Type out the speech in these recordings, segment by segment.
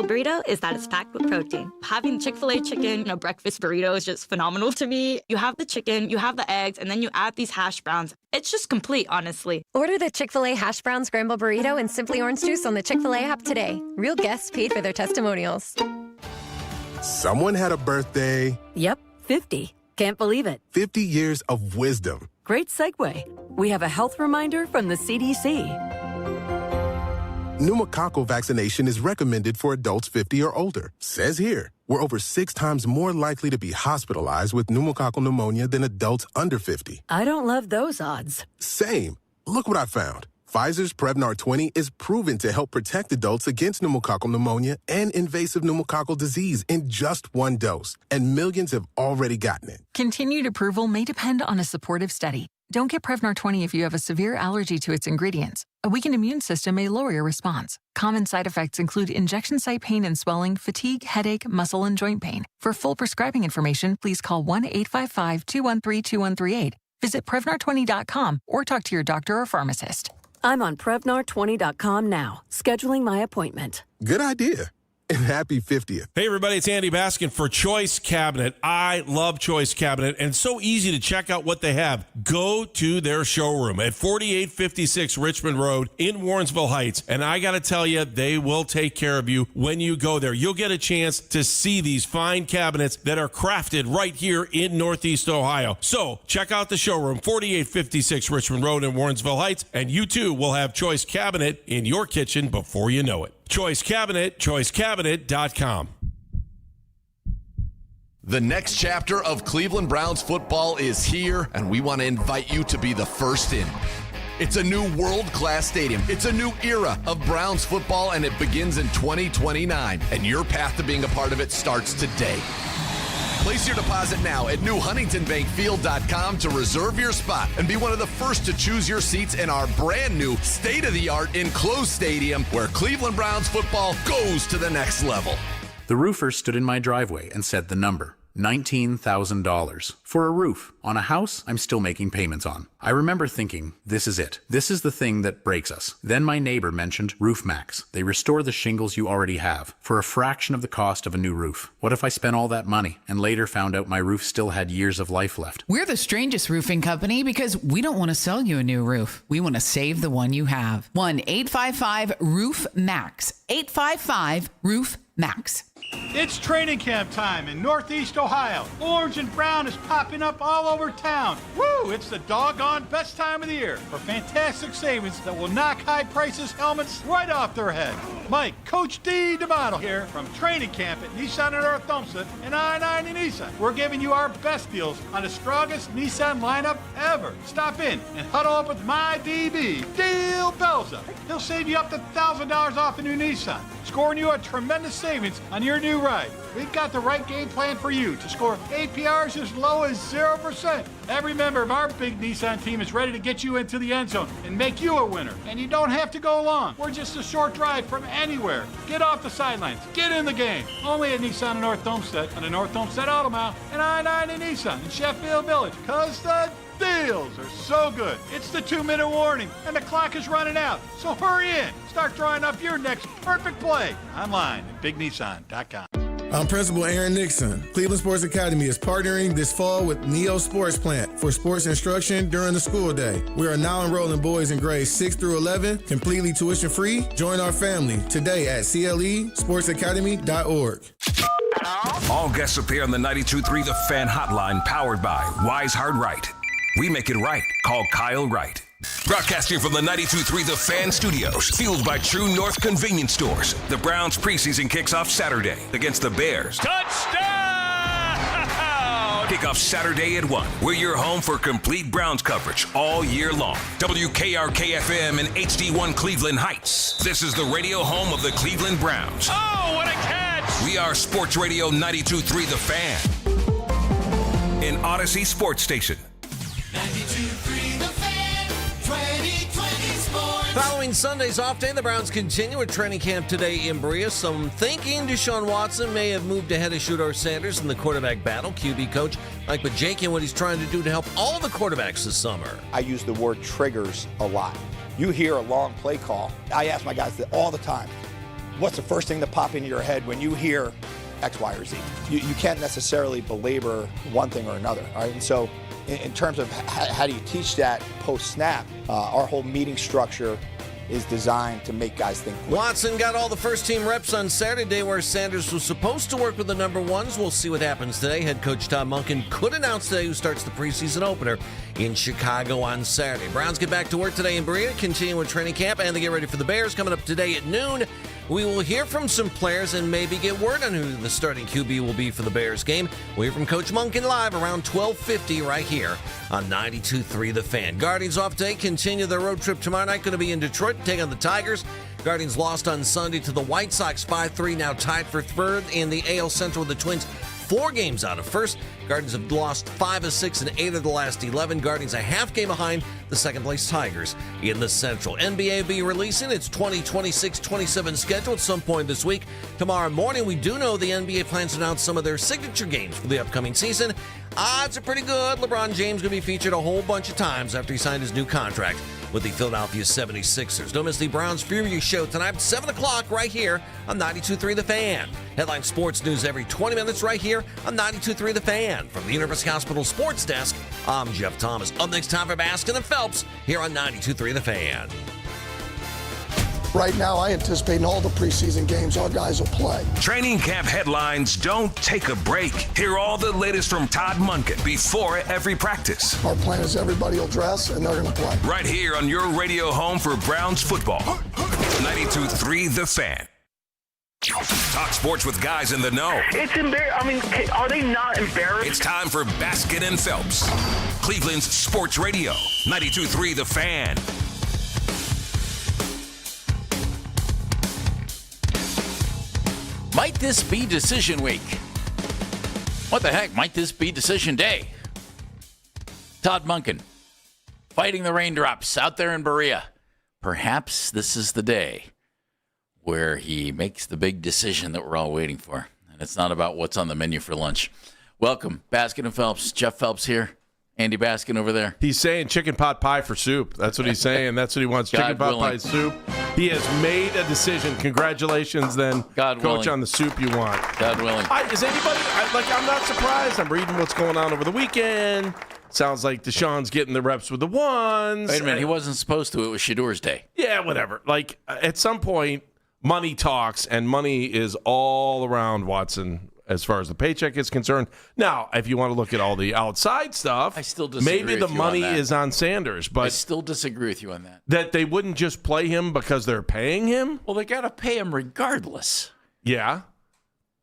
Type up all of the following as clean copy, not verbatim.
burrito is that it's packed with protein. Having Chick-fil-A chicken, breakfast burrito is just phenomenal to me. You have the chicken, you have the eggs, and then you add these hash browns. It's just complete, honestly. Order the Chick-fil-A hash brown scramble burrito and Simply Orange Juice on the Chick-fil-A app today. Real guests paid for their testimonials. Someone had a birthday. Yep, 50. Can't believe it. 50 years of wisdom. Great segue. We have a health reminder from the CDC. Pneumococcal vaccination is recommended for adults 50 or older. Says here, we're over 6 times more likely to be hospitalized with pneumococcal pneumonia than adults under 50. I don't love those odds. Same. Look what I found. Pfizer's Prevnar 20 is proven to help protect adults against pneumococcal pneumonia and invasive pneumococcal disease in just 1 dose. And millions have already gotten it. Continued approval may depend on a supportive study. Don't get Prevnar 20 if you have a severe allergy to its ingredients. A weakened immune system may lower your response. Common side effects include injection site pain and swelling, fatigue, headache, muscle, and joint pain. For full prescribing information, please call 1-855-213-2138. Visit Prevnar20.com or talk to your doctor or pharmacist. I'm on Prevnar20.com now, scheduling my appointment. Good idea. And happy 50th. Hey, everybody, it's Andy Baskin for Choice Cabinet. I love Choice Cabinet, and it's so easy to check out what they have. Go to their showroom at 4856 Richmond Road in Warrensville Heights, and I got to tell you, they will take care of you when you go there. You'll get a chance to see these fine cabinets that are crafted right here in Northeast Ohio. So check out the showroom, 4856 Richmond Road in Warrensville Heights, and you too will have Choice Cabinet in your kitchen before you know it. Choice Cabinet, choicecabinet.com. The next chapter of Cleveland Browns football is here, and we want to invite you to be the first in. It's a new world-class stadium. It's a new era of Browns football, and it begins in 2029. And your path to being a part of it starts today. Place your deposit now at newhuntingtonbankfield.com to reserve your spot and be one of the first to choose your seats in our brand new state-of-the-art enclosed stadium where Cleveland Browns football goes to the next level. The roofer stood in my driveway and said the number, $19,000. For a roof on a house I'm still making payments on. I remember thinking, this is it. This is the thing that breaks us. Then my neighbor mentioned Roof Max. They restore the shingles you already have for a fraction of the cost of a new roof. What if I spent all that money and later found out my roof still had years of life left? We're the strangest roofing company because we don't want to sell you a new roof. We want to save the one you have. 1-855-ROOF-MAX. 855-ROOF-MAX. It's training camp time in Northeast Ohio. Orange and brown is popping up all over town. Woo! It's the doggone best time of the year for fantastic savings that will knock high prices helmets right off their head. Mike, Coach D. DeMotto here from training camp at Nissan in North Olmsted and I-90 Nissan. We're giving you our best deals on the strongest Nissan lineup ever. Stop in and huddle up with my DB, Dale Belza. He'll save you up to $1,000 off a new Nissan, scoring you a tremendous savings on your new ride. We've got the right game plan for you to score APRs as low as 0%. Every member of our big Nissan team is ready to get you into the end zone and make you a winner. And you don't have to go long. We're just a short drive from anywhere. Get off the sidelines. Get in the game. Only at Nissan in North Olmsted on the North Olmsted Auto Mile and I-90 Nissan in Sheffield Village. Because the deals are so good. It's the 2-minute warning and the clock is running out. So hurry in. Start drawing up your next perfect play online at bignissan.com. I'm Principal Aaron Nixon. Cleveland Sports Academy is partnering this fall with Neo Sports Plant for sports instruction during the school day. We are now enrolling boys in grades 6 through 11, completely tuition free. Join our family today at clesportsacademy.org. All guests appear on the 92.3 The Fan Hotline, powered by Wise Hard Right. We make it right. Call Kyle Wright. Broadcasting from the 92.3 The Fan Studios, fueled by True North Convenience Stores. The Browns preseason kicks off Saturday against the Bears. Touchdown! Kickoff Saturday at 1. We're your home for complete Browns coverage all year long. WKRK-FM and HD1 Cleveland Heights. This is the radio home of the Cleveland Browns. Oh, what a catch! We are Sports Radio 92.3 The Fan. An Odyssey Sports Station. 92.3 The Fan, 2020 Sports. Following Sunday's off day, the Browns continue at training camp today in Berea. Some thinking Deshaun Watson may have moved ahead of Shedeur Sanders in the quarterback battle. QB coach Mike Bajakian, what he's trying to do to help all the quarterbacks this summer. I use the word triggers a lot. You hear a long play call. I ask my guys that all the time. what's the first thing that pop into your head when you hear X, Y, or Z? You can't necessarily belabor one thing or another. All right? And so in terms of how do you teach that post-snap, our whole meeting structure is designed to make guys think quick. Watson got all the first-team reps on Saturday where Sanders was supposed to work with the number ones. We'll see what happens today. Head coach Todd Monken could announce today who starts the preseason opener in Chicago on Saturday. Browns get back to work today in Berea, continue with training camp, and they get ready for the Bears coming up today at noon. We will hear from some players and maybe get word on who the starting QB will be for the Bears game. We'll hear from Coach Monken live around 12:50 right here on 92.3 The Fan. Guardians off today, continue their road trip tomorrow night. Going to be in Detroit, take on the Tigers. Guardians lost on Sunday to the White Sox 5-3, now tied for third in the AL Central with the Twins 4 games out of first. Guardians have lost 5 of 6 and 8 of the last 11. Guardians a half game behind the second-place Tigers in the Central. NBA will be releasing its 2026-27 schedule at some point this week. Tomorrow morning, we do know the NBA plans to announce some of their signature games for the upcoming season. Odds are pretty good. LeBron James going to be featured a whole bunch of times after he signed his new contract with the Philadelphia 76ers. Don't miss the Browns Fury Show tonight at 7 o'clock right here on 92.3 The Fan. Headline sports news every 20 minutes right here on 92.3 The Fan. From the University Hospital Sports Desk, I'm Jeff Thomas. Up next, time for Baskin and Phelps here on 92.3 The Fan. Right now, I anticipate in all the preseason games our guys will play. Training camp headlines don't take a break. Hear all the latest from Todd Monken before every practice. Our plan is everybody will dress and they're going to play. Right here on your radio home for Browns football. 92.3 The Fan. Talk sports with guys in the know. It's embarrassing. I mean, are they not embarrassed? It's time for Baskin and Phelps. Cleveland's sports radio. 92.3 The Fan. Might this be decision week? What the heck? Might this be decision day? Todd Monken, fighting the raindrops out there in Berea. Perhaps this is the day where he makes the big decision that we're all waiting for. And it's not about what's on the menu for lunch. Welcome, Baskin and Phelps. Jeff Phelps here. Andy Baskin over there. He's saying chicken pot pie for soup. That's what he's saying. That's what he wants. Chicken pot pie soup. He has made a decision. Congratulations, then, God Coach, willing. on the soup you want. God willing. Is anybody, I'm not surprised. I'm reading what's going on over the weekend. Sounds like Deshaun's getting the reps with the ones. Wait a minute. He wasn't supposed to. It was Shadur's day. Yeah, whatever. Like, at some point, money talks, and money is all around Watson as far as the paycheck is concerned. Now, if you want to look at all the outside stuff, I still disagree maybe the with you money on that. is on Sanders, but I still disagree with you on that. That they wouldn't just play him because they're paying him? Well, they got to pay him regardless. Yeah.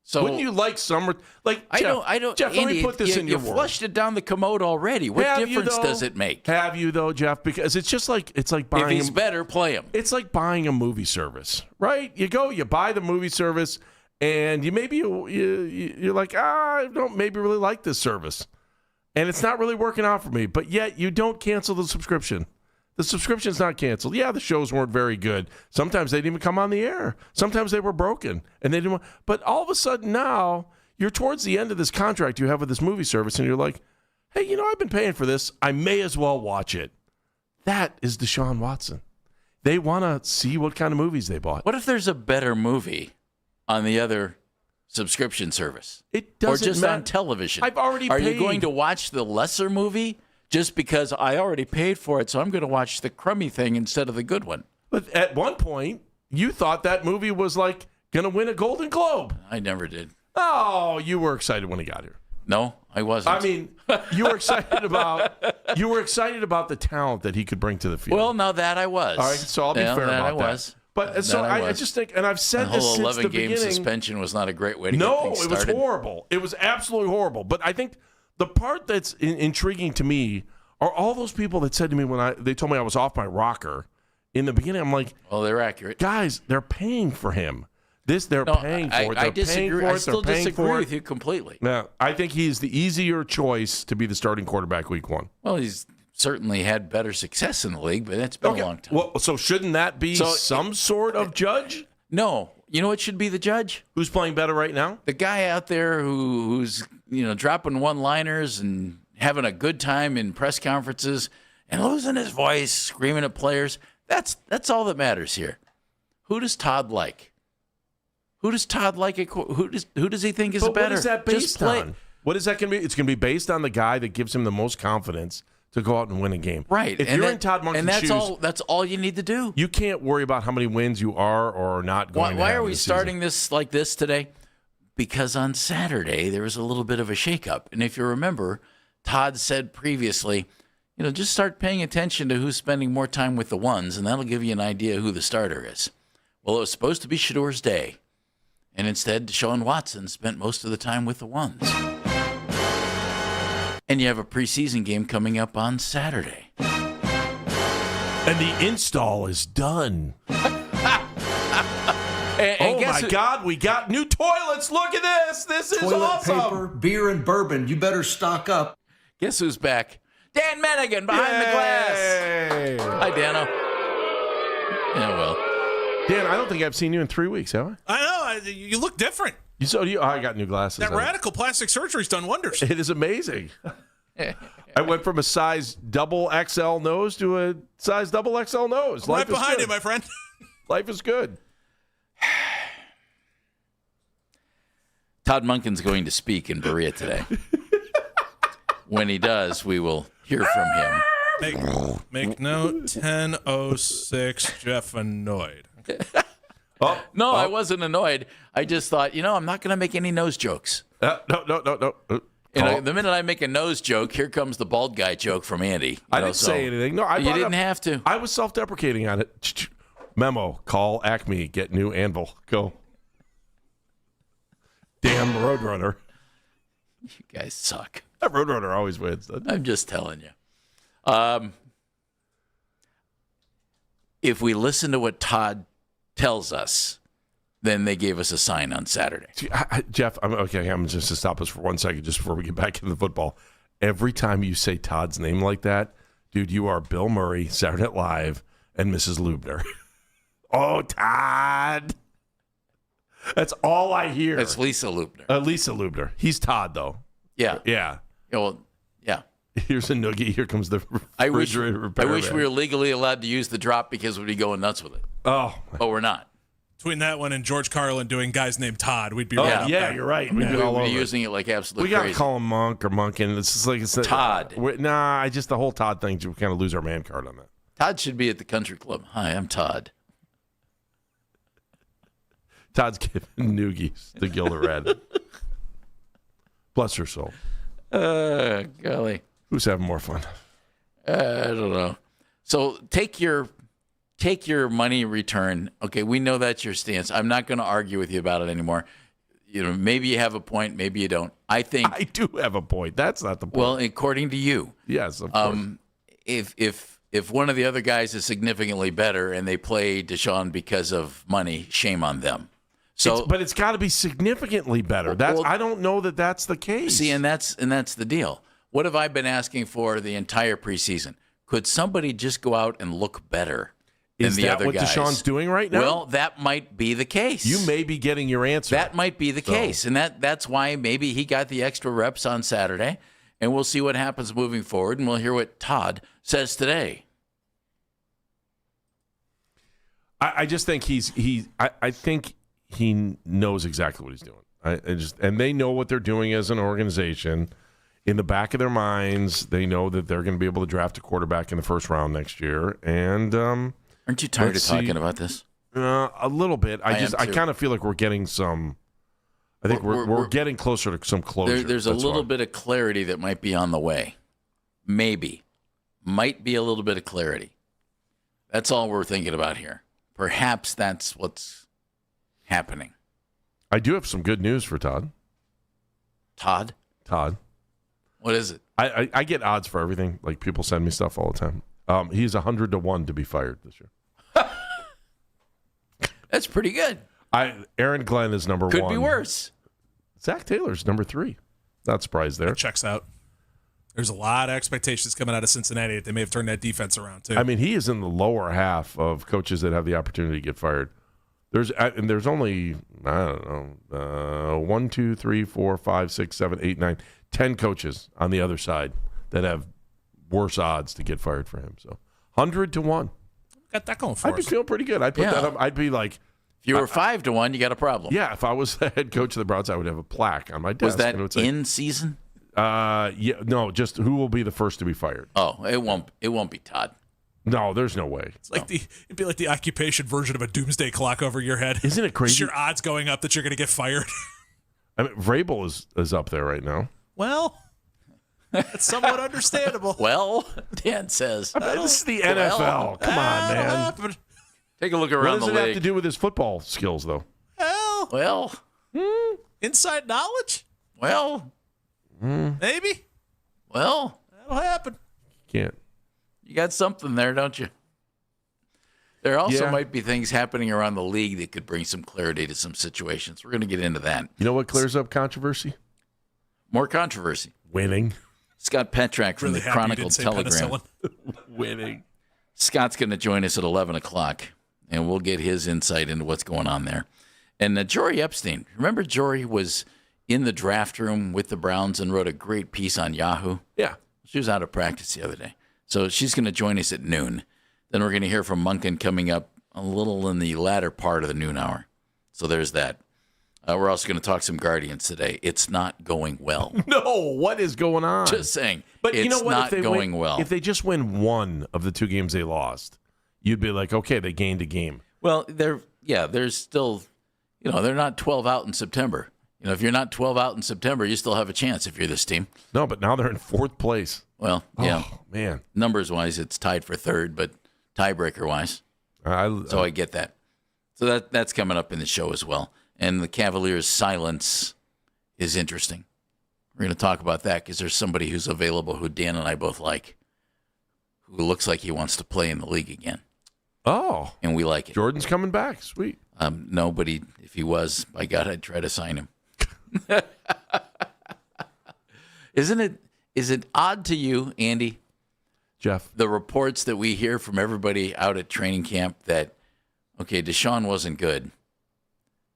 So wouldn't you like some? Like, I Jeff, don't. Jeff, Andy, let me put this in your you world. flushed it down the commode already. What difference does it make? Have you though, Jeff? Because it's just like buying. If he's better, play him. It's like buying a movie service, right? You go, you buy the movie service, and you're like, I don't maybe really like this service, and it's not really working out for me. But yet you don't cancel the subscription. The subscription's not canceled. Yeah, the shows weren't very good. Sometimes they didn't even come on the air. Sometimes they were broken, and they didn't. But all of a sudden now you're towards the end of this contract you have with this movie service, and you're like, hey, I've been paying for this. I may as well watch it. That is Deshaun Watson. They want to see what kind of movies they bought. What if there's a better movie on the other subscription service? It doesn't Or just matter. on television? I've already Are paid. you going to watch the lesser movie just because I already paid for it, so I'm going to watch the crummy thing instead of the good one? But at one point, you thought that movie was like going to win a Golden Globe. I never did. Oh, you were excited when he got here. No, I wasn't. I mean, you were excited about the talent that he could bring to the field. Well, now that I was. All right, so I'll be fair about I was. that. But so I just think, and I've said the this whole since the 11-game beginning. suspension was not a great way to get No, things it was started. horrible. It was absolutely horrible. But I think the part that's intriguing to me are all those people that said to me when they told me I was off my rocker in the beginning. I'm like, well, they're accurate. Guys, they're paying for him. They're paying for it. I They're disagree. paying for I it. still They're paying disagree for it. with you completely. No, I think he's the easier choice to be the starting quarterback week one. Well, he's certainly had better success in the league, but it's been a long time. Well, so shouldn't that be some sort of judge? No. You know what should be the judge? Who's playing better right now? The guy out there who's dropping one-liners and having a good time in press conferences and losing his voice, screaming at players. That's all that matters here. Who does Todd like? Who does Todd like? Who does he think is But better? what is that based on? What is that going to be? It's going to be based on the guy that gives him the most confidence to go out and win a game. Right. If you're in Todd Monken's shoes, that's all you need to do. You can't worry about how many wins you are or are not going to have. Why are we this starting season. this like this today? Because on Saturday there was a little bit of a shakeup, and if you remember, Todd said previously, just start paying attention to who's spending more time with the ones, and that'll give you an idea who the starter is. Well, it was supposed to be Shador's day, and instead Deshaun Watson spent most of the time with the ones. And you have a preseason game coming up on Saturday. And the install is done. And my God, we got new toilets. Look at this. This is Toilet awesome. paper, beer, and bourbon. You better stock up. Guess who's back? Dan Mennigan behind the glass. Hi, Dano. Yeah, well. Dan, I don't think I've seen you in 3 weeks, have I? I know. You look different. I got new glasses. That radical plastic surgery's done wonders. It is amazing. I went from a size double XL nose to a size double XL nose. Right behind you, my friend. Life is good. Todd Monken's going to speak in Berea today. When he does, we will hear from him. Make note, 10:06, Jeff annoyed. No, I wasn't annoyed. I just thought, I'm not going to make any nose jokes. No. The minute I make a nose joke, here comes the bald guy joke from Andy. I didn't say anything. No, you didn't have to. I was self-deprecating on it. Memo, call Acme, get new anvil. Go. Damn Roadrunner. You guys suck. That Roadrunner always wins, doesn't it? I'm just telling you. If we listen to what Todd tells us, then they gave us a sign on Saturday. Jeff, I'm just to stop us for 1 second just before we get back into the football. Every time you say Todd's name like that, dude, you are Bill Murray, Saturday Night Live, and Mrs. Lubner. Oh, Todd. That's all I hear. That's Lisa Lubner. Lisa Lubner. He's Todd, though. Yeah. Yeah. Well, yeah. Here's a noogie. Here comes the I wish repairman. we were legally allowed to use the drop because we'd be going nuts with it. Oh. But we're not. Between that one and George Carlin doing guys named Todd, we'd be right up there. You're right. We'd all over be using it like absolute We got to crazy. call him Monk or Monkin. It's just like it's Todd. The whole Todd thing, we kind of lose our man card on that. Todd should be at the country club. Hi, I'm Todd. Todd's giving noogies to Gilda Red. Bless her soul. Golly. Who's having more fun? I don't know. So take your money return. Okay, we know that's your stance. I'm not going to argue with you about it anymore. Maybe you have a point, maybe you don't. I think I do have a point. That's not the point. Well, according to you. Yes, of course. If one of the other guys is significantly better and they play Deshaun because of money, shame on them. But it's got to be significantly better. I don't know that that's the case. See, and that's the deal. What have I been asking for the entire preseason? Could somebody just go out and look better than the other guys? Is that what Deshaun's doing right now? Well, that might be the case. You may be getting your answer. That might be the case, and that's why maybe he got the extra reps on Saturday, and we'll see what happens moving forward, and we'll hear what Todd says today. I just think I think he knows exactly what he's doing. And they know what they're doing as an organization. In the back of their minds, they know that they're going to be able to draft a quarterback in the first round next year. And aren't you tired of talking about this? A little bit. I kind of feel like we're getting some. I think we're getting closer to some closure. There's a little bit of clarity that might be on the way. Maybe. Might be a little bit of clarity. That's all we're thinking about here. Perhaps that's what's happening. I do have some good news for Todd. Todd? What is it? I get odds for everything. Like, people send me stuff all the time. He's 100-1 to be fired this year. That's pretty good. Aaron Glenn is number 1. Could be worse. Zach Taylor's number 3. Not surprised there. That checks out. There's a lot of expectations coming out of Cincinnati that they may have turned that defense around, too. I mean, he is in the lower half of coaches that have the opportunity to get fired. There's only, I don't know, 1, 2, 3, 4, 5, 6, 7, 8, 9, 10 coaches on the other side that have worse odds to get fired for him. So 100-1. Got that going for us. I'd be feeling pretty good. I'd put that up. I'd be like, If you were 5-1, you got a problem. Yeah, if I was the head coach of the Browns, I would have a plaque on my desk. Was that and it would say, in season? Yeah, no, just who will be the first to be fired. Oh, it won't be Todd. No, there's no way. It's like it'd be like the occupation version of a doomsday clock over your head. Isn't it crazy? It's your odds going up that you're going to get fired. I mean, Vrabel is up there right now. Well, that's somewhat understandable. Well, Dan says. I mean, this is the NFL. Come on, man. Happen. Take a look around the league. What does it have to do with his football skills, though? Well. Inside knowledge? Well. Maybe. Well. That'll happen. Can't. You got something there, don't you? There also might be things happening around the league that could bring some clarity to some situations. We're going to get into that. You know what clears up controversy? More controversy. Winning. Scott Petrak from Really the happy you Chronicle didn't say Telegram. penicillin. Winning. Scott's going to join us at 11 o'clock, and we'll get his insight into what's going on there. And Jory Epstein, remember Jory was in the draft room with the Browns and wrote a great piece on Yahoo? Yeah. She was out of practice the other day. So she's going to join us at noon. Then we're going to hear from Munkin coming up a little in the latter part of the noon hour. So there's that. We're also going to talk some Guardians today. It's not going well. No, what is going on? Just saying. But it's you know what? not going well. If they just win one of the 2 games they lost, you'd be like, okay, they gained a game. Well, there's still, they're not 12 out in September. If you're not 12 out in September, you still have a chance if you're this team. No, but now they're in 4th place. Well, yeah. Oh, man. Numbers-wise, it's tied for 3rd, but tiebreaker-wise. So I get that. So that's coming up in the show as well. And the Cavaliers' silence is interesting. We're going to talk about that because there's somebody who's available who Dan and I both like, who looks like he wants to play in the league again. Oh. And we like it. Jordan's coming back. Sweet. No, but if he was, by God, I'd try to sign him. Is it odd to you, Andy, Jeff, the reports that we hear from everybody out at training camp that, okay, Deshaun wasn't good.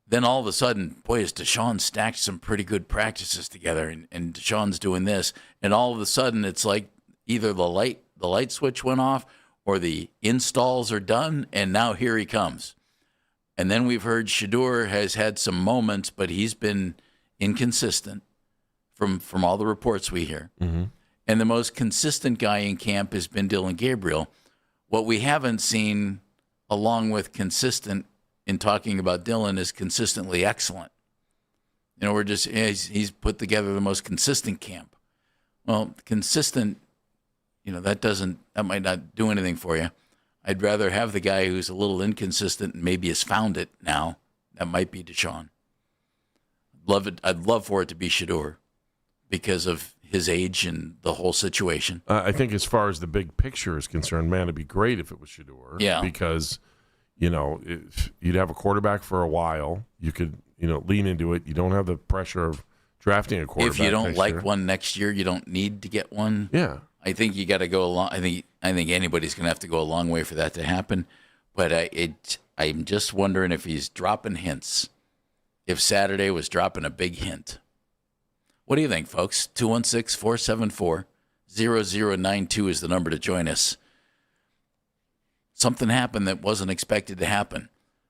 Then all of a sudden, boy, has Deshaun stacked some pretty good practices together, and Deshaun's doing this, and all of a sudden it's like either the light switch went off or the installs are done, and now here he comes. And then we've heard Shedeur has had some moments, but he's been inconsistent from all the reports we hear. Mm-hmm. And the most consistent guy in camp has been Dylan Gabriel. What we haven't seen, along with consistent in talking about Dylan, is consistently excellent. He's put together the most consistent camp. Well, consistent, that might not do anything for you. I'd rather have the guy who's a little inconsistent and maybe has found it now. That might be Deshaun. I'd love for it to be Shedeur because of his age and the whole situation. I think as far as the big picture is concerned, man, it'd be great if it was Shedeur. Yeah. Because, you'd have a quarterback for a while. You could, lean into it. You don't have the pressure of drafting a quarterback. If you don't like year. one next year, you don't need to get one. Yeah. I think you got to go along. I think anybody's going to have to go a long way for that to happen. But I'm just wondering if he's dropping hints. If Saturday was dropping a big hint. What do you think, folks? 216-474-0092 is the number to join us. Something happened that wasn't expected to happen.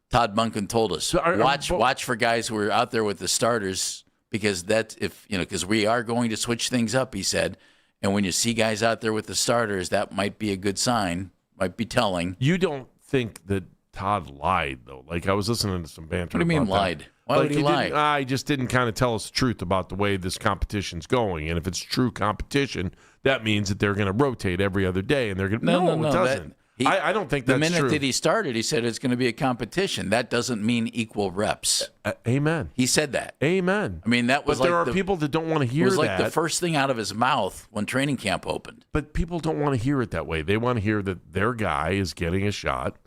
Todd Munkin told us, watch for guys who are out there with the starters because because we are going to switch things up, he said. And when you see guys out there with the starters, that might be a good sign, might be telling. You don't think that Todd lied, though? Like, I was listening to some banter. What do you mean about lied? That. Why would he lie? He just didn't kind of tell us the truth about the way this competition's going. And if it's true competition, that means that they're going to rotate every other day. And they're going to no, it doesn't. I don't think that's true. The minute that he started, he said it's going to be a competition. That doesn't mean equal reps. Amen. He said that. Amen. I mean, that was but there are people that don't want to hear that. It was like the first thing out of his mouth when training camp opened. But people don't want to hear it that way. They want to hear that their guy is getting a shot.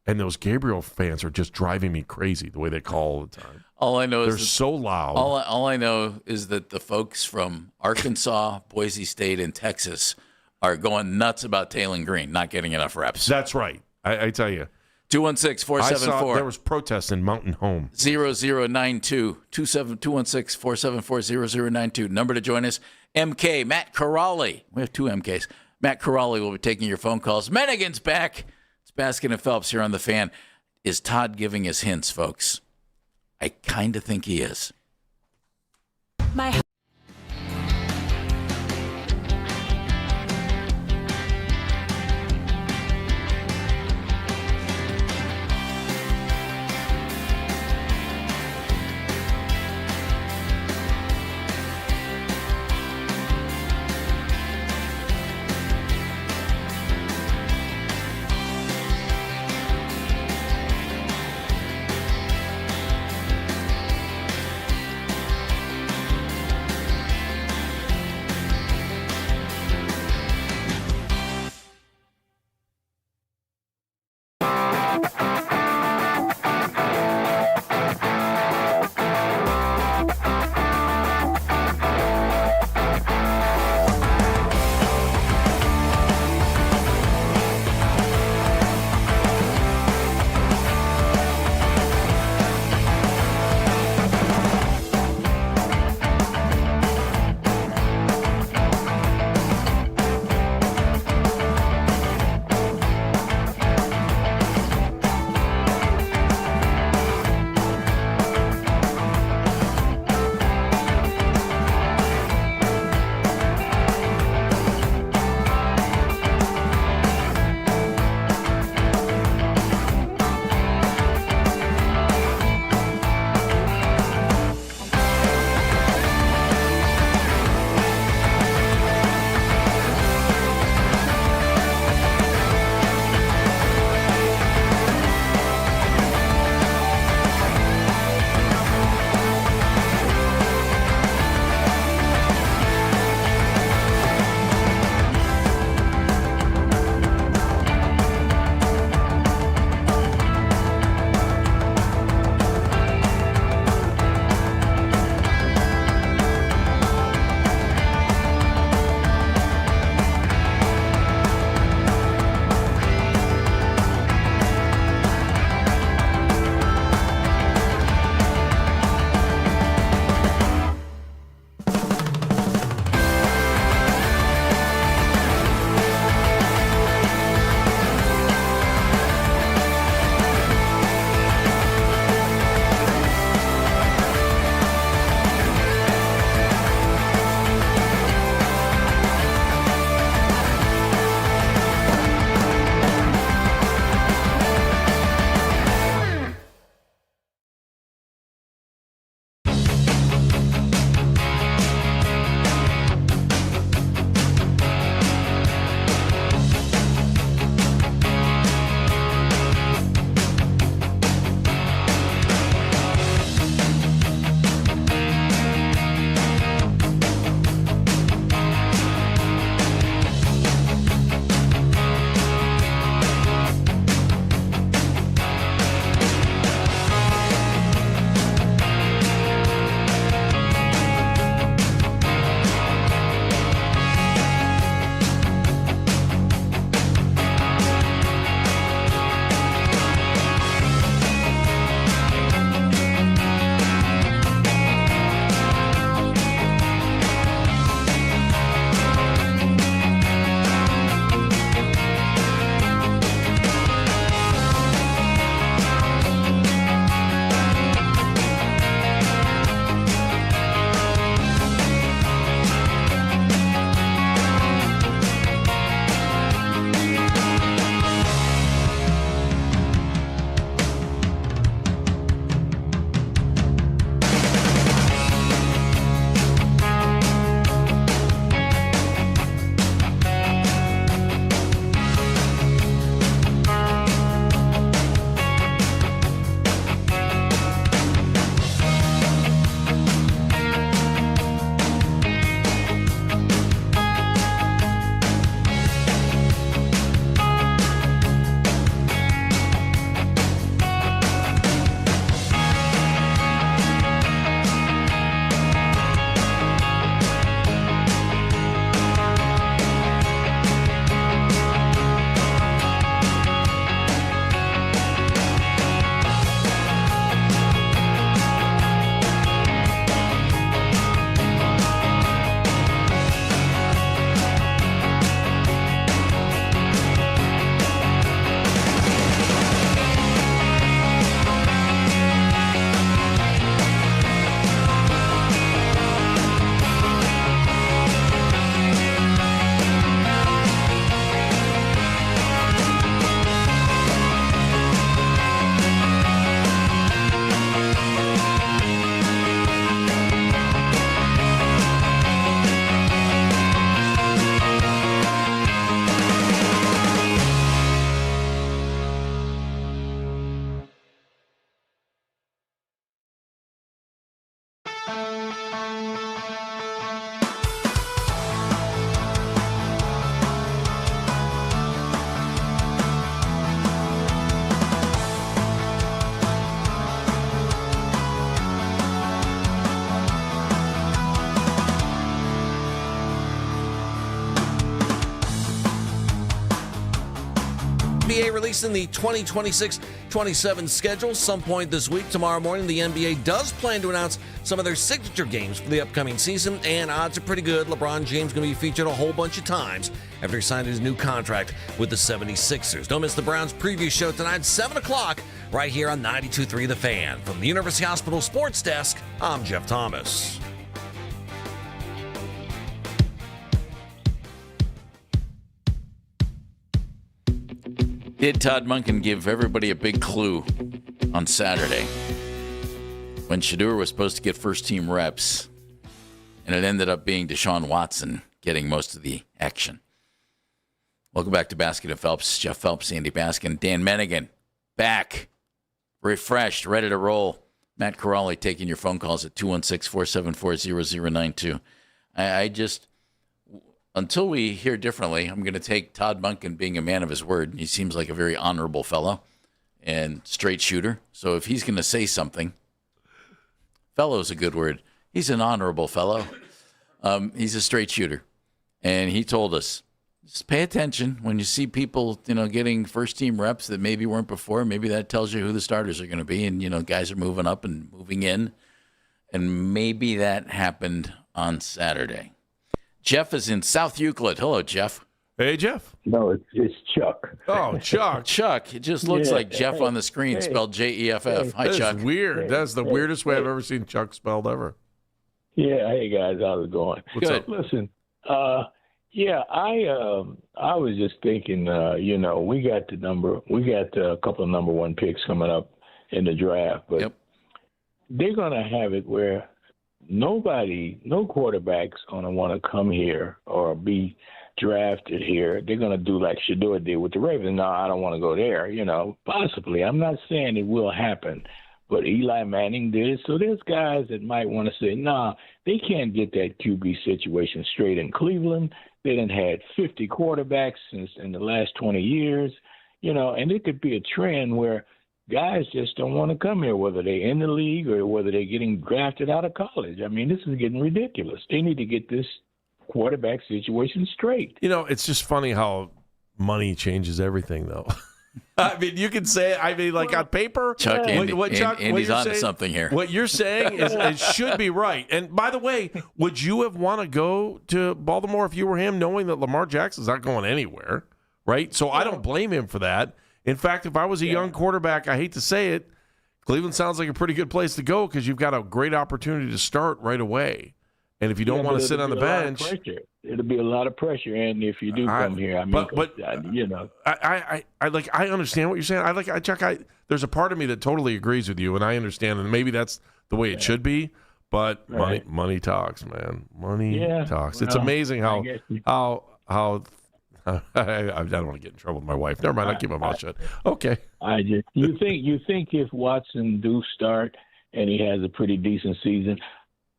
And those Gabriel fans are just driving me crazy the way they call all the time. All I know they're so loud. All I know is that the folks from Arkansas, Boise State, and Texas are going nuts about Taylor Green not getting enough reps. That's right. I tell you. 216-474. There was protests in Mountain Home. 0092. 216-474-0092. Number to join us. MK, Matt Corrali. We have 2 MKs. Matt Corrali will be taking your phone calls. Mennigan's back. It's Baskin and Phelps here on The Fan. Is Todd giving us hints, folks? I kind of think he is. My releasing the 2026-27 schedule some point this week. Tomorrow morning, the NBA does plan to announce some of their signature games for the upcoming season, and odds are pretty good. LeBron James going to be featured a whole bunch of times after he signed his new contract with the 76ers. Don't miss the Browns preview show tonight, 7 o'clock, right here on 92.3 The Fan. From the University Hospital Sports Desk, I'm Jeff Thomas. Did Todd Monken give everybody a big clue on Saturday when Shedeur was supposed to get first-team reps, and it ended up being Deshaun Watson getting most of the action? Welcome back to Baskin and Phelps. Jeff Phelps, Andy Baskin, Dan Mennigan, back, refreshed, ready to roll. Matt Corrali taking your phone calls at 216-474-0092. I just... Until we hear differently, I'm going to take Todd Monken being a man of his word. He seems like a very honorable fellow and straight shooter. So if he's going to say something, fellow's a good word. He's an honorable fellow. He's a straight shooter. And he told us, just pay attention when you see people, getting first-team reps that maybe weren't before. Maybe that tells you who the starters are going to be. And, guys are moving up and moving in. And maybe that happened on Saturday. Jeff is in South Euclid. Hello, Jeff. Hey, Jeff. No, it's Chuck. Oh, Chuck. Chuck. It just looks like Jeff on the screen, spelled Jeff. Hi, Chuck. That's weird. That's the weirdest way I've ever seen Chuck spelled ever. Yeah. Hey, guys. How's it going? What's up? Listen, I was just thinking, we got a couple of number one picks coming up in the draft, but they're going to have it where no quarterback's going to want to come here or be drafted here. They're going to do like Shedeur did with the Ravens. No, I don't want to go there, possibly. I'm not saying it will happen, but Eli Manning did it. So there's guys that might want to say, nah, they can't get that QB situation straight in Cleveland. They done had 50 quarterbacks in the last 20 years, and it could be a trend where guys just don't want to come here, whether they're in the league or whether they're getting drafted out of college. I mean, this is getting ridiculous. They need to get this quarterback situation straight. It's just funny how money changes everything, though. I mean, you can say, on paper, Chuck, Andy's onto something here. What you're saying is it should be right. And by the way, would you have want to go to Baltimore if you were him, knowing that Lamar Jackson's not going anywhere, right? So I don't blame him for that. In fact, if I was a young quarterback, I hate to say it, Cleveland sounds like a pretty good place to go because you've got a great opportunity to start right away. And if you don't want to sit on the bench, it'll be a lot of pressure. And if you do come here, I mean, I understand what you're saying. Chuck, there's a part of me that totally agrees with you, and I understand, and maybe that's the way it should be. But money talks, man. Money talks. It's amazing how I don't want to get in trouble with my wife. Never mind. I'll keep my mouth shut. Okay. You think if Watson do start and he has a pretty decent season,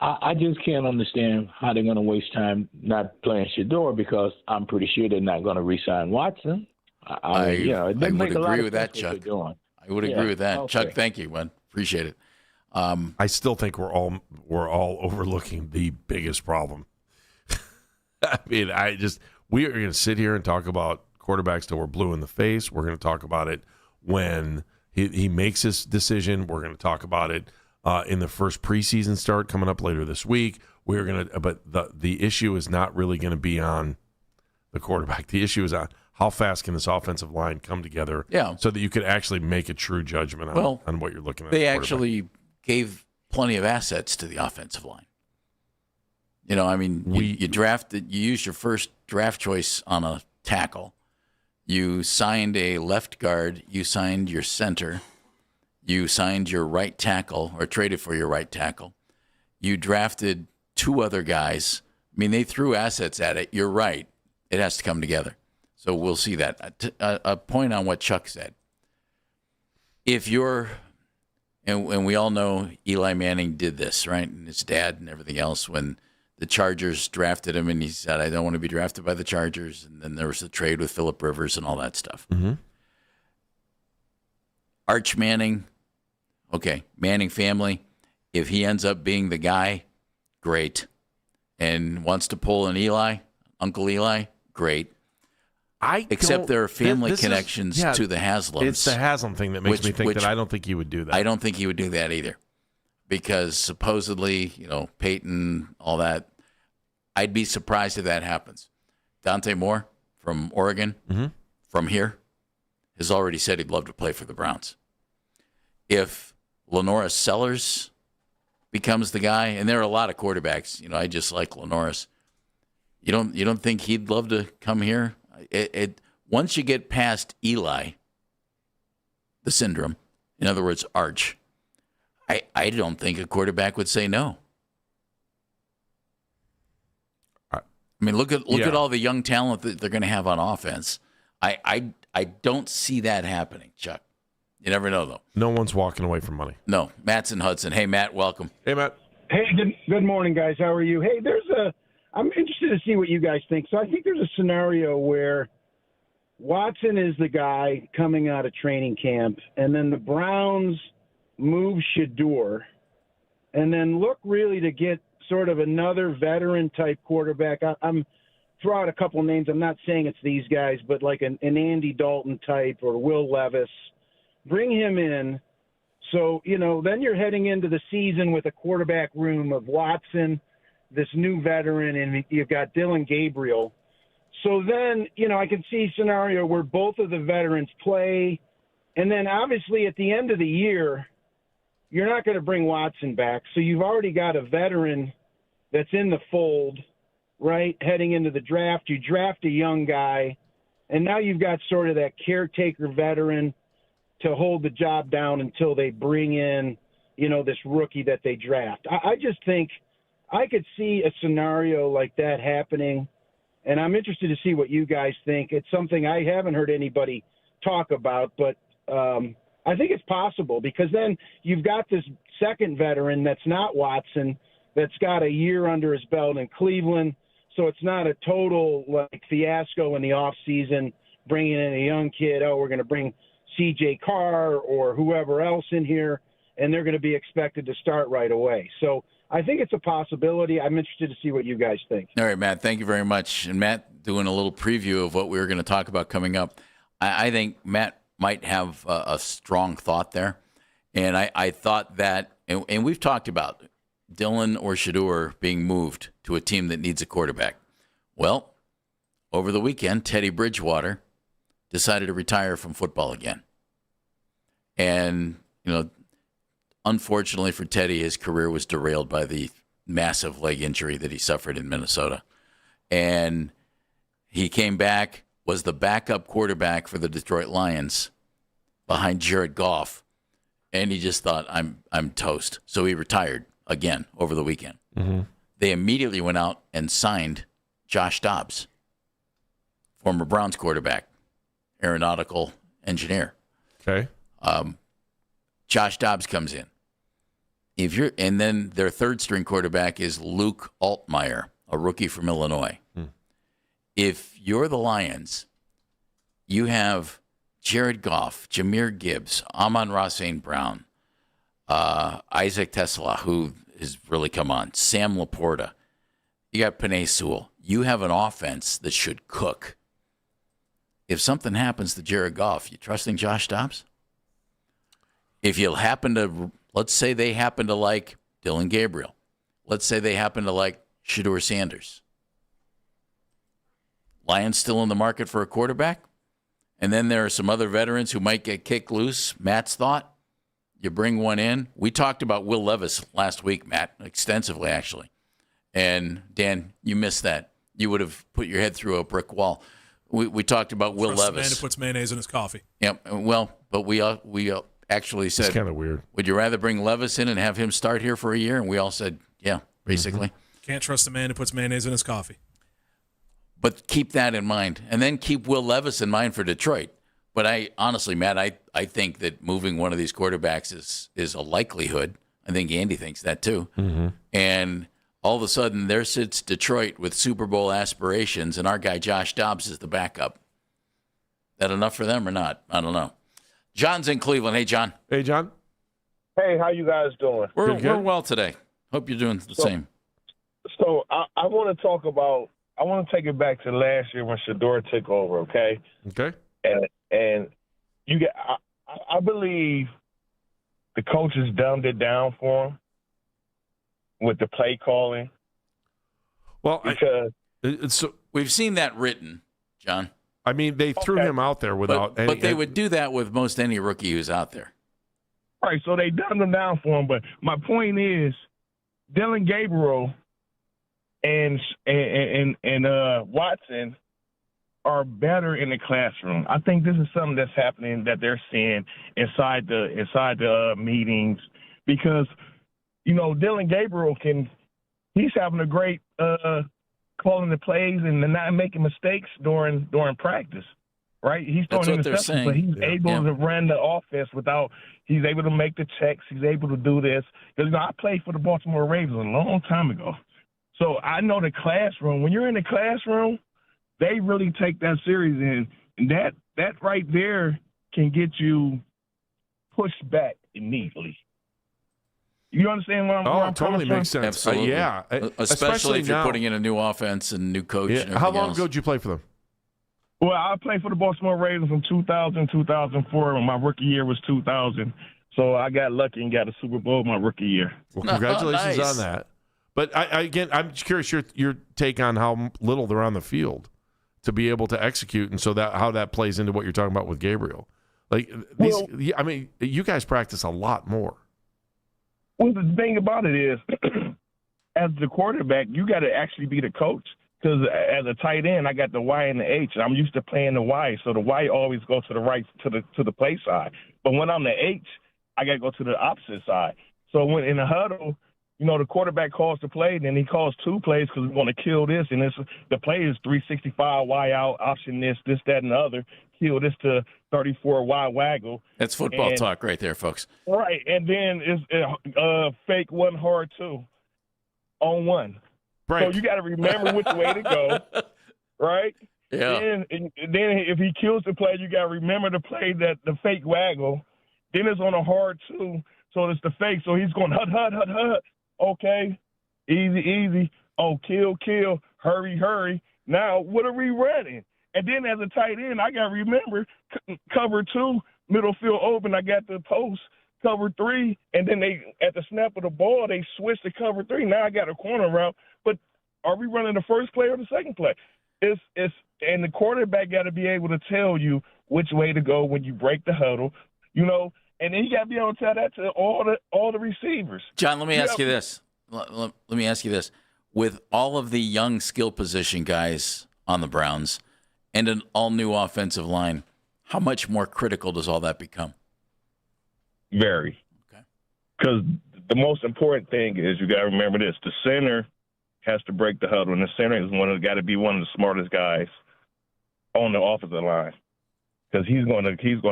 I just can't understand how they're going to waste time not playing Shedeur because I'm pretty sure they're not going to re-sign Watson. I would agree with that, Chuck. I would agree with that, okay. Chuck. Thank you, man. Appreciate it. I still think we're all overlooking the biggest problem. I mean, we are going to sit here and talk about quarterbacks till we're blue in the face. We're going to talk about it when he makes his decision. We're going to talk about it in the first preseason start coming up later this week. But the issue is not really going to be on the quarterback. The issue is on how fast can this offensive line come together so that you could actually make a true judgment on what you're looking at. They actually gave plenty of assets to the offensive line. You used your first draft choice on a tackle. You signed a left guard. You signed your center. You signed your right tackle or traded for your right tackle. You drafted two other guys. I mean, they threw assets at it. You're right. It has to come together. So we'll see that. A point on what Chuck said. If you're, and we all know Eli Manning did this, right? And his dad and everything else when the Chargers drafted him, and he said, I don't want to be drafted by the Chargers. And then there was the trade with Phillip Rivers and all that stuff. Mm-hmm. Arch Manning, okay, Manning family, if he ends up being the guy, great. And wants to pull an Eli, Uncle Eli, great. Except there are family connections is, to the Haslams. It's the Haslam thing that makes me think that I don't think he would do that. I don't think he would do that either. Because supposedly, Peyton, all that, I'd be surprised if that happens. Dante Moore from Oregon, from here, has already said he'd love to play for the Browns. If Lenoris Sellers becomes the guy, and there are a lot of quarterbacks, I just like Lenoris. You don't think he'd love to come here? Once you get past Eli, the syndrome, in other words, Arch, I don't think a quarterback would say no. I mean, look at all the young talent that they're going to have on offense. I don't see that happening, Chuck. You never know, though. No one's walking away from money. No. Matt's in Hudson. Hey, Matt, welcome. Hey, Matt. Hey, good morning, guys. How are you? Hey, I'm interested to see what you guys think. So I think there's a scenario where Watson is the guy coming out of training camp, and then the Browns move Shador, and then look really to get sort of another veteran-type quarterback. I'm throw out a couple names. I'm not saying it's these guys, but like an Andy Dalton type or Will Levis. Bring him in. So, then you're heading into the season with a quarterback room of Watson, this new veteran, and you've got Dylan Gabriel. So then, I can see a scenario where both of the veterans play. And then obviously at the end of the year, you're not going to bring Watson back. So you've already got a veteran that's in the fold, right, heading into the draft. You draft a young guy, and now you've got sort of that caretaker veteran to hold the job down until they bring in, this rookie that they draft. I just think I could see a scenario like that happening, and I'm interested to see what you guys think. It's something I haven't heard anybody talk about, but I think it's possible because then you've got this second veteran that's not Watson that's got a year under his belt in Cleveland, so it's not a total fiasco in the offseason bringing in a young kid. Oh, we're going to bring C.J. Carr or whoever else in here, and they're going to be expected to start right away. So I think it's a possibility. I'm interested to see what you guys think. All right, Matt, thank you very much. And Matt, doing a little preview of what we were going to talk about coming up. I think Matt might have a strong thought there. And I thought that, and we've talked about Dylan or Shador being moved to a team that needs a quarterback. Well, over the weekend, Teddy Bridgewater decided to retire from football again. And, unfortunately for Teddy, his career was derailed by the massive leg injury that he suffered in Minnesota. And he came back, was the backup quarterback for the Detroit Lions behind Jared Goff. And he just thought, I'm toast. So he retired again over the weekend. Mm-hmm. They immediately went out and signed Josh Dobbs, former Browns quarterback, aeronautical engineer. Okay. Josh Dobbs comes in. And then their third string quarterback is Luke Altmaier, a rookie from Illinois. If you're the Lions, you have Jared Goff, Jahmyr Gibbs, Amon-Ra St. Brown, Isaac Tesla, who has really come on, Sam Laporta. You got Penei Sewell. You have an offense that should cook. If something happens to Jared Goff, you trusting Josh Dobbs? If you happen to, let's say they happen to like Dylan Gabriel. Let's say they happen to like Shador Sanders. Lions still in the market for a quarterback? And then there are some other veterans who might get kicked loose. Matt's thought, you bring one in. We talked about Will Levis last week, Matt, extensively, actually. And, Dan, you missed that. You would have put your head through a brick wall. We talked about Will Levis. The man who puts mayonnaise in his coffee. Yep. Well, but we actually said, it's kind of weird. Would you rather bring Levis in and have him start here for a year? And we all said, yeah, basically. Can't trust the man who puts mayonnaise in his coffee. But keep that in mind. And then keep Will Levis in mind for Detroit. But I honestly, Matt, I think that moving one of these quarterbacks is a likelihood. I think Andy thinks that too. Mm-hmm. And all of a sudden, there sits Detroit with Super Bowl aspirations, and our guy Josh Dobbs is the backup. That enough for them or not? I don't know. John's in Cleveland. Hey, John. Hey, John. Hey, how you guys doing? We're well today. Hope you're doing the same. So I want to talk about I want to take it back to last year when Shador took over. Okay. Okay. And you get. I believe the coaches dumbed it down for him with the play calling. Well, because we've seen that written, John. I mean, they threw him out there without but they would do that with most any rookie who's out there. Right, so they dumbed him down for him. But my point is, Dylan Gabriel and Watson are better in the classroom. I think this is something that's happening that they're seeing inside the meetings because, Dylan Gabriel he's having a great calling the plays and not making mistakes during practice, right? He's throwing interceptions, but he's able to run the offense he's able to make the checks. He's able to do this. Because, I played for the Baltimore Ravens a long time ago. So I know the classroom. When you're in the classroom, they really take that serious. And that right there can get you pushed back immediately. You understand what I'm totally makes sense. Absolutely. Yeah. Especially if you're now, putting in a new offense and new coach. Yeah. And How long else. ago did you play for them? Well, I played for the Baltimore Ravens from 2000, 2004. My rookie year was 2000. So I got lucky and got a Super Bowl my rookie year. Well, congratulations on that. But I'm just curious your take on how little they're on the field to be able to execute, and so how that plays into what you're talking about with Gabriel. You guys practice a lot more. Well, the thing about it is, as the quarterback, you got to actually be the coach. Because as a tight end, I got the Y and the H. I'm used to playing the Y, so the Y always goes to the right, to the play side. But when I'm the H, I got to go to the opposite side. So when in the huddle, the quarterback calls the play, then he calls two plays because we want to kill this, and the play is 365 Y out, option this, that, and the other. Kill this to 34 Y waggle. That's football talk right there, folks. Right, and then it's fake 1 hard 2 on 1. Right. So you got to remember which way to go, right? Yeah. Then if he kills the play, you got to remember to play the fake waggle. Then it's on a hard 2, so it's the fake. So he's going hut. Okay, easy. Oh, kill, hurry. Now what are we running? And then as a tight end, I got to remember cover 2, middle field open. I got the post, cover 3, and then they at the snap of the ball they switch to cover 3. Now I got a corner route, but are we running the first play or the second play? And the quarterback got to be able to tell you which way to go when you break the huddle, and then you got to be able to tell that to all the receivers. John, let me ask you this. Let me ask you this: with all of the young skill position guys on the Browns and an all-new offensive line, how much more critical does all that become? Very. Okay. Because the most important thing is you got to remember this: the center has to break the huddle, and the center is got to be one of the smartest guys on the offensive line. Because he's going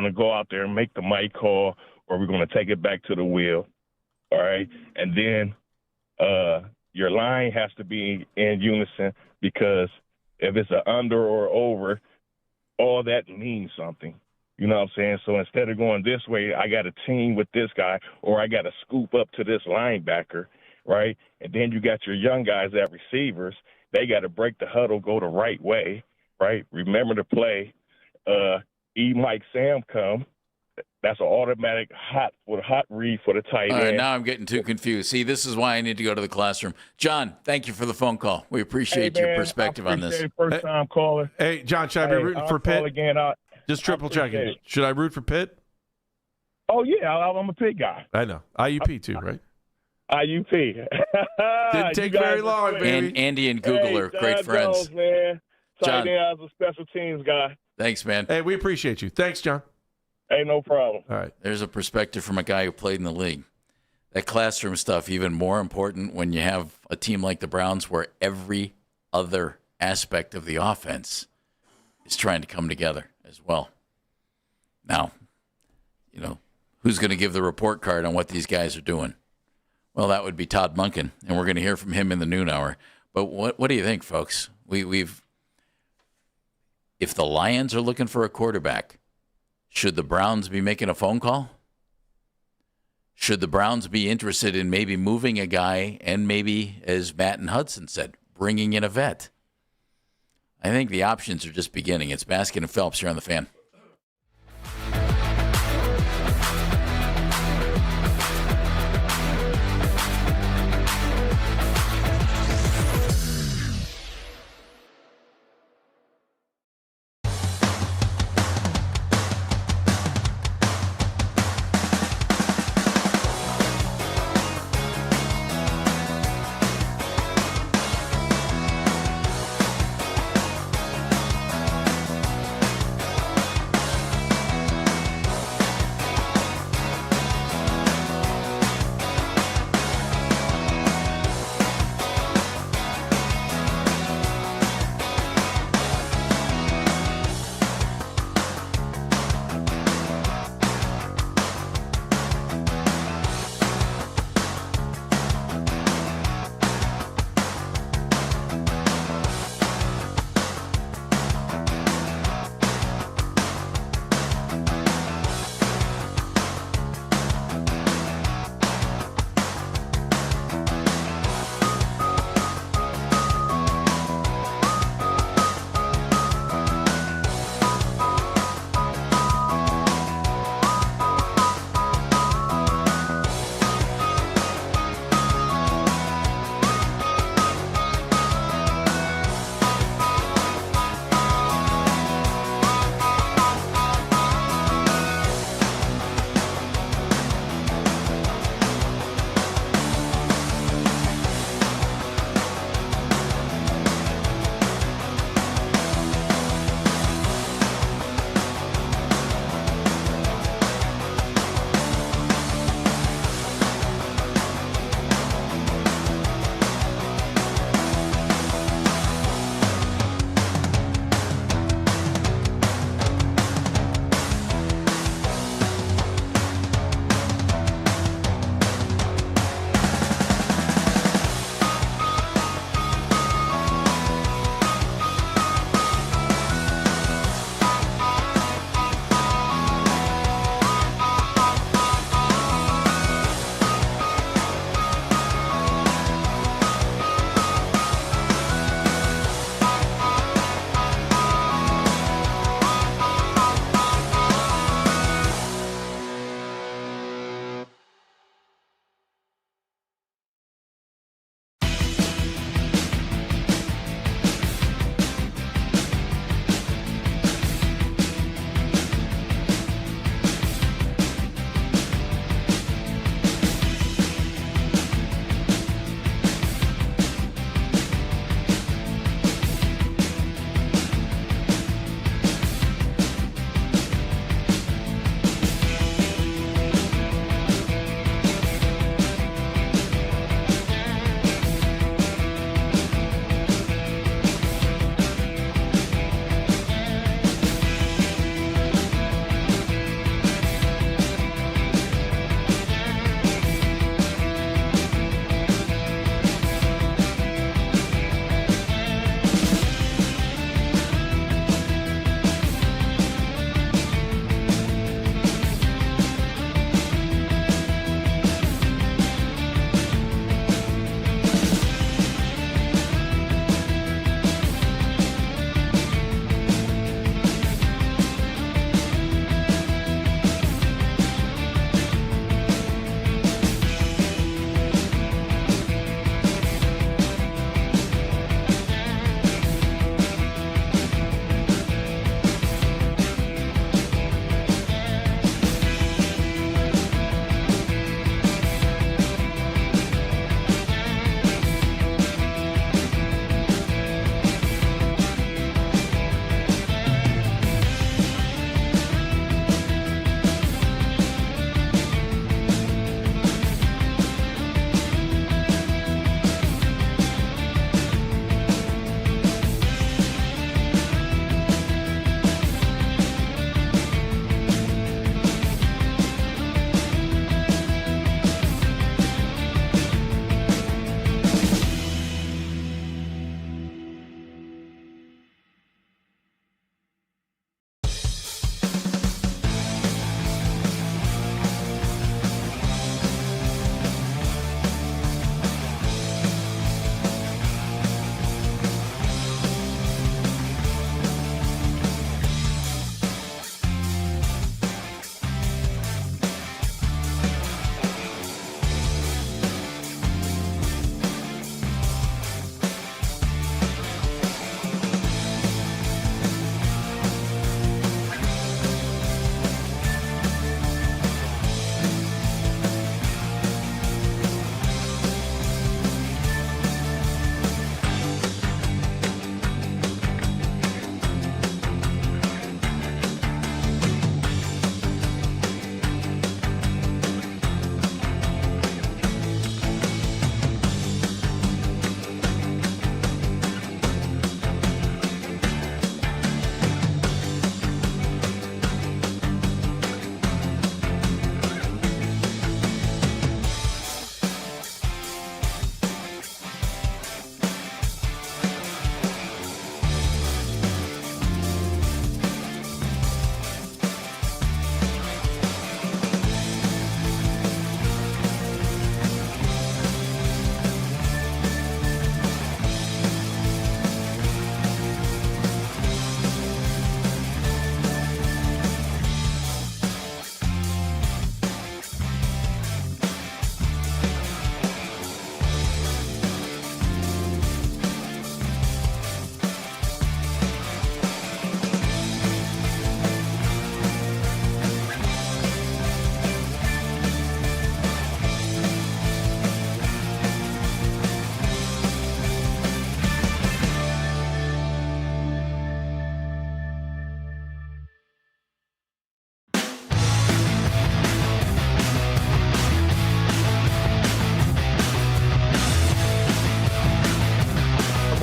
to go out there and make the mic call, or we're going to take it back to the wheel, all right? And then your line has to be in unison because if it's an under or over, all that means something. You know what I'm saying? So instead of going this way, I got to team with this guy, or I got to scoop up to this linebacker, right? And then you got your young guys at receivers. They got to break the huddle, go the right way, right? Remember to play. Mike Sam come. That's an automatic hot read for the tight end. All right, now I'm getting too confused. See, this is why I need to go to the classroom. John, thank you for the phone call. We appreciate your perspective on this. First time caller. Hey, John, should I be rooting for Pitt? Again, just triple checking. Should I root for Pitt? Oh yeah, I'm a Pitt guy. I know. IUP too, right? IUP. Didn't take very long, baby. And Andy and Google are great friends. Jones, man. John, I was a special teams guy. Thanks, man. Hey, we appreciate you. Thanks, John. Hey, no problem. All right. There's a perspective from a guy who played in the league. That classroom stuff, even more important when you have a team like the Browns where every other aspect of the offense is trying to come together as well. Now, who's going to give the report card on what these guys are doing? Well, that would be Todd Monken, and we're going to hear from him in the noon hour. But what do you think, folks? If the Lions are looking for a quarterback, should the Browns be making a phone call? Should the Browns be interested in maybe moving a guy and maybe, as Matt and Hudson said, bringing in a vet? I think the options are just beginning. It's Baskin and Phelps here on the Fan.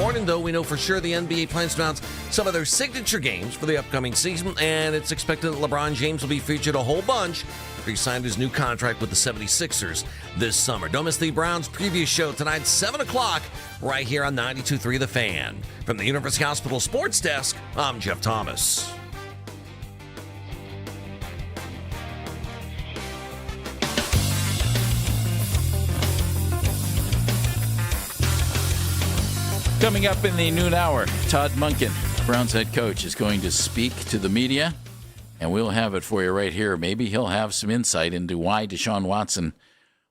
morning, though, we know for sure the NBA plans to announce some of their signature games for the upcoming season, and it's expected that LeBron James will be featured a whole bunch after he signed his new contract with the 76ers this summer. Don't miss the Browns preview show tonight, 7 o'clock, right here on 92.3 The Fan. From the University Hospital Sports Desk, I'm Jeff Thomas. Coming up in the noon hour, Todd Monken, Browns head coach, is going to speak to the media, and we'll have it for you right here. Maybe he'll have some insight into why Deshaun Watson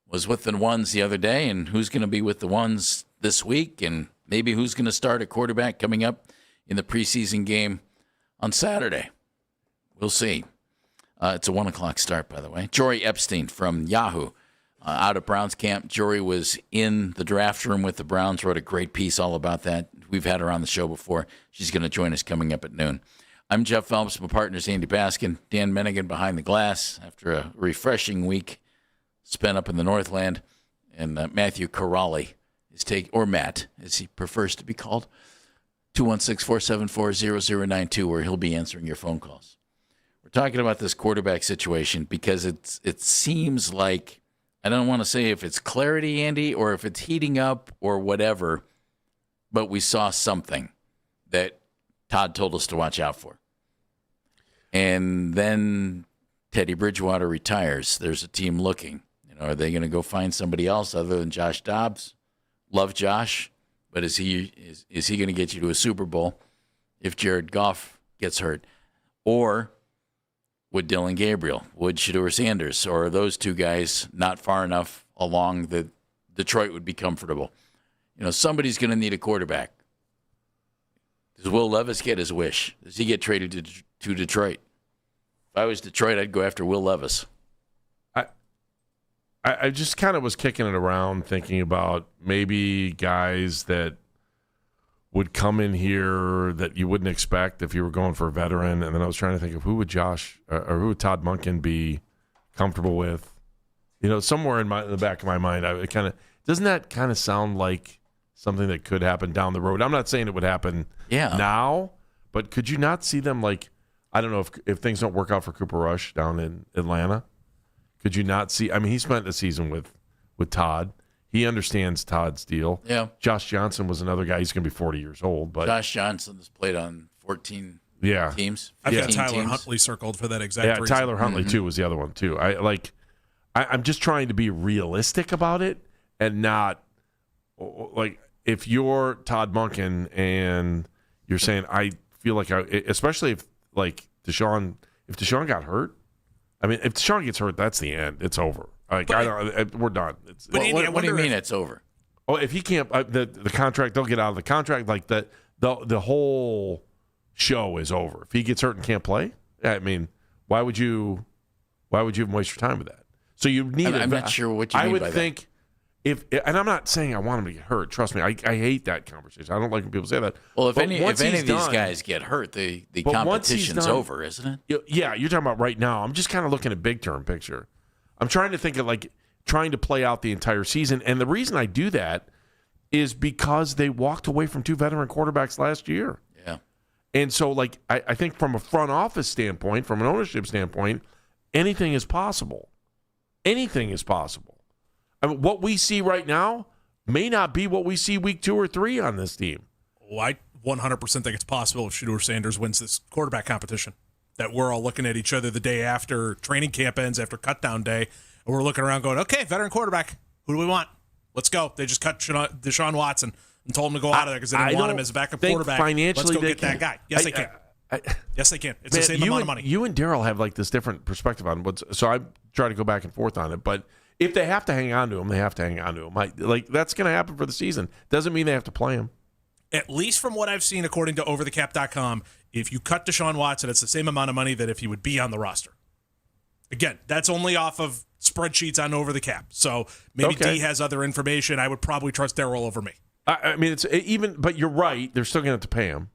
was with the ones the other day and who's going to be with the ones this week, and maybe who's going to start at quarterback coming up in the preseason game on Saturday. We'll see. It's a 1 o'clock start, by the way. Jory Epstein from Yahoo. Out at Browns camp. Jory was in the draft room with the Browns, wrote a great piece all about that. We've had her on the show before. She's going to join us coming up at noon. I'm Jeff Phelps. My partner's Andy Baskin. Dan Mennigan behind the glass after a refreshing week spent up in the Northland. And Matthew Corrali is or Matt, as he prefers to be called, 216-474-0092, where he'll be answering your phone calls. We're talking about this quarterback situation because it seems like, I don't want to say if it's clarity, Andy, or if it's heating up or whatever, but we saw something that Todd told us to watch out for. And then Teddy Bridgewater retires. There's a team looking. Are they going to go find somebody else other than Josh Dobbs? Love Josh, but is he going to get you to a Super Bowl if Jared Goff gets hurt? Or would Dylan Gabriel, would Shedeur Sanders, or are those two guys not far enough along that Detroit would be comfortable? Somebody's going to need a quarterback. Does Will Levis get his wish? Does he get traded to Detroit? If I was Detroit, I'd go after Will Levis. I just kind of was kicking it around thinking about maybe guys that would come in here that you wouldn't expect if you were going for a veteran. And then I was trying to think of who would Todd Monken be comfortable with? Somewhere in the back of my mind, doesn't that kind of sound like something that could happen down the road? I'm not saying it would happen now, but could you not see them I don't know if things don't work out for Cooper Rush down in Atlanta. Could you not see? I mean, he spent a season with Todd. He understands Todd's deal. Yeah. Josh Johnson was another guy. He's going to be 40 years old. But Josh Johnson has played on 14 teams. I've got Tyler Huntley circled for that exact reason. Tyler Huntley, too, was the other one, too. I'm just trying to be realistic about it and not, if you're Todd Monken and you're saying, I feel like, especially if Deshaun got hurt, I mean, if Deshaun gets hurt, that's the end. It's over. We're done. What do you mean it's over? Oh, if he can't, the contract, they'll get out of the contract. The whole show is over. If he gets hurt and can't play, I mean, why would you even waste your time with that? So you need. I'm not sure what you mean by that. I would think and I'm not saying I want him to get hurt. Trust me, I hate that conversation. I don't like when people say that. Well, if any of these guys get hurt, the competition's over, isn't it? Yeah, you're talking about right now. I'm just kind of looking at big term picture. I'm trying to think of trying to play out the entire season. And the reason I do that is because they walked away from two veteran quarterbacks last year. Yeah. And so, I think from a front office standpoint, from an ownership standpoint, anything is possible. Anything is possible. I mean, what we see right now may not be what we see week 2 or 3 on this team. Well, I 100% think it's possible if Shedeur Sanders wins this quarterback competition, that we're all looking at each other the day after training camp ends, after cutdown day, and we're looking around going, okay, veteran quarterback, who do we want? Let's go. They just cut Deshaun Watson and told him to go out of there because they didn't want him as a backup quarterback. Let's go get that guy. Yes, they can. Yes, they can. It's the same amount of money. You and Daryl have this different perspective on it, so I try to go back and forth on it, but if they have to hang on to him, they have to hang on to him. That's going to happen for the season. Doesn't mean they have to play him. At least from what I've seen, according to overthecap.com, if you cut Deshaun Watson, it's the same amount of money that if he would be on the roster. Again, that's only off of spreadsheets on Over the Cap. So maybe D has other information. I would probably trust Daryl over me. I mean, it's but you're right. They're still going to have to pay him.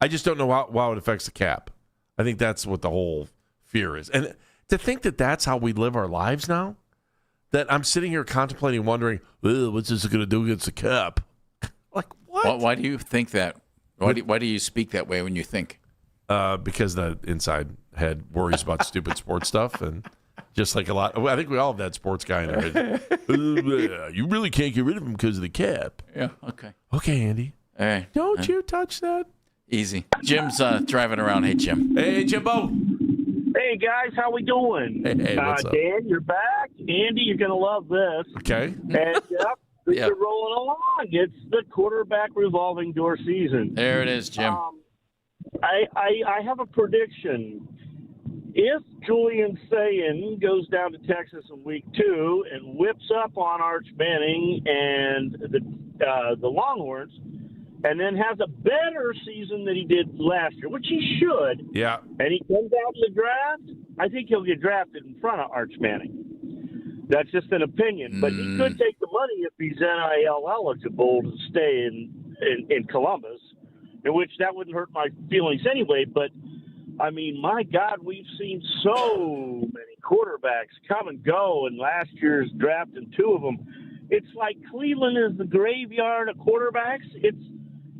I just don't know how it affects the cap. I think that's what the whole fear is. And to think that that's how we live our lives now, that I'm sitting here contemplating, wondering, what's this going to do against the cap? What? Why do you think that? Why do you speak that way when you think? Because the inside head worries about stupid sports stuff, and just like a lot. I think we all have that sports guy in our head. You really can't get rid of him because of the cap. Yeah. Okay. Okay, Andy. All right. Don't you touch that. Easy. Jim's driving around. Hey, Jim. Hey, Jimbo. Hey, guys. How we doing? Hey, what's up? Dan, you're back. Andy, you're going to love this. Okay. And you're rolling along. It's the quarterback revolving door season. There it is, Jim. I have a prediction. If Julian Sayin goes down to Texas in week 2 and whips up on Arch Manning and the Longhorns, and then has a better season than he did last year, which he should, yeah, and he comes out in the draft, I think he'll get drafted in front of Arch Manning. That's just an opinion. But he could take the money if he's NIL eligible to stay in Columbus, in which that wouldn't hurt my feelings anyway. But, I mean, my God, we've seen so many quarterbacks come and go in last year's draft, and 2 of them. It's like Cleveland is the graveyard of quarterbacks.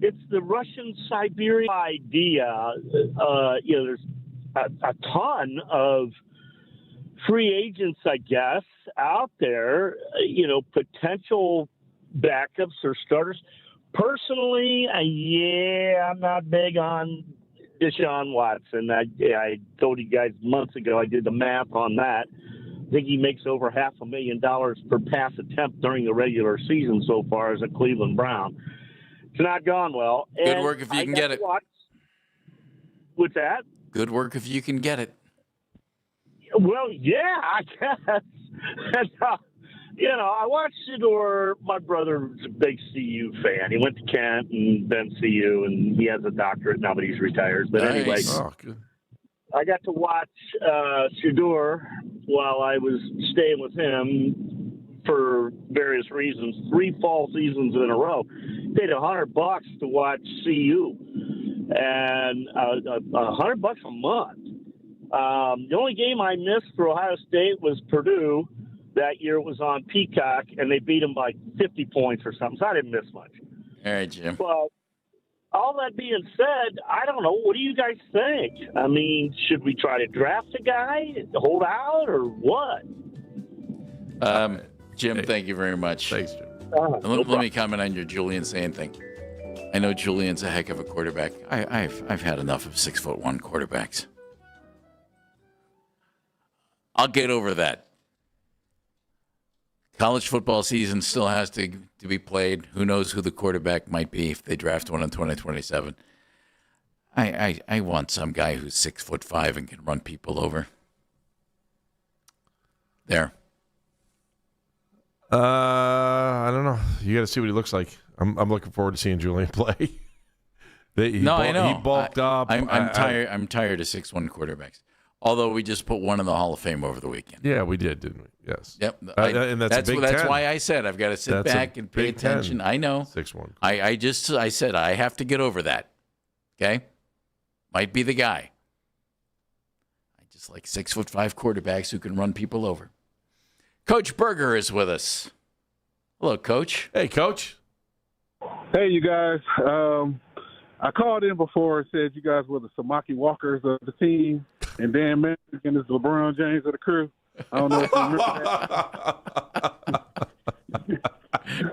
It's the Russian Siberian idea. There's a ton of free agents, I guess, out there, potential backups or starters. Personally, I'm not big on Deshaun Watson. I told you guys months ago, I did the math on that. I think he makes over $500,000 per pass attempt during the regular season so far as a Cleveland Brown. It's not gone well. Good work if you can get it. What's that? Good work if you can get it. Well, yeah, I guess. And, I watched Shador. My brother's a big CU fan. He went to Kent and then CU, and he has a doctorate now, but he's retired. But anyway, I got to watch Shador while I was staying with him for various reasons, 3 fall seasons in a row. Paid $100 to watch CU, and $100 a month. The only game I missed for Ohio State was Purdue. That year it was on Peacock, and they beat them by 50 points or something, so I didn't miss much. All right, Jim. But all that being said, I don't know. What do you guys think? I mean, should we try to draft a guy, hold out, or what? Jim, thank you very much. Thanks, Jim. Let me comment on your Julian Sayin thing. I know Julian's a heck of a quarterback. I've had enough of 6'1" quarterbacks. I'll get over that. College football season still has to be played. Who knows who the quarterback might be if they draft one in 2027. I want some guy who's 6'5" and can run people over. There. I don't know. You got to see what he looks like. I'm looking forward to seeing Julian play. I know. He bulked up. I'm tired. I'm tired of 6'1" quarterbacks. Although we just put one in the Hall of Fame over the weekend. Yeah, we did, didn't we? Yes. Yep. And that's why I said I've got to sit back and pay attention. 10. I know. 6'1". I said I have to get over that. Okay? Might be the guy. I just like 6'5" quarterbacks who can run people over. Coach Berger is with us. Hello, Coach. Hey, Coach. Hey, you guys. I called in before and said you guys were the Samaki Walkers of the team, and Dan Manigan is LeBron James of the crew. I don't know if you remember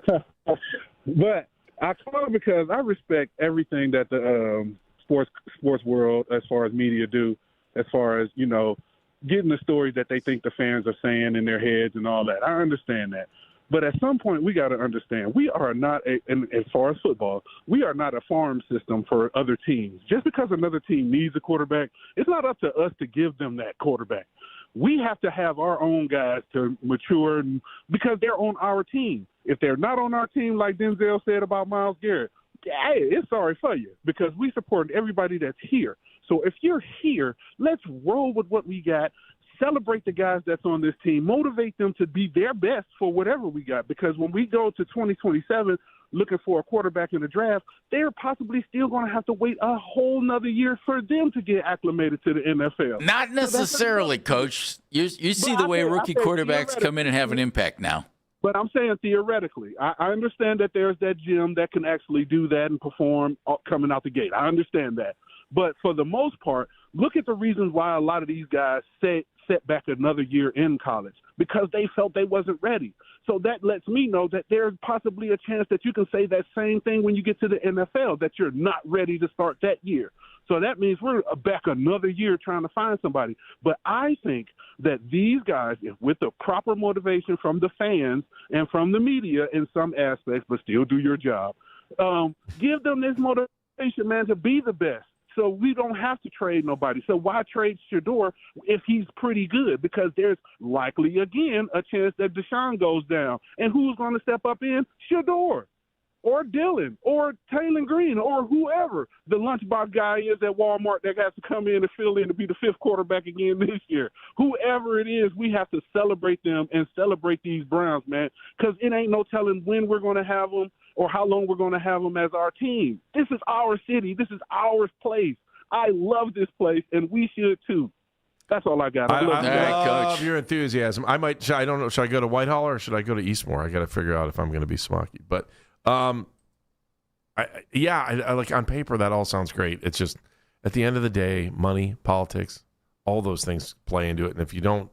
that. But I called because I respect everything that the sports world, as far as media, do, as far as, getting the stories that they think the fans are saying in their heads and all that. I understand that. But at some point, we got to understand, we are not, as far as football, we are not a farm system for other teams. Just because another team needs a quarterback, it's not up to us to give them that quarterback. We have to have our own guys to mature because they're on our team. If they're not on our team, like Denzel said about Myles Garrett, hey, it's sorry for you because we support everybody that's here. So if you're here, let's roll with what we got. Celebrate the guys that's on this team. Motivate them to be their best for whatever we got. Because when we go to 2027 looking for a quarterback in the draft, they're possibly still going to have to wait a whole nother year for them to get acclimated to the NFL. Not necessarily, Coach. You see the way rookie quarterbacks come in and have an impact now. But I'm saying theoretically, I understand that there's that gym that can actually do that and perform coming out the gate. I understand that. But for the most part, look at the reasons why a lot of these guys set back another year in college, because they felt they wasn't ready. So that lets me know that there's possibly a chance that you can say that same thing when you get to the NFL, that you're not ready to start that year. So that means we're back another year trying to find somebody. But I think that these guys, if with the proper motivation from the fans and from the media in some aspects, but still do your job, give them this motivation, man, to be the best. So we don't have to trade nobody. So why trade Shedeur if he's pretty good? Because there's likely, again, a chance that Deshaun goes down. And who's going to step up in? Shedeur or Dylan or Taylor Green or whoever the lunchbox guy is at Walmart that has to come in and fill in to be the fifth quarterback again this year. Whoever it is, we have to celebrate them and celebrate these Browns, man, because it ain't no telling when we're going to have them or how long we're going to have them as our team. This is our city. This is our place. I love this place, and we should too. That's all I got. I love your enthusiasm. I don't know. Should I go to Whitehall or should I go to Eastmore? I got to figure out if I'm going to be smoky. But I like on paper that all sounds great. It's just at the end of the day, money, politics, all those things play into it. And if you don't,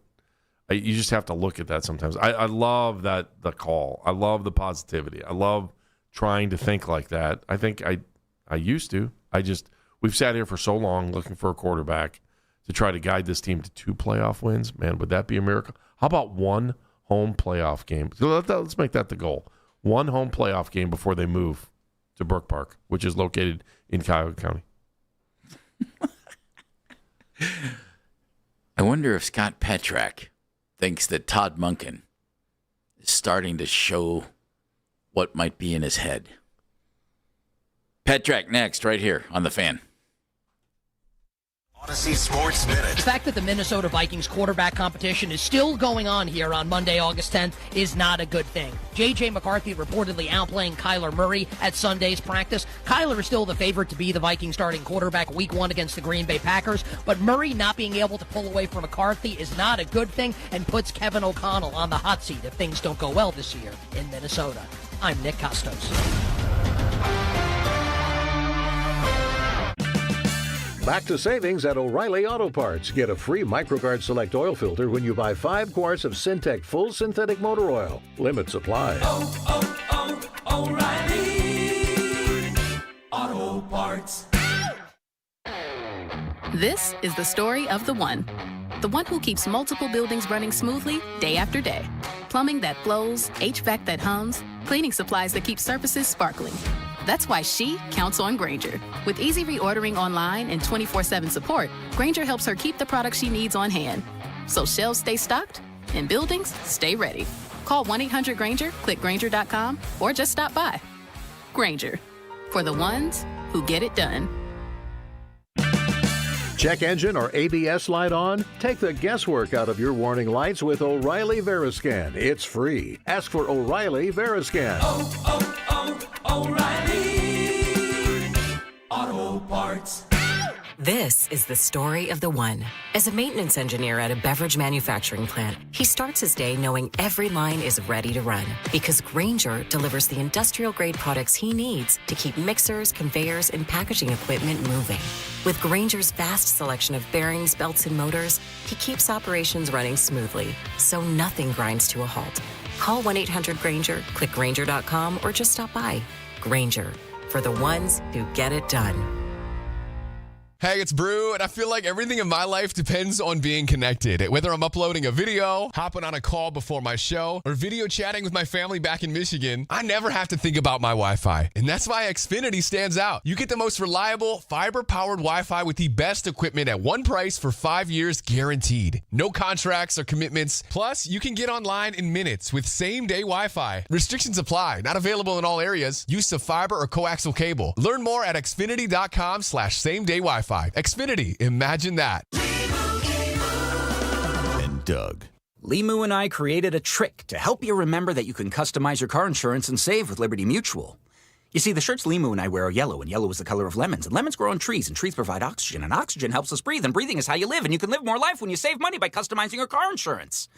you just have to look at that sometimes. I love the call. I love the positivity. I love trying to think like that. I think I used to. We've sat here for so long looking for a quarterback to try to guide this team to 2 playoff wins. Man, would that be a miracle? How about 1 home playoff game? So let's make that the goal. 1 home playoff game before they move to Brook Park, which is located in Cuyahoga County. I wonder if Scott Petrak thinks that Todd Monken is starting to show what might be in his head. Petrak next, right here on The Fan. Odyssey Sports Minute. The fact that the Minnesota Vikings quarterback competition is still going on here on Monday, August 10th is not a good thing. J.J. McCarthy reportedly outplaying Kyler Murray at Sunday's practice. Kyler is still the favorite to be the Vikings starting quarterback week 1 against the Green Bay Packers, but Murray not being able to pull away from McCarthy is not a good thing and puts Kevin O'Connell on the hot seat if things don't go well this year in Minnesota. I'm Nick Costos. Back to savings at O'Reilly Auto Parts. Get a free MicroGuard Select oil filter when you buy 5 quarts of Syntec Full Synthetic Motor Oil. Limit supply. O'Reilly Auto Parts. This is the story of the one who keeps multiple buildings running smoothly day after day. Plumbing that flows, HVAC that hums, cleaning supplies that keep surfaces sparkling. That's why she counts on Grainger. With easy reordering online and 24/7 support, Grainger helps her keep the products she needs on hand. So shelves stay stocked and buildings stay ready. Call 1-800-GRAINGER, click Grainger.com, or just stop by. Grainger, for the ones who get it done. Check engine or ABS light on? Take the guesswork out of your warning lights with O'Reilly Veriscan. It's free. Ask for O'Reilly Veriscan. O'Reilly Auto Parts. This is the story of the one. As a maintenance engineer at a beverage manufacturing plant, he starts his day knowing every line is ready to run because Grainger delivers the industrial-grade products he needs to keep mixers, conveyors, and packaging equipment moving. With Grainger's vast selection of bearings, belts, and motors, he keeps operations running smoothly, so nothing grinds to a halt. Call 1-800-GRAINGER, click Grainger.com, or just stop by. Grainger, for the ones who get it done. Hey, it's Brew, and I feel like everything in my life depends on being connected. Whether I'm uploading a video, hopping on a call before my show, or video chatting with my family back in Michigan, I never have to think about my Wi-Fi. And that's why Xfinity stands out. You get the most reliable, fiber-powered Wi-Fi with the best equipment at one price for 5 years guaranteed. No contracts or commitments. Plus, you can get online in minutes with same-day Wi-Fi. Restrictions apply. Not available in all areas. Use of fiber or coaxial cable. Learn more at xfinity.com/same-day Wi-Fi. Xfinity, imagine that. And Doug. Limu and I created a trick to help you remember that you can customize your car insurance and save with Liberty Mutual. You see, the shirts Limu and I wear are yellow, and yellow is the color of lemons. And lemons grow on trees, and trees provide oxygen. And oxygen helps us breathe, and breathing is how you live. And you can live more life when you save money by customizing your car insurance.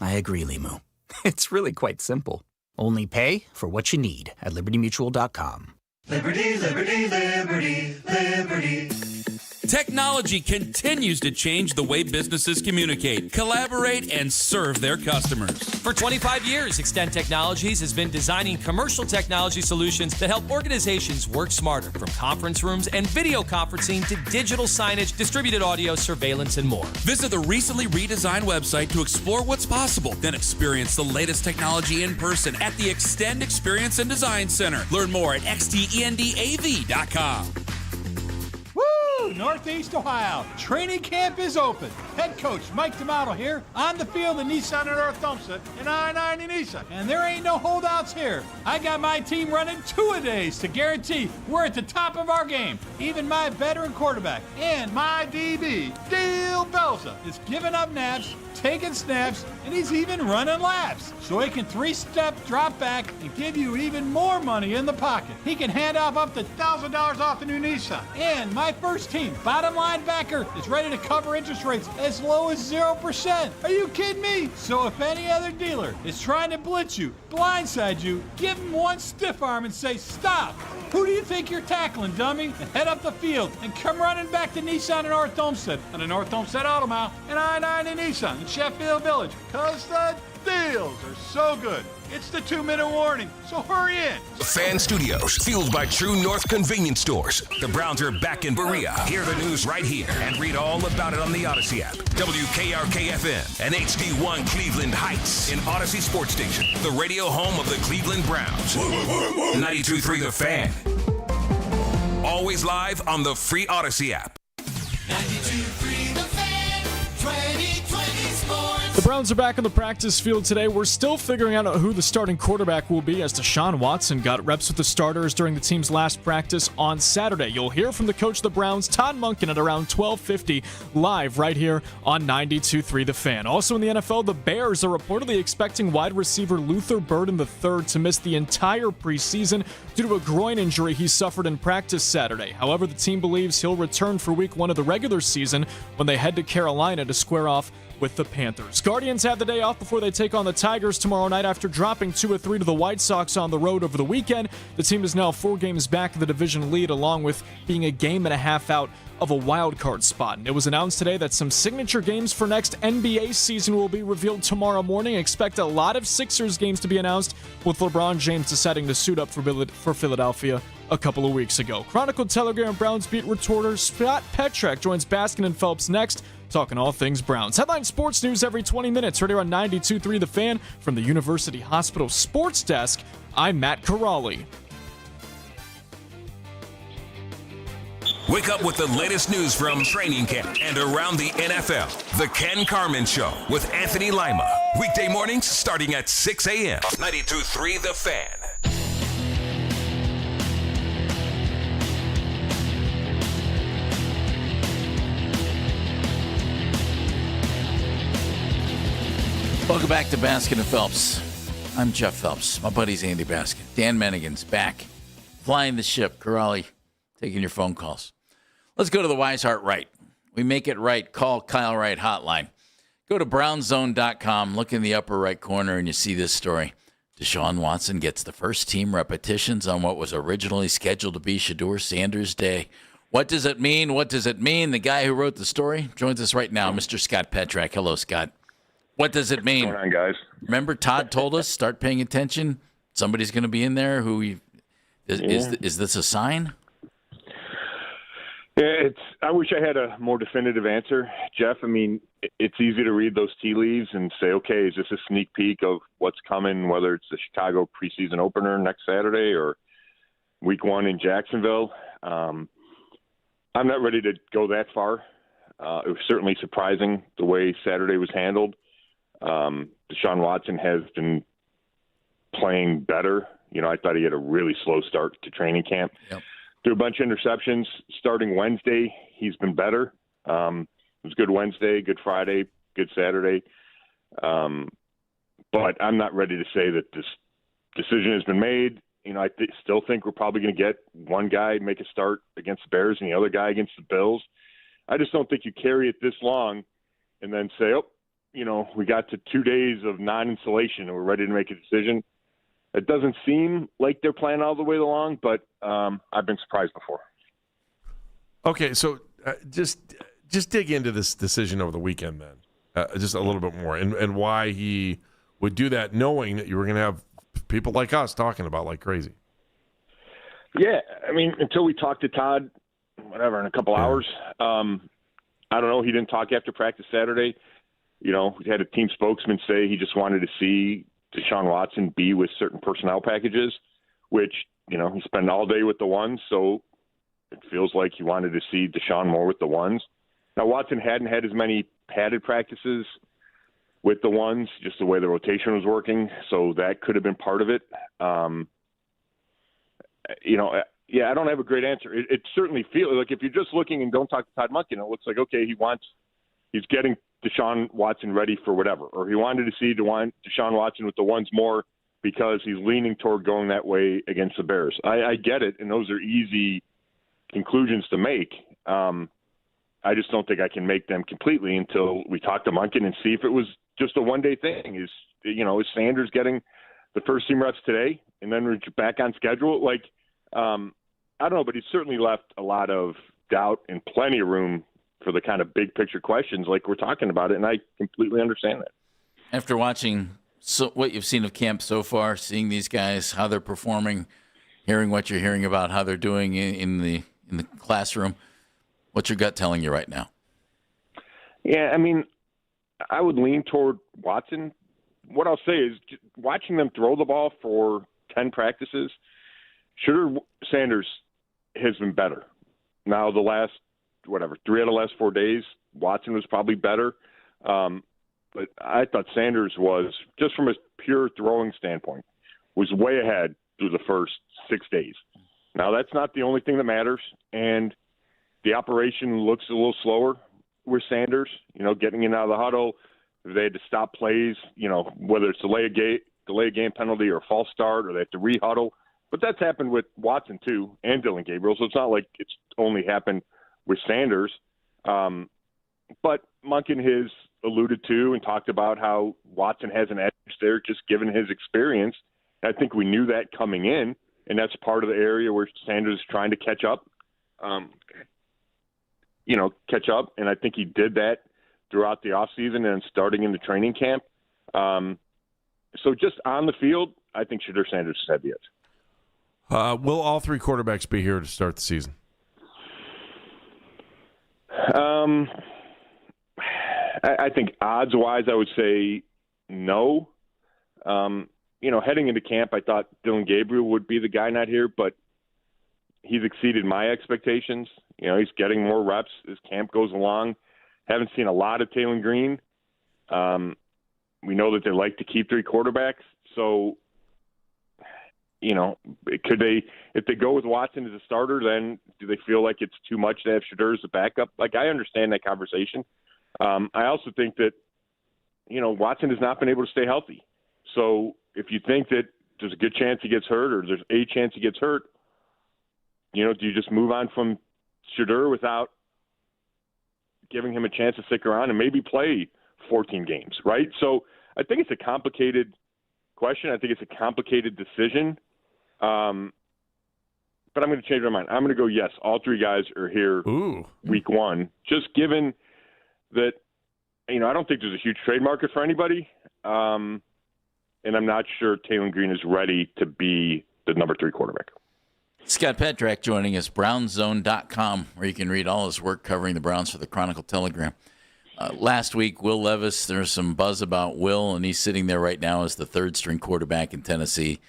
I agree, Limu. It's really quite simple. Only pay for what you need at LibertyMutual.com. Liberty, liberty, liberty, liberty. Technology continues to change the way businesses communicate, collaborate, and serve their customers. For 25 years, Extend Technologies has been designing commercial technology solutions that help organizations work smarter, from conference rooms and video conferencing to digital signage, distributed audio, surveillance, and more. Visit the recently redesigned website to explore what's possible. Then experience the latest technology in person at the Extend Experience and Design Center. Learn more at xtendav.com. Northeast Ohio. Training camp is open. Head coach Mike D'Amato here on the field at Nissan in North Olmsted and I-90 Nissan. And there ain't no holdouts here. I got my team running 2-a-days to guarantee we're at the top of our game. Even my veteran quarterback and my DB, Dale Belza, is giving up naps, taking snaps, and he's even running laps. So he can 3-step drop back and give you even more money in the pocket. He can hand off up to $1,000 off the new Nissan. And my first team, bottom linebacker, is ready to cover interest rates as low as 0%. Are you kidding me? So if any other dealer is trying to blitz you, blindside you, give him one stiff arm and say, stop. Who do you think you're tackling, dummy? And head up the field and come running back to Nissan in North Olmsted on the North Olmsted Auto Mile and I-90 Nissan in Sheffield Village. Because the deals are so good. It's the 2-minute warning, so hurry in. The Fan Studios, fueled by True North Convenience Stores. The Browns are back in Berea. Hear the news right here and read all about it on the Odyssey app. WKRK-FM and HD1 Cleveland Heights in Odyssey Sports Station. The radio home of the Cleveland Browns. 92.3 The Fan. Always live on the free Odyssey app. 92.3 The Fan, 2020 Sports. The Browns are back on the practice field today. We're still figuring out who the starting quarterback will be, as Deshaun Watson got reps with the starters during the team's last practice on Saturday. You'll hear from the coach of the Browns, Todd Monken, at around 12:50 live right here on 92.3 The Fan. Also in the NFL, the Bears are reportedly expecting wide receiver Luther Burden III to miss the entire preseason due to a groin injury he suffered in practice Saturday. However, the team believes he'll return for week 1 of the regular season when they head to Carolina to square off with the Panthers. Guardians have the day off before they take on the Tigers tomorrow night after dropping 2-3 to the White Sox on the road over the weekend. The team is now 4 games back of the division lead, along with being a game and a half out of a wild card spot. And it was announced today that some signature games for next NBA season will be revealed tomorrow morning. Expect a lot of Sixers games to be announced, with LeBron James deciding to suit up for Philadelphia a couple of weeks ago. Chronicle Telegram Browns beat reporter Scott Petrak joins Baskin and Phelps next, talking all things Browns. Headline sports news every 20 minutes, right here on 92.3 The Fan. From the University Hospital Sports Desk, I'm Matt Corrali. Wake up with the latest news from training camp and around the NFL. The Ken Carman Show with Anthony Lima. Weekday mornings starting at 6 a.m. 92.3 The Fan. Welcome back to Baskin and Phelps. I'm Jeff Phelps. My buddy's Andy Baskin. Dan Mennigan's back, flying the ship. Corrali, taking your phone calls. Let's go to the Wise Heart Right. We make it right. Call Kyle Wright hotline. Go to brownzone.com. Look in the upper right corner, and you see this story. Deshaun Watson gets the first team repetitions on what was originally scheduled to be Shedeur Sanders Day. What does it mean? What does it mean? The guy who wrote the story joins us right now, Mr. Scott Petrak. Hello, Scott. What does it mean? What's going on, guys? Remember, Todd told us, start paying attention. Somebody's going to be in there. Is this a sign? Yeah, I wish I had a more definitive answer, Jeff. I mean, it's easy to read those tea leaves and say, okay, is this a sneak peek of what's coming, whether it's the Chicago preseason opener next Saturday or week 1 in Jacksonville? I'm not ready to go that far. It was certainly surprising the way Saturday was handled. Deshaun Watson has been playing better. You know, I thought he had a really slow start to training camp. Yep. Threw a bunch of interceptions. Starting Wednesday, he's been better. It was good Wednesday, good Friday, good Saturday. But I'm not ready to say that this decision has been made. You know, I still think we're probably going to get one guy make a start against the Bears and the other guy against the Bills. I just don't think you carry it this long and then say, oh, we got to 2 days of non-installation and we're ready to make a decision. It doesn't seem like they're playing all the way along, but I've been surprised before. Okay, so just dig into this decision over the weekend then, just a little bit more, and why he would do that, knowing that you were going to have people like us talking about like crazy. Yeah, I mean, until we talked to Todd, whatever, in a couple hours, I don't know. He didn't talk after practice Saturday. We had a team spokesman say he just wanted to see Deshaun Watson be with certain personnel packages, which, he spent all day with the ones, so it feels like he wanted to see Deshaun more with the ones. Now, Watson hadn't had as many padded practices with the ones, just the way the rotation was working, so that could have been part of it. Yeah, I don't have a great answer. It certainly feels like if you're just looking and don't talk to Todd Monken, it looks like, okay, he's getting Deshaun Watson ready for whatever, or he wanted to see Deshaun Watson with the ones more because he's leaning toward going that way against the Bears. I get it, and those are easy conclusions to make. I just don't think I can make them completely until we talk to Monken and see if it was just a one-day thing. Is Sanders getting the first team reps today, and then we're back on schedule? I don't know, but he's certainly left a lot of doubt and plenty of room for the kind of big picture questions like we're talking about it, and I completely understand that. After watching what you've seen of camp so far, seeing these guys, how they're performing, hearing what you're hearing about how they're doing in the classroom, what's your gut telling you right now? Yeah, I mean, I would lean toward Watson. What I'll say is watching them throw the ball for 10 practices, Sanders has been better. Now, the last, 3 out of the last 4 days, Watson was probably better. But I thought Sanders was, just from a pure throwing standpoint, was way ahead through the first 6 days. Now, that's not the only thing that matters, and the operation looks a little slower with Sanders, getting in out of the huddle. They had to stop plays, whether it's delay a game penalty or a false start, or they have to re-huddle. But that's happened with Watson, too, and Dylan Gabriel, so it's not like it's only happened with Sanders. But Monken has alluded to and talked about how Watson has an edge there just given his experience. I think we knew that coming in, and that's part of the area where Sanders is trying to catch up. And I think he did that throughout the offseason and starting in the training camp. So just on the field, I think Shedeur Sanders has had the edge. Will all three quarterbacks be here to start the season? I think odds-wise, I would say no. Heading into camp, I thought Dylan Gabriel would be the guy not here, but he's exceeded my expectations. He's getting more reps as camp goes along. Haven't seen a lot of Taylor Green. We know that they like to keep three quarterbacks. So, could they, if they go with Watson as a starter, then do they feel like it's too much to have Shedeur as a backup? I understand that conversation. I also think that, Watson has not been able to stay healthy. So if you think that there's a good chance he gets hurt or there's a chance he gets hurt, do you just move on from Shedeur without giving him a chance to stick around and maybe play 14 games, right? So I think it's a complicated question. I think it's a complicated decision. But I'm going to change my mind. I'm going to go, yes, all three guys are here week one, just given that, I don't think there's a huge trade market for anybody. And I'm not sure Taylor Green is ready to be the number 3 quarterback. Scott Petrak joining us, brownzone.com, where you can read all his work covering the Browns for the Chronicle Telegram. Last week, Will Levis, there's some buzz about Will, and he's sitting there right now as the third-string quarterback in Tennessee.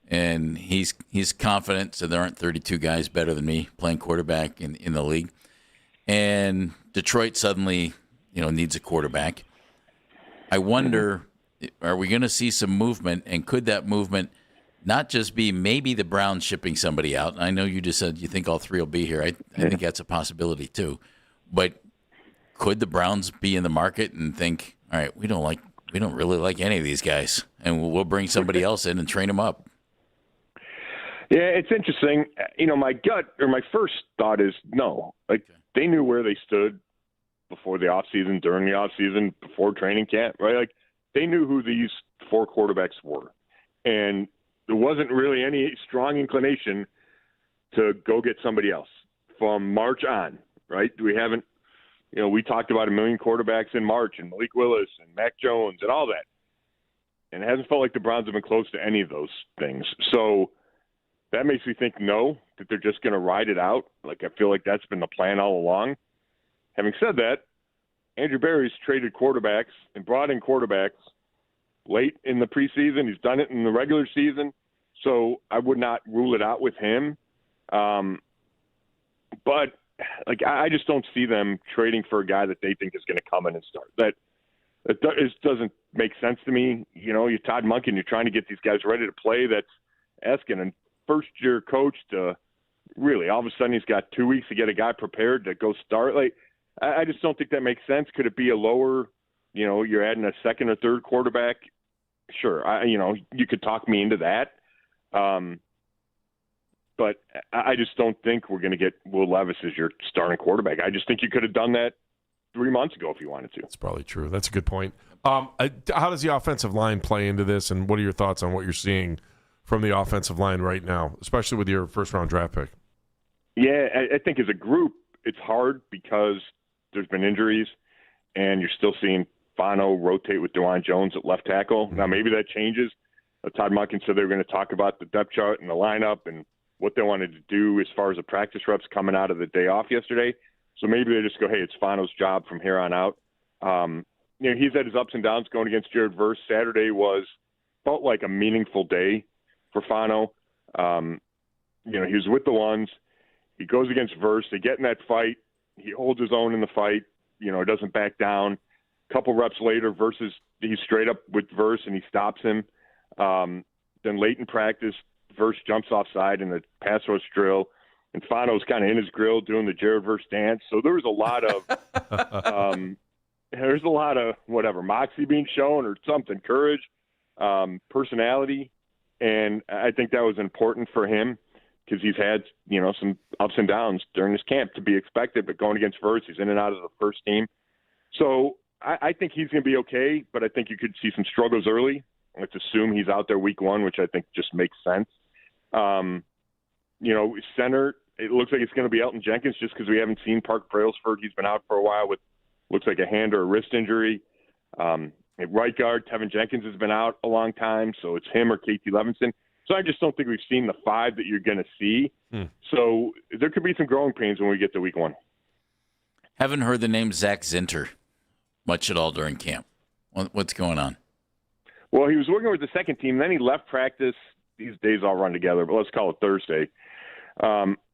And he's confident, so there aren't 32 guys better than me playing quarterback in the league. And Detroit suddenly, needs a quarterback. I wonder, are we going to see some movement, and could that movement not just be maybe the Browns shipping somebody out? I know you just said you think all three will be here. I think that's a possibility too. But could the Browns be in the market and think, all right, we don't really like any of these guys, and we'll bring somebody else in and train them up? Yeah, it's interesting. My gut or my first thought is no. They knew where they stood before the offseason, during the offseason, before training camp, right? Like, they knew who these 4 quarterbacks were. And there wasn't really any strong inclination to go get somebody else from March on, right? We haven't, we talked about a million quarterbacks in March, and Malik Willis and Mac Jones and all that. And it hasn't felt like the Browns have been close to any of those things. So that makes me think, no, that they're just going to ride it out. Like, I feel like that's been the plan all along. Having said that, Andrew Berry's traded quarterbacks and brought in quarterbacks late in the preseason. He's done it in the regular season. So I would not rule it out with him. But, like, I just don't see them trading for a guy that they think is going to come in and start. That doesn't make sense to me. You're Todd Monken. You're trying to get these guys ready to play. That's asking a first-year coach to really, all of a sudden he's got 2 weeks to get a guy prepared to go start. Like, I just don't think that makes sense. Could it be a lower, you're adding a second or third quarterback? Sure. You could talk me into that. But I just don't think we're going to get Will Levis as your starting quarterback. I just think you could have done that 3 months ago if you wanted to. That's probably true. That's a good point. How does the offensive line play into this, and what are your thoughts on what you're seeing from the offensive line right now, especially with your first-round draft pick? Yeah, I think as a group, it's hard because there's been injuries, and you're still seeing Fano rotate with DeJuan Jones at left tackle. Now, maybe that changes. Todd Monken said they were going to talk about the depth chart and the lineup and what they wanted to do as far as the practice reps coming out of the day off yesterday. So maybe they just go, hey, it's Fano's job from here on out. He's had his ups and downs going against Jared Verse. Saturday felt like a meaningful day for Fano. He was with the ones. He goes against Verse. They get in that fight. He holds his own in the fight. Doesn't back down. A couple reps later, he's straight up with Verse and he stops him. Then late in practice, Verse jumps offside in the pass rush drill, and Fano's kind of in his grill doing the Jared Verse dance. So there was a lot of whatever, moxie being shown or something, courage, personality, and I think that was important for him because he's had some ups and downs during his camp, to be expected. But going against Verse, he's in and out of the first team, so I think he's going to be okay. But I think you could see some struggles early. Let's assume he's out there week 1, which I think just makes sense. Center, it looks like it's going to be Elton Jenkins just because we haven't seen Park Brailsford. He's been out for a while with looks like a hand or a wrist injury. At right guard, Tevin Jenkins has been out a long time, so it's him or KT Levinson. So I just don't think we've seen the 5 that you're going to see. So there could be some growing pains when we get to week 1. Haven't heard the name Zach Zinter much at all during camp. What's going on? Well, he was working with the second team. Then he left practice. These days all run together, but let's call it Thursday.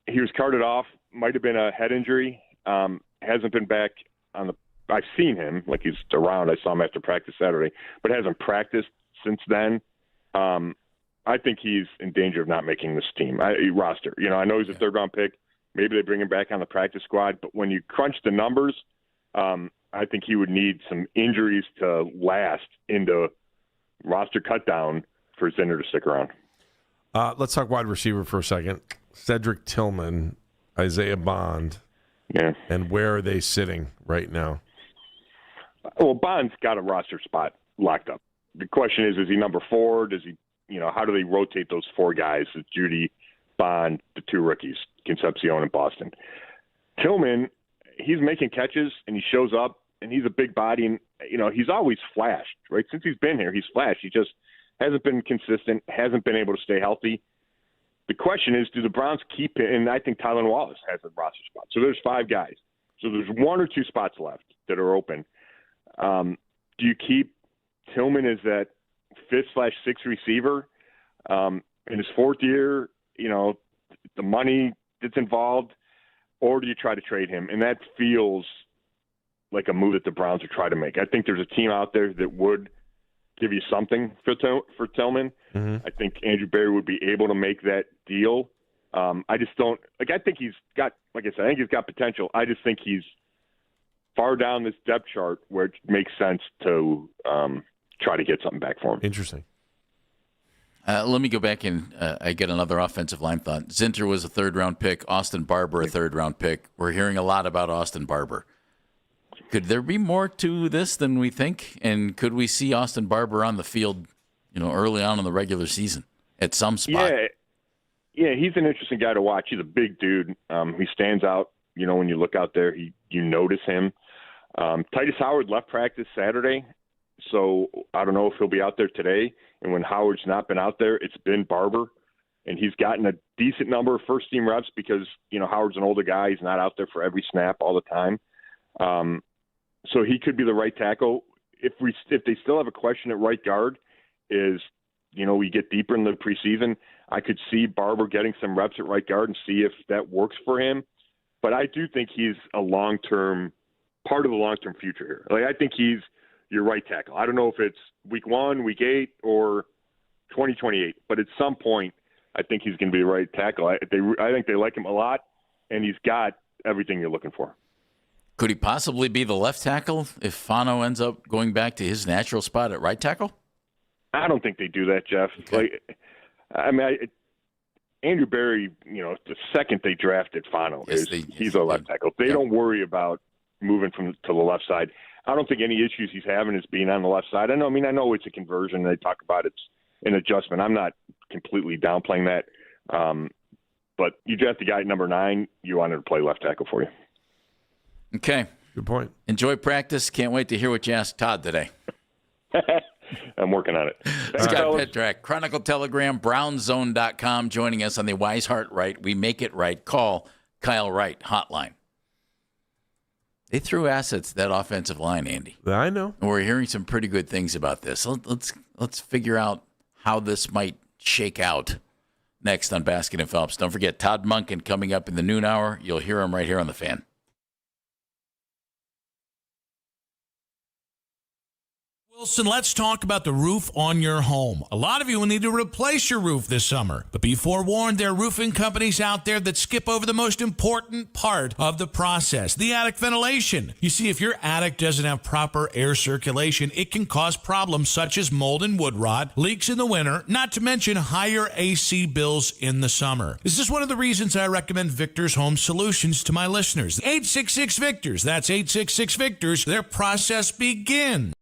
He was carted off. Might have been a head injury. Hasn't been back on the – I've seen him. Like, he's around. I saw him after practice Saturday, but hasn't practiced since then. I think he's in danger of not making this team roster. I know he's a third-round pick. Maybe they bring him back on the practice squad, but when you crunch the numbers, I think he would need some injuries to last into roster cut down for Zinter to stick around. Let's talk wide receiver for a second. Cedric Tillman, Isaiah Bond, and where are they sitting right now? Well, Bond's got a roster spot locked up. The question is he number 4? Does he, how do they rotate those 4 guys? Judy, Bond, the 2 rookies, Concepcion and Boston. Tillman, he's making catches and he shows up and he's a big body and, he's always flashed, right? Since he's been here, he's flashed. He just hasn't been consistent, hasn't been able to stay healthy. The question is, do the Browns keep it? And I think Tylan Wallace has a roster spot. So there's 5 guys. So there's 1 or 2 spots left that are open. Do you keep Tillman as that 5th/6th receiver in his 4th year, the money that's involved, or do you try to trade him? And that feels like a move that the Browns would try to make. I think there's a team out there that would give you something for Tillman. Mm-hmm. I think Andrew Berry would be able to make that deal. I just don't – I think he's got – like I said, I think he's got potential. I just think he's far down this depth chart where it makes sense to try to get something back for him. Interesting. Let me go back and I get another offensive line thought. Zinter was a 3rd-round pick. Austin Barber, a 3rd-round pick. We're hearing a lot about Austin Barber. Could there be more to this than we think? And could we see Austin Barber on the field, early on in the regular season at some spot? Yeah, he's an interesting guy to watch. He's a big dude. He stands out. When you look out there, you notice him. Titus Howard left practice Saturday, so I don't know if he'll be out there today. And when Howard's not been out there, it's been Barber. And he's gotten a decent number of first-team reps because, Howard's an older guy. He's not out there for every snap all the time. So he could be the right tackle. If they still have a question at right guard is, we get deeper in the preseason, I could see Barber getting some reps at right guard and see if that works for him. But I do think he's a part of the long-term future here. Like, I think he's your right tackle. I don't know if it's week 1, week 8, or 2028, but at some point, I think he's going to be the right tackle. I think they like him a lot, and he's got everything you're looking for. Could he possibly be the left tackle if Fano ends up going back to his natural spot at right tackle? I don't think they do that, Jeff. Okay. Andrew Berry, the second they drafted Fano, he's a left tackle. They don't worry about moving to the left side. I don't think any issues he's having is being on the left side. I know it's a conversion. They talk about it's an adjustment. I'm not completely downplaying that. But you draft the guy at number 9, you want him to play left tackle for you. Okay. Good point. Enjoy practice. Can't wait to hear what you asked Todd today. I'm working on it. Scott Petrak, Chronicle Telegram, brownzone.com, joining us on the Wise Heart Right. We make it right. Call Kyle Wright hotline. They threw assets to that offensive line, Andy. I know. And we're hearing some pretty good things about this. Let's figure out how this might shake out next on Baskin and Phelps. Don't forget Todd Monken coming up in the noon hour. You'll hear him right here on the Fan. Wilson, let's talk about the roof on your home. A lot of you will need to replace your roof this summer, but be forewarned, there are roofing companies out there that skip over the most important part of the process, the attic ventilation. You see, if your attic doesn't have proper air circulation, it can cause problems such as mold and wood rot, leaks in the winter, not to mention higher AC bills in the summer. This is one of the reasons I recommend Victor's Home Solutions to my listeners. 866-VICTORS, that's 866-VICTORS. Their process begins.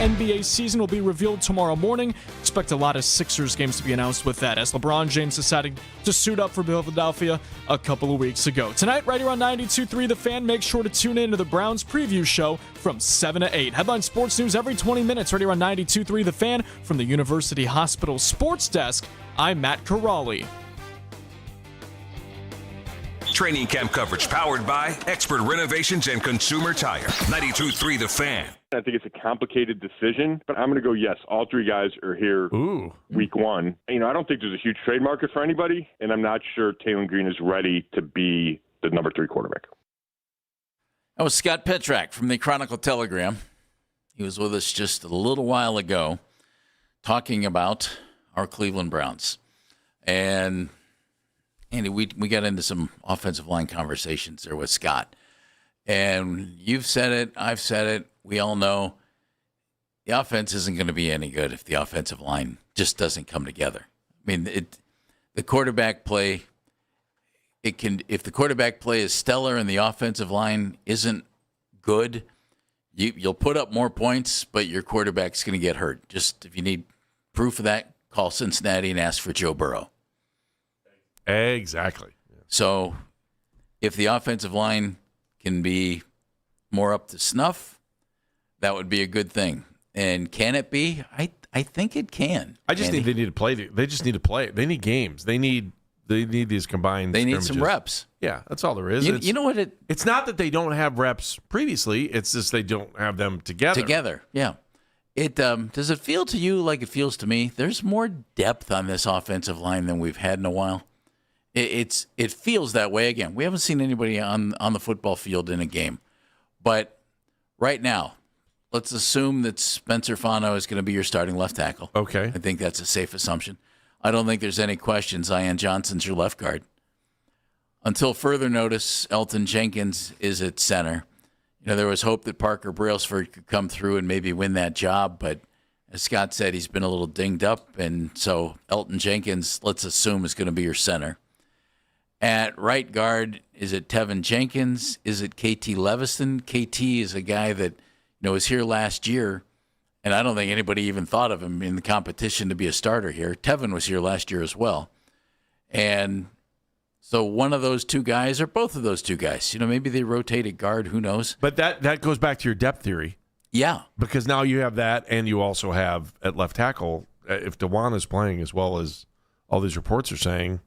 NBA season will be revealed tomorrow morning. Expect a lot of Sixers games to be announced with that, as LeBron James decided to suit up for Philadelphia a couple of weeks ago. Tonight, right here on 92.3 The Fan, make sure to tune in to the Browns preview show from 7 to 8. Headline sports news every 20 minutes right here on 92.3 The Fan. From the University Hospital Sports Desk, I'm Matt Corrali. Training camp coverage powered by Expert Renovations and Consumer Tire. 92.3 The Fan. I think it's a complicated decision, but I'm going to go yes. All three guys are here week one. I don't think there's a huge trade market for anybody, and I'm not sure Taylor Green is ready to be the number 3 quarterback. That was Scott Petrak from the Chronicle Telegram. He was with us just a little while ago talking about our Cleveland Browns. And Andy, we got into some offensive line conversations there with Scott. And you've said it, I've said it, we all know the offense isn't going to be any good if the offensive line just doesn't come together. I mean, the quarterback play, if the quarterback play is stellar and the offensive line isn't good, you'll put up more points, but your quarterback's going to get hurt. Just if you need proof of that, call Cincinnati and ask for Joe Burrow. Exactly. So if the offensive line can be more up to snuff, that would be a good thing. And can it be? I think it can. I just think they need to play. They just need to play. They need games. They need these combined They need scrimmages. some reps. Yeah, that's all there is. You know what? It's not that they don't have reps previously. It's just they don't have them together. Together, yeah. Does it feel to you like it feels to me? There's more depth on this offensive line than we've had in a while. It feels that way. Again, we haven't seen anybody on the football field in a game. But right now, let's assume that Spencer Fano is going to be your starting left tackle. Okay. I think that's a safe assumption. I don't think there's any question Zion Johnson's your left guard. Until further notice, Elton Jenkins is at center. There was hope that Parker Brailsford could come through and maybe win that job, but as Scott said, he's been a little dinged up, and so Elton Jenkins, let's assume, is going to be your center. At right guard, is it Tevin Jenkins? Is it KT Leviston? KT is a guy that was here last year, and I don't think anybody even thought of him in the competition to be a starter here. Tevin was here last year as well. And so one of those two guys, or both of those two guys, maybe they rotate at guard, who knows? But that goes back to your depth theory. Yeah. Because now you have that, and you also have at left tackle, if DeJuan is playing as well as all these reports are saying,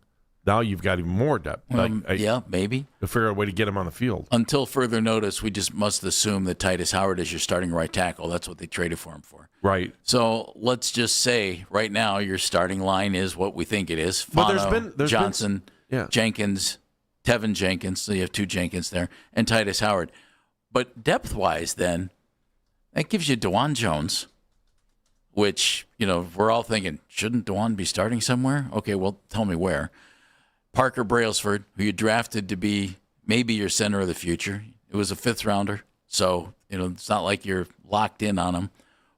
now you've got even more depth. Yeah, maybe. To figure out a way to get him on the field. Until further notice, we just must assume that Titus Howard is your starting right tackle. That's what they traded for him for. Right. So let's just say right now your starting line is what we think it is. Fano, there's Johnson, Jenkins, Tevin Jenkins. So you have two Jenkins there, and Titus Howard. But depth-wise then, that gives you DeJuan Jones, which, we're all thinking, shouldn't DeJuan be starting somewhere? Okay, well, tell me where. Parker Brailsford, who you drafted to be maybe your center of the future. It was a 5th rounder, so it's not like you're locked in on him,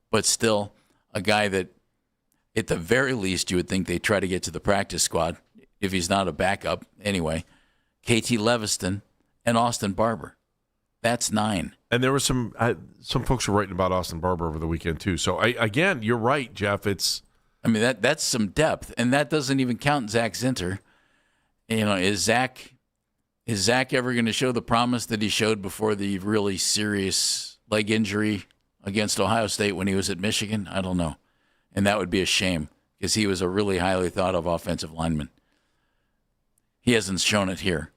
but still a guy that at the very least you would think they try to get to the practice squad if he's not a backup anyway. KT Leviston and Austin Barber. That's 9. And there was some folks were writing about Austin Barber over the weekend too. So again, you're right, Jeff. That's some depth, and that doesn't even count Zach Zinter. Is Zach ever going to show the promise that he showed before the really serious leg injury against Ohio State when he was at Michigan? I don't know. And that would be a shame because he was a really highly thought of offensive lineman. He hasn't shown it here.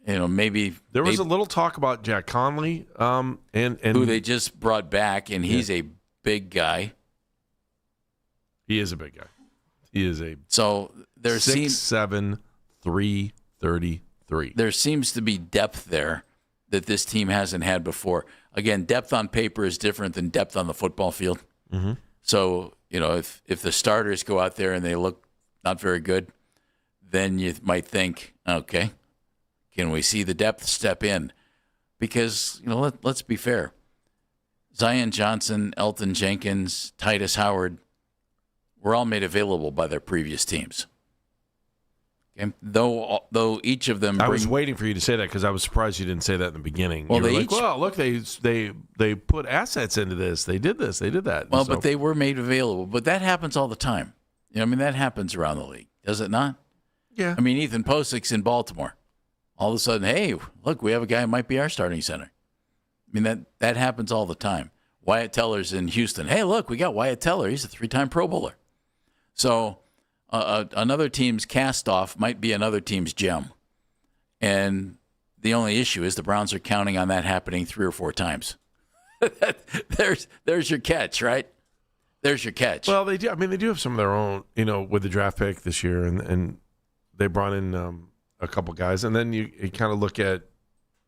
Maybe there was a little talk about Jack Conley, and who they just brought back, and he's a big guy. He is a big guy. He is a so there 6'7", 333. There seems to be depth there that this team hasn't had before. Again, depth on paper is different than depth on the football field. Mm-hmm. So, if the starters go out there and they look not very good, then you might think, okay, can we see the depth step in? Because, let's be fair. Zion Johnson, Elton Jenkins, Titus Howard were all made available by their previous teams. Okay? Though each of them I was waiting for you to say that because I was surprised you didn't say that in the beginning. Well, you were they like, each- well, look, they put assets into this. They did this. They did that. Well, So- but they were made available. But that happens all the time. You know, I mean, that happens around the league, does it not? Yeah. I mean, Ethan Posic's in Baltimore. All of a sudden, hey, look, we have a guy who might be our starting center. I mean, that happens all the time. Wyatt Teller's in Houston. Hey, look, we got Wyatt Teller. He's a 3-time Pro Bowler. So another team's cast-off might be another team's gem. And the only issue is the Browns are counting on that happening 3 or 4 times. There's your catch, right? There's your catch. Well, they do. I mean, they do have some of their own, with the draft pick this year, and they brought in a couple guys, and then you kind of look at.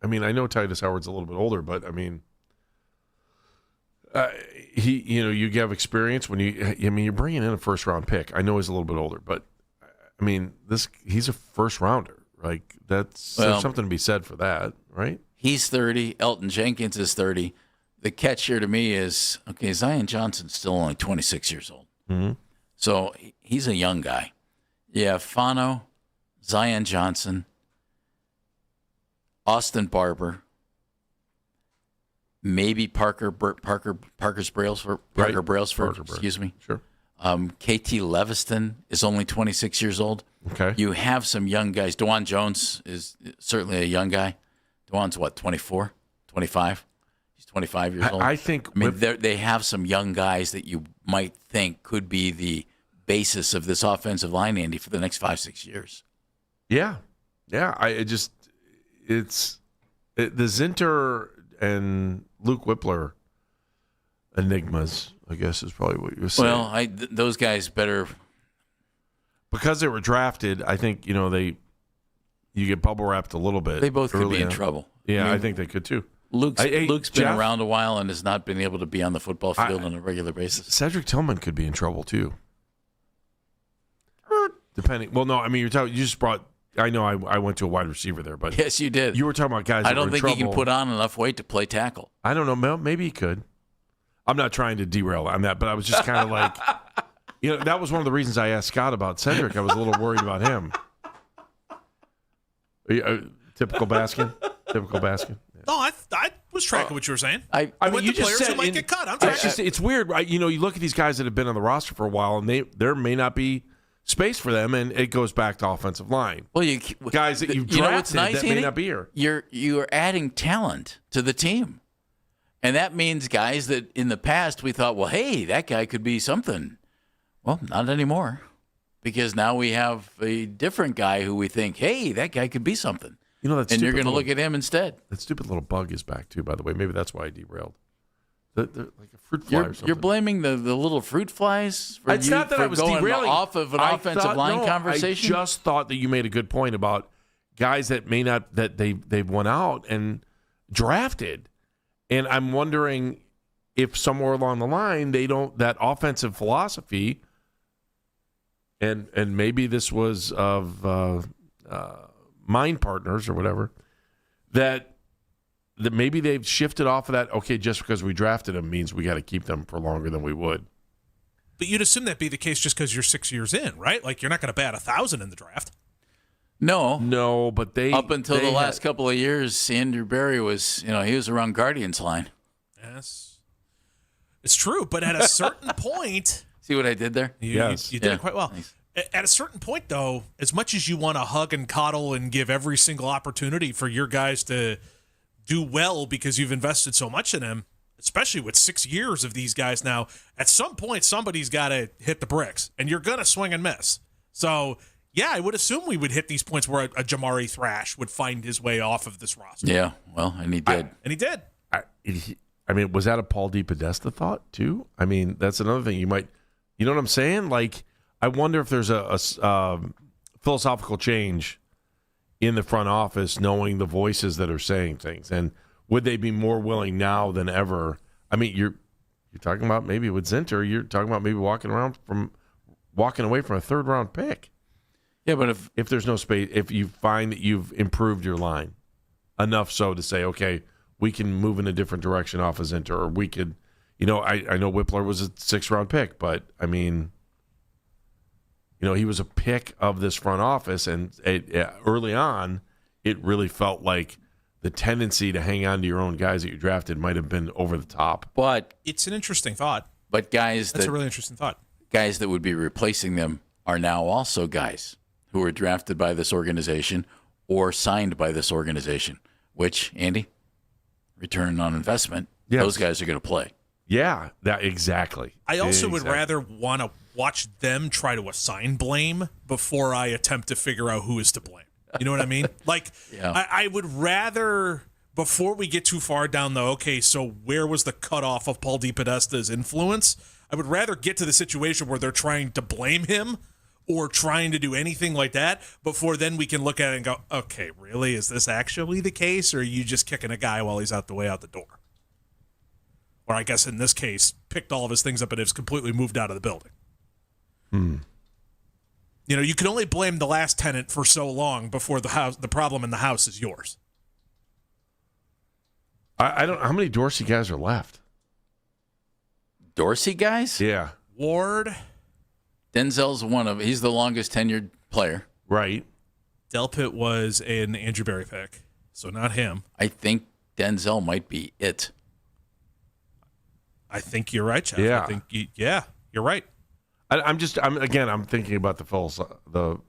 I mean, I know Titus Howard's a little bit older, but I mean, you have experience when you're bringing in a first round pick. I know he's a little bit older, but I mean, he's a first rounder. Like there's something to be said for that, right? He's 30. Elton Jenkins is 30. The catch here to me is, okay, Zion Johnson's still only 26 years old. Mm-hmm. So he's a young guy. Yeah, Fano, Zion Johnson, Austin Barber, maybe Parker Brailsford, excuse me. Sure. KT Leviston is only 26 years old. Okay. You have some young guys. DeJuan Jones is certainly a young guy. DeJuan's what, 24, 25? He's 25 years old. I think. I mean, they have some young guys that you might think could be the basis of this offensive line, Andy, for the next 5-6 years. Yeah. It's the Zinter and Luke Whippler enigmas, I guess is probably what you're saying. Well, those guys better. Because they were drafted, I think, you get bubble wrapped a little bit. They both could be in on. trouble. Yeah, I mean, I think they could too. Luke's been Jeff, around a while and has not been able to be on the football field on a regular basis. Cedric Tillman could be in trouble too. Depending. Well, no, I mean, you just brought. I know I went to a wide receiver there, but yes, you did. You were talking about guys. I don't think he can put on enough weight to play tackle. I don't know. Maybe he could. I'm not trying to derail on that, but I was just kind of like, that was one of the reasons I asked Scott about Cedric. I was a little worried about him. Typical Baskin. Typical Baskin. Yeah. No, I was tracking what you were saying. I mean, you just said who might get cut. I'm tracking. It's weird, right? You look at these guys that have been on the roster for a while, and there may not be space for them, and it goes back to offensive line. Well, guys that you've drafted nice, that may not be here. You're adding talent to the team, and that means guys that in the past we thought, well, hey, that guy could be something. Well, not anymore, because now we have a different guy who we think, hey, that guy could be something. And you're going to look at him instead. That stupid little bug is back too, by the way. Maybe that's why I derailed. Like a fruit fly or something. You're blaming the little fruit flies for it's not that I was going derailing. off of an offensive line conversation? I just thought that you made a good point about guys that may not, that they've went out and drafted. And I'm wondering if somewhere along the line they don't, that offensive philosophy, and maybe this was of mind partners or whatever, that maybe they've shifted off of that. Okay, just because we drafted them means we got to keep them for longer than we would. But you'd assume that'd be the case just because you're 6 years in, right? Like you're not going to bat 1,000 in the draft. No, but they up until the last couple of years, Andrew Berry was, he was around Guardians line. Yes, it's true. But at a certain point, see what I did there? You did it quite well. Nice. At a certain point, though, as much as you want to hug and coddle and give every single opportunity for your guys to do well because you've invested so much in them, especially with 6 years of these guys now, at some point somebody's got to hit the bricks, and you're going to swing and miss. So, yeah, I would assume we would hit these points where a Jamari Thrash would find his way off of this roster. Yeah, well, and he did. And he did. I mean, was that a Paul DePodesta thought, too? I mean, that's another thing you might – you know what I'm saying? Like, I wonder if there's a philosophical change in the front office knowing the voices that are saying things. And would they be more willing now than ever? I mean, you're talking about maybe with Zinter, you're talking about maybe walking away from a third-round pick. Yeah, but if there's no space, if you find that you've improved your line enough so to say, okay, we can move in a different direction off of Zinter, or we could, I know Whippler was a 6th-round pick, but, I mean, he was a pick of this front office, and early on, it really felt like the tendency to hang on to your own guys that you drafted might have been over the top. But it's an interesting thought. But that's a really interesting thought. Guys that would be replacing them are now also guys who were drafted by this organization or signed by this organization, which, Andy, return on investment, those guys are going to play. Yeah, that exactly. I also would rather want to watch them try to assign blame before I attempt to figure out who is to blame. You know what I mean? Like, I would rather, before we get too far down so where was the cutoff of Paul DePodesta's influence? I would rather get to the situation where they're trying to blame him or trying to do anything like that before then we can look at it and go, okay, really? Is this actually the case? Or are you just kicking a guy while he's out the door? Or I guess in this case, picked all of his things up and has completely moved out of the building. You can only blame the last tenant for so long before the problem in the house is yours. I don't. How many Dorsey guys are left? Dorsey guys? Yeah. Ward. Denzel's he's the longest tenured player. Right. Delpit was an Andrew Berry pick, so not him. I think Denzel might be it. I think you're right, Jeff. Yeah. I think you're right. I'm thinking about the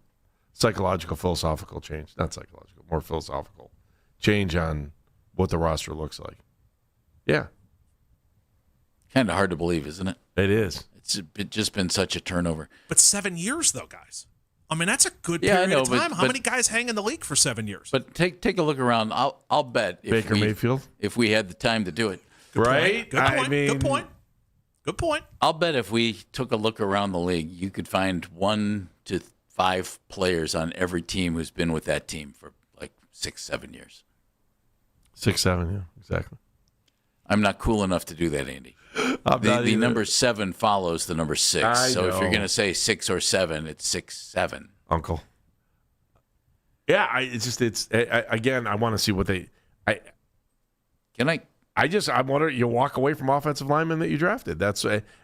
psychological, philosophical change. Not psychological, more philosophical change on what the roster looks like. Yeah. Kind of hard to believe, isn't it? It is. It's just been such a turnover. But 7 years, though, guys. I mean, that's a good period of time. How many guys hang in the league for 7 years? But take a look around. I'll bet Baker Mayfield, if we had the time to do it. Right? Good point. I'll bet if we took a look around the league, you could find 1 to 5 players on every team who's been with that team for like 6-7 years. 6-7, yeah, exactly. I'm not cool enough to do that, Andy. The number 7 follows the number 6. So if you're going to say 6 or 7, it's 6-7. Uncle. Yeah, I want to see what they. I wonder. You walk away from offensive linemen that you drafted.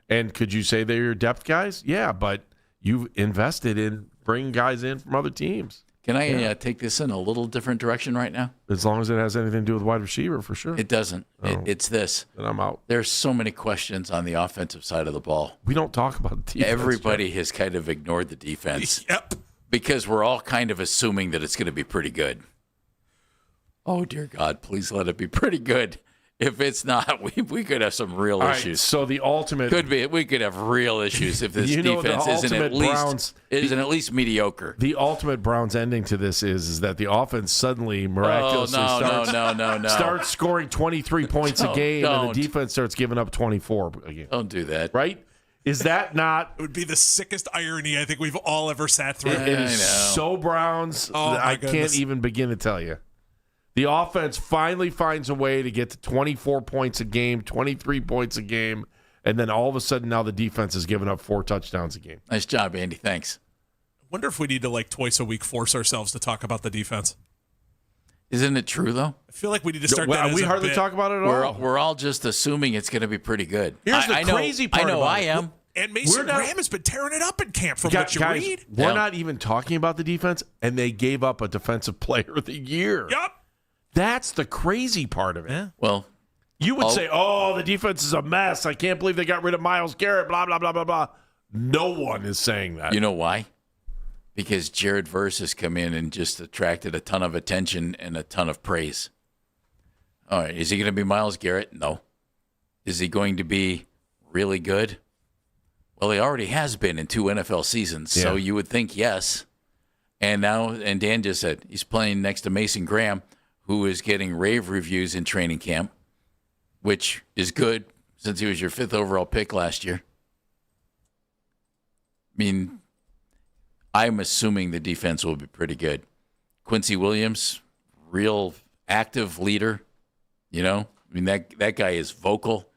And could you say they're your depth guys? Yeah, but you've invested in bringing guys in from other teams. Can I take this in a little different direction right now? As long as it has anything to do with wide receiver, for sure. It doesn't. It's this. Then I'm out. There's so many questions on the offensive side of the ball. We don't talk about the defense. Everybody has kind of ignored the defense. Yep. Because we're all kind of assuming that it's going to be pretty good. Oh, dear God, please let it be pretty good. If it's not, we could have some real issues. Right, so the ultimate we could have real issues if this defense isn't at least mediocre. The ultimate Browns ending to this is that the offense suddenly miraculously starts scoring 23 points a game, and the defense starts giving up 24 a game. Don't do that. Right? Is that not? It would be the sickest irony I think we've all ever sat through. It is so Browns. I can't even begin to tell you. The offense finally finds a way to get to 24 points a game, 23 points a game, and then all of a sudden now the defense is giving up 4 touchdowns a game. Nice job, Andy. Thanks. I wonder if we need to, twice a week, force ourselves to talk about the defense. Isn't it true, though? I feel like we need to start that we hardly talk about it at all. We're all just assuming it's going to be pretty good. Here's the crazy part. I know I am. And Mason Graham has been tearing it up in camp from what you read. We're not even talking about the defense, and they gave up a defensive player of the year. Yep. That's the crazy part of it. Yeah. Well, you would say, the defense is a mess. I can't believe they got rid of Myles Garrett, blah, blah, blah, blah, blah. No one is saying that. You know why? Because Jared Verse has come in and just attracted a ton of attention and a ton of praise. All right, is he going to be Myles Garrett? No. Is he going to be really good? Well, he already has been in 2 NFL seasons, so you would think yes. And Dan just said he's playing next to Mason Graham, who is getting rave reviews in training camp, which is good since he was your 5th overall pick last year. I mean, I'm assuming the defense will be pretty good. Quincy Williams, real active leader, that guy is vocal.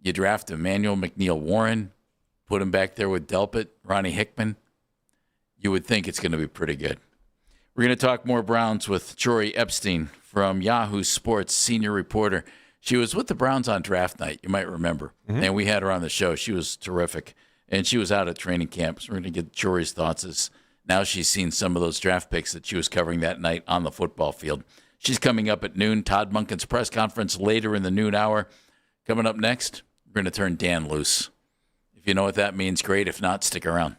You draft Emmanuel McNeil-Warren, put him back there with Delpit, Ronnie Hickman. You would think it's going to be pretty good. We're going to talk more Browns with Jory Epstein from Yahoo Sports, senior reporter. She was with the Browns on draft night, you might remember. Mm-hmm. And we had her on the show. She was terrific. And she was out at training camp. So we're going to get Jory's thoughts as now she's seen some of those draft picks that she was covering that night on the football field. She's coming up at noon. Todd Monken's press conference later in the noon hour. Coming up next, we're going to turn Dan loose. If you know what that means, great. If not, stick around.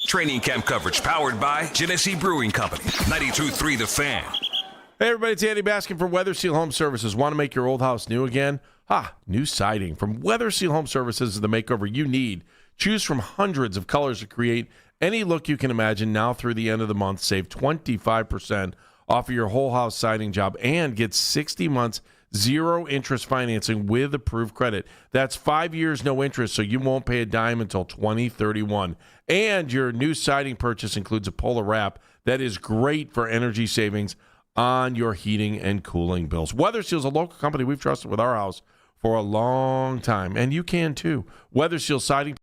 Training camp coverage powered by Genesee Brewing Company. 92.3 The Fan. Hey, everybody, it's Andy Baskin from Weather Seal Home Services. Want to make your old house new again? New siding from Weather Seal Home Services is the makeover you need. Choose from hundreds of colors to create any look you can imagine. Now through the end of the month, save 25% off of your whole house siding job and get 60 months zero interest financing with approved credit. That's 5 years, no interest, so you won't pay a dime until 2031. And your new siding purchase includes a Polar Wrap that is great for energy savings on your heating and cooling bills. Weather Seal is a local company we've trusted with our house for a long time, and you can too. Weather Seal siding.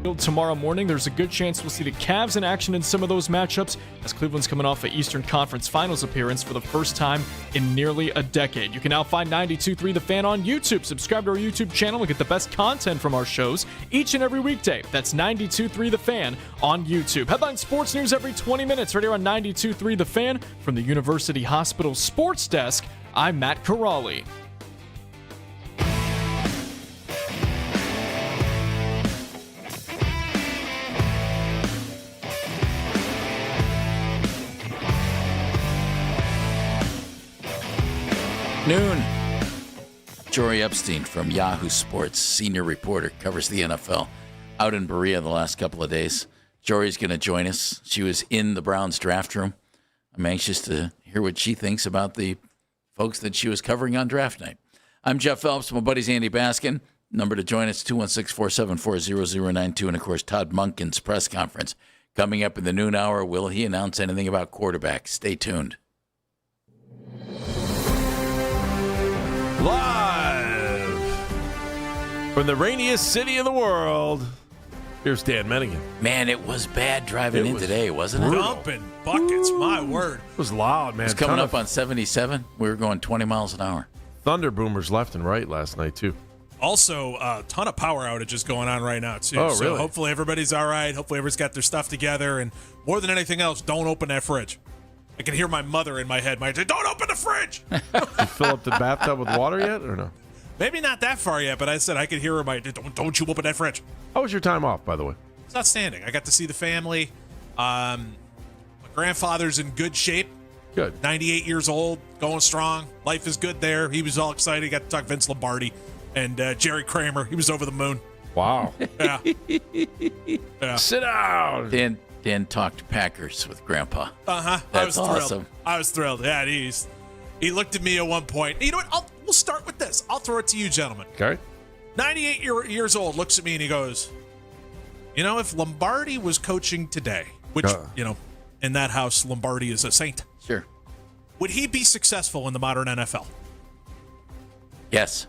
Tomorrow morning, there's a good chance we'll see the Cavs in action in some of those matchups, as Cleveland's coming off an Eastern Conference Finals appearance for the first time in nearly a decade. You can now find 92.3 The Fan on YouTube. Subscribe to our YouTube channel and get the best content from our shows each and every weekday. That's 92.3 The Fan on YouTube. Headline sports news every 20 minutes right here on 92.3 The Fan. From the University Hospital Sports Desk, I'm Matt Corrali. Noon. Jory Epstein from Yahoo Sports, senior reporter, covers the NFL, out in Berea the last couple of days. Jory's going to join us. She was in the Browns draft room. I'm anxious to hear what she thinks about the folks that she was covering on draft night. I'm Jeff Phelps. My buddy's Andy Baskin. Number to join us, 216-474-0092. And, of course, Todd Monken's press conference. Coming up in the noon hour, will he announce anything about quarterbacks? Stay tuned. Live from the rainiest city in the world, here's Dan Menningen. Man, it was bad driving in today, wasn't it? Dumping buckets, my word. It was loud, man. It's coming up on 77. We were going 20 miles an hour. Thunder boomers left and right last night, too. Also, a ton of power outages going on right now, too. Oh, so really? hopefully everybody's all right. Hopefully everybody's got their stuff together. And more than anything else, don't open that fridge. I can hear my mother in my head. Don't open the fridge. Did you fill up the bathtub with water yet or no? Maybe not that far yet, but I said I could hear her. Don't you open that fridge. How was your time off, by the way? It's outstanding. I got to see the family. My grandfather's in good shape. Good. 98 years old, going strong. Life is good there. He was all excited. Got to talk Vince Lombardi and Jerry Kramer. He was over the moon. Wow. Yeah. Yeah. Sit down. Dan talked Packers with Grandpa. Uh-huh. That's I was thrilled. awesome. I was thrilled. Yeah, he looked at me at one point. You know what? We'll start with this. I'll throw it to you, gentlemen. Okay. 98 years old, looks at me and he goes, if Lombardi was coaching today, which, in that house, Lombardi is a saint. Sure. Would he be successful in the modern NFL? Yes.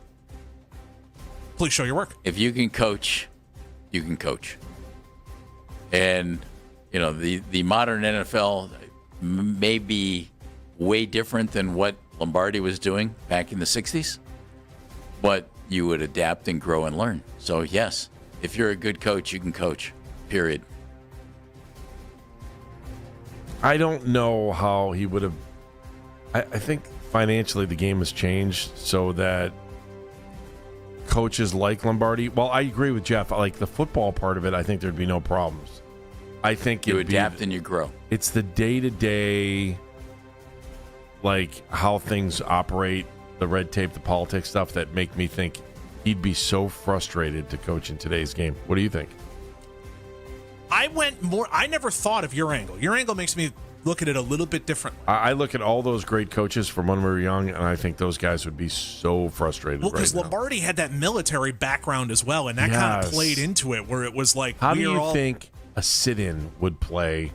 Please show your work. If you can coach, you can coach. And, the modern NFL may be way different than what Lombardi was doing back in the 60s, but you would adapt and grow and learn. So, yes, if you're a good coach, you can coach, period. I don't know how he would have. I think financially the game has changed so that coaches like Lombardi. Well, I agree with Jeff. Like the football part of it, I think there'd be no problems. I think you adapt and you grow. It's the day-to-day, like how things operate, the red tape, the politics stuff that make me think he'd be so frustrated to coach in today's game. What do you think? I never thought of your angle. Your angle makes me look at it a little bit different. I look at all those great coaches from when we were young, and I think those guys would be so frustrated. Well, because Lombardi had that military background as well, and that kind of played into it, where it was like, how do you think a sit-in would play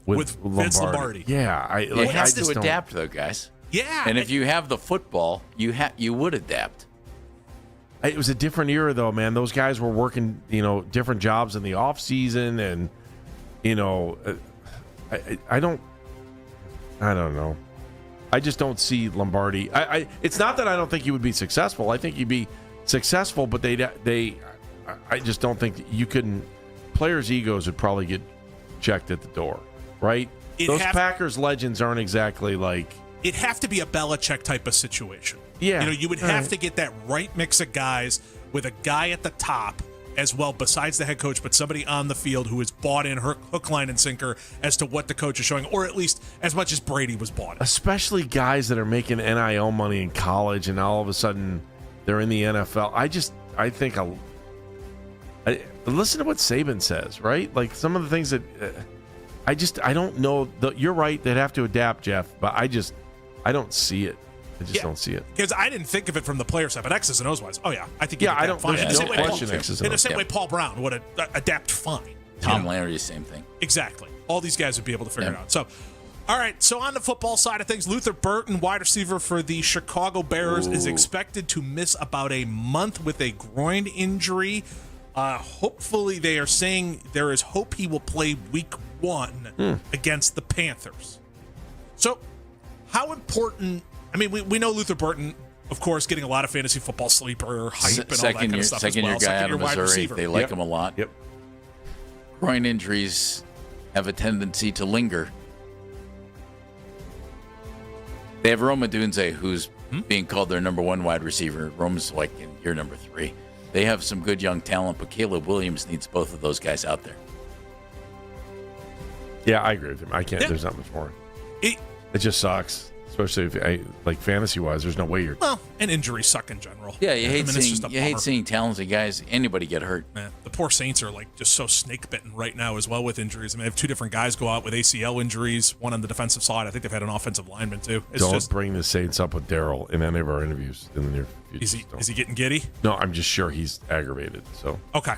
with Vince Lombardi? Yeah, He has to adapt, though, guys. Yeah, and if you have the football, you would adapt. It was a different era, though, man. Those guys were working, different jobs in the off season, and I don't know. I just don't see Lombardi. It's not that I don't think he would be successful. I think he'd be successful, but I just don't think you couldn't. Players' egos would probably get checked at the door, right? Those Packers legends aren't exactly like. It'd have to be a Belichick type of situation. Yeah. You would have to get that right mix of guys with a guy at the top as well, besides the head coach, but somebody on the field who is bought in hook, line, and sinker as to what the coach is showing, or at least as much as Brady was bought in. Especially guys that are making NIL money in college and all of a sudden they're in the NFL. I think listen to what Saban says, right? Like some of the things that I don't know. You're right. They'd have to adapt, Jeff, but I don't see it. I just don't see it. Because I didn't think of it from the player side, but X's and O's wise. Oh, yeah. I think I don't. There's no question X's and O's. In the same way Paul Brown would adapt fine. Tom Landry, same thing. Exactly. All these guys would be able to figure it out. So, all right. So on the football side of things, Luther Burton, wide receiver for the Chicago Bears, is expected to miss about a month with a groin injury. Hopefully, they are saying there is hope he will play week 1 against the Panthers. So, how important? I mean, we know Luther Burton, of course, getting a lot of fantasy football sleeper hype and all that kind of stuff as well. Second-year guy out of wide Missouri. receiver. They like him a lot. Yep. Groin injuries have a tendency to linger. They have Rome Odunze, who's being called their number 1 wide receiver. Rome's like in year number 3. They have some good young talent, but Caleb Williams needs both of those guys out there. Yeah, I agree with him. I can't. There's not much more. It just sucks, especially if like fantasy-wise. There's no way you're. Well, and injuries suck in general. Yeah, you hate hate seeing talented guys. Anybody get hurt. Man, the poor Saints are like just so snake bitten right now as well with injuries. I mean, they have 2 different guys go out with ACL injuries. One on the defensive side. I think they've had an offensive lineman too. Don't bring the Saints up with Daryl in any of our interviews in the near future. Is he getting giddy? No, I'm just sure he's aggravated. So okay,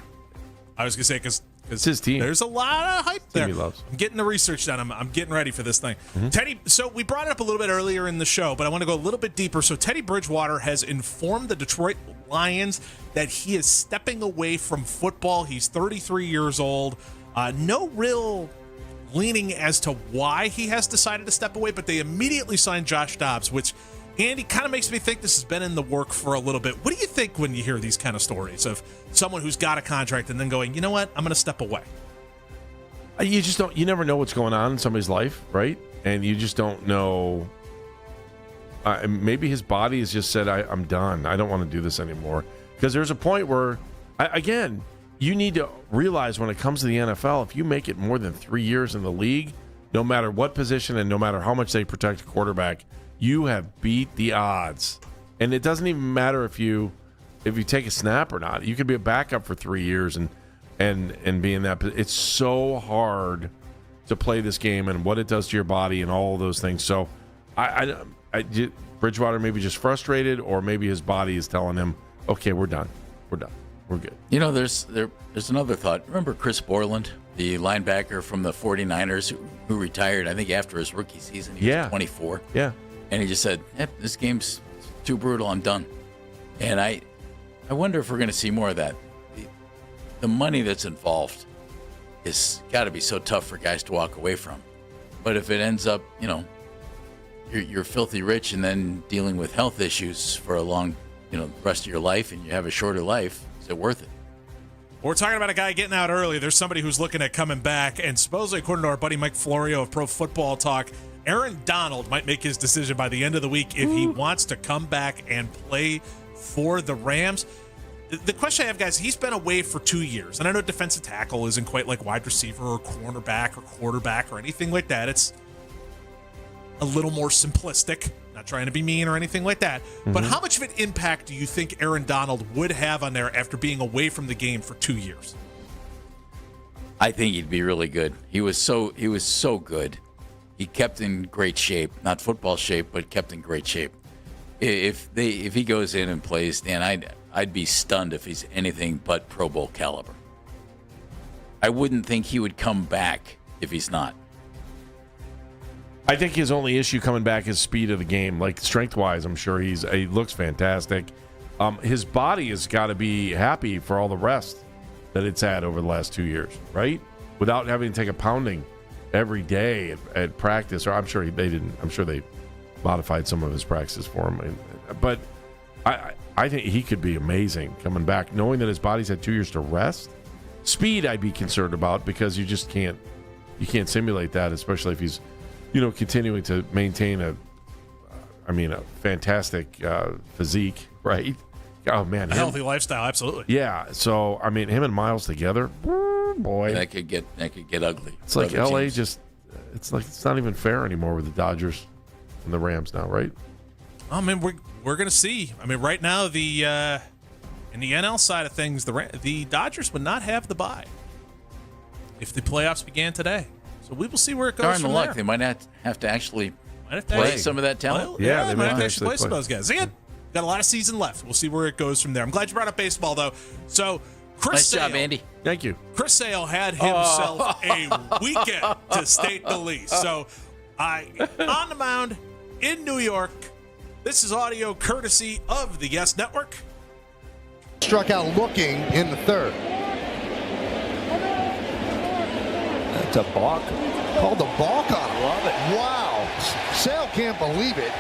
I was gonna say because it's his team. There's a lot of hype there. He loves. I'm getting the research done. I'm getting ready for this thing. Teddy, so we brought it up a little bit earlier in the show, but I want to go a little bit deeper. So Teddy Bridgewater has informed the Detroit Lions that he is stepping away from football. He's 33 years old. No real leaning as to why he has decided to step away, but they immediately signed Josh Dobbs, which, Andy, kind of makes me think this has been in the work for a little bit. What do you think when you hear these kind of stories of someone who's got a contract and then going, you know what, I'm going to step away? You just don't. You never know what's going on in somebody's life, right? And you just don't know. Maybe his body has just said, I'm done. I don't want to do this anymore. Because there's a point where, again, you need to realize when it comes to the NFL, if you make it more than 3 years in the league, no matter what position and no matter how much they protect a quarterback, you have beat the odds. And it doesn't even matter if you take a snap or not. You could be a backup for 3 years and be in that. It's so hard to play this game and what it does to your body and all of those things. So Bridgewater may be just frustrated, or maybe his body is telling him, okay, we're done. We're good. You know, there's another thought. Remember Chris Borland, the linebacker from the 49ers who retired, I think, after his rookie season? He was 24. Yeah. And he just said, this game's too brutal. I'm done. And I wonder if we're going to see more of that. The money that's involved is got to be so tough for guys to walk away from. But if it ends up, you're filthy rich and then dealing with health issues for a long, rest of your life, and you have a shorter life, is it worth it? We're talking about a guy getting out early. There's somebody who's looking at coming back, and supposedly, according to our buddy Mike Florio of Pro Football Talk, Aaron Donald might make his decision by the end of the week if he wants to come back and play for the Rams. The question I have, guys, he's been away for 2 years, and I know defensive tackle isn't quite like wide receiver or cornerback or quarterback or anything like that. It's a little more simplistic, not trying to be mean or anything like that. But how much of an impact do you think Aaron Donald would have on there after being away from the game for 2 years? I think he'd be really good. He was so good. He kept in great shape, not football shape, but kept in great shape. If he goes in and plays, Dan, I'd be stunned if he's anything but Pro Bowl caliber. I wouldn't think he would come back if he's not. I think his only issue coming back is speed of the game. Like strength-wise, I'm sure he looks fantastic. His body has got to be happy for all the rest that it's had over the last 2 years, right? Without having to take a pounding every day at practice. Or I'm sure they didn't. I'm sure they modified some of his practices for him. But I think he could be amazing coming back, knowing that his body's had 2 years to rest. Speed, I'd be concerned about because you just can't simulate that, especially if he's continuing to maintain a fantastic physique, right? Oh man, a healthy lifestyle, absolutely. Yeah. So him and Miles together, boy, that could get ugly. It's like LA teams. It's not even fair anymore with the Dodgers and the Rams now, right? We're gonna see. Right now in the NL side of things, the Dodgers would not have the bye if the playoffs began today. So we will see where it goes. Darn the luck. There. They might have to actually play some of that talent. They might have to actually play some of those guys. Again, got a lot of season left. We'll see where it goes from there. I'm glad you brought up baseball, though. So, nice job, Andy. Thank you. Chris Sale had himself a weekend, to state the least. So, on the mound in New York. This is audio courtesy of the Yes Network. Struck out looking in the third. to balk. Called the balk on him. Love it. Wow. Sale can't believe it.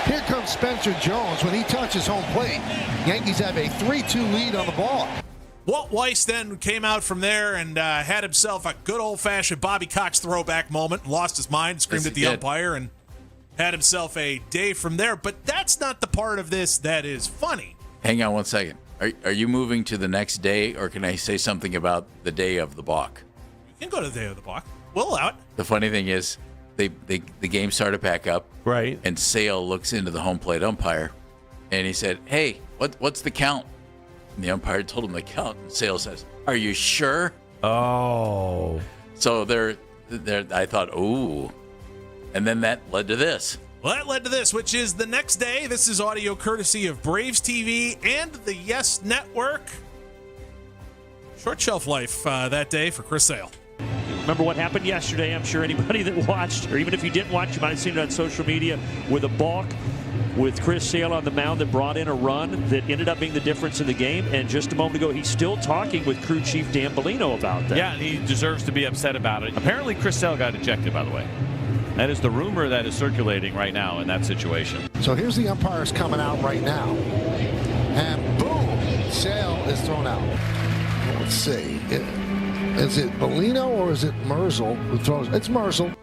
Here comes Spencer Jones. When he touches home plate, Yankees have a 3-2 lead on the ball. Walt Weiss then came out from there and had himself a good old-fashioned Bobby Cox throwback moment, lost his mind, screamed at the umpire, and had himself a day from there. But that's not the part of this that is funny. Hang on one second. Are you moving to the next day, or can I say something about the day of the balk? You can go to the day of the balk. We'll allow it. The funny thing is, the game started back up. Right. And Sale looks into the home plate umpire, and he said, "Hey, what's the count?" And the umpire told him the count, and Sale says, "Are you sure?" Oh. So there. I thought, ooh. And then that led to this. Well, that led to this, which is the next day. This is audio courtesy of Braves TV and the Yes Network. Short shelf life that day for Chris Sale. Remember what happened yesterday? I'm sure anybody that watched, or even if you didn't watch, you might have seen it on social media with a balk with Chris Sale on the mound that brought in a run that ended up being the difference in the game. And just a moment ago, he's still talking with crew chief Dan Bellino about that. Yeah, and he deserves to be upset about it. Apparently, Chris Sale got ejected, by the way. That is the rumor that is circulating right now in that situation. So here's the umpires coming out right now. And boom, Sale is thrown out. Let's see. Is it Bellino or is it Merzel who throws? It's Merzel.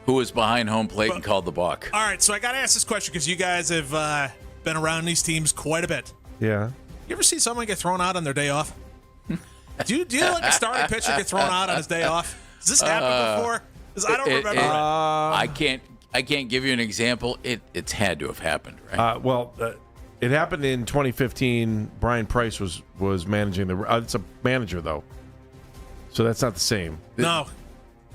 Who was behind home plate and called the balk. All right, so I got to ask this question because you guys have been around these teams quite a bit. Yeah. You ever see someone get thrown out on their day off? do you like a starting pitcher get thrown out on his day off? Has this happened before? Because I don't remember it. I can't give you an example. It's had to have happened, right? It happened in 2015. Brian Price was managing the. It's a manager though, so that's not the same. No,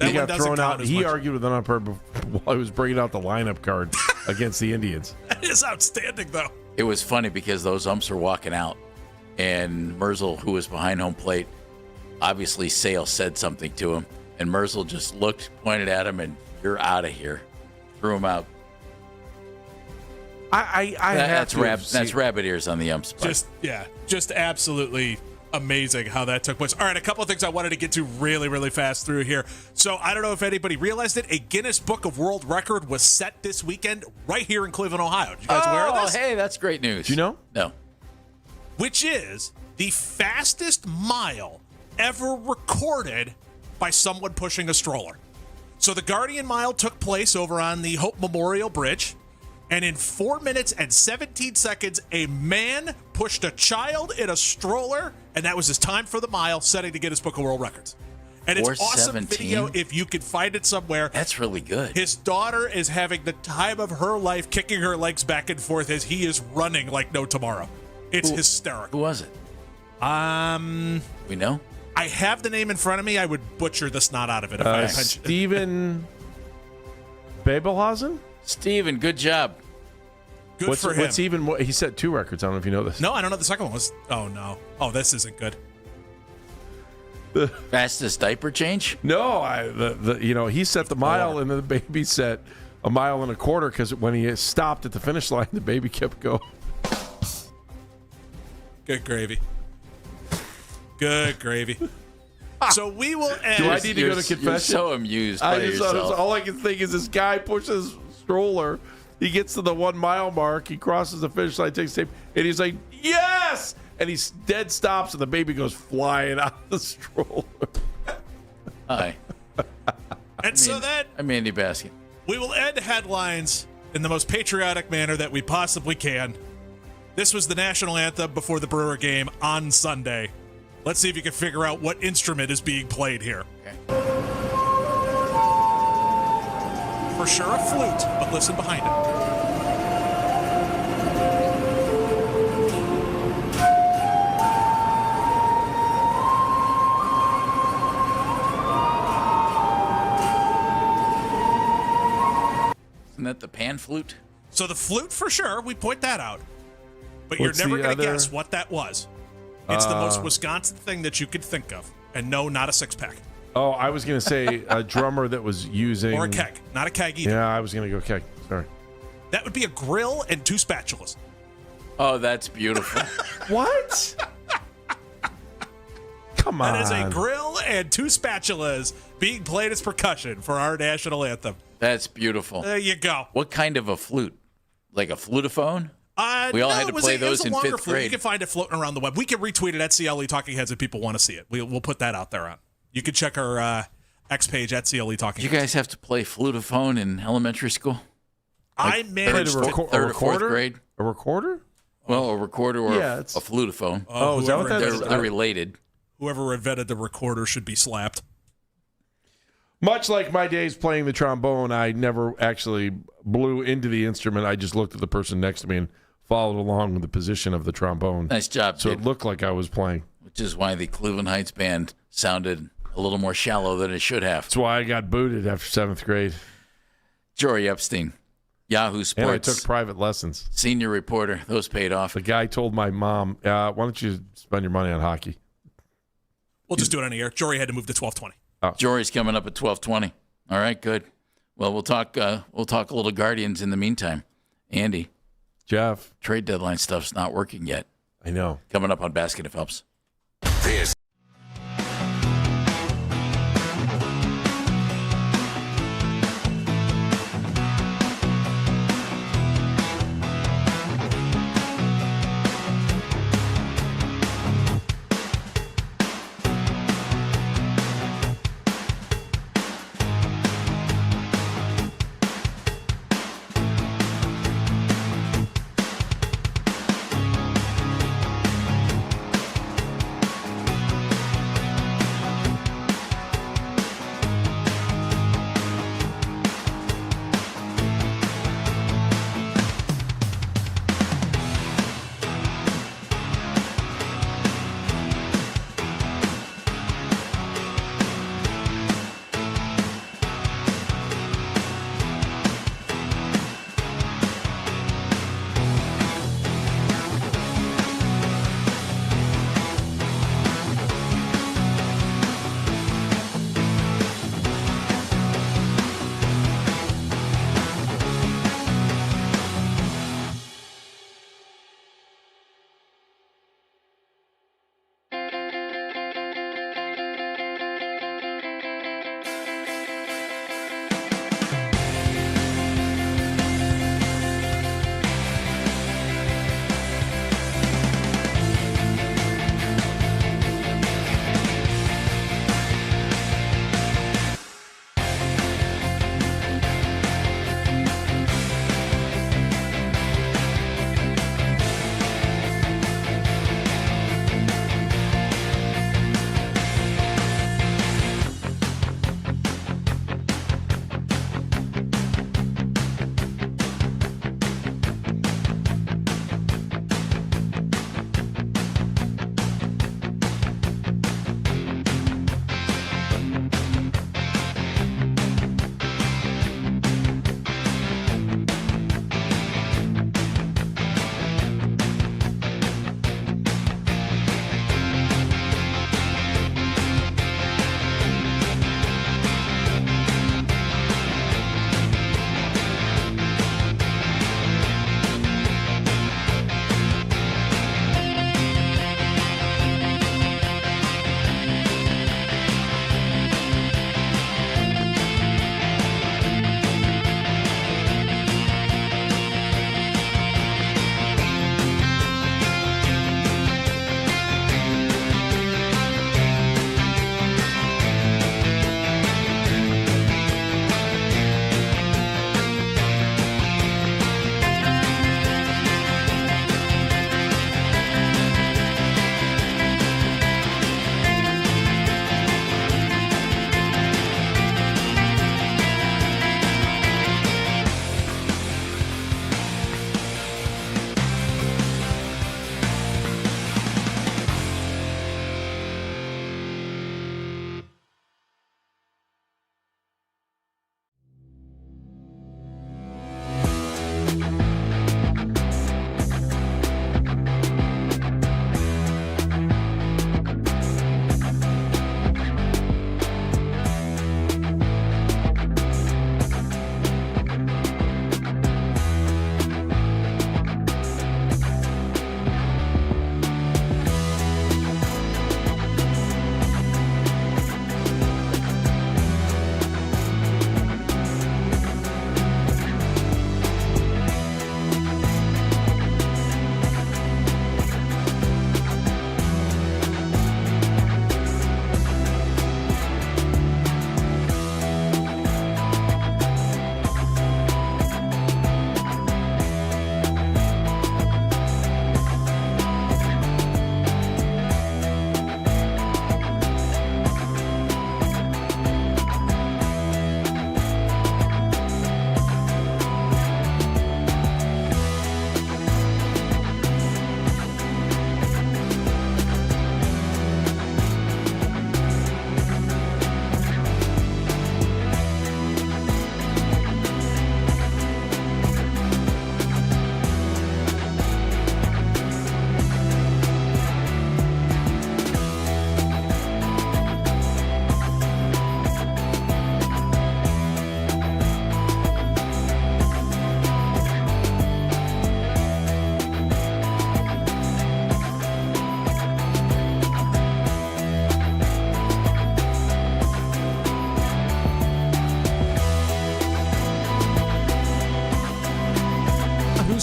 he got thrown out. He argued with an umpire while he was bringing out the lineup card against the Indians. That is outstanding, though. It was funny because those umps were walking out, and Merzel, who was behind home plate, obviously Sale said something to him, and Merzel just looked, pointed at him, and "You're out of here." Threw him out. That's rabbit ears on the umps. Just absolutely amazing how that took place. All right, a couple of things I wanted to get to really, really fast through here. So I don't know if anybody realized it. A Guinness Book of World Record was set this weekend right here in Cleveland, Ohio. Did you guys aware of this? Hey, that's great news. Do you know? No. Which is the fastest mile ever recorded by someone pushing a stroller. So the Guardian Mile took place over on the Hope Memorial Bridge. And in 4 minutes and 17 seconds, a man pushed a child in a stroller, and that was his time for the mile, setting to Guinness Book of World Records. And it's awesome video if you can find it somewhere. That's really good. His daughter is having the time of her life, kicking her legs back and forth as he is running like no tomorrow. It's hysterical. Who was it? We know? I have the name in front of me. I would butcher the snot out of it if I mentioned it. Steven Babelhausen? Steven, good job. Good for him. What's even more? He set 2 records. I don't know if you know this. No, I don't know. The second one was. Oh, no. Oh, this isn't good. Fastest diaper change? No, he set the mile, and then the baby set a mile and a quarter because when he stopped at the finish line, the baby kept going. Good gravy. Good gravy. So we will end. Do I need to go to confession? You're so amused by yourself. All I can think is this guy pushes stroller. He gets to the 1 mile mark. He crosses the finish line, takes tape, and he's like, "Yes!" And he dead stops, and the baby goes flying out of the stroller. Hi. I'm Andy Baskin. We will end headlines in the most patriotic manner that we possibly can. This was the national anthem before the Brewer game on Sunday. Let's see if you can figure out what instrument is being played here. Okay. For sure a flute, but listen behind it. Isn't that the pan flute? So the flute for sure, we point that out. But you're never going to guess what that was. It's the most Wisconsin thing that you could think of. And no, not a 6-pack. Oh, I was going to say a drummer that was using... Or a keg. Not a keg either. Yeah, I was going to go keg. Sorry. That would be a grill and 2 spatulas. Oh, that's beautiful. What? Come on. That is a grill and 2 spatulas being played as percussion for our national anthem. That's beautiful. There you go. What kind of a flute? Like a flutophone? We all had to play those in 5th grade. You can find it floating around the web. We can retweet it at CLE Talking Heads if people want to see it. We'll put that out there. You can check our X page at CLE Talking Heads. Did you guys have to play flutophone in elementary school? I managed third or fourth grade. A recorder? Well, a recorder or a flutophone. Is that what that is? They're related. Whoever invented the recorder should be slapped. Much like my days playing the trombone, I never actually blew into the instrument. I just looked at the person next to me and followed along with the position of the trombone. Nice job, So kid. it looked like I was playing. Which is why the Cleveland Heights band sounded a little more shallow than it should have. That's why I got booted after 7th grade. Jory Epstein, Yahoo Sports. And I took private lessons. Senior reporter. Those paid off. The guy told my mom, why don't you spend your money on hockey? We'll just do it on the air. Jory had to move to 12:20. Oh. Jory's coming up at 12:20. All right, good. Well, we'll talk a little Guardians in the meantime. Andy. Jeff. Trade deadline stuff's not working yet. I know. Coming up on Basket of Helps. This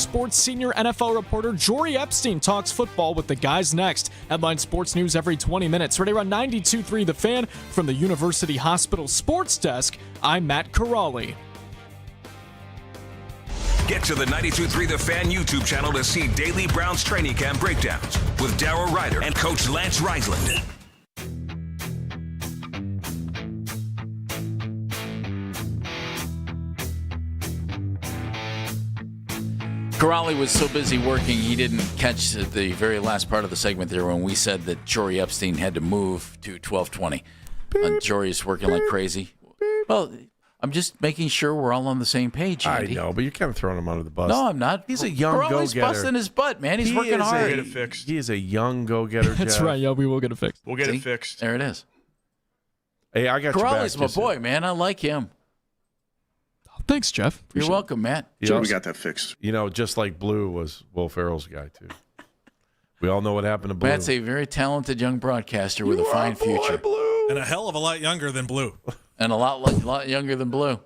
Sports senior NFL reporter Jory Epstein talks football with the guys next. Headline sports news every 20 minutes. Right around 92.3 The Fan from the University Hospital Sports Desk. I'm Matt Corrali. Get to the 92.3 The Fan YouTube channel to see daily Browns training camp breakdowns with Darryl Ryder and Coach Lance Reisland. Corrali was so busy working, he didn't catch the very last part of the segment there when we said that Jory Epstein had to move to 12:20. Jory's working like crazy. Well, I'm just making sure we're all on the same page, Andy. I know, but you're kind of throwing him under the bus. No, I'm not. He's a young go-getter. Corrali's busting his butt, man. He's working hard. We'll get it fixed. He is a young go-getter, That's Jeff. right, yeah, we will get it fixed. We'll get it fixed. There it is. Hey, I got Corrali's your my back. boy, man. I like him. Thanks, Jeff. You're welcome, Matt. You We got that fixed. You know, just like Blue was Will Ferrell's guy, too. We all know what happened to Blue. Matt's a very talented young broadcaster with a fine future. Blue. And a hell of a lot younger than Blue. And a lot younger than Blue.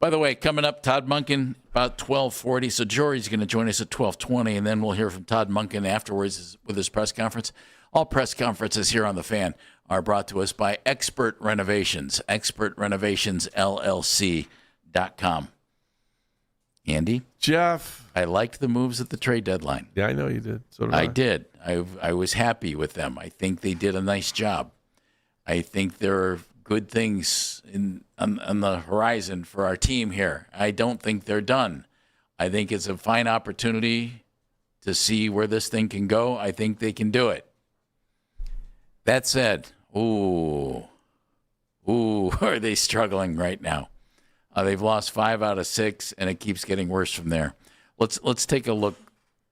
By the way, coming up, Todd Monken about 12:40. So Jory's going to join us at 12:20, and then we'll hear from Todd Monken afterwards with his press conference. All press conferences here on The Fan are brought to us by Expert Renovations, expertrenovationllc.com. Andy? Jeff? I liked the moves at the trade deadline. Yeah, I know you did. So did I. I did. I was happy with them. I think they did a nice job. I think there are good things on the horizon for our team here. I don't think they're done. I think it's a fine opportunity to see where this thing can go. I think they can do it. That said, are they struggling right now? They've lost 5 out of 6, and it keeps getting worse from there. Let's take a look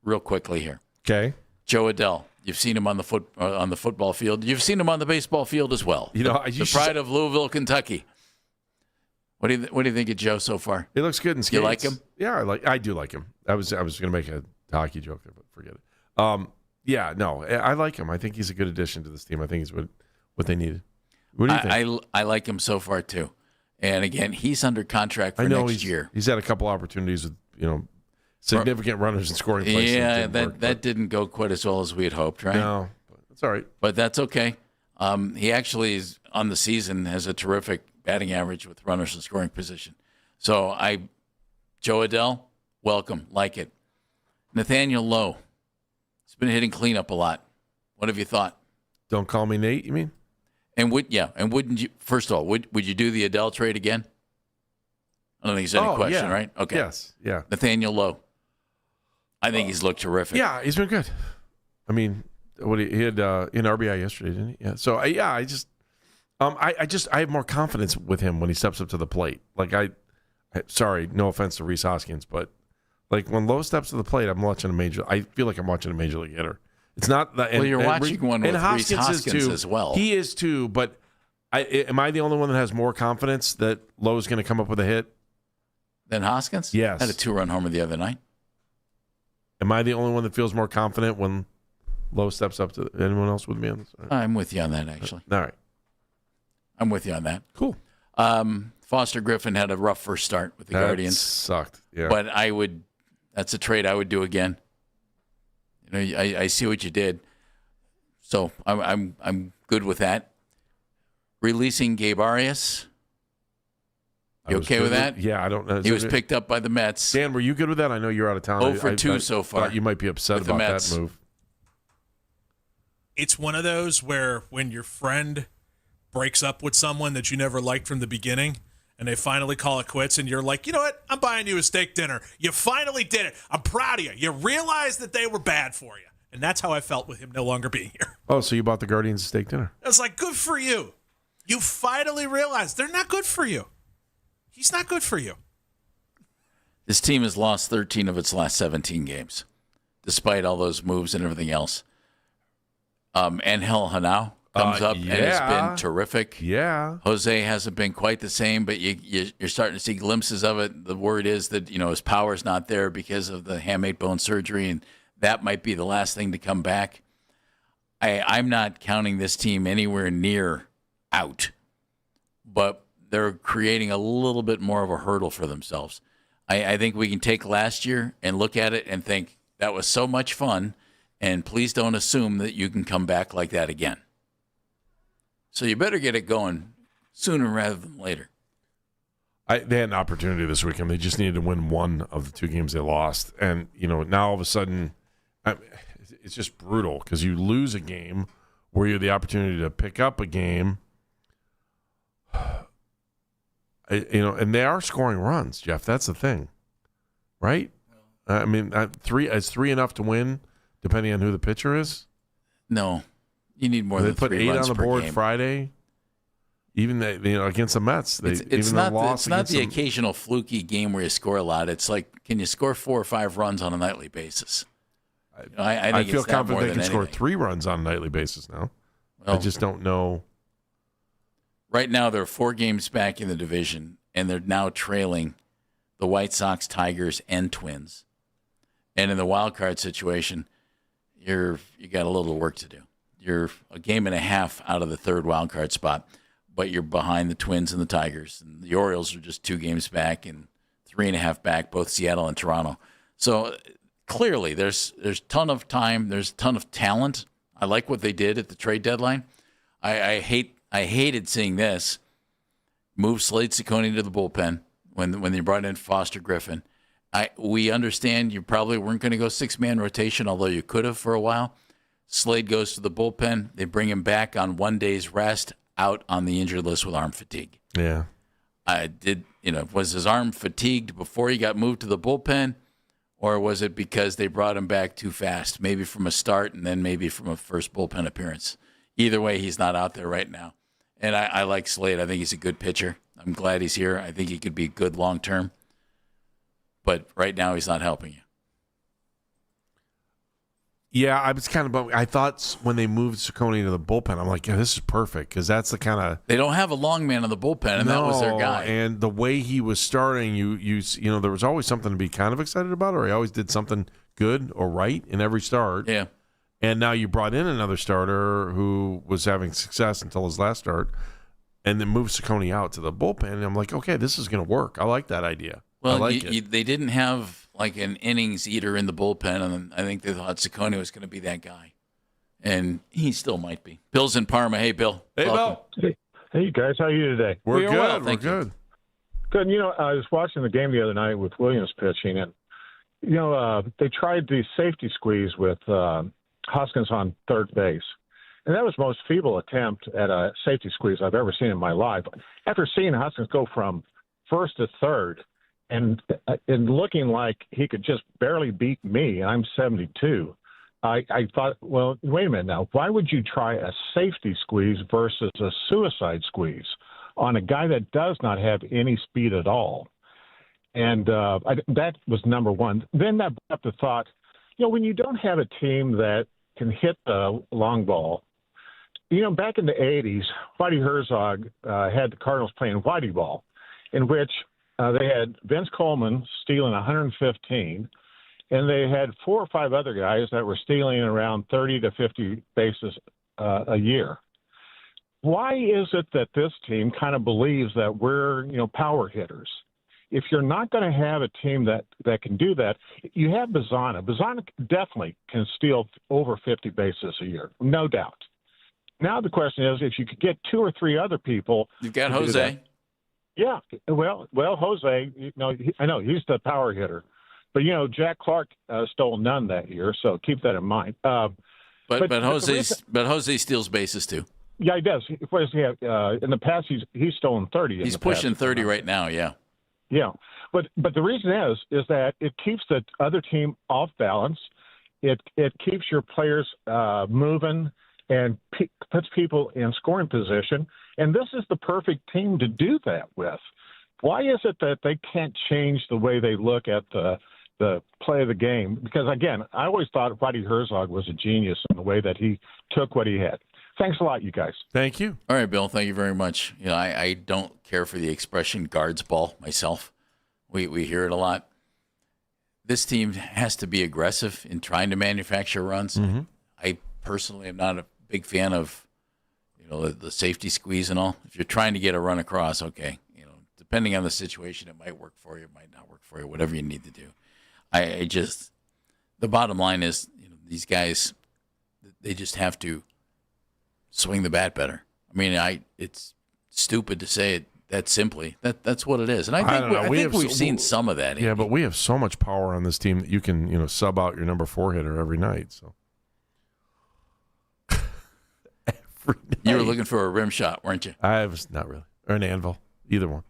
real quickly here. Okay. Joe Adell, you've seen him on the football field. You've seen him on the baseball field as well. You know, the pride of Louisville, Kentucky. What do you think of Joe so far? He looks good in skates. You like him? Yeah, I do like him. I was going to make a hockey joke there, but forget it. Yeah, no, I like him. I think he's a good addition to this team. I think he's what they needed. What do you think? I like him so far too. And again, he's under contract for next year. He's had a couple opportunities with significant runners in scoring places. Yeah, that didn't go quite as well as we had hoped, right? No, but that's all right. But that's okay. He actually is on the season has a terrific batting average with runners in scoring position. So Joe Adell, welcome, like it. Nathaniel Lowe, he's been hitting cleanup a lot. What have you thought? Don't call me Nate, you mean? And wouldn't you? First of all, would you do the Adell trade again? I don't think there's any question, right? Okay. Yes. Yeah. Nathaniel Lowe. I think he's looked terrific. Yeah, he's been good. I mean, he had an RBI yesterday, didn't he? Yeah. So I have more confidence with him when he steps up to the plate. Like sorry, no offense to Rhys Hoskins, but like when Lowe steps to the plate, I feel like I'm watching a major league hitter. It's not that. Well, you're watching one with Rhys Hoskins as well. He is too, but am I the only one that has more confidence that Lowe's going to come up with a hit than Hoskins? Yes. Had a 2-run homer the other night. Am I the only one that feels more confident when Lowe steps up to anyone else with me on this? I'm with you on that, actually. All right. I'm with you on that. Cool. Foster Griffin had a rough first start with the Guardians. Sucked. Yeah. But that's a trade I would do again. You know, I see what you did. So I'm good with that. Releasing Gabe Arias. You okay with that? Yeah, I don't know. He was picked up by the Mets. Dan, were you good with that? I know you're out of town. 0 for 2 so far. Thought you might be upset with the about Mets. that move. It's one of those where when your friend breaks up with someone that you never liked from the beginning and they finally call it quits and you're like, you know what? I'm buying you a steak dinner. You finally did it. I'm proud of you. You realized that they were bad for you. And that's how I felt with him no longer being here. Oh, so you bought the Guardians a steak dinner? I was like, good for you. You finally realized they're not good for you. He's not good for you. This team has lost 13 of its last 17 games, despite all those moves and everything else. Angel Hanau comes up and has been terrific. Yeah. Jose hasn't been quite the same, but you're starting to see glimpses of it. The word is that his power's not there because of the hamate bone surgery, and that might be the last thing to come back. I'm not counting this team anywhere near out, but they're creating a little bit more of a hurdle for themselves. I think we can take last year and look at it and think that was so much fun, and please don't assume that you can come back like that again. So you better get it going sooner rather than later. They had an opportunity this weekend. They just needed to win one of the 2 games they lost. And, now all of a sudden, it's just brutal because you lose a game where you have the opportunity to pick up a game. And they are scoring runs, Jeff. That's the thing, right? I mean, is 3 enough to win, depending on who the pitcher is? No, you need more than 3 runs per game. They put 8 on the board Friday. Even against the Mets, it's not the occasional fluky game where you score a lot. It's like, can you score 4 or 5 runs on a nightly basis? I feel confident they can score 3 runs on a nightly basis now. Well, I just don't know. Right now, they're 4 games back in the division, and they're now trailing the White Sox, Tigers, and Twins. And in the wild card situation, you got a little work to do. You're a game and a half out of the 3rd wild card spot, but you're behind the Twins and the Tigers. And the Orioles are just 2 games back and 3.5 back, both Seattle and Toronto. So clearly, there's a ton of time. There's a ton of talent. I like what they did at the trade deadline. I hated seeing this. Move Slade Ciccone to the bullpen when they brought in Foster Griffin. We understand you probably weren't going to go 6-man rotation, although you could have for a while. Slade goes to the bullpen. They bring him back on 1 day's rest, out on the injured list with arm fatigue. Yeah. Was his arm fatigued before he got moved to the bullpen, or was it because they brought him back too fast, maybe from a start and then maybe from a first bullpen appearance? Either way, he's not out there right now. And I like Slade. I think he's a good pitcher. I'm glad he's here. I think he could be good long-term. But right now, he's not helping you. Yeah, I was kind of bummed. I thought when they moved Ciccone to the bullpen, I'm like, yeah, this is perfect because that's the kind of they don't have a long man in the bullpen, and that was their guy. And the way he was starting, there was always something to be kind of excited about, or he always did something good or right in every start. Yeah. And now you brought in another starter who was having success until his last start, and then moved Ciccone out to the bullpen. And I'm like, okay, this is going to work. I like that idea. Well, I like it. They didn't have like an innings eater in the bullpen, and I think they thought Ciccone was going to be that guy, and he still might be. Bill's in Parma. Hey, Bill. Hey, Bill. Hey, guys. How are you today? We're good. Well, We're good. Good. I was watching the game the other night with Williams pitching, and they tried the safety squeeze with Hoskins on third base. And that was the most feeble attempt at a safety squeeze I've ever seen in my life. After seeing Hoskins go from first to third and looking like he could just barely beat me, I'm 72, I thought, well, wait a minute now. Why would you try a safety squeeze versus a suicide squeeze on a guy that does not have any speed at all? And that was number one. Then that brought up the thought, when you don't have a team that can hit the long ball, back in the 80s, Whitey Herzog had the Cardinals playing Whitey ball, in which they had Vince Coleman stealing 115, and they had 4 or 5 other guys that were stealing around 30 to 50 bases a year. Why is it that this team kind of believes that we're, power hitters? If you're not going to have a team that can do that, you have Bazzana. Bazzana definitely can steal over 50 bases a year, no doubt. Now the question is, if you could get 2 or 3 other people. You've got Jose. Yeah, well, Jose, I know he's the power hitter. But, Jack Clark stole none that year, so keep that in mind. But Jose steals bases too. Yeah, he does. What does he have? In the past, he's stolen 30. He's pushing 30 right now, yeah. Yeah, but the reason is that it keeps the other team off balance. It keeps your players moving and puts people in scoring position. And this is the perfect team to do that with. Why is it that they can't change the way they look at the play of the game? Because, again, I always thought Whitey Herzog was a genius in the way that he took what he had. Thanks a lot, you guys. Thank you. All right, Bill, thank you very much. I don't care for the expression guards ball myself. We hear it a lot. This team has to be aggressive in trying to manufacture runs. Mm-hmm. I personally am not a big fan of the safety squeeze and all. If you're trying to get a run across, okay, depending on the situation, it might work for you, it might not work for you, whatever you need to do. The bottom line is, these guys, they just have to swing the bat better. I mean, it's stupid to say it that simply. That's what it is. And I think we've seen some of that. Yeah, but we have so much power on this team that you can, sub out your number 4 hitter every night. So every night. You were looking for a rim shot, weren't you? I was not really, or an anvil, either one.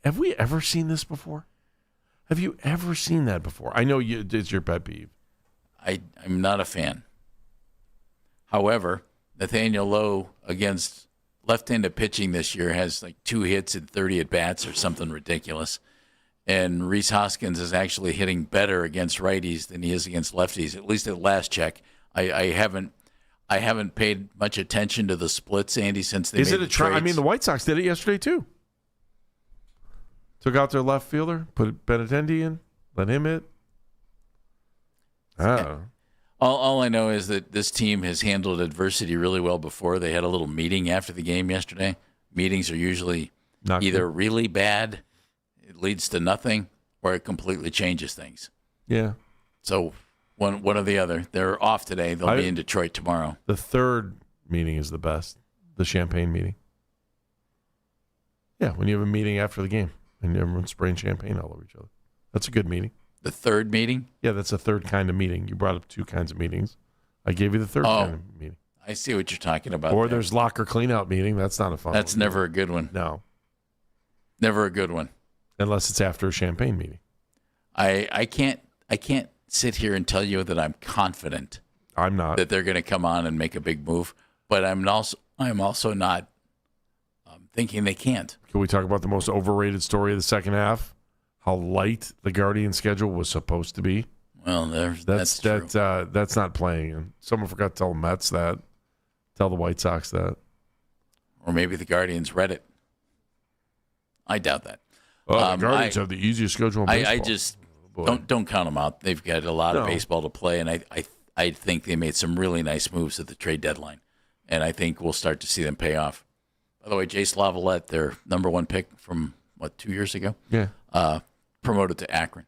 Have we ever seen this before? Have you ever seen that before? I know it's your pet peeve. I'm not a fan. However, Nathaniel Lowe against left-handed pitching this year has like 2 hits and 30 at-bats or something ridiculous. And Rhys Hoskins is actually hitting better against righties than he is against lefties, at least at last check. I haven't paid much attention to the splits, Andy, since they made the trades. I mean, the White Sox did it yesterday, too. Took out their left fielder, put Benintendi in, let him hit. I don't know. All I know is that this team has handled adversity really well before. They had a little meeting after the game yesterday. Meetings are usually either really bad, it leads to nothing, or it completely changes things. Yeah. So one or the other. They're off today. They'll be in Detroit tomorrow. The third meeting is the best, the champagne meeting. Yeah, when you have a meeting after the game and everyone's spraying champagne all over each other. That's a good meeting. The third meeting? Yeah, that's a third kind of meeting. You brought up 2 kinds of meetings. I gave you the third kind of meeting. I see what you're talking about. Or there's locker cleanout meeting. That's not a fun one. That's never a good one. No. Never a good one. Unless it's after a champagne meeting. I can't sit here and tell you that I'm confident. I'm not. That they're going to come on and make a big move. But I'm also not thinking they can't. Can we talk about the most overrated story of the second half? How light the Guardian schedule was supposed to be. Well, that's true. That's not playing. And someone forgot to tell the Mets that. Tell the White Sox that. Or maybe the Guardians read it. I doubt that. Well, the Guardians have the easiest schedule in baseball. I just don't count them out. They've got a lot of baseball to play, and I think they made some really nice moves at the trade deadline, and I think we'll start to see them pay off. By the way, Jace Lavalette, their number 1 pick from 2 years ago, promoted to Akron,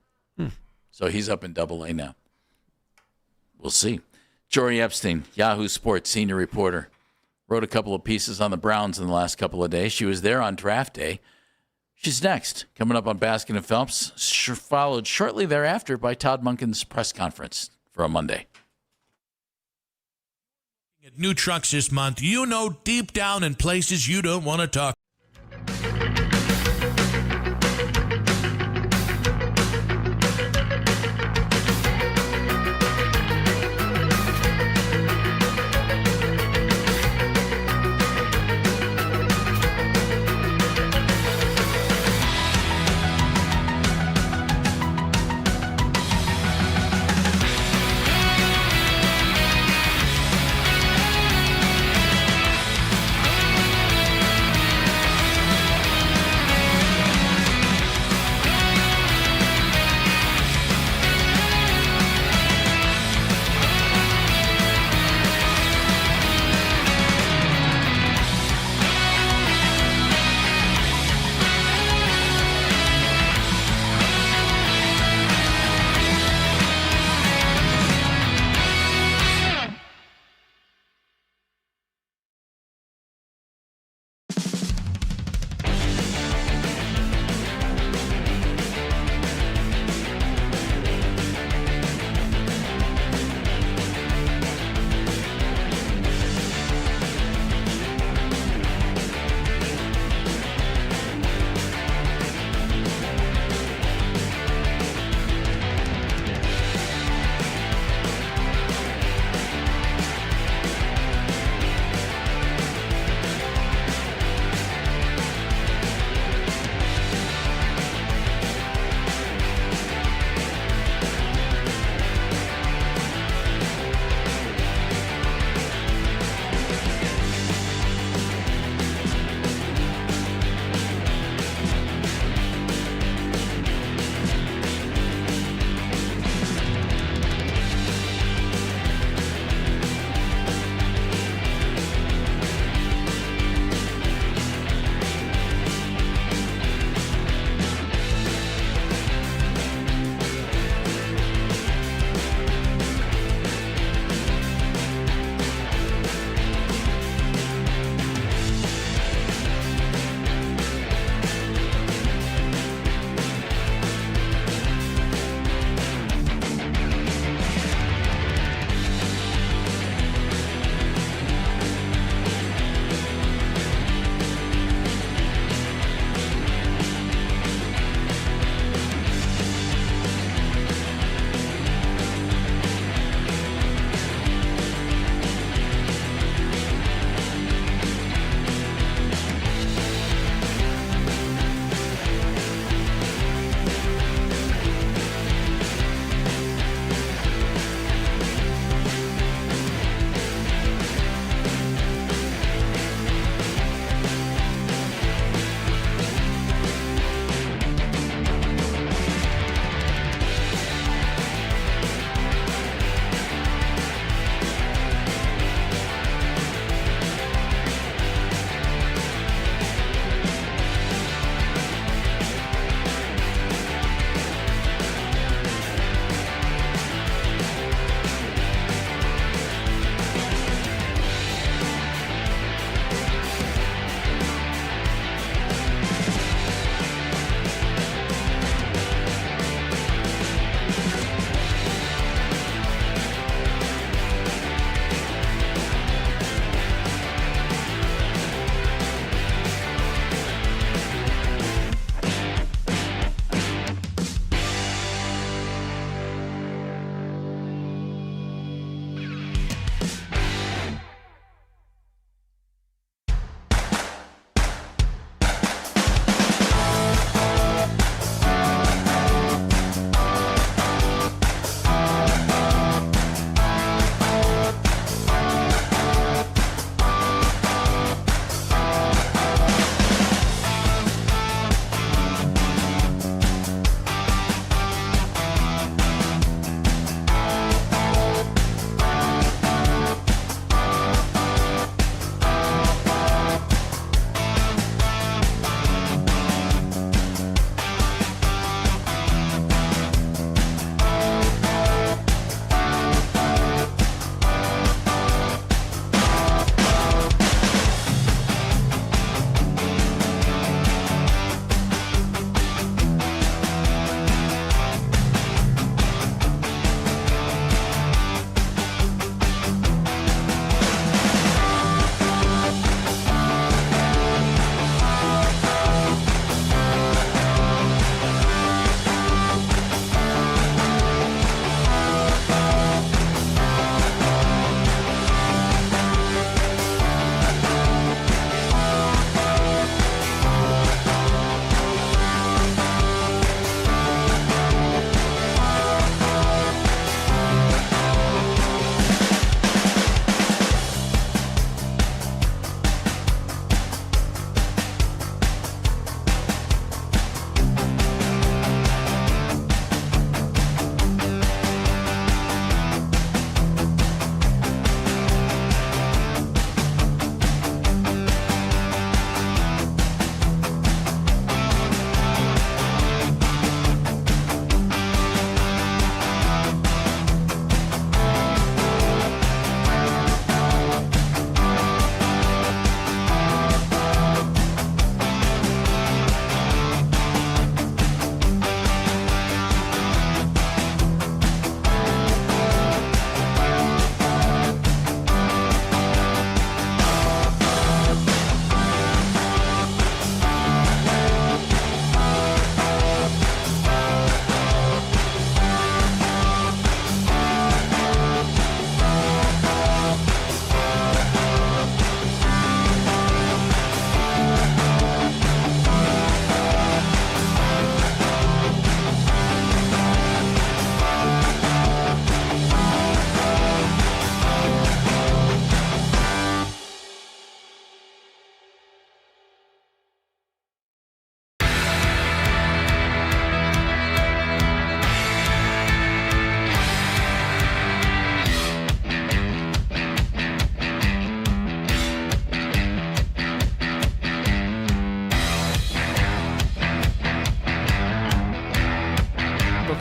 so he's up in Double-A now. We'll see. Jory Epstein, Yahoo Sports senior reporter, wrote a couple of pieces on the Browns in the last couple of days. She was there on draft day. She's next, coming up on Baskin and Phelps, followed shortly thereafter by Todd Monken's press conference for a Monday. At new trucks this month, deep down in places you don't want to talk.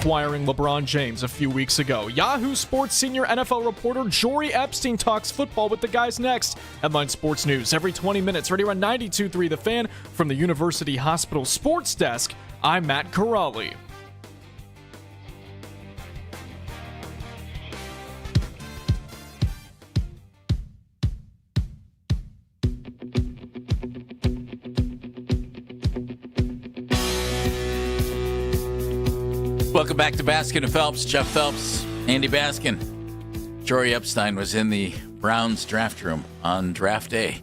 acquiring LeBron James a few weeks ago. Yahoo Sports senior NFL reporter Jory Epstein talks football with the guys next. Headline Sports News every 20 minutes, right here on 92.3 The Fan from the University Hospital Sports Desk. I'm Matt Corrali. Welcome back to Baskin and Phelps. Jeff Phelps, Andy Baskin. Jory Epstein was in the Browns draft room on draft day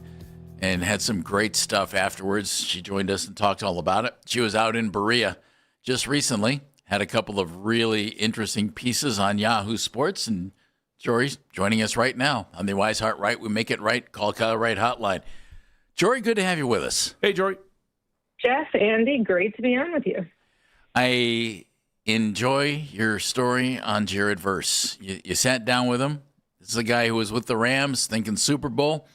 and had some great stuff afterwards. She joined us and talked all about it. She was out in Berea just recently, had a couple of really interesting pieces on Yahoo Sports, and Jory's joining us right now on the Wise Heart Right, We Make It Right, Call Kyle Wright hotline. Jory, good to have you with us. Hey, Jory. Jeff, Andy, great to be on with you. I enjoy your story on Jared Verse. You sat down with him. This is a guy who was with the Rams thinking Super Bowl.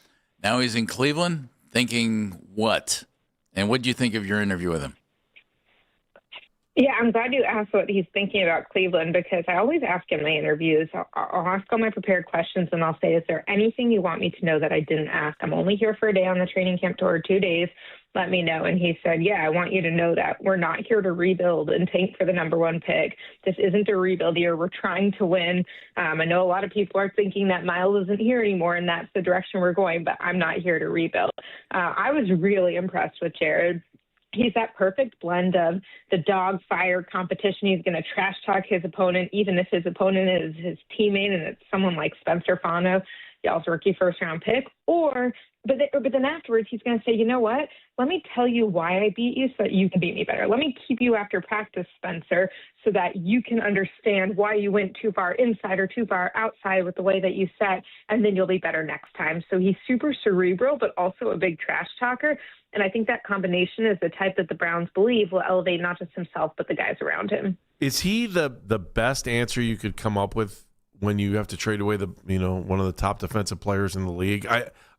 Now he's in Cleveland thinking what? And what did you think of your interview with him? Yeah, I'm glad you asked what he's thinking about Cleveland, because I always ask in my interviews, I'll ask all my prepared questions and I'll say, is there anything you want me to know that I didn't ask? I'm only here for a day on the training camp tour, 2 days. Let me know. And he said, yeah, I want you to know that we're not here to rebuild and tank for the number one pick. This isn't a rebuild year. We're trying to win. I know a lot of people are thinking that Miles isn't here anymore and that's the direction we're going, but I'm not here to rebuild. I was really impressed with Jared. He's that perfect blend of the dog fire competition. He's going to trash talk his opponent, even if his opponent is his teammate and it's someone like Spencer Fano, y'all's rookie first-round pick. But then afterwards, he's going to say, you know what? Let me tell you why I beat you so that you can beat me better. Let me keep you after practice, Spencer, so that you can understand why you went too far inside or too far outside with the way that you set, and then you'll be better next time. So he's super cerebral, but also a big trash talker. And I think that combination is the type that the Browns believe will elevate not just himself, but the guys around him. Is he the best answer you could come up with when you have to trade away one of the top defensive players in the league?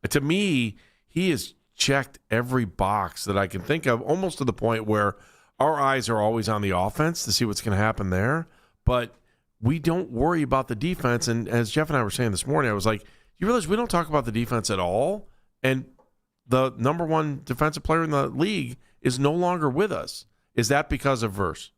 To me, he has checked every box that I can think of, almost to the point where our eyes are always on the offense to see what's going to happen there, but we don't worry about the defense. And as Jeff and I were saying this morning, I was like, you realize we don't talk about the defense at all? And the number one defensive player in the league is no longer with us. Is that because of Verse?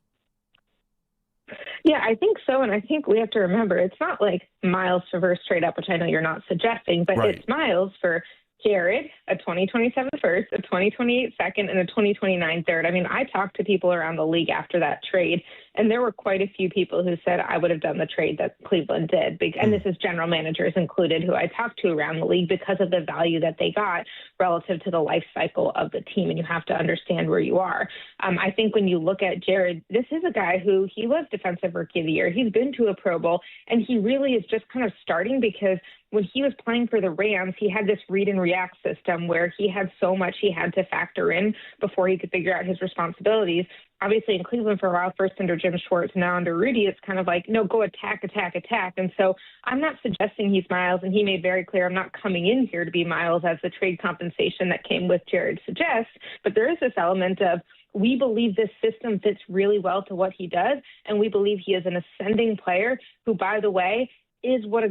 Yeah, I think so. And I think we have to remember, it's not like Miles to Verse trade up, which I know you're not suggesting, but right. It's Miles for Jared, a 2027 first, a 2028 second, and a 2029 third. I mean, I talked to people around the league after that trade, and there were quite a few people who said I would have done the trade that Cleveland did. And this is general managers included who I talked to around the league because of the value that they got relative to the life cycle of the team. And you have to understand where you are. I think when you look at Jared, this is a guy who he was Defensive Rookie of the Year. He's been to a Pro Bowl, and he really is just kind of starting because when he was playing for the Rams, he had this read and react system where he had so much he had to factor in before he could figure out his responsibilities. Obviously, in Cleveland for a while, first under Jim Schwartz, now under Rudy, it's kind of like, no, go attack, attack, attack. And so I'm not suggesting he's Miles, and he made very clear I'm not coming in here to be Miles as the trade compensation that came with Jared suggests. But there is this element of, we believe this system fits really well to what he does, and we believe he is an ascending player who, by the way, is what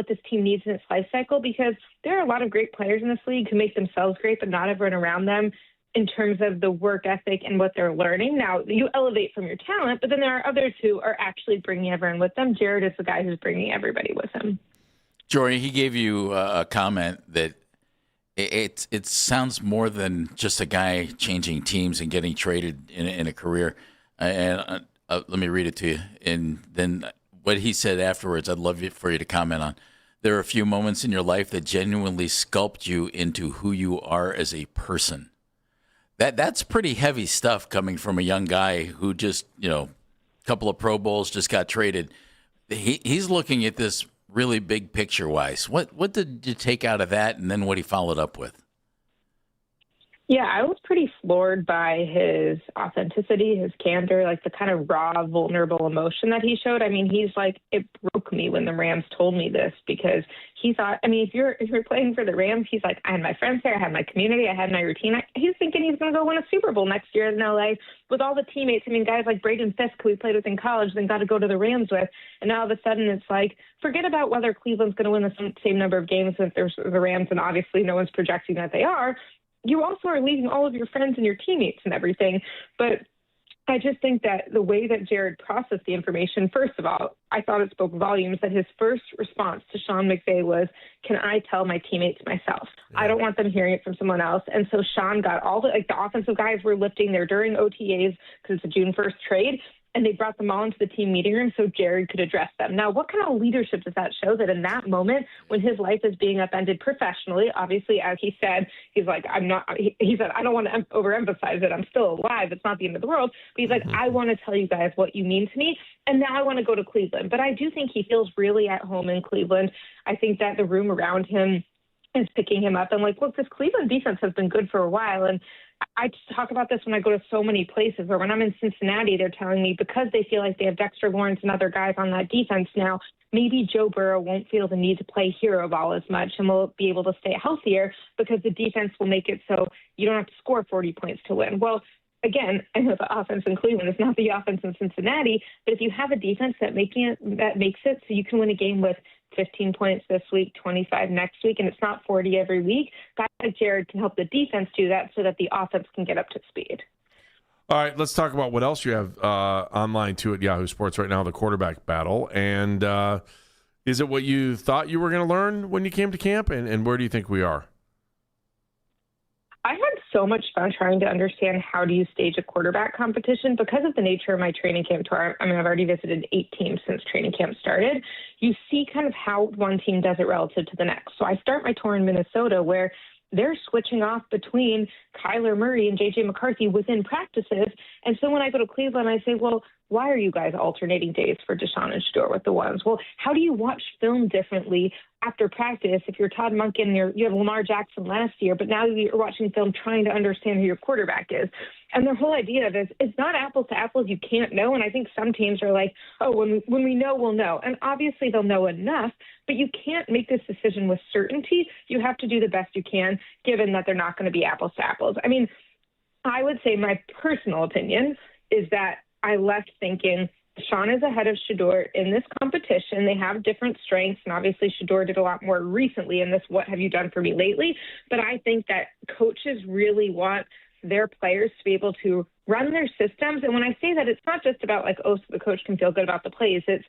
this team needs in its life cycle, because there are a lot of great players in this league who make themselves great, but not everyone around them in terms of the work ethic and what they're learning. Now, you elevate from your talent, but then there are others who are actually bringing everyone with them. Jared is the guy who's bringing everybody with him. Jory, he gave you a comment that it sounds more than just a guy changing teams and getting traded in a career. And let me read it to you. And then what he said afterwards, I'd love for you to comment on. There are a few moments in your life that genuinely sculpt you into who you are as a person. That's pretty heavy stuff coming from a young guy who just, a couple of Pro Bowls, just got traded. He's looking at this really big picture-wise. What did you take out of that, and then what he followed up with? Yeah, I was pretty floored by his authenticity, his candor, like the kind of raw, vulnerable emotion that he showed. I mean, he's like, it broke me when the Rams told me this, because he thought, I mean, if you're playing for the Rams, he's like, I had my friends there, I had my community, I had my routine. He's thinking he's going to go win a Super Bowl next year in LA with all the teammates. I mean, guys like Braden Fisk, who he played with in college, then got to go to the Rams with. And now all of a sudden it's like, forget about whether Cleveland's going to win the same number of games as the Rams, and obviously no one's projecting that they are. You also are leaving all of your friends and your teammates and everything. But I just think that the way that Jared processed the information, first of all, I thought it spoke volumes that his first response to Sean McVay was, can I tell my teammates myself? Yeah. I don't want them hearing it from someone else. And so Sean got all the offensive guys were lifting there during OTAs because it's a June 1st trade. And they brought them all into the team meeting room so Jared could address them. Now, what kind of leadership does that show that in that moment when his life is being upended professionally, obviously, as he said, he's like, he said, I don't want to overemphasize it. I'm still alive. It's not the end of the world. But he's like, I want to tell you guys what you mean to me. And now I want to go to Cleveland. But I do think he feels really at home in Cleveland. I think that the room around him is picking him up. And like, look, this Cleveland defense has been good for a while. And I talk about this when I go to so many places, or when I'm in Cincinnati, they're telling me because they feel like they have Dexter Lawrence and other guys on that defense now, maybe Joe Burrow won't feel the need to play hero ball as much and will be able to stay healthier because the defense will make it so you don't have to score 40 points to win. Well, again, I know the offense in Cleveland is not the offense in Cincinnati, but if you have a defense that makes it so you can win a game with 15 points this week, 25 next week, and it's not 40 every week, guys like Jared can help the defense do that so that the offense can get up to speed. All right, let's talk about what else you have online, too, at Yahoo Sports right now, the quarterback battle. And is it what you thought you were going to learn when you came to camp, and where do you think we are? I had so much fun trying to understand how do you stage a quarterback competition because of the nature of my training camp tour. I mean, I've already visited 8 teams since training camp started. You see kind of how one team does it relative to the next. So I start my tour in Minnesota where they're switching off between Kyler Murray and J.J. McCarthy within practices. And so when I go to Cleveland, I say, well, why are you guys alternating days for Deshaun and Shedeur with the ones? Well, how do you watch film differently after practice if you're Todd Monken and you have Lamar Jackson last year, but now you're watching film trying to understand who your quarterback is? And the whole idea of this, it's not apples to apples. You can't know. And I think some teams are like, oh, when we know, we'll know. And obviously they'll know enough, but you can't make this decision with certainty. You have to do the best you can, given that they're not going to be apples to apples. I mean, I would say my personal opinion is that I left thinking Sean is ahead of Shedeur in this competition. They have different strengths, and obviously Shedeur did a lot more recently in this what have you done for me lately. But I think that coaches really want their players to be able to run their systems. And when I say that, it's not just about like, oh, so the coach can feel good about the plays. It's,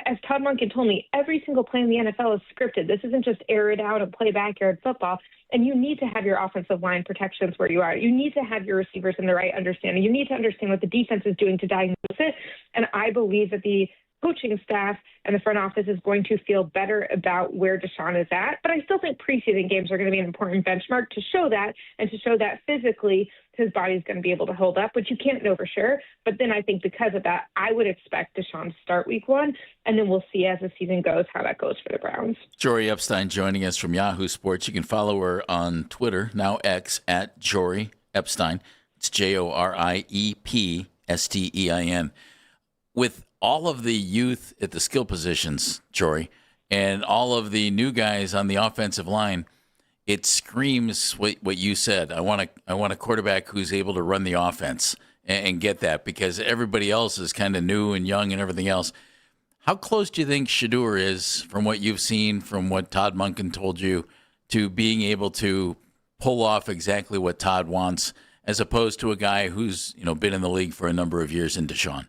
as Todd Monken told me, every single play in the NFL is scripted. This isn't just air it out and play backyard football. And you need to have your offensive line protections where you are. You need to have your receivers in the right understanding. You need to understand what the defense is doing to diagnose it. And I believe that the coaching staff and the front office is going to feel better about where Deshaun is at. But I still think preseason games are going to be an important benchmark to show that, and to show that physically his body's going to be able to hold up, which you can't know for sure. But then I think because of that, I would expect Deshaun to start week 1, and then we'll see as the season goes how that goes for the Browns. Jory Epstein joining us from Yahoo Sports. You can follow her on Twitter, now X, at Jory Epstein. It's JORIEPSTEIN. With all of the youth at the skill positions, Jory, and all of the new guys on the offensive line, it screams what you said. I want a quarterback who's able to run the offense and get that, because everybody else is kind of new and young and everything else. How close do you think Shedeur is, from what you've seen, from what Todd Monken told you, to being able to pull off exactly what Todd wants, as opposed to a guy who's been in the league for a number of years in Deshaun?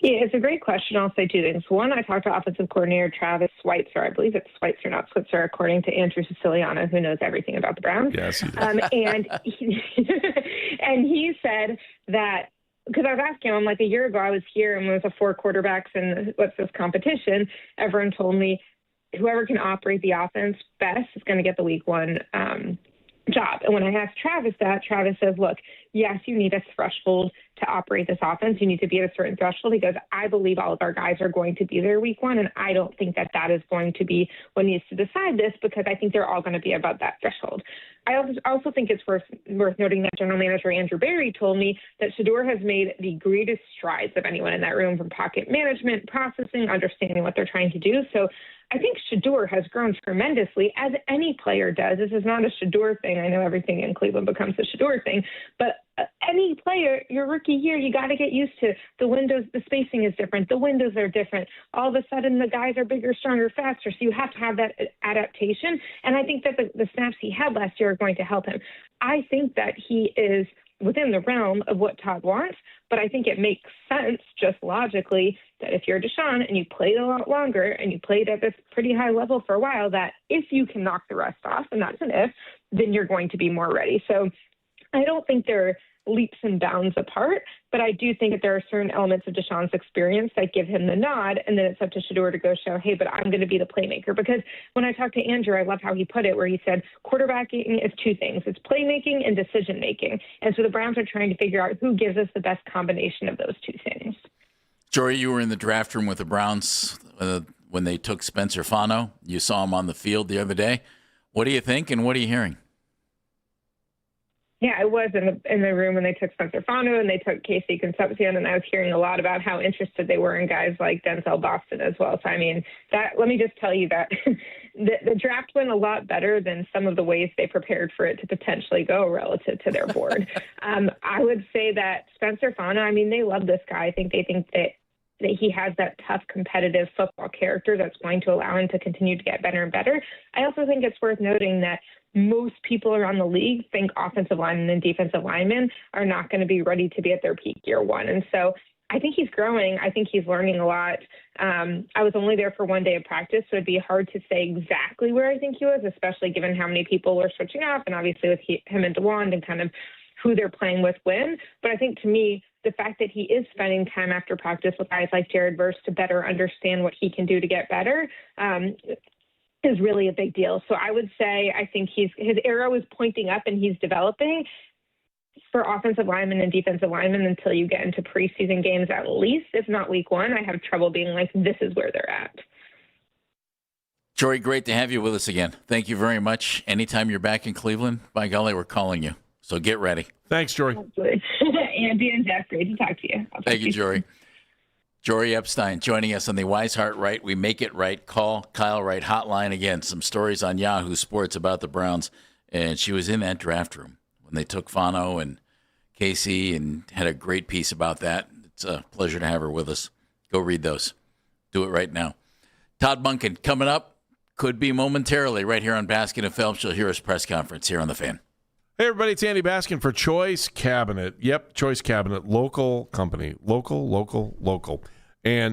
Yeah, it's a great question. I'll say 2 things. One, I talked to offensive coordinator Travis Schweitzer. I believe it's Schweitzer, not Switzer, according to Andrew Siciliano, who knows everything about the Browns. Yes, and he said that, because I was asking him, I'm like, a year ago I was here and there was 4 quarterbacks and what's this competition? Everyone told me whoever can operate the offense best is going to get the week 1 job. And when I asked Travis that, Travis says, look, yes, you need a threshold to operate this offense. You need to be at a certain threshold. He goes, I believe all of our guys are going to be there week 1, and I don't think that is going to be what needs to decide this, because I think they're all going to be above that threshold. I also think it's worth noting that General Manager Andrew Berry told me that Shedeur has made the greatest strides of anyone in that room, from pocket management, processing, understanding what they're trying to do. So I think Shedeur has grown tremendously, as any player does. This is not a Shedeur thing. I know everything in Cleveland becomes a Shedeur thing, but any player, your rookie year, you got to get used to the windows. The spacing is different. The windows are different. All of a sudden, the guys are bigger, stronger, faster. So you have to have that adaptation. And I think that the snaps he had last year are going to help him. I think that he is within the realm of what Todd wants, but I think it makes sense just logically that if you're Deshaun and you played a lot longer and you played at this pretty high level for a while, that if you can knock the rest off, and that's an if, then you're going to be more ready. So I don't think they're leaps and bounds apart, but I do think that there are certain elements of Deshaun's experience that give him the nod, and then it's up to Shedeur to go show, hey, but I'm going to be the playmaker. Because when I talked to Andrew, I love how he put it, where he said quarterbacking is two things. It's playmaking and decision-making. And so the Browns are trying to figure out who gives us the best combination of those two things. Jory, you were in the draft room with the Browns when they took Spencer Fano. You saw him on the field the other day. What do you think, and what are you hearing? Yeah, I was in the room when they took Spencer Fano and they took Casey Concepcion, and I was hearing a lot about how interested they were in guys like Denzel Boston as well. So, I mean, let me just tell you that the draft went a lot better than some of the ways they prepared for it to potentially go relative to their board. I would say that Spencer Fano, I mean, they love this guy. I think they think that he has that tough, competitive football character that's going to allow him to continue to get better and better. I also think it's worth noting that most people around the league think offensive linemen and defensive linemen are not going to be ready to be at their peak year one. And so I think he's growing. I think he's learning a lot. I was only there for one day of practice, so it'd be hard to say exactly where I think he was, especially given how many people were switching up, and obviously with him and DeWand and kind of who they're playing with when. But I think to me, the fact that he is spending time after practice with guys like Jared Verse to better understand what he can do to get better is really a big deal. So I would say I think his arrow is pointing up and he's developing. For offensive linemen and defensive linemen, until you get into preseason games at least, if not week one, I have trouble being like, this is where they're at. Jory, great to have you with us again. Thank you very much. Anytime you're back in Cleveland, by golly, we're calling you. So get ready. Thanks, Jory. Andy and Jeff, great to talk to you. Thank you, Jory. Jory Epstein joining us on the Wise Heart Right, We Make It Right, Call Kyle Wright hotline. Again, some stories on Yahoo Sports about the Browns. And she was in that draft room when they took Fano and Casey and had a great piece about that. It's a pleasure to have her with us. Go read those. Do it right now. Todd Monken coming up. Could be momentarily right here on Baskin and Phelps. You'll hear his press conference here on The Fan. Hey, everybody, it's Andy Baskin for Choice Cabinet. Yep, Choice Cabinet, local company. Local. And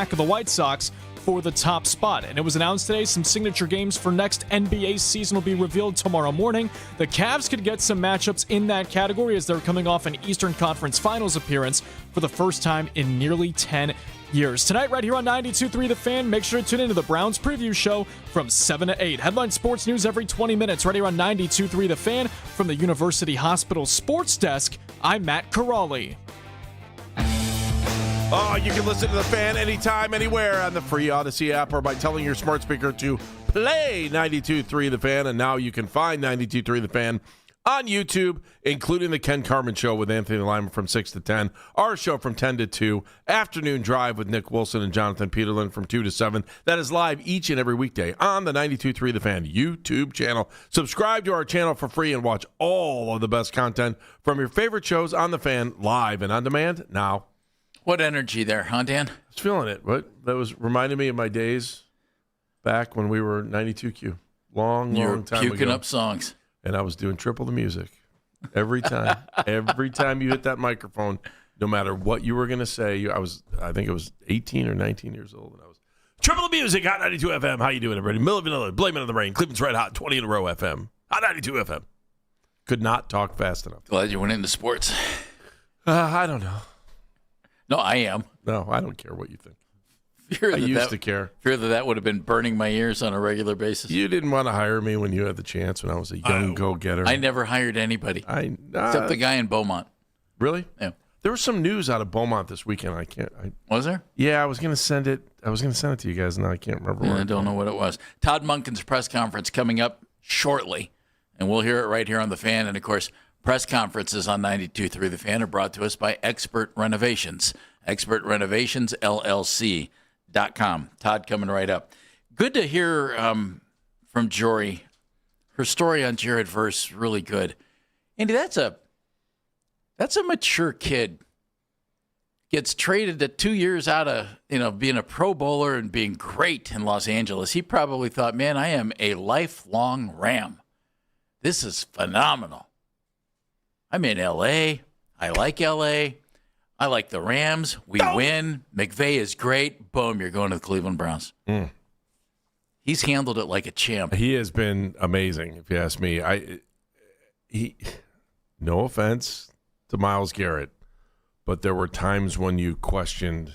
back of the White Sox for the top spot. And it was announced today some signature games for next NBA season will be revealed tomorrow morning. The Cavs could get some matchups in that category as they're coming off an Eastern Conference Finals appearance for the first time in nearly 10 years. Tonight, right here on 92.3 The Fan, make sure to tune into the Browns preview show from 7 to 8. Headline sports news every 20 minutes, right here on 92.3 The Fan. From the University Hospital Sports Desk, I'm Matt Corrali. Oh, you can listen to The Fan anytime, anywhere on the free Odyssey app or by telling your smart speaker to play 92.3 The Fan. And now you can find 92.3 The Fan on YouTube, including the Ken Carman Show with Anthony Lyman from 6 to 10, our show from 10 to 2, Afternoon Drive with Nick Wilson and Jonathan Peterlin from 2 to 7. That is live each and every weekday on the 92.3 The Fan YouTube channel. Subscribe to our channel for free and watch all of the best content from your favorite shows on The Fan, live and on demand now. What energy there, huh, Dan? I was feeling it. That was reminding me of my days back when we were 92Q. Long time ago. You were puking up songs. And I was doing triple the music every time. Every time you hit that microphone, no matter what you were going to say, I think it was 18 or 19 years old, and I was triple the music, Hot 92 FM. How you doing, everybody? Miller Vanilla, Blame It on the Rain, Cleveland's Red Hot, 20 in a row FM, Hot 92 FM. Could not talk fast enough. Glad you went into sports. I don't know. No, I am. No, I don't care what you think. I used to care. Fear that would have been burning my ears on a regular basis. You didn't want to hire me when you had the chance when I was a young go-getter. I never hired anybody. Except the guy in Beaumont. Really? Yeah. There was some news out of Beaumont this weekend. Was there? Yeah, I was going to send it. I was going to send it to you guys, and I can't remember. I don't know what it was. Todd Monken's press conference coming up shortly, and we'll hear it right here on The Fan. And, of course, press conferences on 92.3 The Fan are brought to us by Expert Renovations. Expert Renovations, LLC. .com. Todd coming right up. Good to hear from Jory. Her story on Jared Verse, really good. Andy, that's a mature kid. Gets traded at 2 years out of being a Pro Bowler and being great in Los Angeles. He probably thought, man, I am a lifelong Ram. This is phenomenal. I'm in L.A. I like L.A. I like the Rams. We win. McVay is great. Boom, you're going to the Cleveland Browns. He's handled it like a champ. He has been amazing, if you ask me. No offense to Myles Garrett, but there were times when you questioned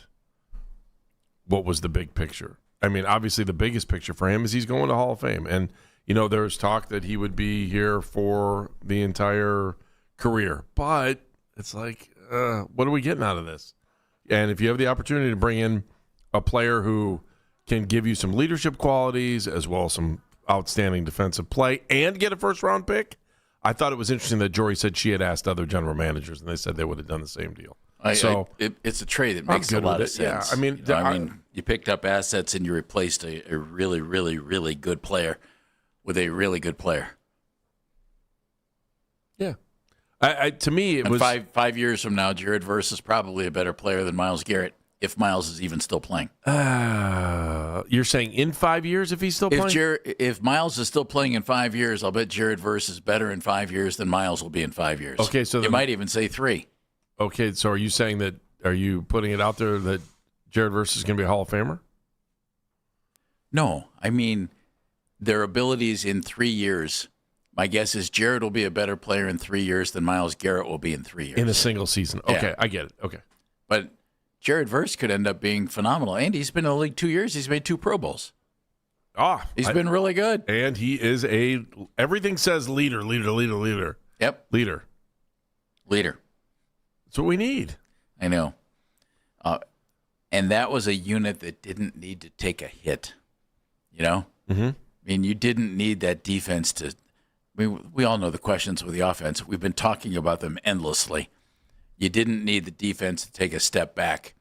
what was the big picture. I mean, obviously the biggest picture for him is he's going to Hall of Fame. And, there was talk that he would be here for the entire career. But it's like, what are we getting out of this? And if you have the opportunity to bring in a player who can give you some leadership qualities as well as some outstanding defensive play and get a first-round pick, I thought it was interesting that Jory said she had asked other general managers, and they said they would have done the same deal. It's a trade that makes a lot of sense. Yeah, you picked up assets and you replaced a really, really, really good player with a really good player. Yeah. To me, it was 5 years from now, Jared Verse is probably a better player than Myles Garrett, if Myles is even still playing. You're saying in 5 years if he's still playing? If Myles is still playing in 5 years, I'll bet Jared Verse is better in 5 years than Myles will be in 5 years. Okay, so you might even say 3. Okay, so are you putting it out there that Jared Verse is going to be a Hall of Famer? No, I mean their abilities in 3 years. My guess is Jared will be a better player in 3 years than Myles Garrett will be in 3 years. In a single season. Okay, yeah. I get it. Okay. But Jared Verse could end up being phenomenal. And he's been in the league 2 years. He's made 2 Pro Bowls. He's been really good. And he is everything says leader. Yep. Leader. That's what we need. I know. And that was a unit that didn't need to take a hit. Mm-hmm. I mean, you didn't need that defense to. We all know the questions with the offense. We've been talking about them endlessly. You didn't need the defense to take a step back.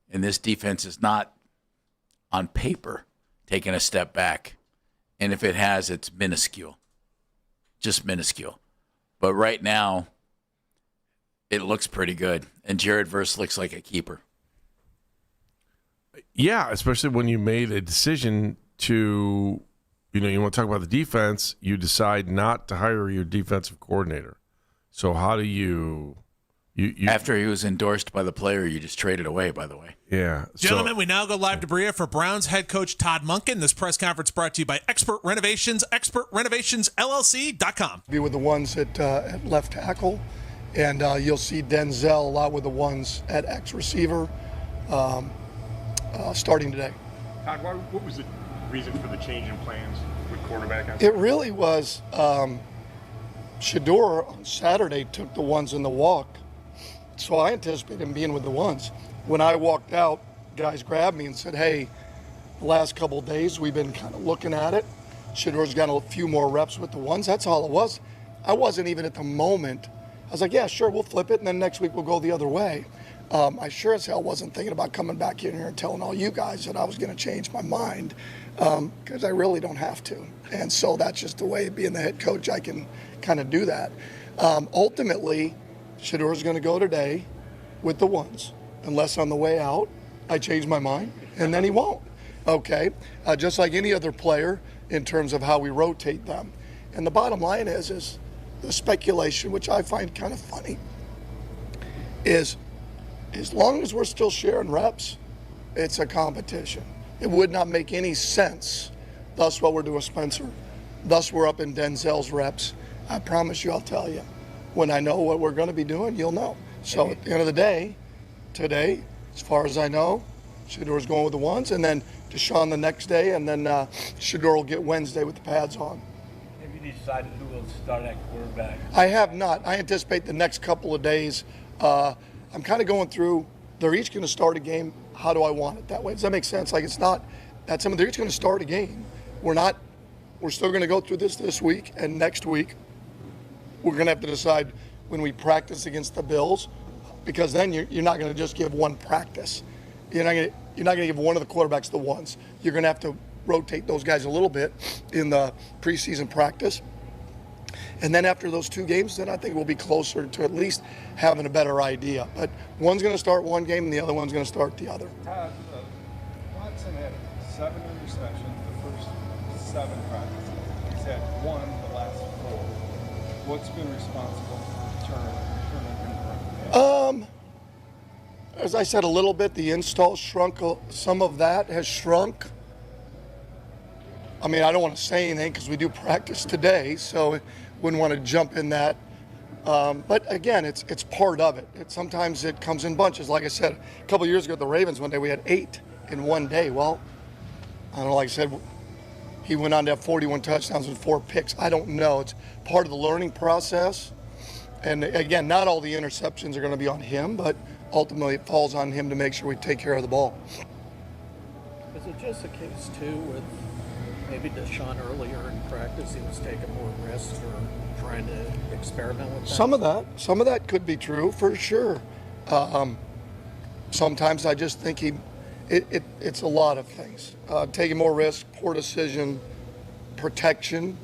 And this defense is not, on paper, taking a step back. And if it has, it's minuscule. Just minuscule. But right now, it looks pretty good. And Jared Verse looks like a keeper. Yeah, especially when you made a decision to, you want to talk about the defense, you decide not to hire your defensive coordinator. So how do you after he was endorsed by the player, you just traded away, by the way. Yeah. Gentlemen, we now go live to Berea for Browns head coach Todd Monken. This press conference brought to you by Expert Renovations, expertrenovationslllc.com. Be with the ones at left tackle, and you'll see Denzel a lot with the ones at X receiver starting today. Todd, what was the reason for the change in plans with quarterback? It really was Shador on Saturday took the ones in the walk, so I anticipated him being with the ones. When I walked out, guys grabbed me and said, hey, the last couple of days we've been kind of looking at it. Shador's got a few more reps with the ones. That's all it was. I wasn't even at the moment. I was like, yeah, sure, we'll flip it, and then next week we'll go the other way. I sure as hell wasn't thinking about coming back in here and telling all you guys that I was going to change my mind, because I really don't have to. And so that's just the way, being the head coach, I can kind of do that. Ultimately, Shedor's going to go today with the ones, unless on the way out I change my mind, and then he won't. Okay, just like any other player in terms of how we rotate them. And the bottom line is the speculation, which I find kind of funny, is as long as we're still sharing reps, it's a competition. It would not make any sense. Thus what we're doing, Spencer. Thus we're up in Denzel's reps. I promise you, I'll tell you. When I know what we're going to be doing, you'll know. So at the end of the day, today, as far as I know, Shedor's going with the ones, and then Deshaun the next day, and then Shedor will get Wednesday with the pads on. Have you decided who will start at quarterback? I have not. I anticipate the next couple of days. I'm kind of going through, they're each going to start a game. How do I want it that way? Does that make sense? Like, it's not that they're each going to start a game. We're still going to go through this week, and next week we're going to have to decide when we practice against the Bills, because then you're not going to just give one practice. You're not going to give one of the quarterbacks the ones. You're going to have to rotate those guys a little bit in the preseason practice. And then after those two games, then I think we'll be closer to at least having a better idea. But one's going to start one game and the other one's going to start the other. Todd, Watson had 7 interceptions the first 7 practices. He's had 1 the last 4. What's been responsible for turning? As I said a little bit, the install shrunk. Some of that has shrunk. I mean, I don't want to say anything because we do practice today, so wouldn't want to jump in that. But again, it's part of it. Sometimes it comes in bunches. Like I said, a couple of years ago at the Ravens, one day we had 8 in one day. Well, I don't know, like I said, he went on to have 41 touchdowns and 4 picks. I don't know. It's part of the learning process. And again, not all the interceptions are going to be on him, but ultimately it falls on him to make sure we take care of the ball. Is it just a case, too, with maybe Deshaun earlier in practice, he was taking more risks or trying to experiment with that? Some of that could be true, for sure. Sometimes I just think it's a lot of things. Taking more risk, poor decision, protection,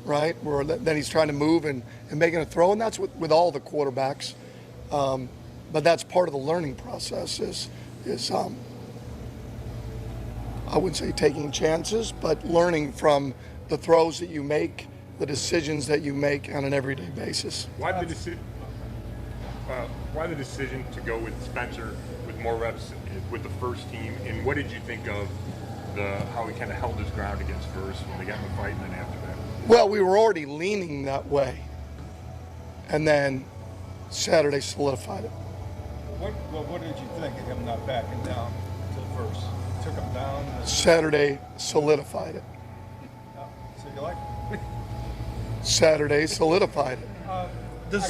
right? Where then he's trying to move and making a throw, and that's with all the quarterbacks. But that's part of the learning process is I wouldn't say taking chances, but learning from the throws that you make, the decisions that you make on an everyday basis. Why the decision to go with Spencer with more reps with the first team, and what did you think of how he kind of held his ground against Verse when they got in the fight, and then after that? Well, we were already leaning that way, and then Saturday solidified it. What did you think of him not backing down till Verse? Took him down. Saturday solidified it. So you like it? Saturday solidified it. Does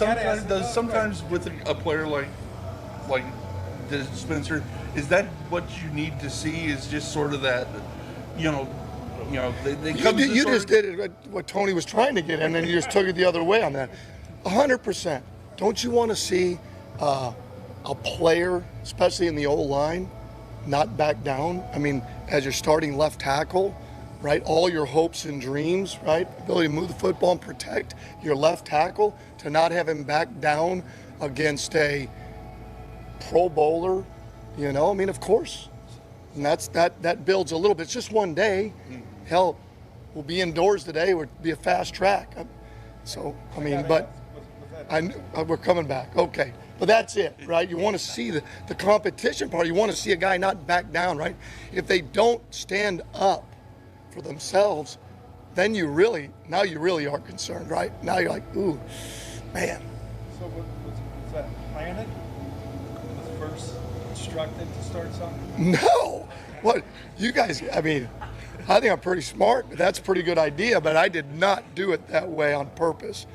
sometimes with a player like the Spencer, is that what you need to see? Is just sort of that, they come. You just did what Tony was trying to get, and then you just took it the other way on that. 100%. Don't you want to see a player, especially in the O-line, not back down? I mean, as your starting left tackle, right? All your hopes and dreams, right? Ability to move the football and protect your left tackle, to not have him back down against a Pro Bowler, I mean, of course. And that builds a little bit. It's just one day. Hell, we'll be indoors today. We'll be a fast track. So, I mean, but we're coming back. Okay. But that's it, right? You want to see the competition part. You want to see a guy not back down, right? If they don't stand up for themselves, then you really are concerned, right? Now you're like, ooh, man. So was that planted? Was Verse instructed to start something? No. What? You guys, I mean, I think I'm pretty smart. That's a pretty good idea, but I did not do it that way on purpose.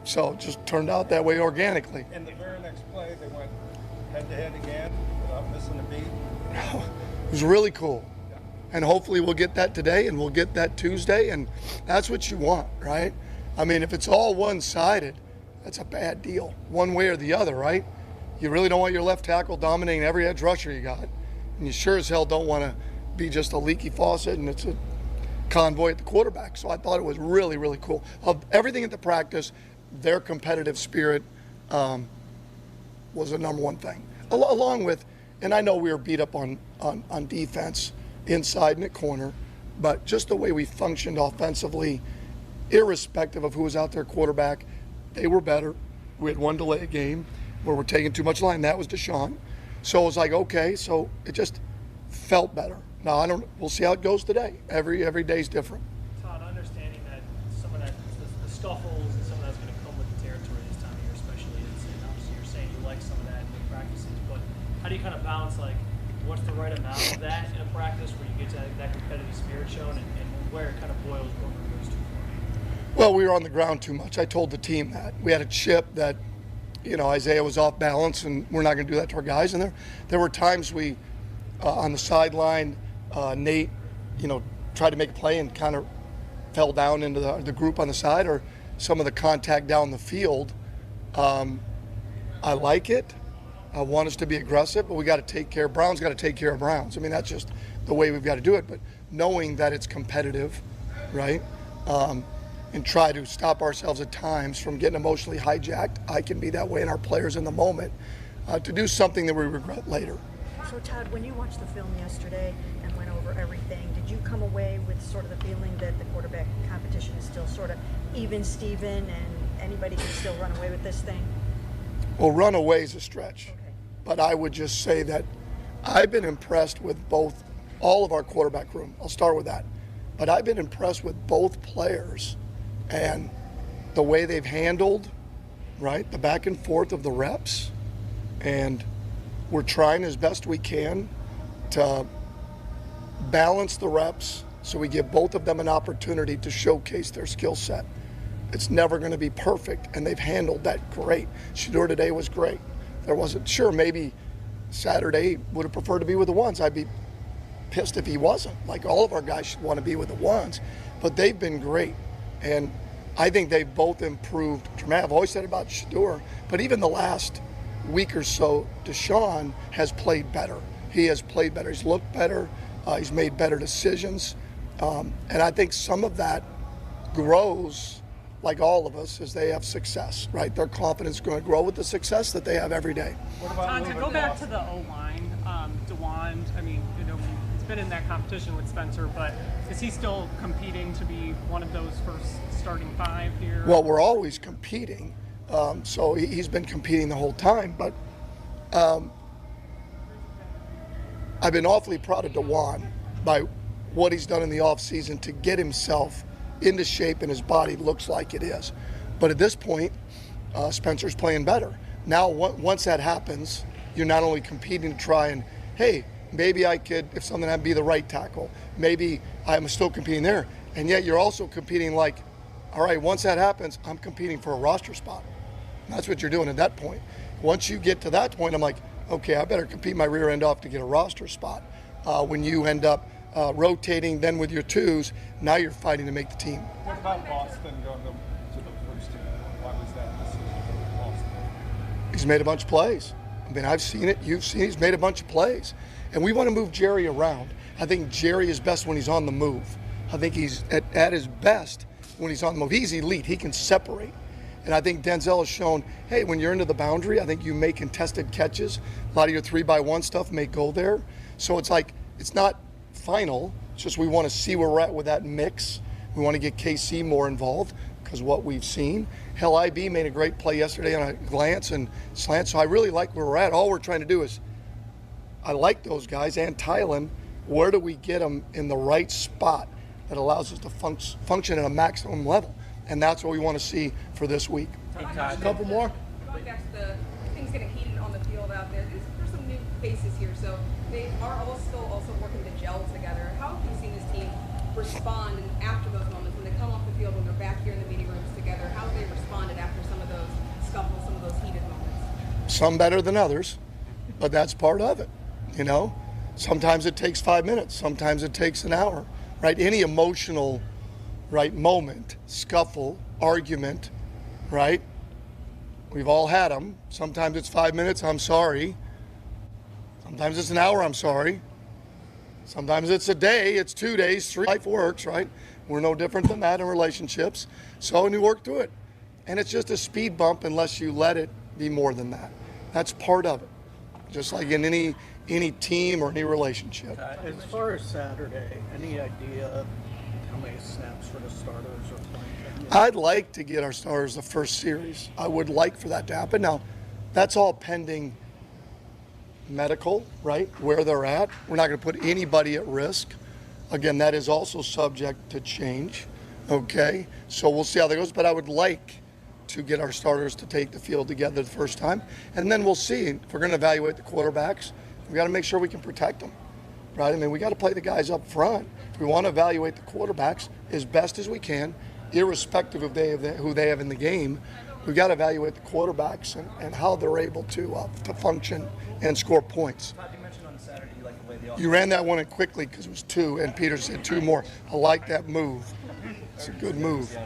So it just turned out that way organically. And the very next play, they went head-to-head again without missing a beat. It was really cool. And hopefully we'll get that today, and we'll get that Tuesday, and that's what you want, right? I mean, if it's all one-sided, that's a bad deal, one way or the other, right? You really don't want your left tackle dominating every edge rusher you got. And you sure as hell don't want to be just a leaky faucet and it's a convoy at the quarterback. So I thought it was really, really cool. Of everything at the practice, their competitive spirit was the number one thing. Along with, and I know we were beat up on defense, inside and at corner, but just the way we functioned offensively, irrespective of who was out there quarterback, they were better. We had one delay a game where we're taking too much line. That was Deshaun. So it was like, okay, so it just felt better. Now, we'll see how it goes today. Every day's different. Todd, understanding that some of that, the scuffles and some of that's going to come with the territory this time of year, especially, and obviously you're saying you like some of that in the practices, but how do you kind of balance, like, what's the right amount of that in a practice where you get to that competitive spirit shown and where it kind of boils over and goes too far? Well, we were on the ground too much. I told the team that. We had a chip that, Isaiah was off balance, and we're not going to do that to our guys. And there were times we, on the sideline, Nate, tried to make a play and kind of fell down into the group on the side, or some of the contact down the field. I like it. I want us to be aggressive, but we got to take care. Brown's got to take care of Browns. I mean, that's just the way we've got to do it. But knowing that it's competitive, right, and try to stop ourselves at times from getting emotionally hijacked. I can be that way in our players in the moment to do something that we regret later. So, Todd, when you watched the film yesterday and went over everything, did you come away with sort of the feeling that the quarterback competition is still sort of even Steven and anybody can still run away with this thing? Well, run away is a stretch. Okay. But I would just say that I've been impressed with all of our quarterback room. I'll start with that. But I've been impressed with both players and the way they've handled, right, the back and forth of the reps. And we're trying as best we can to balance the reps so we give both of them an opportunity to showcase their skill set. It's never going to be perfect, and they've handled that great. Shedeur today was great. There wasn't, sure, maybe Saturday would have preferred to be with the ones. I'd be pissed if he wasn't. Like, all of our guys should want to be with the ones, but they've been great. And I think they've both improved dramatically. I've always said about Shedeur, but even the last week or so, Deshaun has played better. He has played better. He's looked better. He's made better decisions. And I think some of that grows, like all of us, as they have success, right? Their confidence is going to grow with the success that they have every day. Todd, to go back to the O-line, DeWand, I mean, he's been in that competition with Spencer, but is he still competing to be one of those first starting five here? Well, we're always competing. So he's been competing the whole time, but I've been awfully proud of DeWand by what he's done in the offseason to get himself into shape, and his body looks like it is. But at this point, Spencer's playing better. Now, once that happens, you're not only competing to try and, hey, maybe I could, if something happened, be the right tackle. Maybe I'm still competing there. And yet you're also competing like, all right, once that happens, I'm competing for a roster spot. And that's what you're doing at that point. Once you get to that point, I'm like, okay, I better compete my rear end off to get a roster spot. When you end up rotating then with your twos, now you're fighting to make the team. What about Boston going to the first team? Why was that decision for Boston? He's made a bunch of plays. I mean, I've seen it. You've seen it. He's made a bunch of plays. And we want to move Jerry around. I think Jerry is best when he's on the move. I think he's at his best when he's on the move. He's elite. He can separate. And I think Denzel has shown, hey, when you're into the boundary, I think you make contested catches. A lot of your 3x1 stuff may go there. So it's like, it's not final. It's just we want to see where we're at with that mix. We want to get KC more involved because what we've seen. Hell, IB made a great play yesterday on a glance and slant. So I really like where we're at. All we're trying to do is, I like those guys and Tylen. Where do we get them in the right spot that allows us to function at a maximum level? And that's what we want to see for this week. A couple more. Going back to the things getting heated on the field out there, there's some new faces here, so they are still also working to gel together. How have you seen this team respond after those moments when they come off the field, when they're back here in the meeting rooms together? How have they responded after some of those scuffles, some of those heated moments? Some better than others, but that's part of it. Sometimes it takes 5 minutes, sometimes it takes an hour, right? Any emotional, right, moment, scuffle, argument, right? We've all had them. Sometimes it's 5 minutes, I'm sorry. Sometimes it's an hour, I'm sorry. Sometimes it's a day, it's 2 days, 3. Life works, right? We're no different than that in relationships. So, and you work through it. And it's just a speed bump unless you let it be more than that. That's part of it. Just like in any team or any relationship. As far as Saturday, any idea how many snaps for the starters are playing? I'd like to get our starters the first series. I would like for that to happen. Now, that's all pending medical, right? Where they're at. We're not going to put anybody at risk. Again, that is also subject to change. Okay? So we'll see how that goes. But I would like to get our starters to take the field together the first time. And then we'll see. If we're going to evaluate the quarterbacks, we got to make sure we can protect them, right? I mean, we got to play the guys up front. We want to evaluate the quarterbacks as best as we can, irrespective of who they have in the game. We've got to evaluate the quarterbacks and how they're able to function and score points. Todd, you mentioned on Saturday you like the way the You ran that one in quickly because it was 2, and Peter said 2 more. I like that move. It's a good move.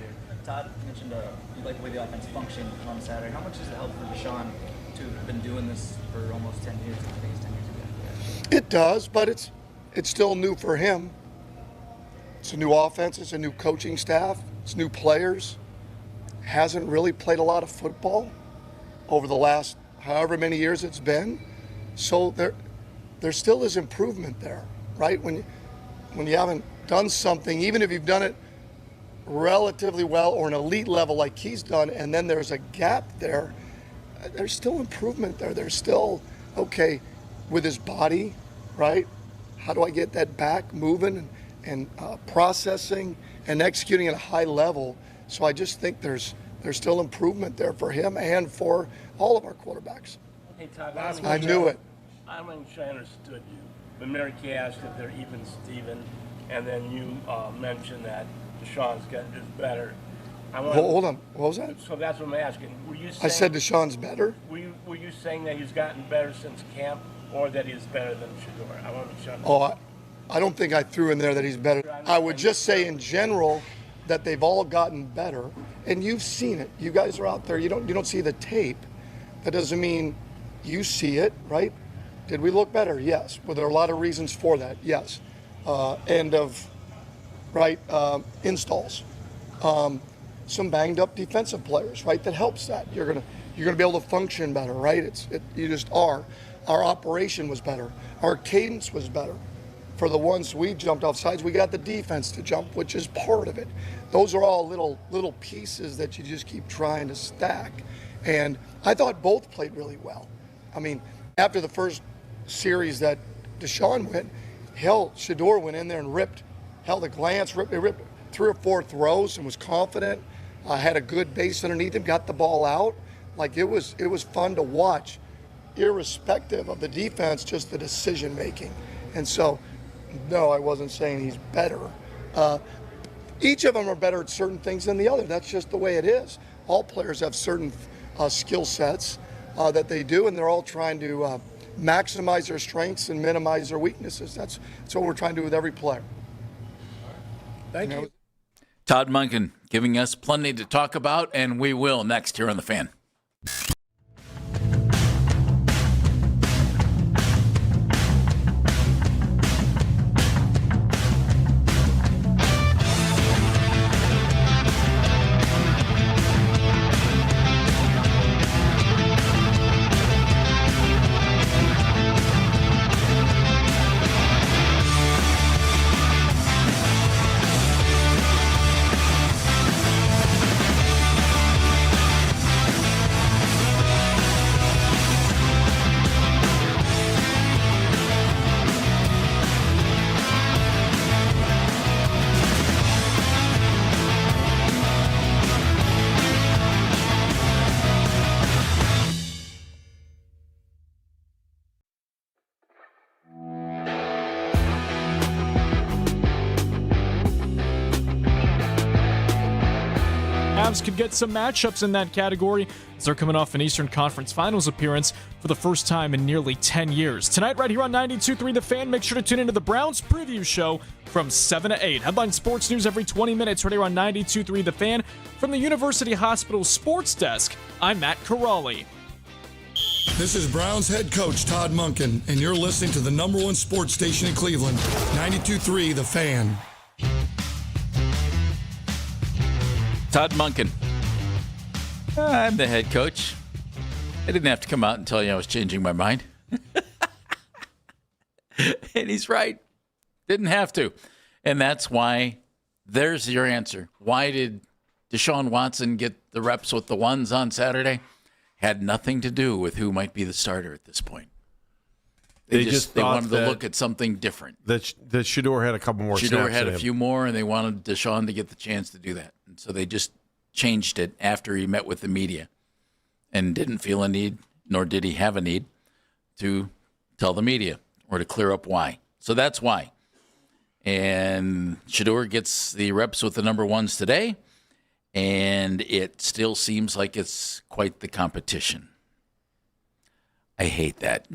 Todd mentioned you like the way the offense functioned on Saturday. How much does it help for Deshaun to have been doing this for almost 10 years? I think it's 10 years ago. It does, but it's still new for him. It's a new offense. It's a new coaching staff. It's new players. Hasn't really played a lot of football over the last however many years it's been. So there still is improvement there, right? When you haven't done something, even if you've done it relatively well or an elite level like he's done, and then there's a gap there, there's still improvement there. There's still, okay, with his body, right? How do I get that back moving and processing and executing at a high level? So I just think there's still improvement there for him and for all of our quarterbacks. Hey, Todd, I knew it. I'm not sure I understood you. When Mary Kay asked if they're even Steven, and then you mentioned that Deshaun's getting better. Hold on. What was that? So that's what I'm asking. Were you saying, I said Deshaun's better? Were you saying that he's gotten better since camp, or that he's better than Shedeur? I want to be sure. Oh, I don't think I threw in there that he's better. I would just say in general that they've all gotten better, and you've seen it. You guys are out there. You don't see the tape. That doesn't mean you see it, right? Did we look better? Yes. Were there a lot of reasons for that? Yes. Installs. Some banged up defensive players, right? That helps that. You're gonna be able to function better, right? You just are. Our operation was better. Our cadence was better. For the ones we jumped off sides, we got the defense to jump, which is part of it. Those are all little pieces that you just keep trying to stack. And I thought both played really well. I mean, after the first series that Deshaun went, Shedeur went in there and ripped the glance, ripped 3 or 4 throws and was confident. Had a good base underneath him, got the ball out. Like it was fun to watch, irrespective of the defense, just the decision making. And so, no, I wasn't saying he's better. Each of them are better at certain things than the other. That's just the way it is. All players have certain skill sets that they do, and they're all trying to maximize their strengths and minimize their weaknesses. That's what we're trying to do with every player. Thank you. Todd Monken giving us plenty to talk about, and we will next here on The Fan. Mavs could get some matchups in that category as they're coming off an Eastern Conference Finals appearance for the first time in nearly 10 years. Tonight, right here on 92.3 The Fan, make sure to tune into the Browns preview show from 7 to 8. Headline sports news every 20 minutes right here on 92.3 The Fan. From the University Hospital Sports Desk, I'm Matt Corrali. This is Browns head coach Todd Monken, and you're listening to the number one sports station in Cleveland, 92.3 The Fan. Todd Monken. I'm the head coach. I didn't have to come out and tell you I was changing my mind. And he's right. Didn't have to. And that's why there's your answer. Why did Deshaun Watson get the reps with the ones on Saturday? Had nothing to do with who might be the starter at this point. They wanted to look at something different. That Shedeur had a couple more snaps. Shedeur had a few more, and they wanted Deshaun to get the chance to do that. And so they just changed it after he met with the media and didn't feel a need, nor did he have a need, to tell the media or to clear up why. So that's why. And Shedeur gets the reps with the number ones today. And it still seems like it's quite the competition. I hate that.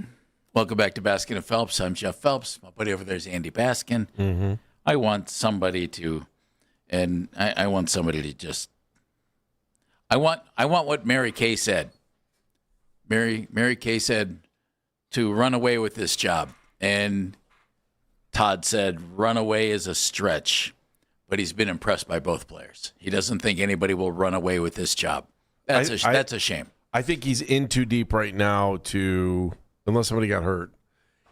Welcome back to Baskin and Phelps. I'm Jeff Phelps. My buddy over there is Andy Baskin. Mm-hmm. I want somebody to, and I want somebody to just. I want what Mary Kay said. Mary Kay said to run away with this job, and Todd said run away is a stretch. But he's been impressed by both players. He doesn't think anybody will run away with this job. That's a shame. I think he's in too deep right now to, unless somebody got hurt,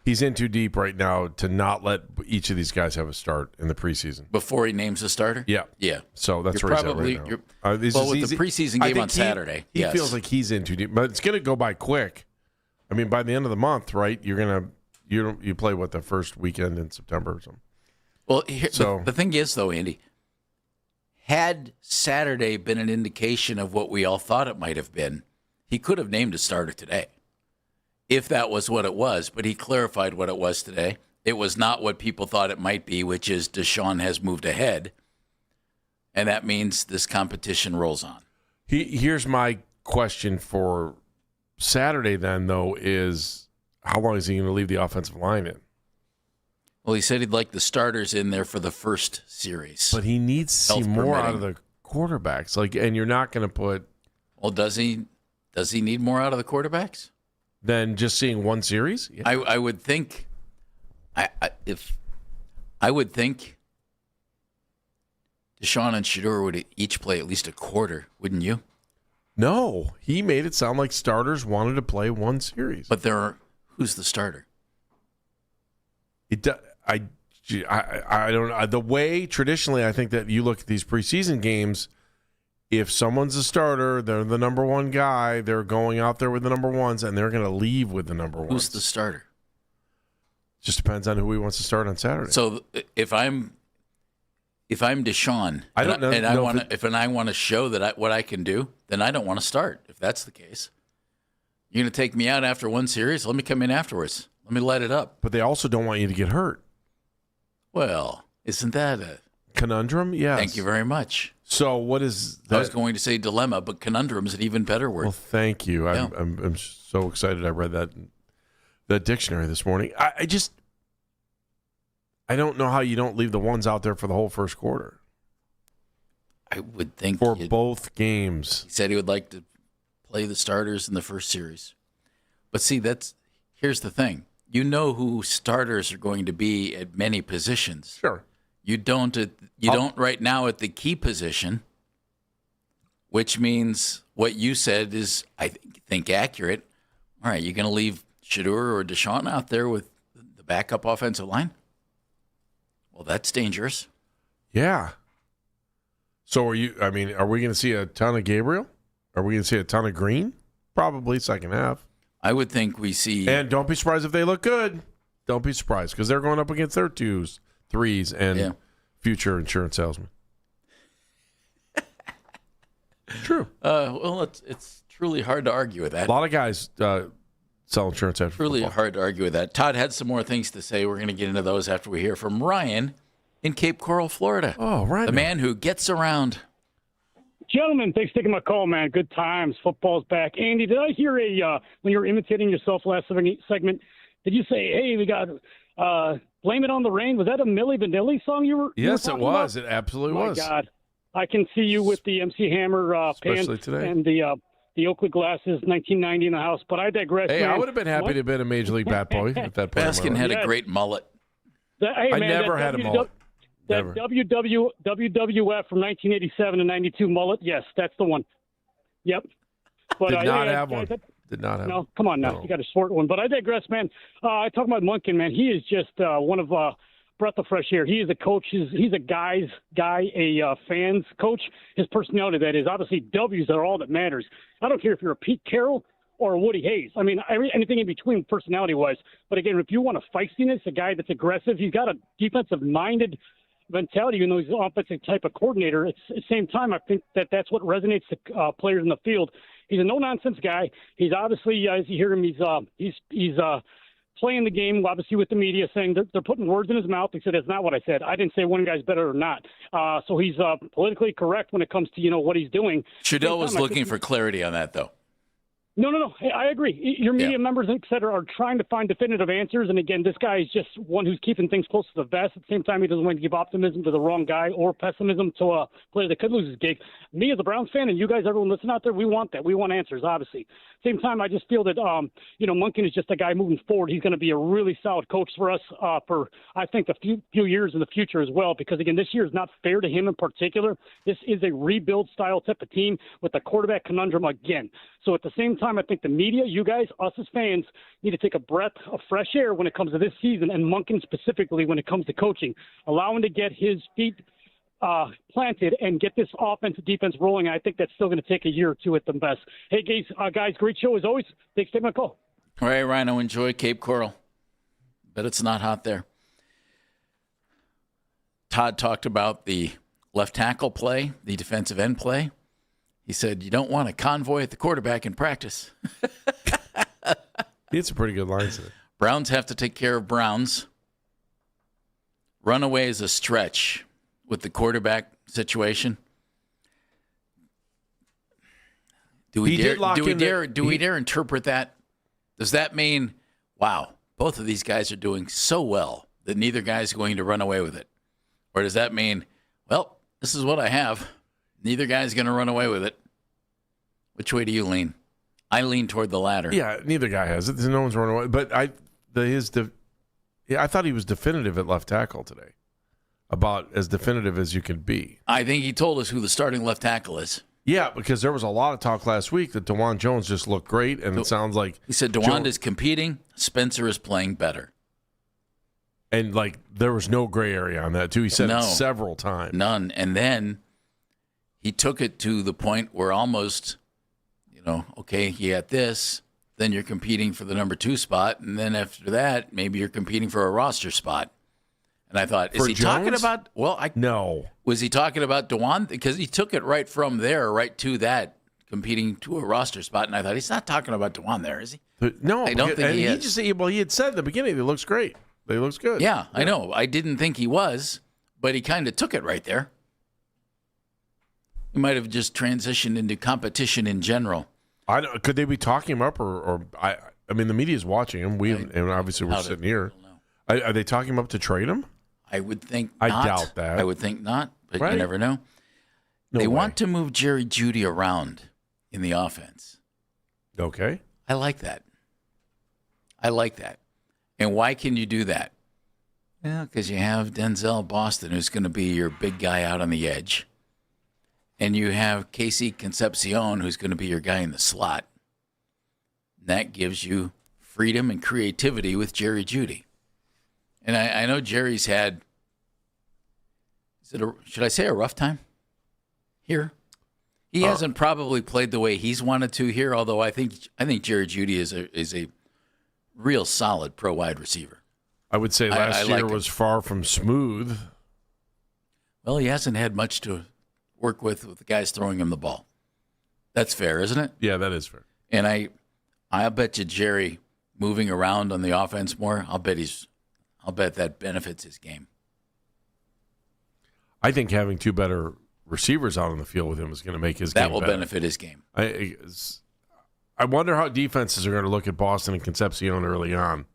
he's in too deep right now to not let each of these guys have a start in the preseason. Before he names a starter? Yeah. Yeah. So that's where he's at right now. With the preseason game on Saturday. He feels like he's in too deep. But it's going to go by quick. I mean, by the end of the month, right, you play, the first weekend in September or something. Well, the thing is, though, Andy, had Saturday been an indication of what we all thought it might have been, he could have named a starter today, if that was what it was. But he clarified what it was today. It was not what people thought it might be, which is Deshaun has moved ahead, and that means this competition rolls on. Here's my question for Saturday then, though, is how long is he going to leave the offensive line in? Well, he said he'd like the starters in there for the first series. But he needs to see more out of the quarterbacks. And you're not going to put. Well, does he need more out of the quarterbacks than just seeing one series? Yeah. I would think. I would think Deshaun and Shedeur would each play at least a quarter, wouldn't you? No, he made it sound like starters wanted to play one series. But who's the starter? I don't know. The way traditionally I think that you look at these preseason games, if someone's a starter, they're the number one guy, they're going out there with the number ones, and they're going to leave with the number ones. Who's the starter? Just depends on who he wants to start on Saturday. So if I'm Deshaun, I don't know, and I want to show that what I can do, then I don't want to start. If that's the case, you're going to take me out after one series. Let me come in afterwards. Let me light it up. But they also don't want you to get hurt. Well, isn't that a conundrum? Yes. Thank you very much. So what is that? I was going to say dilemma, but conundrum is an even better word. Well, thank you. Yeah. I'm so excited. I read that dictionary this morning. I don't know how you don't leave the ones out there for the whole first quarter. I would think for both games. He said he would like to play the starters in the first series. But see, here's the thing. You know who starters are going to be at many positions. Sure. You don't right now at the key position, which means what you said is, I think, accurate. All right, you're going to leave Shedeur or Deshaun out there with the backup offensive line? Well, that's dangerous. Yeah. So are we going to see a ton of Gabriel? Are we going to see a ton of Green? Probably second half. I would think we see. And don't be surprised if they look good. Don't be surprised because they're going up against their 2s, 3s, and future insurance salesmen. True. Well, it's truly hard to argue with that. A lot of guys sell insurance after Truly football. hard to argue with that. Todd had some more things to say. We're going to get into those after we hear from Ryan in Cape Coral, Florida. Oh, right. The man who gets around. Gentlemen, thanks for taking my call, man. Good times. Football's back. Andy, did I hear when you were imitating yourself last segment, did you say, hey, we got Blame It on the Rain? Was that a Milli Vanilli song you were Yes, it was. About? It absolutely was. My God. I can see you with the MC Hammer pants today. and the Oakley glasses, 1990 in the house. But I digress, Hey, man. I would have been happy to have been a Major League Bat Boy at that point. Baskin had a great mullet. I never had a mullet. That WWF from 1987 to 92 mullet, yes, that's the one. Yep. But Did not have one. Did not have no, one. come on now. No. You got a short one. But I digress, man. I talk about Munkin, man. He is just one of breath of fresh air. He is a coach. He's a guy's guy, a fans coach. His personality, that is. Obviously, W's are all that matters. I don't care if you're a Pete Carroll or a Woody Hayes. I mean, anything in between personality-wise. But, again, if you want a feistiness, a guy that's aggressive, he's got a defensive-minded mentality, even though he's an offensive type of coordinator. At the same time, I think that's what resonates to players in the field. He's a no-nonsense guy. He's obviously, as you hear him, he's playing the game, obviously, with the media, saying they're putting words in his mouth. He said, that's not what I said. I didn't say one guy's better or not. So he's politically correct when it comes to, what he's doing. Trudell was looking for clarity on that, though. No. Hey, I agree. Your media members, et cetera, are trying to find definitive answers. And, again, this guy is just one who's keeping things close to the vest. At the same time, he doesn't want to give optimism to the wrong guy or pessimism to a player that could lose his gig. Me as a Browns fan, and you guys, everyone listening out there, we want that. We want answers, obviously. Same time, I just feel that, Munkin is just a guy moving forward. He's going to be a really solid coach for us for, I think, a few years in the future as well. Because, again, this year is not fair to him in particular. This is a rebuild-style type of team with a quarterback conundrum again. So at the same time, I think the media, you guys, us as fans, need to take a breath of fresh air when it comes to this season, and Munkin specifically when it comes to coaching. Allow him to get his feet planted and get this offense and defense rolling. I think that's still going to take a year or two at the best. Hey, guys, great show as always. Thanks for taking my call. All right, Rhino, enjoy Cape Coral. Bet it's not hot there. Todd talked about the left tackle play, the defensive end play. He said, you don't want a convoy at the quarterback in practice. It's a pretty good line today. Browns have to take care of Browns. Runaway is a stretch with the quarterback situation. Do we dare interpret that? Does that mean, wow, both of these guys are doing so well that neither guy is going to run away with it? Or does that mean, well, this is what I have. Neither guy's going to run away with it. Which way do you lean? I lean toward the latter. Yeah, neither guy has it. No one's running away. But I thought he was definitive at left tackle today. About as definitive as you can be. I think he told us who the starting left tackle is. Yeah, because there was a lot of talk last week that DeJuan Jones just looked great, and it sounds like he said DeJuan is competing. Spencer is playing better. And there was no gray area on that too. He said it several times. None. And then he took it to the point where almost, okay, you got this, then you're competing for the number 2 spot, and then after that, maybe you're competing for a roster spot. And I thought, is he talking about? No. Was he talking about DeJuan? Because he took it right from there, right to that, competing to a roster spot. And I thought, he's not talking about DeJuan there, is he? No, I don't think he is. He had said at the beginning, it looks great. It looks good. Yeah, I know. I didn't think he was, but he kind of took it right there. He might have just transitioned into competition in general. Could they be talking him up, or I mean, the media's watching him. And obviously we're sitting here. Are they talking him up to trade him? I would think not. I doubt that. I would think not, but you never know. They want to move Jerry Jeudy around in the offense. Okay. I like that. And why can you do that? Yeah, because you have Denzel Boston, who's going to be your big guy out on the edge. And you have Casey Concepcion, who's going to be your guy in the slot. And that gives you freedom and creativity with Jerry Jeudy. And I know Jerry's had, should I say a rough time here? He hasn't probably played the way he's wanted to here, although I think Jerry Jeudy is a real solid pro wide receiver. I would say last year was far from smooth. Well, he hasn't had much to work with the guys throwing him the ball. That's fair, isn't it? Yeah, that is fair. And I bet you Jerry moving around on the offense more, I'll bet that benefits his game. I think having two better receivers out on the field with him is going to make his That game will better. benefit his game. I wonder how defenses are going to look at Boston and Concepcion early on.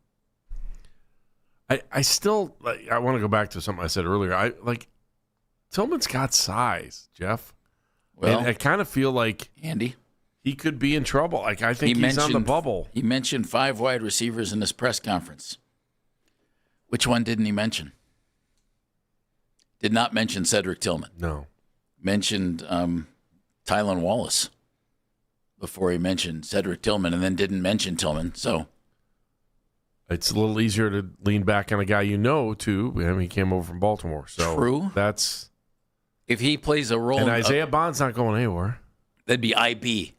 I still I want to go back to something I said earlier. Tillman's got size, Jeff. Well, and I kind of feel like Andy, he could be in trouble. Like I think he's on the bubble. He mentioned 5 wide receivers in his press conference. Which one didn't he mention? Did not mention Cedric Tillman. No. Mentioned Tylan Wallace before he mentioned Cedric Tillman, and then didn't mention Tillman. So it's a little easier to lean back on a guy too. I mean, he came over from Baltimore. So true. That's if he plays a role. And Isaiah Bond's not going anywhere. That'd be IB.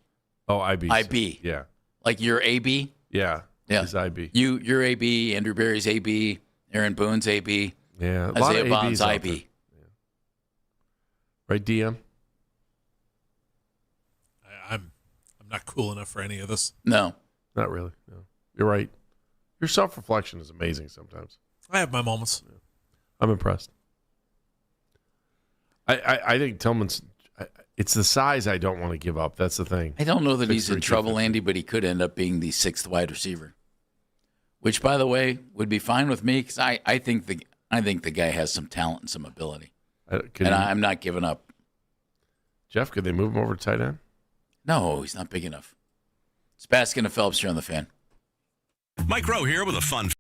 Oh, IB. IB. Yeah. Like you're AB? Yeah. Yeah. He's IB. You're AB. Andrew Berry's AB. Aaron Boone's AB. Yeah. Isaiah Bond's IB. Yeah. Right, DM? I'm not cool enough for any of this. No. Not really. No. You're right. Your self-reflection is amazing sometimes. I have my moments. Yeah. I'm impressed. I think Tillman's it's the size I don't want to give up. That's the thing. I don't know that he's in trouble, Andy, but he could end up being the 6th wide receiver. Which, by the way, would be fine with me because I think the guy has some talent and some ability. I'm not giving up. Jeff, could they move him over to tight end? No, he's not big enough. It's Baskin and Phelps here on the Fan. Mike Rowe here with a fun.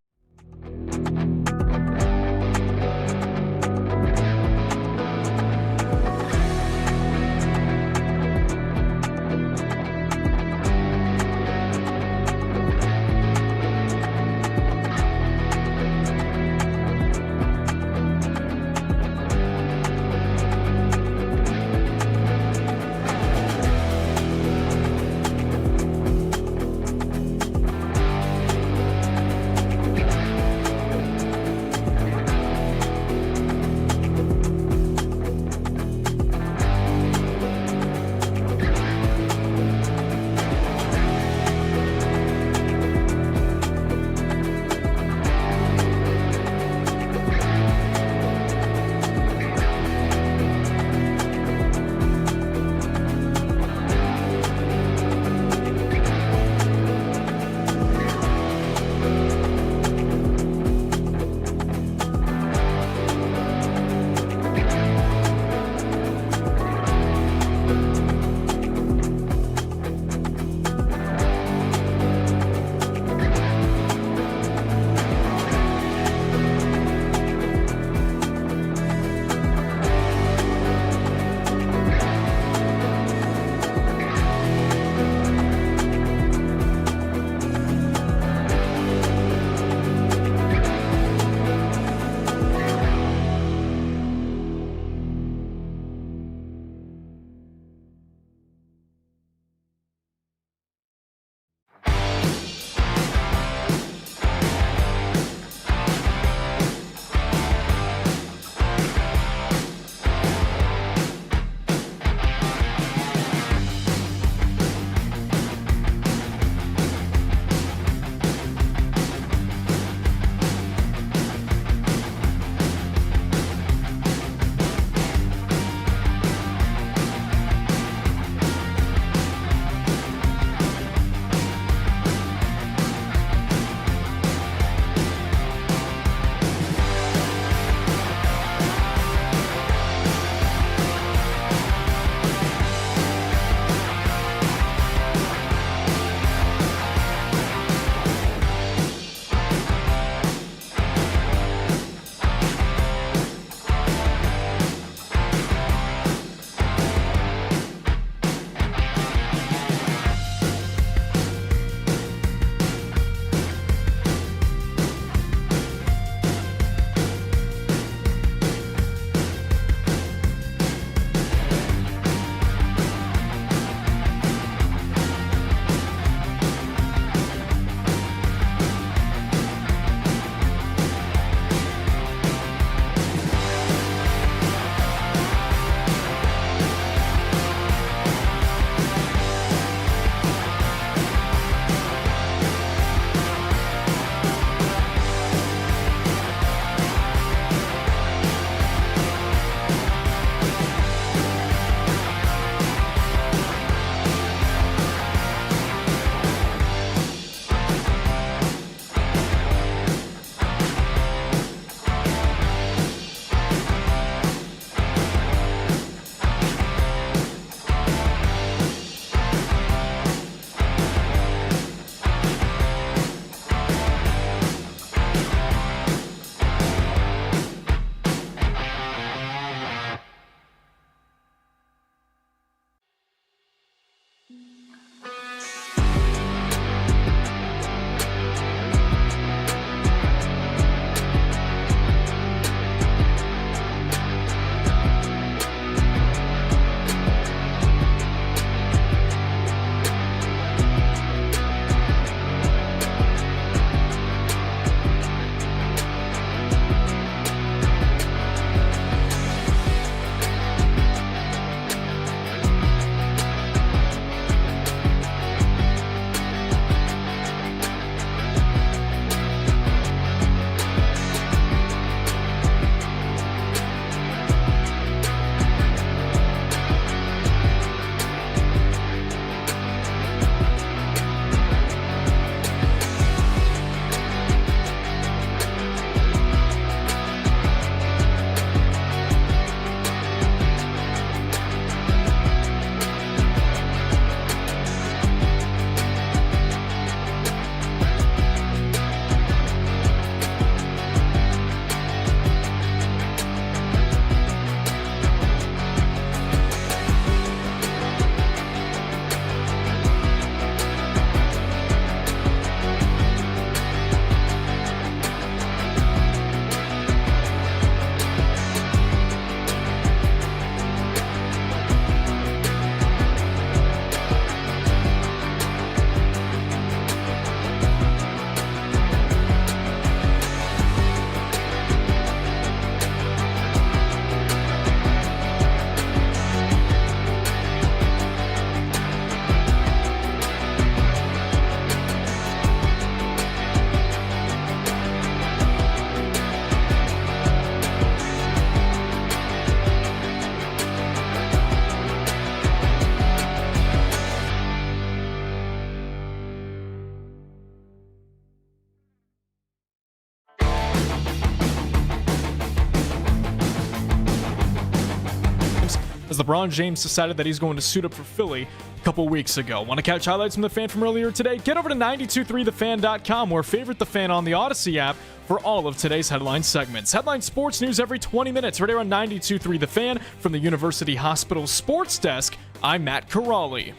as LeBron James decided that he's going to suit up for Philly a couple weeks ago. Want to catch highlights from The Fan from earlier today? Get over to 923thefan.com or favorite The Fan on the Odyssey app for all of today's headline segments. Headline sports news every 20 minutes right here on 92.3 The Fan. From the University Hospital Sports Desk, I'm Matt Corrali.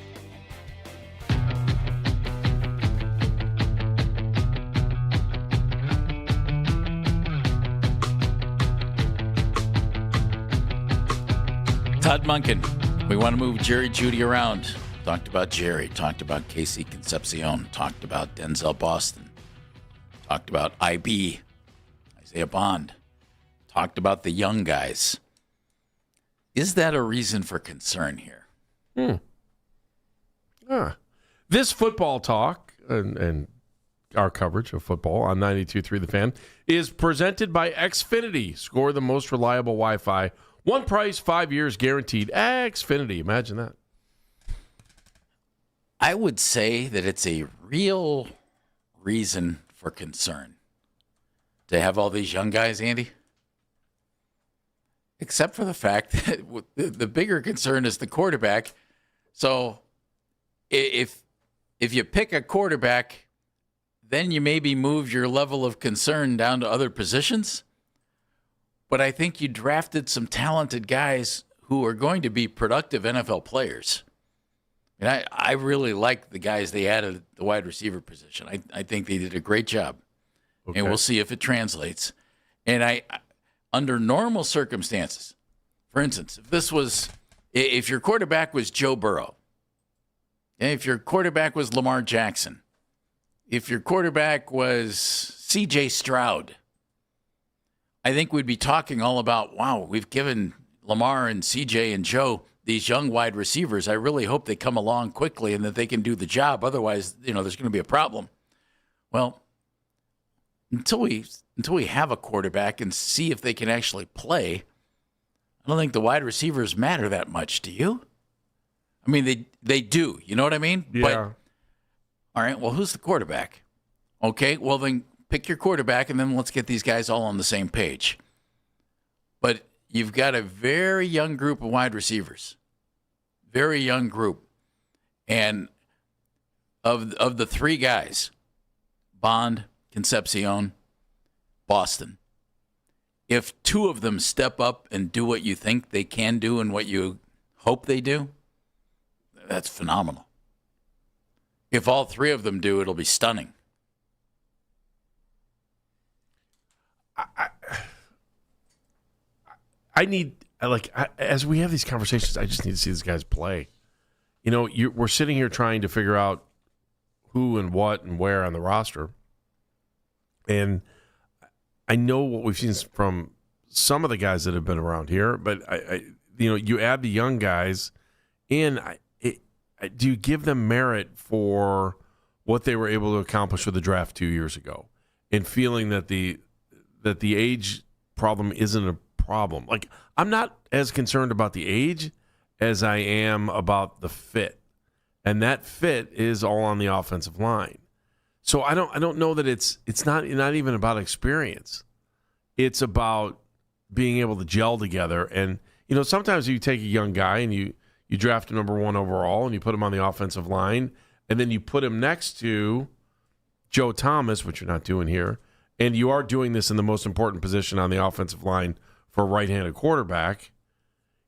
Todd Monken. We want to move Jerry Jeudy around. Talked about Jerry. Talked about Casey Concepcion. Talked about Denzel Boston. Talked about IB, Isaiah Bond. Talked about the young guys. Is that a reason for concern here? This football talk and our coverage of football on 92.3 The Fan is presented by Xfinity. Score the most reliable Wi-Fi. One price, 5 years guaranteed. Xfinity. Imagine that. I would say that it's a real reason for concern to have all these young guys, Andy. Except for the fact that the bigger concern is the quarterback. So if you pick a quarterback, then you maybe move your level of concern down to other positions. But I think you drafted some talented guys who are going to be productive NFL players. And I really like the guys they added at the wide receiver position. I think they did a great job. Okay. And we'll see if it translates. And under normal circumstances, for instance, if your quarterback was Joe Burrow, and if your quarterback was Lamar Jackson, if your quarterback was C.J. Stroud, I think we'd be talking all about, wow, we've given Lamar and CJ and Joe these young wide receivers. I really hope they come along quickly and that they can do the job. Otherwise, there's going to be a problem. Well, until we have a quarterback and see if they can actually play, I don't think the wide receivers matter that much. Do you? I mean, they do. You know what I mean? Yeah. But, all right, well, who's the quarterback? Okay, well, then pick your quarterback, and then let's get these guys all on the same page. But you've got a very young group of wide receivers, very young group. And of the three guys, Bond, Concepcion, Boston, if two of them step up and do what you think they can do and what you hope they do, that's phenomenal. If all three of them do, it'll be stunning. As we have these conversations, I just need to see these guys play. We're sitting here trying to figure out who and what and where on the roster. And I know what we've seen from some of the guys that have been around here, but you add the young guys in. Do you give them merit for what they were able to accomplish with the draft 2 years ago, and feeling that the age problem isn't a problem? Like, I'm not as concerned about the age as I am about the fit, and that fit is all on the offensive line. So I don't know that it's not even about experience. It's about being able to gel together. And sometimes you take a young guy and you draft him number 1 overall and you put him on the offensive line, and then you put him next to Joe Thomas, which you're not doing here, and you are doing this in the most important position on the offensive line for a right-handed quarterback.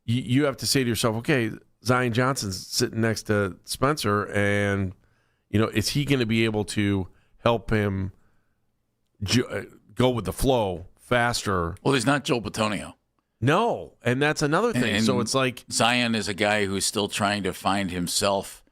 You have to say to yourself, okay, Zion Johnson's sitting next to Spencer, and is he going to be able to help him go with the flow faster? Well, he's not Joel Bitonio. No, and that's another thing. So it's like Zion is a guy who's still trying to find himself,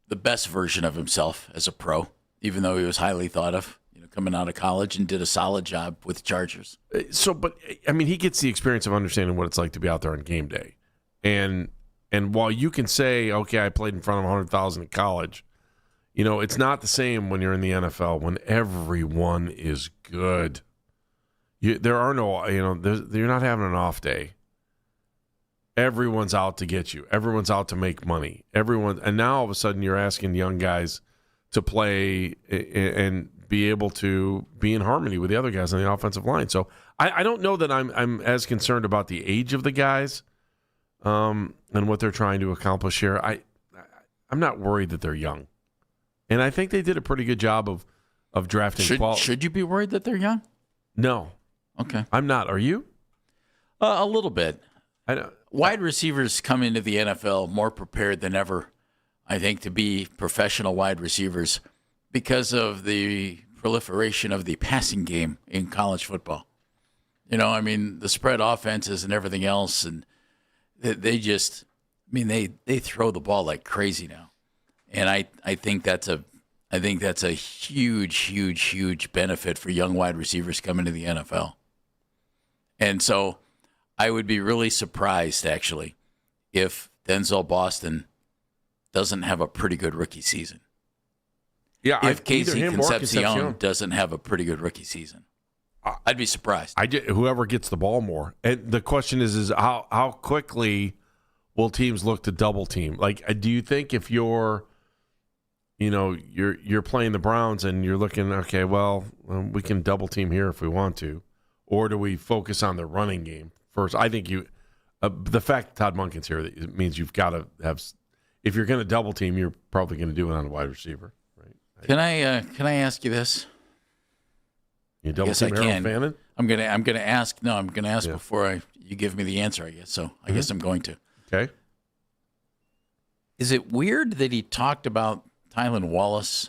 the best version of himself as a pro, even though he was highly thought of, coming out of college and did a solid job with the Chargers. But he gets the experience of understanding what it's like to be out there on game day. And while you can say, okay, I played in front of 100,000 in college, it's not the same when you're in the NFL when everyone is good. There are no, you're not having an off day. Everyone's out to get you. Everyone's out to make money. And now all of a sudden you're asking young guys to play and be able to be in harmony with the other guys on the offensive line. So I don't know that I'm as concerned about the age of the guys. and what they're trying to accomplish here. I'm not worried that they're young, and I think they did a pretty good job of drafting. Should you be worried that they're young? No. Okay. I'm not. Are you? A little bit. I don't. Wide receivers come into the NFL more prepared than ever, I think, to be professional wide receivers because of the proliferation of the passing game in college football. The spread offenses and everything else, and they just, they throw the ball like crazy now. And I think that's a huge, huge, huge benefit for young wide receivers coming to the NFL. And so I would be really surprised, actually, if Denzel Boston doesn't have a pretty good rookie season. Yeah, if Casey Concepcion doesn't have a pretty good rookie season, I'd be surprised. Whoever gets the ball more. And the question is how quickly will teams look to double team? Like, do you think if you're playing the Browns and you're looking, okay, well, we can double team here if we want to, or do we focus on the running game first? I think the fact that Todd Monken's here, it means you've got to have. If you're going to double team, you're probably going to do it on a wide receiver, right? Can I ask you this? You double team Harold Fannin? I'm gonna ask. No, I'm gonna ask before you give me the answer. I guess so. I guess I'm going to. Okay. Is it weird that he talked about Tylan Wallace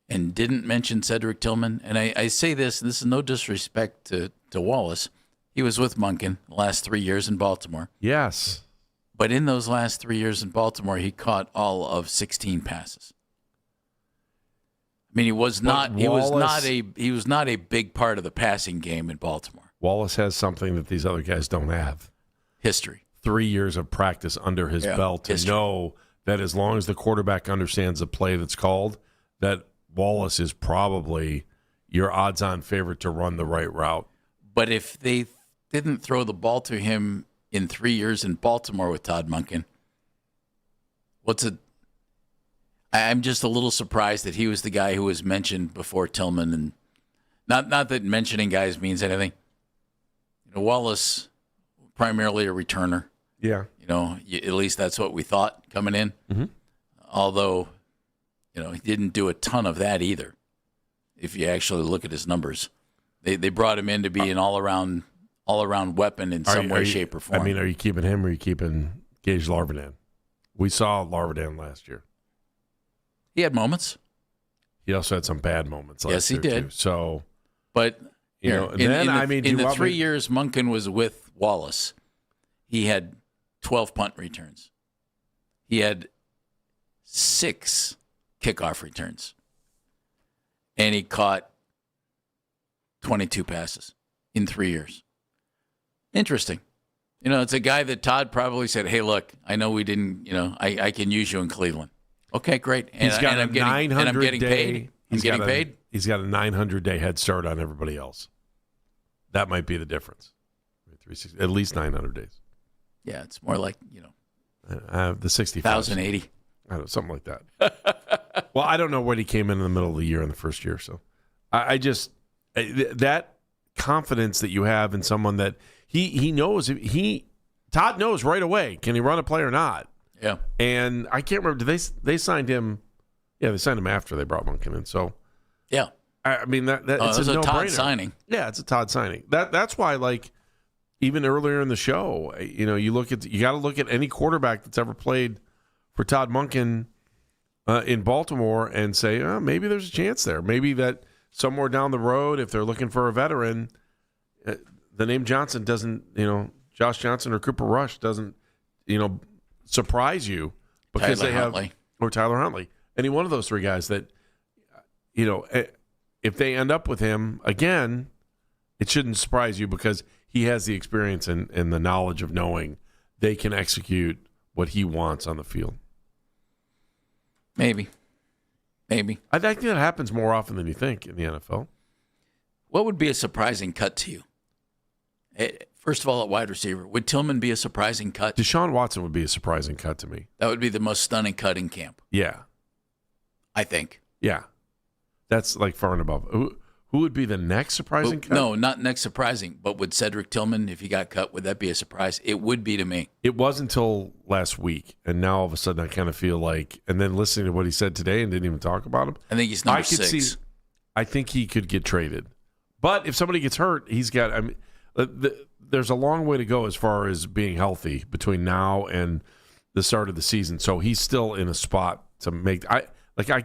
and didn't mention Cedric Tillman? And I say this is no disrespect to Wallace. He was with Monken the last 3 years in Baltimore. Yes. But in those last 3 years in Baltimore, he caught all of 16 passes. He was not a big part of the passing game in Baltimore. Wallace has something that these other guys don't have. History. 3 years of practice under his belt to know that as long as the quarterback understands the play that's called, that Wallace is probably your odds-on favorite to run the right route. But if they didn't throw the ball to him in 3 years in Baltimore with Todd Monken, I'm just a little surprised that he was the guy who was mentioned before Tillman, and not that mentioning guys means anything. Wallace, primarily a returner. Yeah. At least that's what we thought coming in. Mm-hmm. Although, he didn't do a ton of that either. If you actually look at his numbers, they brought him in to be an all around weapon in some way, shape, or form. Are you keeping him or are you keeping Gage Larvidan? We saw Larvidan last year. He had moments. He also had some bad moments last year. Yes, he did. Too. So, but in the 3 years Monken was with Wallace, he had 12 punt returns. He had 6 kickoff returns. And he caught 22 passes in 3 years. Interesting. It's a guy that Todd probably said, hey, look, I know we didn't, I can use you in Cleveland. Okay, great. And I'm getting paid. He's getting paid. He's got a 900-day head start on everybody else. That might be the difference. At least 900 days. Yeah, it's more like, the 65. 1,080. I don't know, something like that. Well, I don't know when he came in the middle of the year in the first year. So I just, that confidence that you have in someone that he knows, Todd knows right away, can he run a play or not? Yeah. And I can't remember, they signed him. Yeah, they signed him after they brought Monken in. So, yeah. It's a no-brainer. Todd signing. Yeah, it's a Todd signing. That's why, even earlier in the show, you got to look at any quarterback that's ever played for Todd Monken in Baltimore and say, maybe there's a chance there. Maybe that somewhere down the road, if they're looking for a veteran, the name Johnson doesn't, Josh Johnson or Cooper Rush doesn't, surprise you because or Tyler Huntley. Any one of those three guys that, if they end up with him again, it shouldn't surprise you because he has the experience and the knowledge of knowing they can execute what he wants on the field. Maybe. I think that happens more often than you think in the NFL. What would be a surprising cut to you? First of all, at wide receiver, would Tillman be a surprising cut? Deshaun Watson would be a surprising cut to me. That would be the most stunning cut in camp. Yeah. I think. Yeah. That's far and above. Who would be the next surprising cut? No, not next surprising, but would Cedric Tillman, if he got cut, would that be a surprise? It would be to me. It was until last week, and now all of a sudden I kind of feel like, and then listening to what he said today and didn't even talk about him. I think he's number 6. I think he could get traded. But if somebody gets hurt, he's got, I mean, there's a long way to go as far as being healthy between now and the start of the season. So he's still in a spot to make, I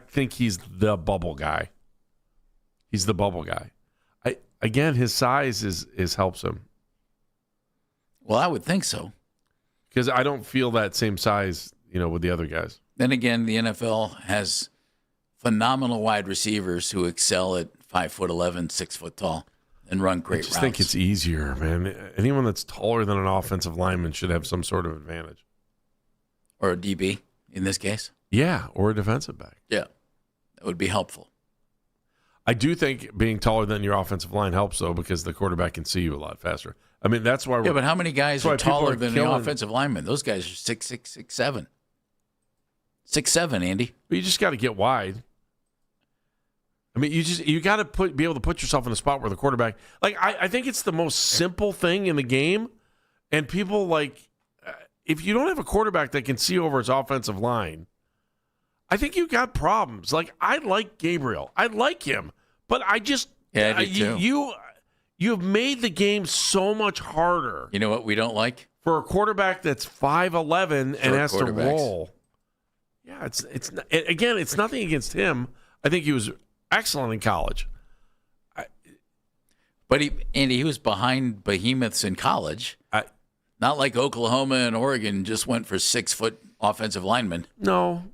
think he's the bubble guy. He's the bubble guy. Again, his size is helps him. Well, I would think so. Because I don't feel that same size, with the other guys. Then again, the NFL has phenomenal wide receivers who excel at 5'11", 6 foot tall, and run great routes. I just think it's easier, man. Anyone that's taller than an offensive lineman should have some sort of advantage. Or a DB, in this case. Yeah, or a defensive back. Yeah, that would be helpful. I do think being taller than your offensive line helps, though, because the quarterback can see you a lot faster. I mean, that's why. Yeah, but how many guys are taller than the offensive lineman? Those guys are 6'6", 6'7". 6'7", Andy. But you just got to get wide. I mean, you got to be able to put yourself in a spot where the quarterback. I think it's the most simple thing in the game, and people if you don't have a quarterback that can see over his offensive line, I think you got problems. I like Gabriel. I like him. But I just I do too. You've made the game so much harder. You know what we don't like? For a quarterback that's 5'11" and has to roll. Yeah, it's nothing against him. I think he was excellent in college. But he was behind behemoths in college. Not like Oklahoma and Oregon just went for 6 foot offensive linemen. No.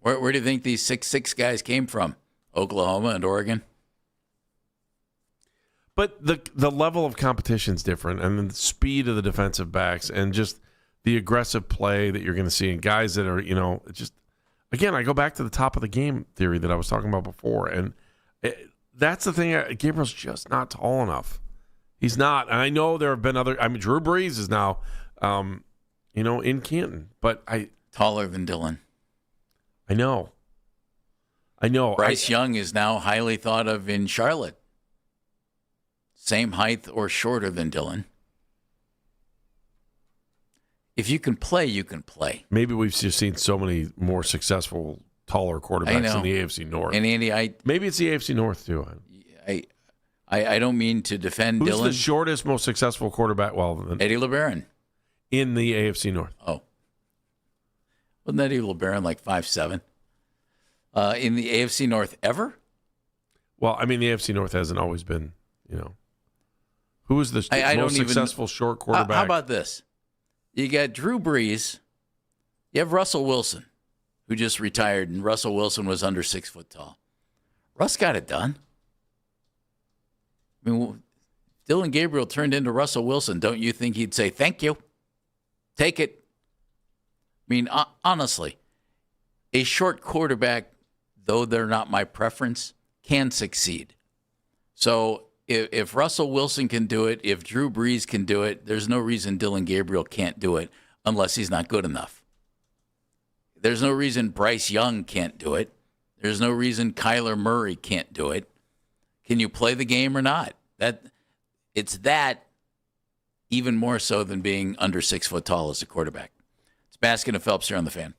Where do you think these 6'6" guys came from? Oklahoma and Oregon? But the level of competition is different, and the speed of the defensive backs, and just the aggressive play that you're going to see, and guys that are, just again, I go back to the top of the game theory that I was talking about before, and that's the thing. Gabriel's just not tall enough. He's not, and I know there have been other. I mean, Drew Brees is now, in Canton, but taller than Dylan. I know. Bryce Young is now highly thought of in Charlotte. Same height or shorter than Dylan. If you can play, you can play. Maybe we've just seen so many more successful, taller quarterbacks in the AFC North. And Andy, maybe it's the AFC North too. I don't mean to defend Who's Dylan. Who's the shortest, most successful quarterback? Well, Eddie LeBaron. In the AFC North. Oh. Wasn't Eddie LeBaron like 5'7"? In the AFC North ever? Well, I mean, the AFC North hasn't always been, Who was the most successful short quarterback? How about this? You got Drew Brees. You have Russell Wilson, who just retired, and Russell Wilson was under 6 foot tall. Russ got it done. I mean, Dylan Gabriel turned into Russell Wilson. Don't you think he'd say, thank you? Take it. I mean, honestly, a short quarterback, though they're not my preference, can succeed. So if Russell Wilson can do it, if Drew Brees can do it, there's no reason Dylan Gabriel can't do it unless he's not good enough. There's no reason Bryce Young can't do it. There's no reason Kyler Murray can't do it. Can you play the game or not? It's that even more so than being under 6 foot tall as a quarterback. It's Baskin and Phelps here on The Fan.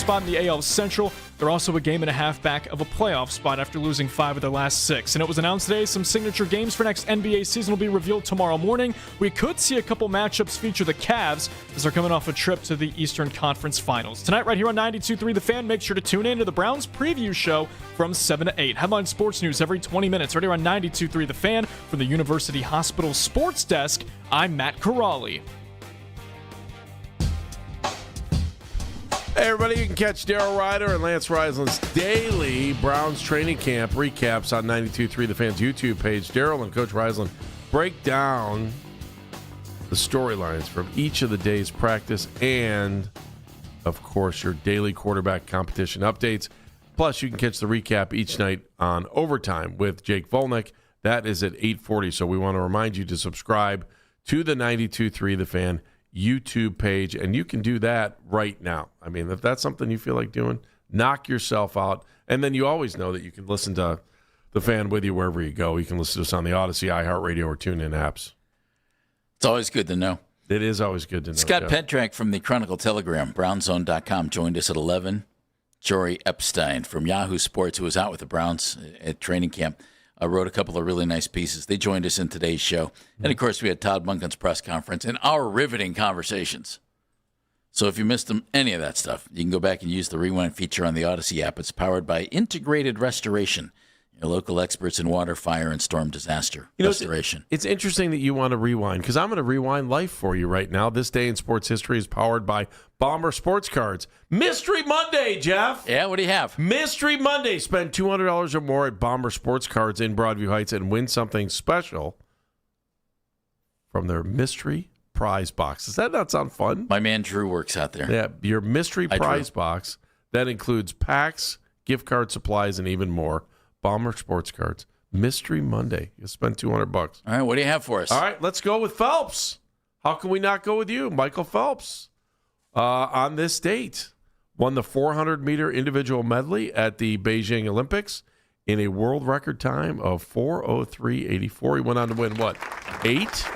spot in the AL Central. They're also a game and a half back of a playoff spot after losing 5 of their last 6. And it was announced today some signature games for next NBA season will be revealed tomorrow morning. We could see a couple matchups feature the Cavs as they're coming off a trip to the Eastern Conference Finals. Tonight right here on 92.3 The Fan, make sure to tune in to the Browns preview show from 7 to 8. Headline sports news every 20 minutes right here on 92.3 The Fan. From the University Hospital Sports Desk, I'm Matt Corrali. Hey, everybody, you can catch Daryl Ryder and Lance Reisland's daily Browns training camp recaps on 92.3 The Fan's YouTube page. Daryl and Coach Reisland break down the storylines from each of the day's practice and, of course, your daily quarterback competition updates. Plus, you can catch the recap each night on Overtime with Jake Volnick. That is at 8:40, so we want to remind you to subscribe to the 92.3 The Fan YouTube page, and you can do that right now. I mean, if that's something you feel like doing, knock yourself out. And then you always know that you can listen to The Fan with you wherever you go. You can listen to us on the Odyssey, iHeartRadio, or TuneIn apps. It's always good to know. It is always good to know. Scott Jeff. Petrak from the Chronicle Telegram, brownzone.com, joined us at 11. Jory Epstein from Yahoo Sports, who was out with the Browns at training camp, wrote a couple of really nice pieces. They joined us in today's show. And, of course, we had Todd Monken's press conference and our riveting conversations. So if you missed any of that stuff, you can go back and use the Rewind feature on the Odyssey app. It's powered by Integrated Restoration, your local experts in water, fire, and storm disaster restoration. It's interesting that you want to rewind, because I'm going to rewind life for you right now. This day in sports history is powered by Bomber Sports Cards. Mystery Monday, Jeff. Yeah, what do you have? Mystery Monday. Spend $200 or more at Bomber Sports Cards in Broadview Heights and win something special from their mystery prize box. Does that not sound fun? My man Drew works out there. Yeah, your mystery prize box that includes packs, gift card supplies, and even more. Bomber Sports Cards. Mystery Monday. You'll spend $200. All right, what do you have for us? All right, let's go with Phelps. How can we not go with you? Michael Phelps, on this date, won the 400-meter individual medley at the Beijing Olympics in a world record time of 4:03.84. He went on to win, 8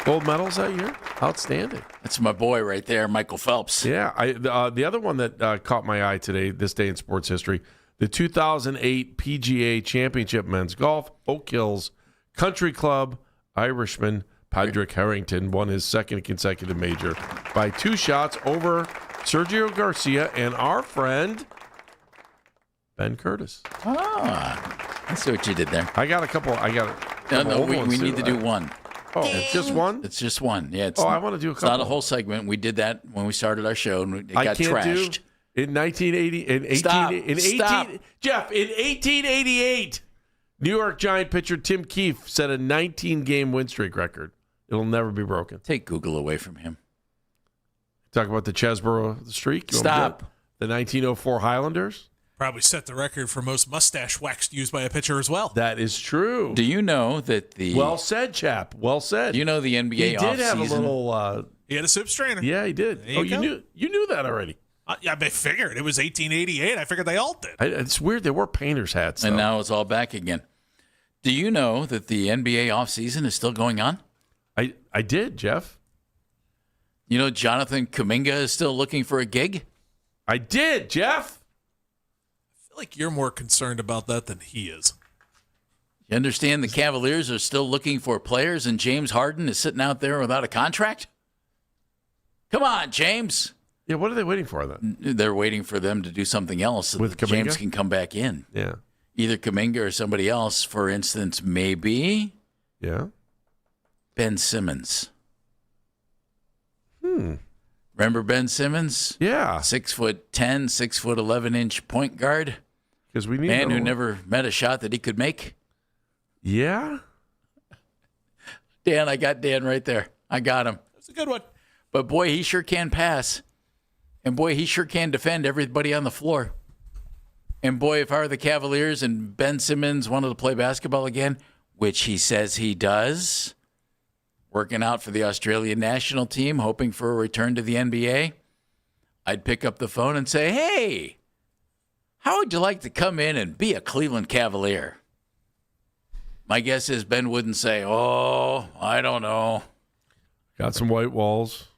gold medals that year? Outstanding. That's my boy right there, Michael Phelps. Yeah. The other one that caught my eye today, this day in sports history, the 2008 PGA Championship Men's Golf, Oak Hills Country Club Irishman Padraig Harrington won his second consecutive major by 2 shots over Sergio Garcia and our friend Ben Curtis. I see what you did there. I got a couple. No, we need to do one. Oh, it's just one? It's just one. Yeah. I want to do a couple. It's not a whole segment. We did that when we started our show, and it got trashed. In 1980, Jeff, in 1888, New York Giant pitcher Tim Keefe set a 19-game win streak record. It'll never be broken. Take Google away from him. Talk about the Chesborough streak. Stop. The 1904 Highlanders. Probably set the record for most mustache wax used by a pitcher as well. That is true. Do you know that the... Well said, chap. Well said. Do you know the NBA He did have a little... He had a sip strainer. Yeah, he did. You knew that already. Yeah, I figured. It was 1888. I figured they all did. It's weird. They wore painter's hats, though. And now it's all back again. Do you know that the NBA offseason is still going on? I did, Jeff. You know Jonathan Kuminga is still looking for a gig? I did, Jeff. I feel like you're more concerned about that than he is. You understand the Cavaliers are still looking for players and James Harden is sitting out there without a contract? Come on, James. Yeah, what are they waiting for then? They're waiting for them to do something else so with that Kuminga? James can come back in. Yeah. Either Kuminga or somebody else. For instance, maybe Ben Simmons. Remember Ben Simmons? Yeah. 6'10", 6'11" point guard. Because we need man who never met a shot that he could make. Yeah. Dan, I got Dan right there. I got him. That's a good one. But boy, he sure can pass. And boy, he sure can defend everybody on the floor. And boy, if I were the Cavaliers and Ben Simmons wanted to play basketball again, which he says he does, working out for the Australian national team, hoping for a return to the NBA, I'd pick up the phone and say, hey, how would you like to come in and be a Cleveland Cavalier? My guess is Ben wouldn't say, oh, I don't know. Got some white walls.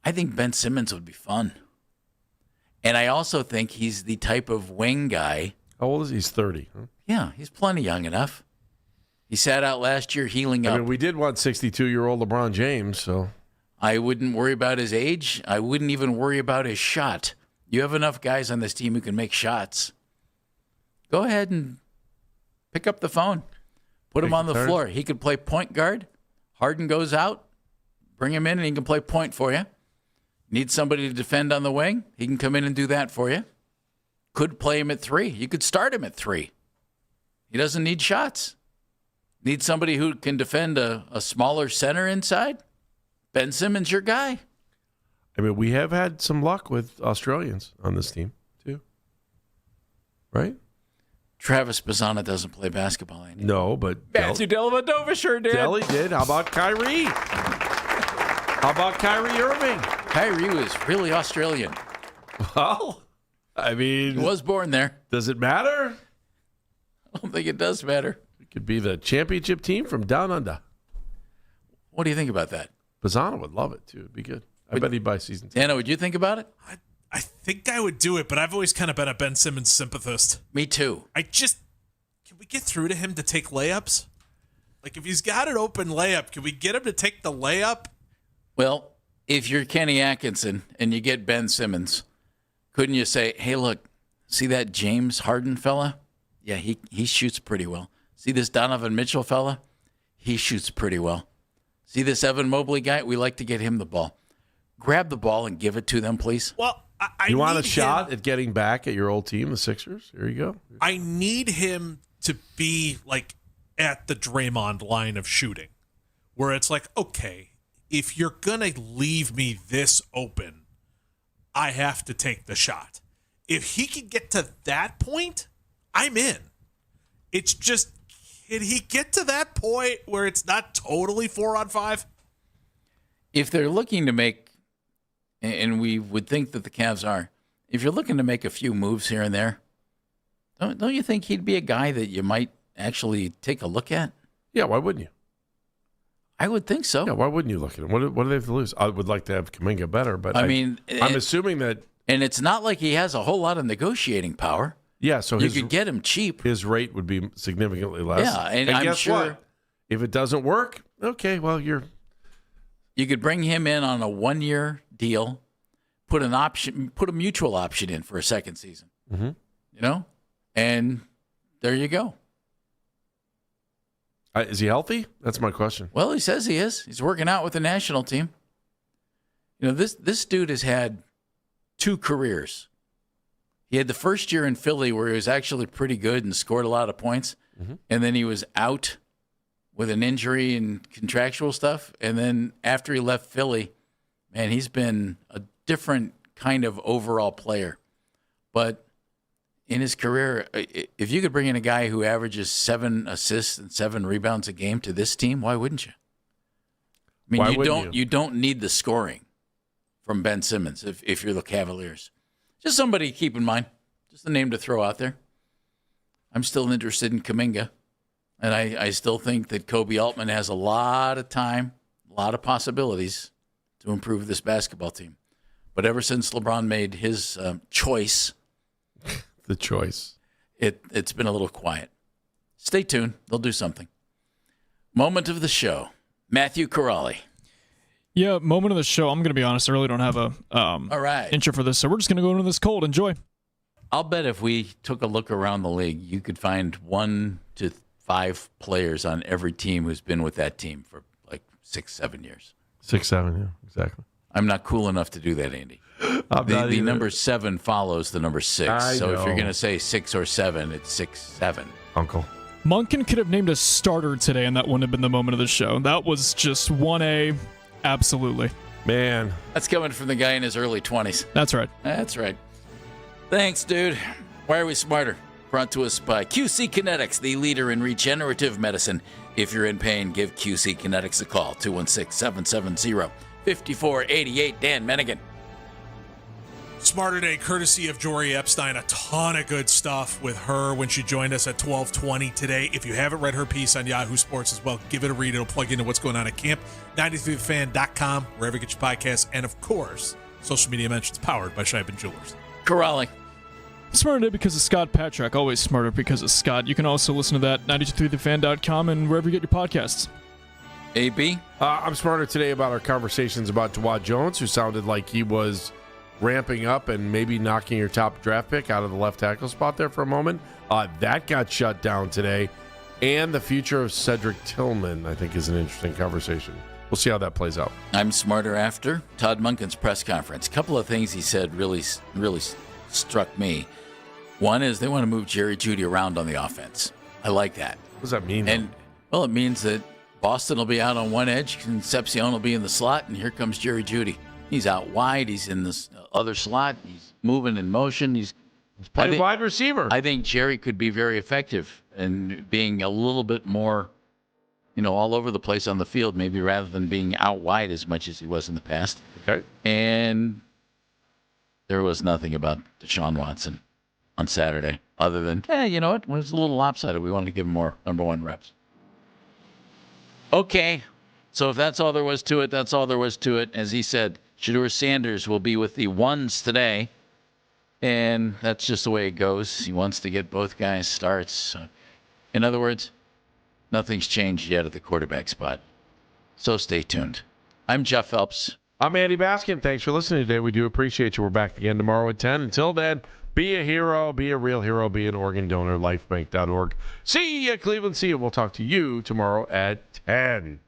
I think Ben Simmons would be fun. And I also think he's the type of wing guy. How old is he? He's 30. Huh? Yeah, he's plenty young enough. He sat out last year healing up. I mean, we did want 62-year-old LeBron James, so. I wouldn't worry about his age. I wouldn't even worry about his shot. You have enough guys on this team who can make shots. Go ahead and pick up the phone. Put him on the floor. He could play point guard. Harden goes out. Bring him in, and he can play point for you. Need somebody to defend on the wing? He can come in and do that for you. Could play him at 3. You could start him at 3. He doesn't need shots. Need somebody who can defend a smaller center inside? Ben Simmons, your guy. I mean, we have had some luck with Australians on this team, too. Right? Travis Bazzana doesn't play basketball anymore. No, but Matthew Dellavedova sure did. Delly did. How about Kyrie? How about Kyrie Irving? Kyrie was really Australian. Well, I mean, he was born there. Does it matter? I don't think it does matter. It could be the championship team from down under. What do you think about that? Bazzana would love it, too. It'd be good. I bet he'd buy season 10. Anna, would you think about it? I think I would do it, but I've always kind of been a Ben Simmons sympathist. Me too. Can we get through to him to take layups? Like, if he's got an open layup, can we get him to take the layup? Well, if you're Kenny Atkinson and you get Ben Simmons, couldn't you say, hey, look, see that James Harden fella? Yeah, he shoots pretty well. See this Donovan Mitchell fella? He shoots pretty well. See this Evan Mobley guy? We like to get him the ball. Grab the ball and give it to them, please. Well, you want a shot at getting back at your old team, the Sixers? Here you go. I need him to be like at the Draymond line of shooting, where it's like, okay, if you're going to leave me this open, I have to take the shot. If he can get to that point, I'm in. It's just, can he get to that point where it's not totally 4-on-5? If they're looking to make, and we would think that the Cavs are, if you're looking to make a few moves here and there, don't you think he'd be a guy that you might actually take a look at? Yeah, why wouldn't you? I would think so. Yeah, why wouldn't you look at him? What do they have to lose? I would like to have Kuminga better, but I'm assuming that. And it's not like he has a whole lot of negotiating power. Yeah, so you could get him cheap. His rate would be significantly less. Yeah, and I'm guess sure what? If it doesn't work, okay, well you could bring him in on a 1-year deal, put a mutual option in for a second season. Mm-hmm. You know, and there you go. Is he healthy? That's my question. Well, he says he is. He's working out with the national team. You know, this dude has had 2 careers. He had the first year in Philly where he was actually pretty good and scored a lot of points. Mm-hmm. And then he was out with an injury and contractual stuff. And then after he left Philly, man, he's been a different kind of overall player. But in his career, if you could bring in a guy who averages 7 assists and 7 rebounds a game to this team, why wouldn't you? I mean, you don't need the scoring from Ben Simmons if you're the Cavaliers. Just somebody to keep in mind. Just a name to throw out there. I'm still interested in Kuminga. And I still think that Kobe Altman has a lot of time, a lot of possibilities to improve this basketball team. But ever since LeBron made his choice, the choice, it's been a little quiet. Stay tuned. They'll do something. Moment of the show. Matthew Corrali. Yeah, moment of the show. I'm going to be honest. I really don't have a all right intro for this, so we're just going to go into this cold. Enjoy. I'll bet if we took a look around the league, you could find 1 to 5 players on every team who's been with that team for like 6-7 years. 6-7, yeah, exactly. I'm not cool enough to do that, Andy. The number 7 follows the number 6. So if you're going to say 6 or 7, it's 6-7. Uncle. Monken could have named a starter today, and that wouldn't have been the moment of the show. That was just 1A. Absolutely. Man. That's coming from the guy in his early 20s. That's right. That's right. Thanks, dude. Why are we smarter? Brought to us by QC Kinetics, the leader in regenerative medicine. If you're in pain, give QC Kinetics a call. 216-770-5488. Dan Mennigan. Smarter Day, courtesy of Jory Epstein. A ton of good stuff with her when she joined us at 12:20 today. If you haven't read her piece on Yahoo Sports as well, give it a read. It'll plug into what's going on at camp. 93thefan.com, wherever you get your podcasts. And, of course, social media mentions powered by Scheib & Jewelers. Corralling. Smarter today because of Scott Patrick. Always smarter because of Scott. You can also listen to that 923thefan.com and wherever you get your podcasts. AB? I'm smarter today about our conversations about Dawand Jones, who sounded like he was ramping up and maybe knocking your top draft pick out of the left tackle spot there for a moment. That got shut down today. And the future of Cedric Tillman, I think, is an interesting conversation. We'll see how that plays out. I'm smarter after Todd Monken's press conference. A couple of things he said really struck me. One is they want to move Jerry Jeudy around on the offense. I like that. What does that mean? And well, it means that Boston will be out on one edge, Concepcion will be in the slot, and here comes Jerry Jeudy. He's out wide. He's in this other slot. He's moving in motion. He's playing wide receiver. I think Jerry could be very effective in being a little bit more, all over the place on the field, maybe rather than being out wide as much as he was in the past. Okay. And there was nothing about Deshaun Watson on Saturday other than, you know what? It was a little lopsided. We wanted to give him more number one reps. Okay. So if that's all there was to it, that's all there was to it. As he said, Shedeur Sanders will be with the ones today. And that's just the way it goes. He wants to get both guys starts. In other words, nothing's changed yet at the quarterback spot. So stay tuned. I'm Jeff Phelps. I'm Andy Baskin. Thanks for listening today. We do appreciate you. We're back again tomorrow at 10. Until then, be a hero, be a real hero, be an organ donor, lifebank.org. See you, Cleveland. See you. We'll talk to you tomorrow at 10.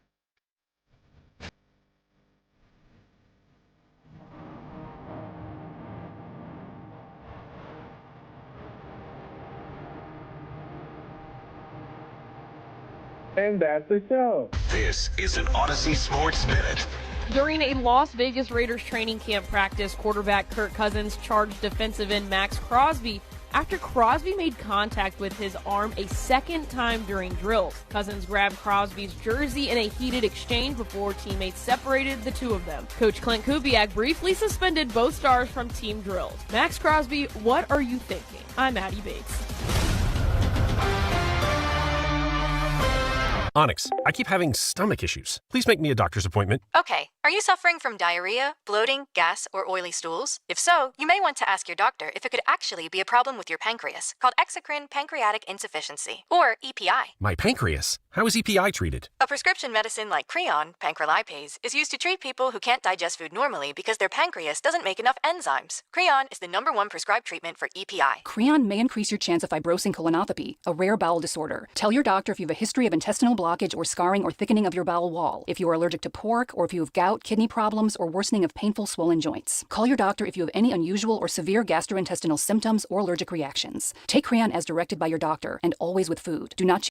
And that's the show. This is an Odyssey Sports Minute. During a Las Vegas Raiders training camp practice, quarterback Kirk Cousins charged defensive end Max Crosby after Crosby made contact with his arm a second time during drills. Cousins grabbed Crosby's jersey in a heated exchange before teammates separated the two of them. Coach Clint Kubiak briefly suspended both stars from team drills. Max Crosby, what are you thinking? I'm Addie Bates. Onyx, I keep having stomach issues. Please make me a doctor's appointment. Okay, are you suffering from diarrhea, bloating, gas, or oily stools? If so, you may want to ask your doctor if it could actually be a problem with your pancreas, called exocrine pancreatic insufficiency, or EPI. My pancreas? How is EPI treated? A prescription medicine like Creon, pancrelipase, is used to treat people who can't digest food normally because their pancreas doesn't make enough enzymes. Creon is the #1 prescribed treatment for EPI. Creon may increase your chance of fibrosing colonopathy, a rare bowel disorder. Tell your doctor if you have a history of intestinal blockage or scarring or thickening of your bowel wall, if you are allergic to pork, or if you have gout, kidney problems, or worsening of painful swollen joints. Call your doctor if you have any unusual or severe gastrointestinal symptoms or allergic reactions. Take Creon as directed by your doctor, and always with food. Do not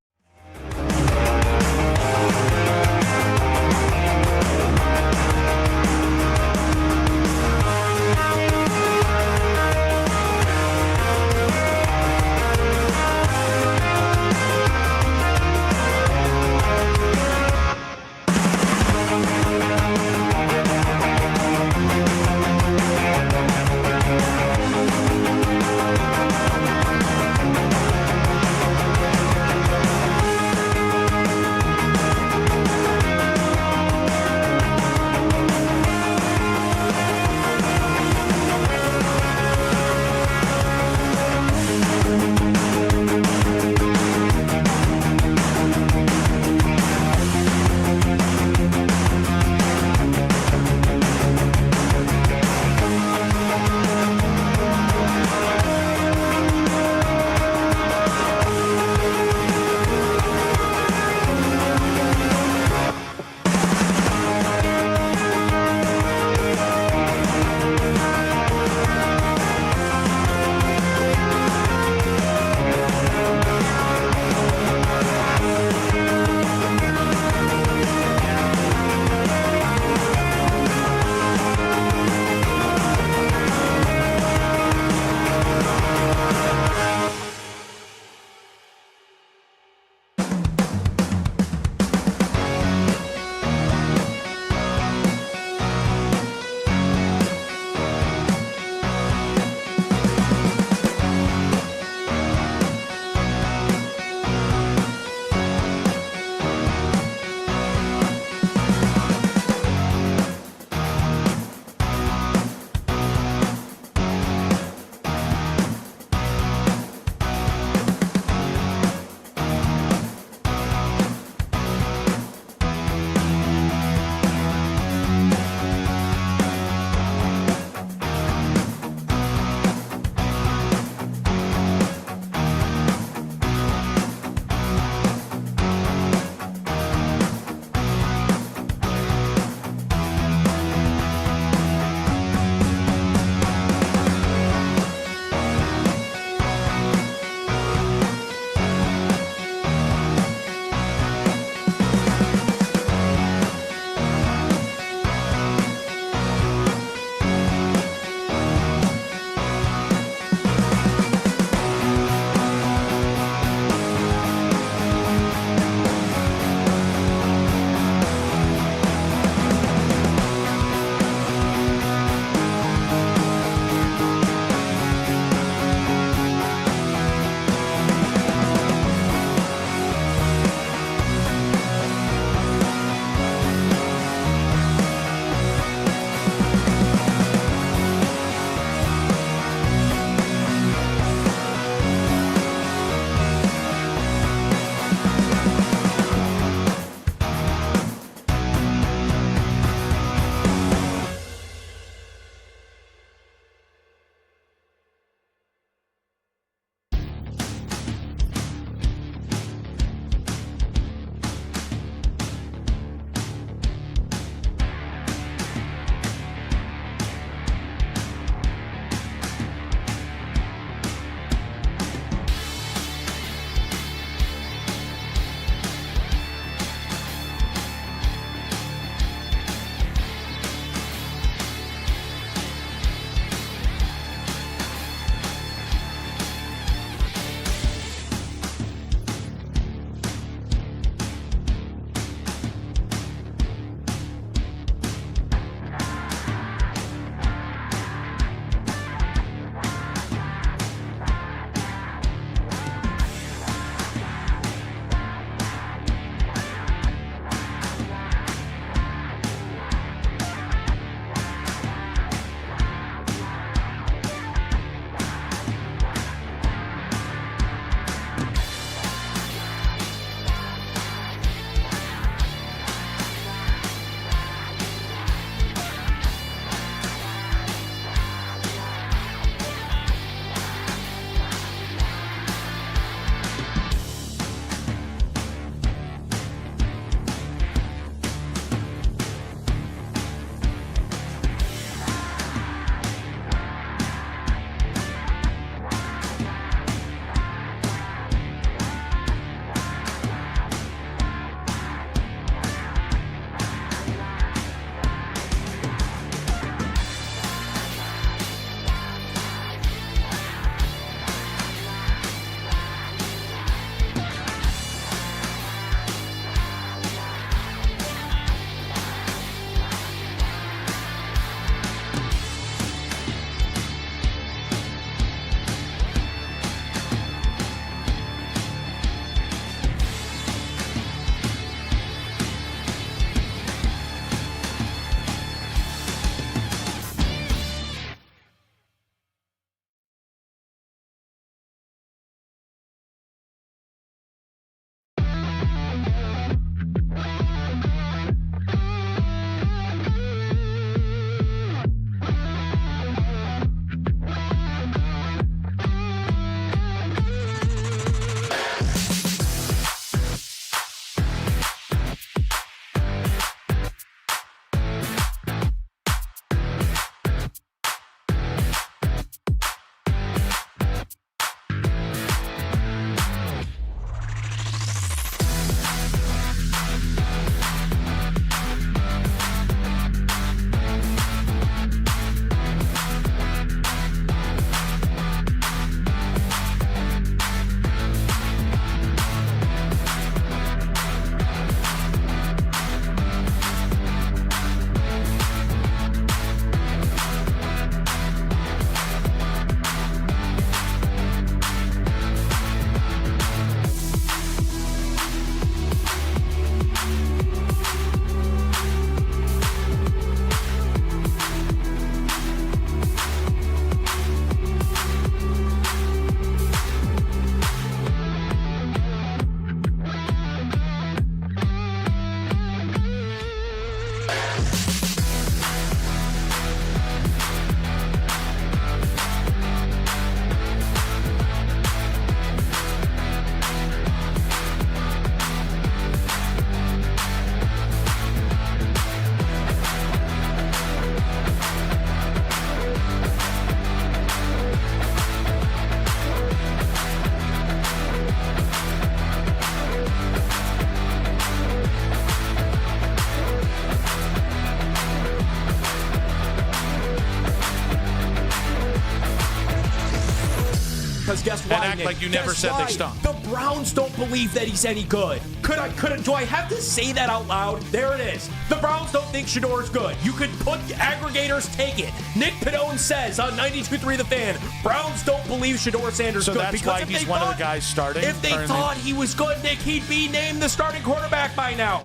because guess why? And act Nick? like you never Guess said they why? stunk. The Browns don't believe that he's any good. Do I have to say that out loud? There it is. The Browns don't think Shador's good. You could put aggregators take it. Nick Padone says on 92.3 The Fan, Browns don't believe Shador Sanders So good. that's because why if he's they one of thought- the guys starting? If they thought he was good, Nick, he'd be named the starting quarterback by now.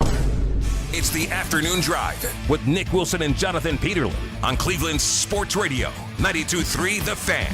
It's the Afternoon Drive with Nick Wilson and Jonathan Peterlin on Cleveland Sports Radio, 92.3 The Fan.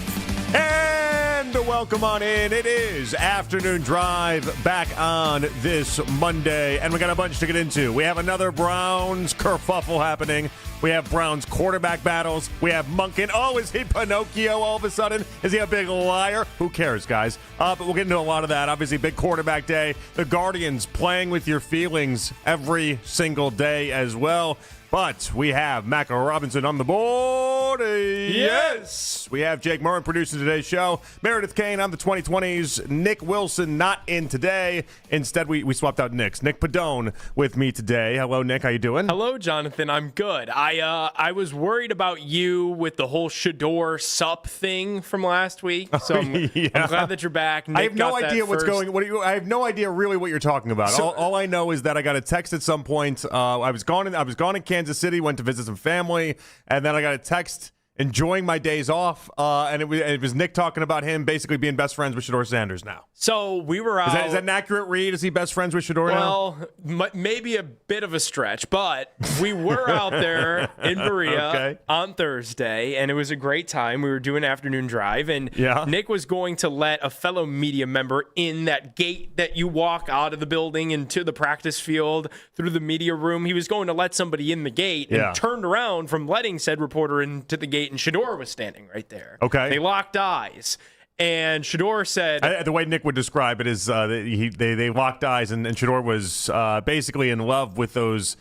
And welcome on in. It is Afternoon Drive back on this Monday, and we got a bunch to get into. We have another Browns kerfuffle happening. We have Browns quarterback battles. We have Monken. Oh, is he Pinocchio all of a sudden? Is he a big liar? Who cares, guys? But we'll get into a lot of that. Obviously, big quarterback day. The Guardians playing with your feelings every single day as well. But we have Mac Robinson on the board. Yes. We have Jake Murren producing today's show. Meredith Kane on the 2020s. Nick Wilson not in today. Instead, we swapped out Nick's. Nick Padone with me today. Hello, Nick. How you doing? Hello, Jonathan. I'm good. I was worried about you with the whole Shador Sup thing from last week. So I'm glad that you're back. Nick I have no idea what's going. I have no idea really what you're talking about. So, all I know is that I got a text at some point. I was gone in Kansas City, went to visit some family, and then I got a text enjoying my days off, and it was Nick talking about him basically being best friends with Shador Sanders now. So we were out. Is that an accurate read? Is he best friends with Shador now? Well, maybe a bit of a stretch, but we were out there in Berea on Thursday, and it was a great time. We were doing an afternoon drive, and Nick was going to let a fellow media member in that gate that you walk out of the building into the practice field through the media room. He was going to let somebody in the gate and turned around from letting said reporter into the gate, and Shador was standing right there. Okay. They locked eyes. And Shador said... the way Nick would describe it is they locked eyes, and Shador was basically in love with those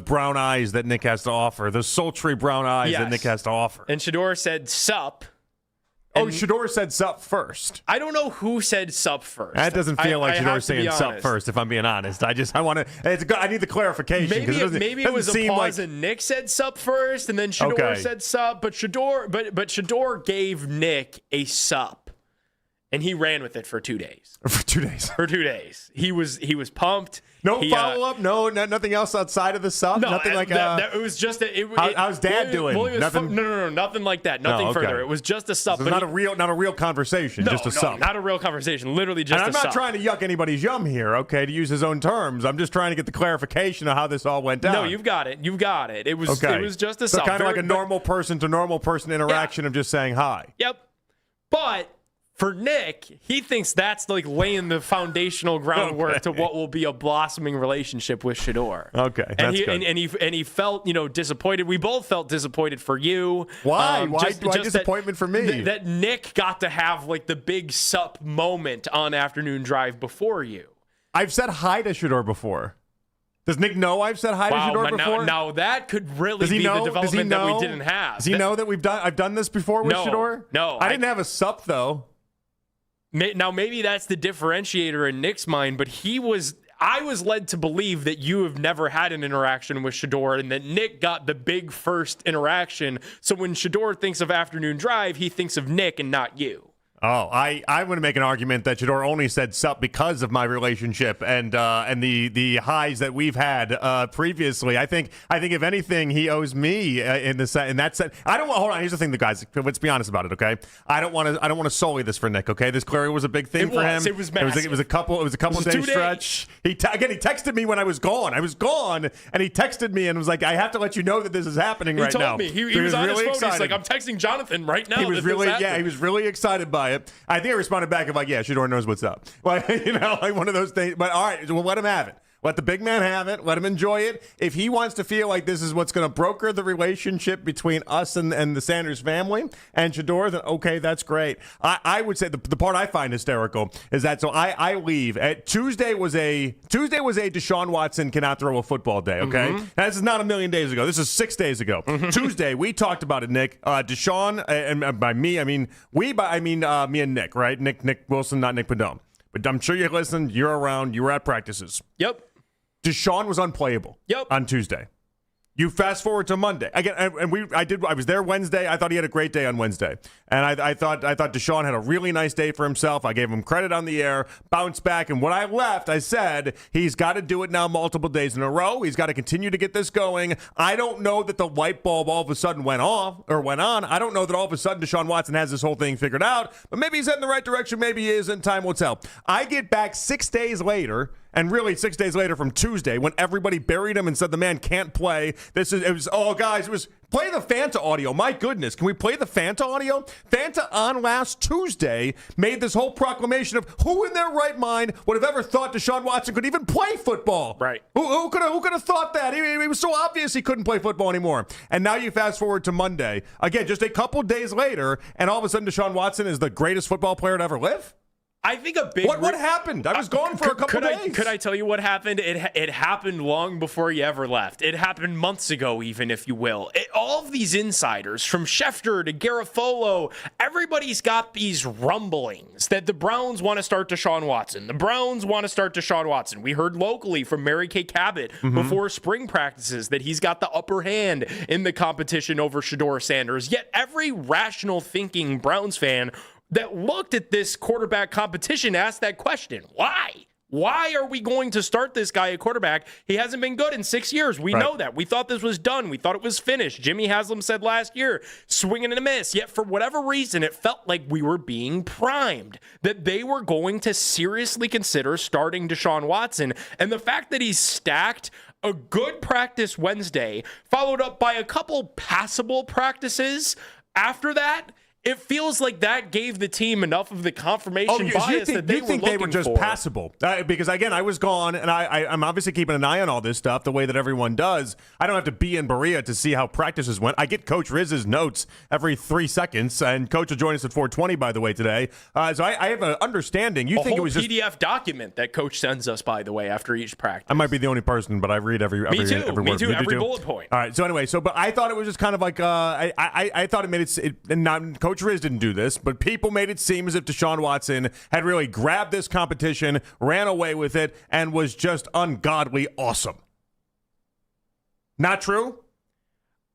brown eyes that Nick has to offer, those sultry brown eyes that Nick has to offer. And Shador said, sup. Oh, Shador said sup first. I don't know who said sup first. That doesn't feel like Shador saying sup first, if I'm being honest. I want to... I need the clarification. Maybe it was a pause and Nick said sup first, and then Shador said sup, but Shador gave Nick a sup, and he ran with it for 2 days. For 2 days. For 2 days. He was pumped. No follow-up? Nothing else outside of the sup? No, nothing like it was just how's Dad doing? Nothing? No, nothing like that. Nothing further. It was just a sup. So not a real conversation, just a sup. Not a real conversation. Literally just and a sup. I'm not trying to yuck anybody's yum here, okay, to use his own terms. I'm just trying to get the clarification of how this all went down. No, you've got it. It was just a so sup. Kind of like a normal person to normal person interaction of just saying hi. Yep. But for Nick, he thinks that's like laying the foundational groundwork to what will be a blossoming relationship with Shador. Okay, and that's he felt disappointed. We both felt disappointed for you. Why? Why disappointment for me? That Nick got to have like the big sup moment on Afternoon Drive before you. I've said hi to Shador before. Does Nick know I've said hi to Shador before? Now that could really be the development that we didn't have. Does he know that I've done this before with Shador? No, I didn't have a sup though. Now, maybe that's the differentiator in Nick's mind, but I was led to believe that you have never had an interaction with Shador and that Nick got the big first interaction. So when Shador thinks of Afternoon Drive, he thinks of Nick and not you. Oh, I want to make an argument that Shador only said sup because of my relationship and the highs that we've had previously. I think if anything, he owes me in that sense. I don't want. Hold on. Here's the thing, guys. Let's be honest about it, okay? I don't want to sully this for Nick, okay? This clearly was a big thing for him. It was massive. It was a couple day stretch. He texted me when I was gone. I was gone, and he texted me and was like, "I have to let you know that this is happening right now." He told me. He was on really his phone. excited. He's like, "I'm texting Jonathan right now." He was really excited by it. I think I responded back of like, yeah, Shador knows what's up. Like, like one of those things. But all right, well, let him have it. Let the big man have it. Let him enjoy it. If he wants to feel like this is what's going to broker the relationship between us and the Sanders family and Shador, then okay, that's great. I would say the part I find hysterical is that I leave. Tuesday was a Deshaun Watson cannot throw a football day, okay? Now, this is not a million days ago. This is 6 days ago. Tuesday, we talked about it, Nick. Deshaun, and by me, I mean me and Nick, right? Nick Wilson, not Nick Padone. But I'm sure you listened. You're around. You were at practices. Yep. Deshaun was unplayable. Yep. On Tuesday. You fast forward to Monday again, and I was there Wednesday. I thought he had a great day on Wednesday, and I thought Deshaun had a really nice day for himself. I gave him credit on the air, bounced back, and when I left, I said he's got to do it now multiple days in a row. He's got to continue to get this going. I don't know that the light bulb all of a sudden went on. I don't know that all of a sudden Deshaun Watson has this whole thing figured out, but maybe he's heading in the right direction. Maybe he isn't. Time will tell. I get back 6 days later. And really, 6 days later from Tuesday, when everybody buried him and said the man can't play, play the Fanta audio. My goodness, can we play the Fanta audio? Fanta on last Tuesday made this whole proclamation of who in their right mind would have ever thought Deshaun Watson could even play football? Right. Who could have thought that? He was so obvious he couldn't play football anymore. And now you fast forward to Monday, again, just a couple days later, and all of a sudden Deshaun Watson is the greatest football player to ever live? I think a big... What happened? I was gone for a couple days. Could I tell you what happened? It happened long before you ever left. It happened months ago, even, if you will. All of these insiders, from Schefter to Garofolo, everybody's got these rumblings that the Browns want to start Deshaun Watson. The Browns want to start Deshaun Watson. We heard locally from Mary Kay Cabot before spring practices that he's got the upper hand in the competition over Shedeur Sanders. Yet every rational thinking Browns fan that looked at this quarterback competition asked that question. Why? Why are we going to start this guy at quarterback? He hasn't been good in 6 years. We know that. We thought this was done. We thought it was finished. Jimmy Haslam said last year, swing and a miss. Yet for whatever reason, it felt like we were being primed, that they were going to seriously consider starting Deshaun Watson. And the fact that he's stacked a good practice Wednesday, followed up by a couple passable practices after that, it feels like that gave the team enough of the confirmation bias that they were looking for. You think they were just passable? Because, again, I was gone, and I'm obviously keeping an eye on all this stuff the way that everyone does. I don't have to be in Berea to see how practices went. I get Coach Riz's notes every 3 seconds, and Coach will join us at 4:20, by the way, today. So I have an understanding. You think it was just a PDF document that Coach sends us, by the way, after each practice. I might be the only person, but I read every word. Me too. Every bullet point. All right. So anyway, but I thought it was just kind of like I thought it made it and not Coach Riz didn't do this, but people made it seem as if Deshaun Watson had really grabbed this competition, ran away with it, and was just ungodly awesome. Not true?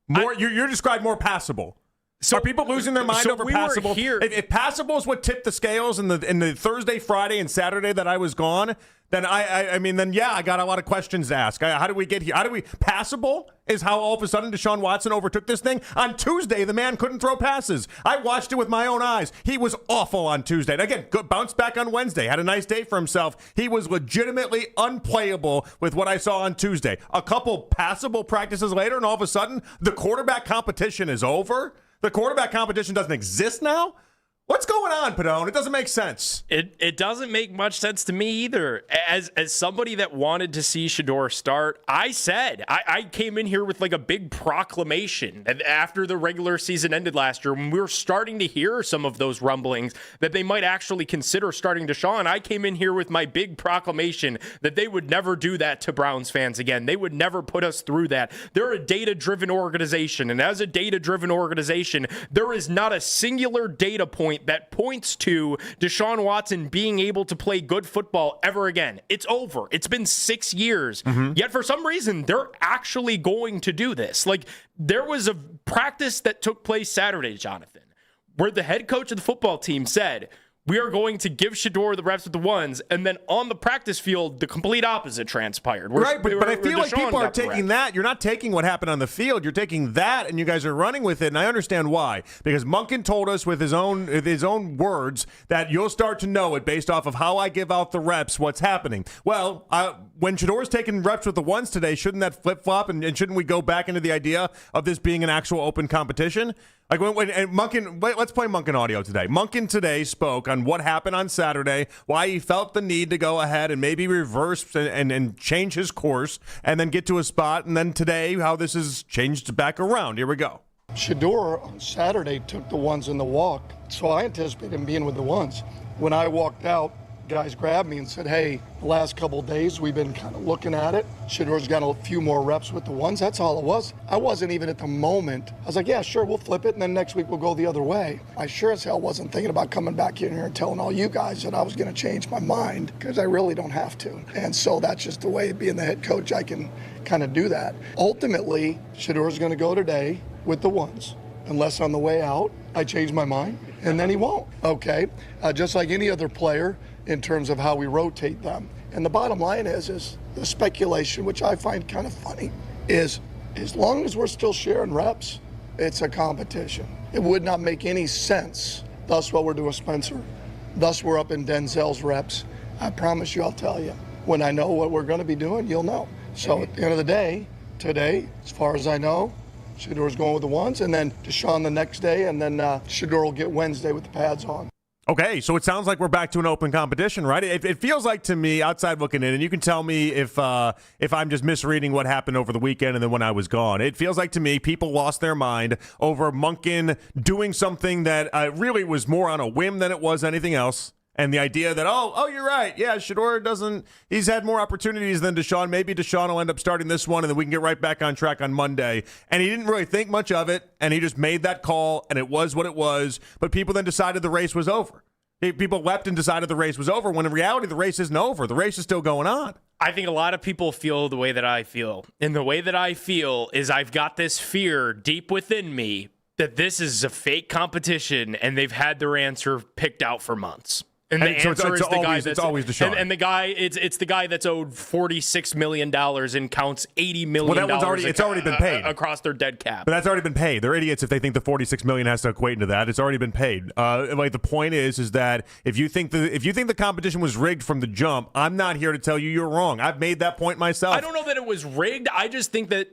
You're described more passable. So are people losing their mind over passable? If passable is what tipped the scales in the Thursday, Friday, and Saturday that I was gone, then I got a lot of questions to ask. How do we get here? Passable is how all of a sudden Deshaun Watson overtook this thing. On Tuesday, the man couldn't throw passes. I watched it with my own eyes. He was awful on Tuesday. And again, bounced back on Wednesday. Had a nice day for himself. He was legitimately unplayable with what I saw on Tuesday. A couple passable practices later, and all of a sudden, the quarterback competition is over. The quarterback competition doesn't exist now? What's going on, Padone? It doesn't make sense. It doesn't make much sense to me either. As somebody that wanted to see Shedeur start, I said, I came in here with like a big proclamation after the regular season ended last year, when we were starting to hear some of those rumblings that they might actually consider starting Deshaun. I came in here with my big proclamation that they would never do that to Browns fans again. They would never put us through that. They're a data-driven organization, and as a data-driven organization, there is not a singular data point that points to Deshaun Watson being able to play good football ever again. It's over. It's been 6 years. Yet for some reason, they're actually going to do this. Like, there was a practice that took place Saturday, Jonathan, where the head coach of the football team said, we are going to give Shedeur the reps with the ones, and then on the practice field, the complete opposite transpired. Right, but I feel like people are taking that. You're not taking what happened on the field. You're taking that, and you guys are running with it, and I understand why. Because Monken told us with his own words that you'll start to know it based off of how I give out the reps, what's happening. Well, when Shedeur's taking reps with the ones today, shouldn't that flip-flop, and shouldn't we go back into the idea of this being an actual open competition? Like when Monken, let's play Monken audio today. Monken today spoke on what happened on Saturday, why he felt the need to go ahead and maybe reverse and change his course, and then get to a spot, and then today how this has changed back around. Here we go. Shedeur on Saturday took the ones in the walk, so I anticipated him being with the ones. When I walked out, guys grabbed me and said, hey, the last couple of days we've been kind of looking at it. Shador's got a few more reps with the ones. That's all it was. I wasn't even at the moment. I was like, yeah, sure, we'll flip it, and then next week we'll go the other way. I sure as hell wasn't thinking about coming back in here and telling all you guys that I was going to change my mind, because I really don't have to. And so that's just the way, being the head coach, I can kind of do that. Ultimately, Shador's going to go today with the ones, unless on the way out I change my mind, and then he won't. Okay, just like any other player in terms of how we rotate them. And the bottom line is the speculation, which I find kind of funny, is as long as we're still sharing reps, it's a competition. It would not make any sense. Thus what we're doing, Spencer. Thus we're up in Denzel's reps. I promise you, I'll tell you. When I know what we're going to be doing, you'll know. So at the end of the day, today, as far as I know, Shador's going with the ones, and then Deshaun the next day, and then Shador will get Wednesday with the pads on. Okay, so it sounds like we're back to an open competition, right? It feels like to me, outside looking in, and you can tell me if I'm just misreading what happened over the weekend and then when I was gone. It feels like to me people lost their mind over Monken doing something that really was more on a whim than it was anything else. And the idea that, oh, you're right. Yeah, Shador he's had more opportunities than Deshaun. Maybe Deshaun will end up starting this one, and then we can get right back on track on Monday. And he didn't really think much of it, and he just made that call, and it was what it was. But people then decided the race was over. People leapt and decided the race was over, when in reality, the race isn't over. The race is still going on. I think a lot of people feel the way that I feel. And the way that I feel is I've got this fear deep within me that this is a fake competition, and they've had their answer picked out for months. And the answer is the guy that's always Deshaun. And the guy, it's the guy that's owed $46 million and counts $80 million. Well, that one's it's already been paid across their dead cap. But that's already been paid. They're idiots if they think the $46 million has to equate into that. It's already been paid. Like the point is that if you think the competition was rigged from the jump, I'm not here to tell you you're wrong. I've made that point myself. I don't know that it was rigged. I just think that.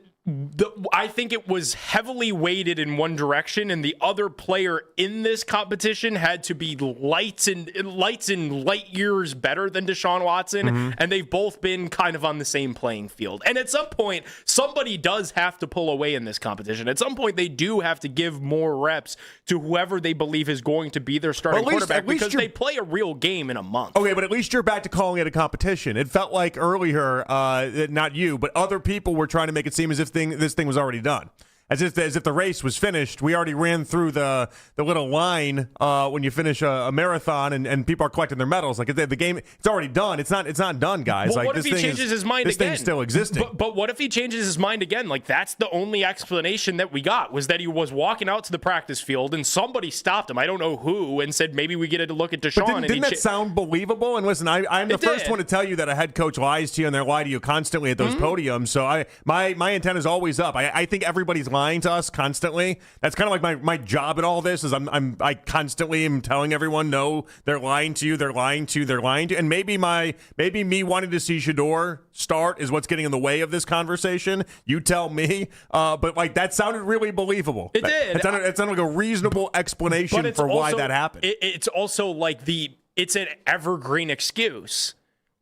I think it was heavily weighted in one direction, and the other player in this competition had to be lights and light years better than Deshaun Watson, and they've both been kind of on the same playing field. And at some point, somebody does have to pull away in this competition. At some point, they do have to give more reps to whoever they believe is going to be their starting quarterback, because they play a real game in a month. Okay, but at least you're back to calling it a competition. It felt like earlier, not you, but other people were trying to make it seem as if this thing was already done. As if the race was finished. We already ran through the little line when you finish a marathon, and people are collecting their medals. Like the game, it's already done. It's not done, guys. Well, like, what if he changes his mind again? This thing's still existing. But what if he changes his mind again? Like, that's the only explanation that we got, was that he was walking out to the practice field and somebody stopped him. I don't know who, and said maybe we get to look at Deshaun. But didn't that sound believable? And listen, I'm the first one to tell you that a head coach lies to you, and they lie to you constantly at those podiums. So my intent is always up. I think everybody's lying to us constantly. That's kind of like my job in all this is I constantly am telling everyone, no, they're lying to you, they're lying to you, they're lying to you. And maybe me wanting to see Shador start is what's getting in the way of this conversation. You tell me. But like that sounded really believable. It did. It sounded like a reasonable explanation for why that happened. It's also like it's an evergreen excuse.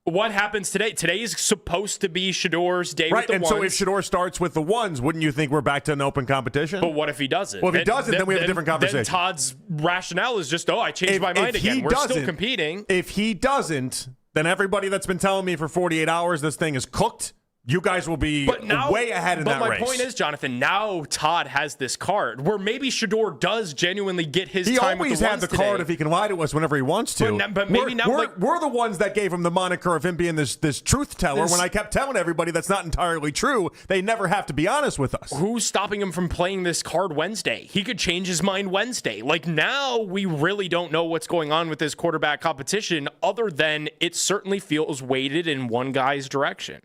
What happens today? Today is supposed to be Shador's day with the ones. So if Shador starts with the ones, wouldn't you think we're back to an open competition? But what if he doesn't? Well, if he doesn't, then we have a different conversation. Then Todd's rationale is just, I changed my mind again. We're still competing. If he doesn't, then everybody that's been telling me for 48 hours this thing is cooked, you guys will be way ahead in that race. But my point is, Jonathan, now Todd has this card where maybe Shador does genuinely get his time with the ones today. He always had the card if he can lie to us whenever he wants to. But maybe we're the ones that gave him the moniker of him being this truth teller when I kept telling everybody that's not entirely true. They never have to be honest with us. Who's stopping him from playing this card Wednesday? He could change his mind Wednesday. Like, now we really don't know what's going on with this quarterback competition, other than it certainly feels weighted in one guy's direction.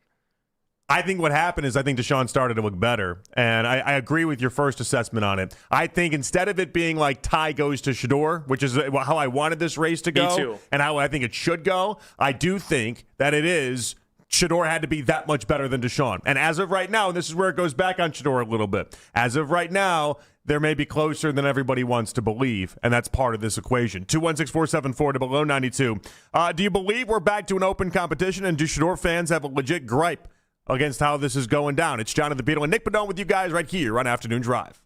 I think what happened is I think Deshaun started to look better, and I agree with your first assessment on it. I think instead of it being like tie goes to Shador, which is how I wanted this race to go, Me too. And how I think it should go, I do think that it is Shador had to be that much better than Deshaun. And as of right now, and this is where it goes back on Shador a little bit, as of right now, there may be closer than everybody wants to believe, and that's part of this equation. 216-474 to below 92. Do you believe we're back to an open competition, and do Shador fans have a legit gripe against how this is going down? It's John of the Beetle and Nick Padone with you guys right here on Afternoon Drive.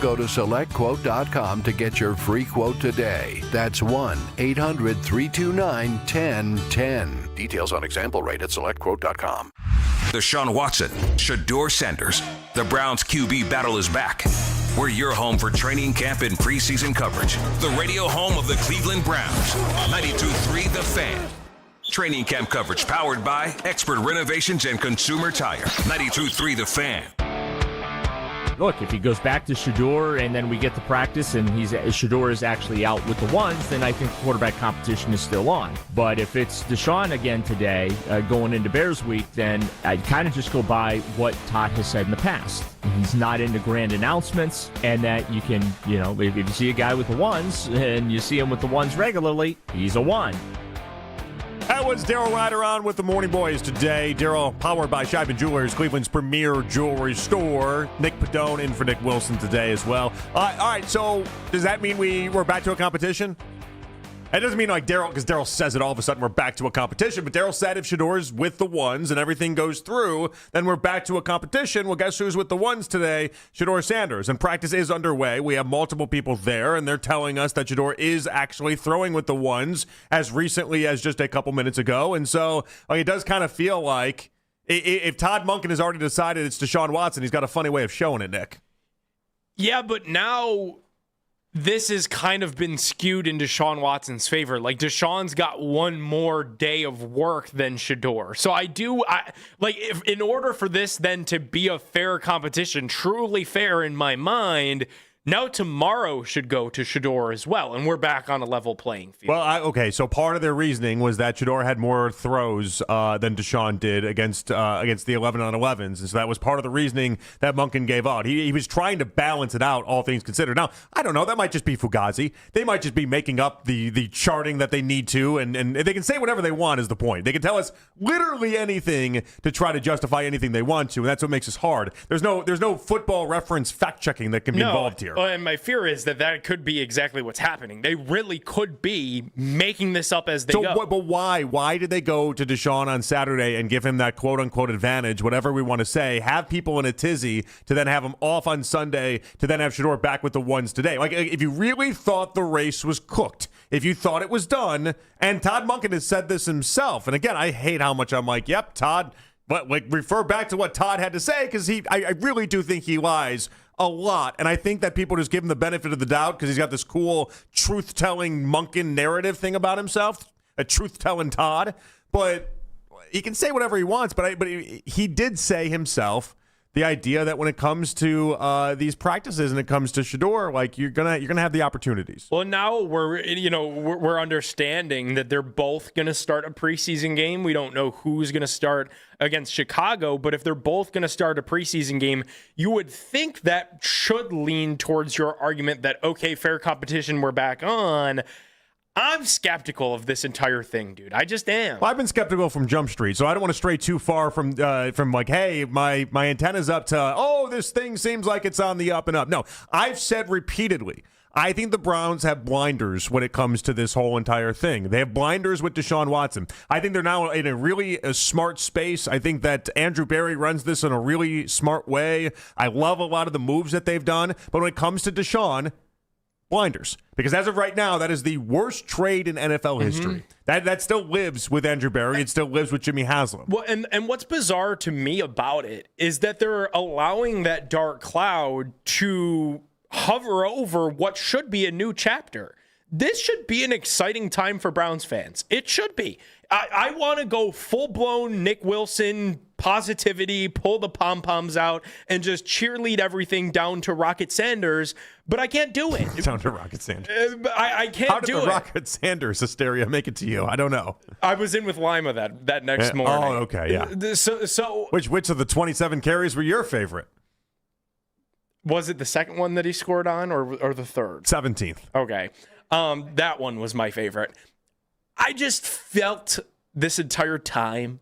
go to SelectQuote.com to get your free quote today. That's 1-800-329-1010. Details on example rate at SelectQuote.com. Deshaun Watson, Shedeur Sanders. The Browns QB battle is back. We're your home for training camp and preseason coverage. The radio home of the Cleveland Browns. 92.3 The Fan. Training camp coverage powered by Expert Renovations and Consumer Tire. 92.3 The Fan. Look, if he goes back to Shedeur and then we get to practice and Shedeur is actually out with the ones, then I think quarterback competition is still on. But if it's Deshaun again today, going into Bears week, then I'd kind of just go by what Todd has said in the past. He's not into grand announcements, and that you can, if you see a guy with the ones and you see him with the ones regularly, he's a one. That was Daryl Ryder on with the Morning Boys today. Daryl, powered by Scheibman Jewelers, Cleveland's premier jewelry store. Nick Padone in for Nick Wilson today as well. All right, so does that mean we're back to a competition? It doesn't mean like Daryl, because Daryl says it all of a sudden we're back to a competition. But Daryl said if Shedeur's with the ones and everything goes through, then we're back to a competition. Well, guess who's with the ones today? Shedeur Sanders. And practice is underway. We have multiple people there, and they're telling us that Shedeur is actually throwing with the ones as recently as just a couple minutes ago. And so it does kind of feel like if Todd Monken has already decided it's Deshaun Watson, he's got a funny way of showing it, Nick. Yeah, but now this has kind of been skewed in Deshaun Watson's favor. Like, Deshaun's got one more day of work than Shedeur. So if in order for this then to be a fair competition, truly fair in my mind, now tomorrow should go to Shedeur as well, and we're back on a level playing field. Well, so part of their reasoning was that Shedeur had more throws than Deshaun did against the 11-on-11s, and so that was part of the reasoning that Monken gave out. He was trying to balance it out, all things considered. Now, I don't know, that might just be Fugazi. They might just be making up the charting that they need to, and they can say whatever they want is the point. They can tell us literally anything to try to justify anything they want to, and that's what makes us hard. There's no football reference fact-checking that can be involved here. Well, and my fear is that could be exactly what's happening. They really could be making this up as they go. But why? Why did they go to Deshaun on Saturday and give him that quote-unquote advantage, whatever we want to say, have people in a tizzy to then have him off on Sunday to then have Shedeur back with the ones today? Like, if you really thought the race was cooked, if you thought it was done, and Todd Monken has said this himself, and again, I hate how much I'm like, yep, Todd, but refer back to what Todd had to say, because I really do think he lies a lot, and I think that people just give him the benefit of the doubt because he's got this cool truth-telling Monken narrative thing about himself, a truth-telling Todd. But he can say whatever he wants. But he did say himself the idea that when it comes to these practices and it comes to Shedeur, like you're gonna have the opportunities. Well, now we're understanding that they're both gonna start a preseason game. We don't know who's gonna start against Chicago, but if they're both gonna start a preseason game, you would think that should lean towards your argument that okay, fair competition, we're back on. I'm skeptical of this entire thing, dude. I just am. Well, I've been skeptical from Jump Street, so I don't want to stray too far from like, hey, my antenna's up to, this thing seems like it's on the up and up. No, I've said repeatedly, I think the Browns have blinders when it comes to this whole entire thing. They have blinders with Deshaun Watson. I think they're now in a really smart space. I think that Andrew Berry runs this in a really smart way. I love a lot of the moves that they've done, but when it comes to Deshaun, blinders. Because as of right now, that is the worst trade in NFL history. That still lives with Andrew Berry. It still lives with Jimmy Haslam. Well, and what's bizarre to me about it is that they're allowing that dark cloud to hover over what should be a new chapter. This should be an exciting time for Browns fans. It should be. I want to go full-blown Nick Wilson positivity, pull the pom-poms out, and just cheerlead everything down to Rocket Sanders, but I can't do it. Down to Rocket Sanders. I can't do it. How did the Rocket Sanders hysteria make it to you? I don't know. I was in with Lima that next morning. Oh, okay, yeah. So which of the 27 carries were your favorite? Was it the second one that he scored on or the third? 17th. Okay. That one was my favorite. I just felt this entire time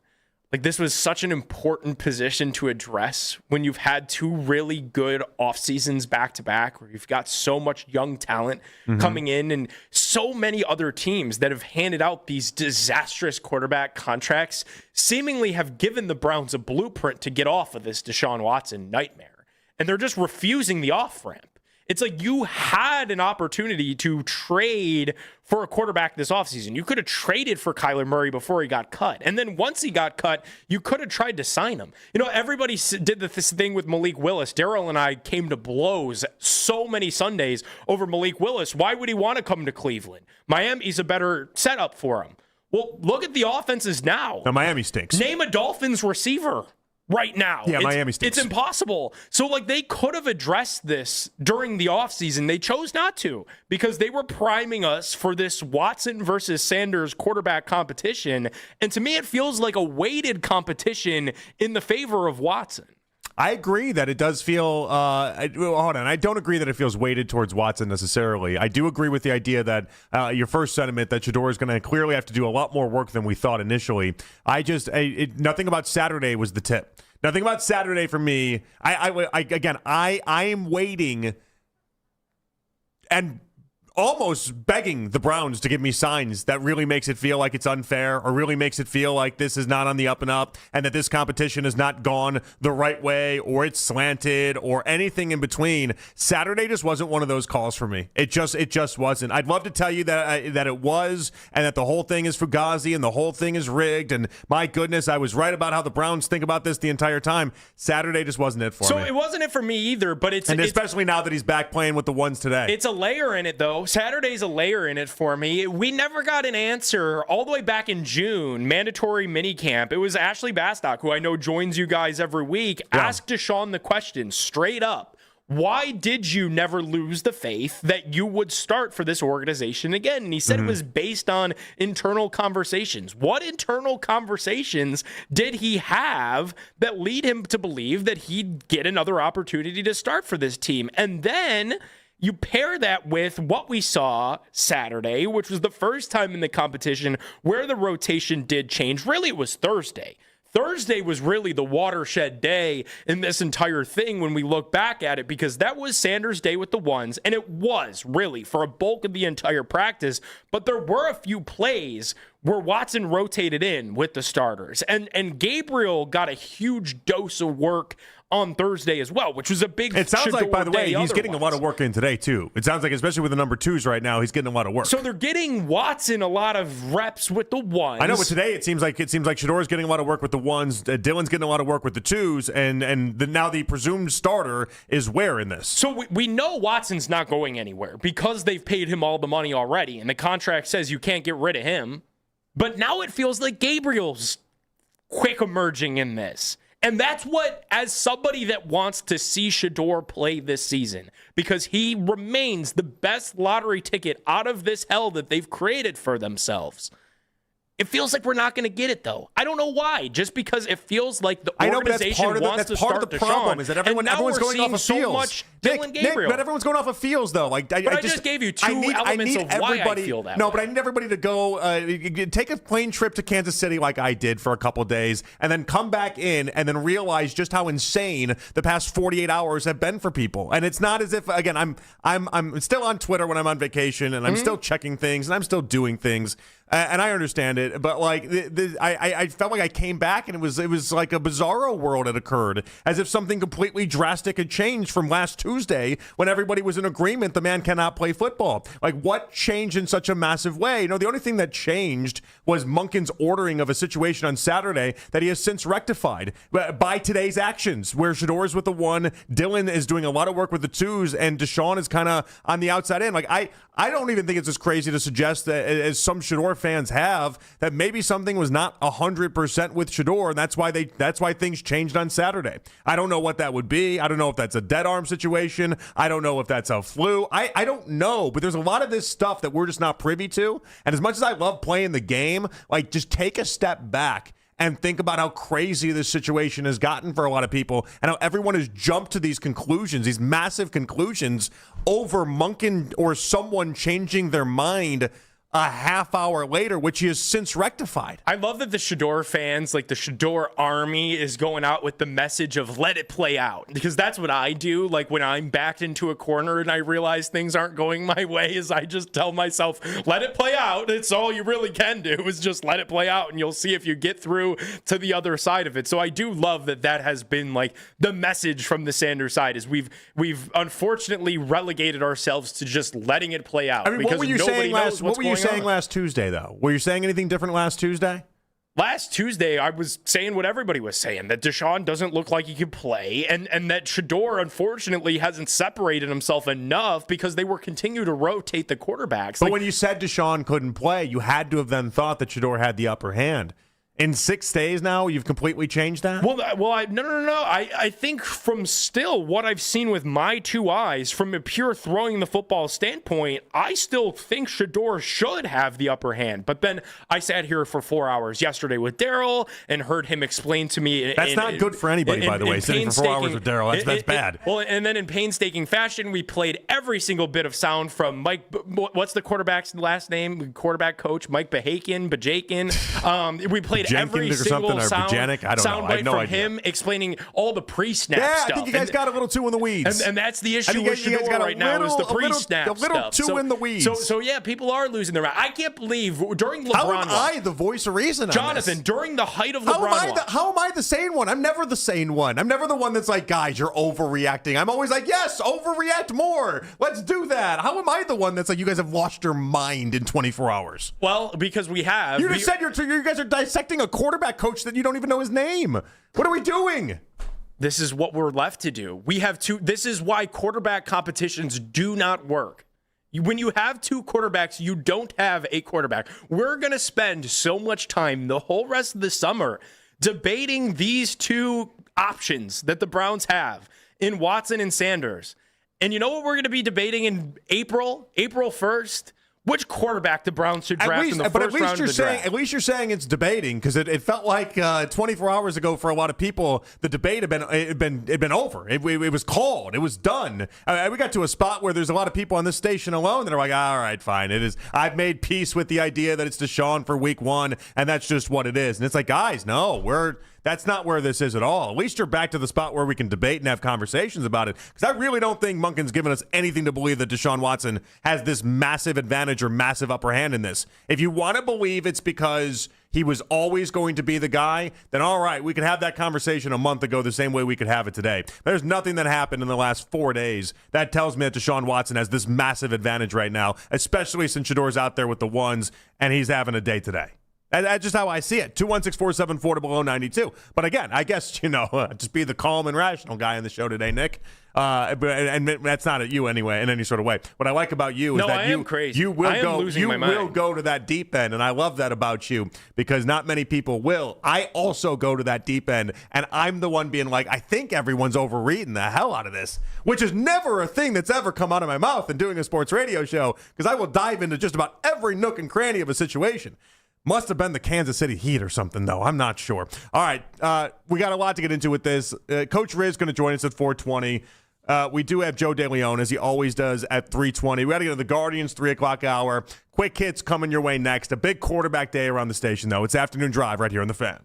like this was such an important position to address when you've had two really good off seasons back to back, where you've got so much young talent coming in and so many other teams that have handed out these disastrous quarterback contracts seemingly have given the Browns a blueprint to get off of this Deshaun Watson nightmare. And they're just refusing the off ramp. It's like you had an opportunity to trade for a quarterback this offseason. You could have traded for Kyler Murray before he got cut. And then once he got cut, you could have tried to sign him. You know, everybody did this thing with Malik Willis. Daryl and I came to blows so many Sundays over Malik Willis. Why would he want to come to Cleveland? Miami's a better setup for him. Well, look at the offenses now. No, Miami stinks. Name a Dolphins receiver right now. Yeah, Miami stinks. It's impossible. So, like, they could have addressed this during the offseason. They chose not to because they were priming us for this Watson versus Sanders quarterback competition. And to me, it feels like a weighted competition in the favor of Watson. I agree that it does feel, hold on, I don't agree that it feels weighted towards Watson necessarily. I do agree with the idea that your first sentiment that Shedeur is going to clearly have to do a lot more work than we thought initially. Nothing about Saturday was the tip. Nothing about Saturday for me. I am waiting and almost begging the Browns to give me signs that really makes it feel like it's unfair or really makes it feel like this is not on the up and up and that this competition has not gone the right way or it's slanted or anything in between. Saturday just wasn't one of those calls for me. It just wasn't. I'd love to tell you that it was and that the whole thing is fugazi and the whole thing is rigged and my goodness, I was right about how the Browns think about this the entire time. Saturday just wasn't it for me. So it wasn't it for me either, but especially now that he's back playing with the ones today. It's a layer in it though. Saturday's a layer in it for me. We never got an answer all the way back in June, mandatory minicamp. It was Ashley Bastock, who I know joins you guys every week, asked Deshaun the question straight up. Why did you never lose the faith that you would start for this organization again? And he said it was based on internal conversations. What internal conversations did he have that lead him to believe that he'd get another opportunity to start for this team? And then you pair that with what we saw Saturday, which was the first time in the competition where the rotation did change. Really, it was Thursday. Thursday was really the watershed day in this entire thing when we look back at it, because that was Sanders' day with the ones, and it was really for a bulk of the entire practice. But there were a few plays where Watson rotated in with the starters, and Gabriel got a huge dose of work on Thursday as well, which was a big. It sounds like, by the way, he's getting a lot of work in today too. It sounds like, especially with the number twos right now, he's getting a lot of work. So they're getting Watson a lot of reps with the ones. I know, but today it seems like Shedeur is getting a lot of work with the ones. Dylan's getting a lot of work with the twos, and now the presumed starter is where in this. So we know Watson's not going anywhere because they've paid him all the money already, and the contract says you can't get rid of him. But now it feels like Gabriel's quick emerging in this. And that's what, as somebody that wants to see Shedeur play this season, because he remains the best lottery ticket out of this hell that they've created for themselves. It feels like we're not going to get it, though. I don't know why. Just because it feels like the organization wants to start the problem is that everyone's going off of feels. So much Dylan Gabriel. But everyone's going off of feels, though. Like, I just gave you two elements of why I feel that way. But I need everybody to go take a plane trip to Kansas City like I did for a couple of days, and then come back in and then realize just how insane the past 48 hours have been for people. And it's not as if, again, I'm still on Twitter when I'm on vacation, and I'm still checking things, and I'm still doing things. And I understand it, but like I felt like I came back and it was like a bizarro world had occurred, as if something completely drastic had changed from last Tuesday when everybody was in agreement the man cannot play football. Like, what changed in such a massive way? The only thing that changed was Monken's ordering of a situation on Saturday that he has since rectified by today's actions, where Shedeur is with the one, Dylan is doing a lot of work with the twos, and Deshaun is kind of on the outside in. Like, I don't even think it's as crazy to suggest that, as some Shedeur fans have, that maybe something was not 100% with Shedeur, and that's why things changed on Saturday. I don't know what that would be. I don't know if that's a dead arm situation. I don't know if that's a flu. I don't know, but there's a lot of this stuff that we're just not privy to. And as much as I love playing the game, like, just take a step back and think about how crazy this situation has gotten for a lot of people, and how everyone has jumped to these conclusions, these massive conclusions, over Monken or someone changing their mind a half hour later, which he has since rectified. I love that the Shedeur fans, like the Shedeur army, is going out with the message of let it play out, because that's what I do. Like when I'm backed into a corner and I realize things aren't going my way, is I just tell myself, let it play out. It's all you really can do is just let it play out, and you'll see if you get through to the other side of it. So I do love that has been like the message from the Sanders side, is we've unfortunately relegated ourselves to just letting it play out. I mean, what were you saying last Tuesday, though? Were you saying anything different last Tuesday? Last Tuesday, I was saying what everybody was saying, that Deshaun doesn't look like he can play, and that Shedeur, unfortunately, hasn't separated himself enough because they were continue to rotate the quarterbacks. But when you said Deshaun couldn't play, you had to have then thought that Shedeur had the upper hand. In 6 days now, you've completely changed that? No. I think from still what I've seen with my two eyes, from a pure throwing the football standpoint, I still think Shedeur should have the upper hand. But then I sat here for 4 hours yesterday with Daryl and heard him explain to me. That's not good for anybody, by the way, sitting for 4 hours with Daryl. That's bad. Well, and then in painstaking fashion, we played every single bit of sound from Mike. What's the quarterback's last name? Quarterback coach, Mike Bajakin. We played every single sound bite from him explaining all the pre-snap stuff. I think you guys got a little too in the weeds. And that's the issue with Shedeur right now is the pre-snap stuff. A little too in the weeds. So yeah, people are losing their mind. I can't believe during LeBron. How am I the voice of reason on Jonathan, this? during the height of LeBron. How am I the sane one? I'm never the sane one. I'm never the one that's like, guys, you're overreacting. I'm always like, yes, overreact more. Let's do that. How am I the one that's like, you guys have lost your mind in 24 hours? Well, because we have. You just said you guys are dissecting a quarterback coach that you don't even know his name. What are we doing? This is what we're left to do. We have two. This is why quarterback competitions do not work. When you have two quarterbacks, you don't have a quarterback. We're going to spend so much time the whole rest of the summer debating these two options that the Browns have in Watson and Sanders. And you know what we're going to be debating in April 1st? Which quarterback the Browns should draft in the first round of the draft. At least you're saying it's debating, because it felt like 24 hours ago for a lot of people, the debate had been over. It was called. It was done. We got to a spot where there's a lot of people on this station alone that are like, all right, fine. It is. I've made peace with the idea that it's Deshaun for week 1, and that's just what it is. And it's like, guys, no, that's not where this is at all. At least you're back to the spot where we can debate and have conversations about it. Because I really don't think Munkin's given us anything to believe that Deshaun Watson has this massive advantage or massive upper hand in this. If you want to believe it's because he was always going to be the guy, then all right, we could have that conversation a month ago the same way we could have it today. There's nothing that happened in the last 4 days that tells me that Deshaun Watson has this massive advantage right now, especially since Shedeur's out there with the ones and he's having a day today. That's just how I see it. 216-474-0092. But again, I guess, just be the calm and rational guy on the show today, Nick. And that's not at you anyway, in any sort of way. What I like about you is that you will go to that deep end, and I love that about you, because not many people will. I also go to that deep end, and I'm the one being like, I think everyone's overreading the hell out of this, which is never a thing that's ever come out of my mouth in doing a sports radio show, because I will dive into just about every nook and cranny of a situation. Must have been the Kansas City Heat or something, though. I'm not sure. All right. We got a lot to get into with this. Coach Riz is going to join us at 4:20. We do have Joe DeLeon, as he always does, at 3:20. We got to get to the Guardians 3 o'clock hour. Quick hits coming your way next. A big quarterback day around the station, though. It's Afternoon Drive right here on The Fan.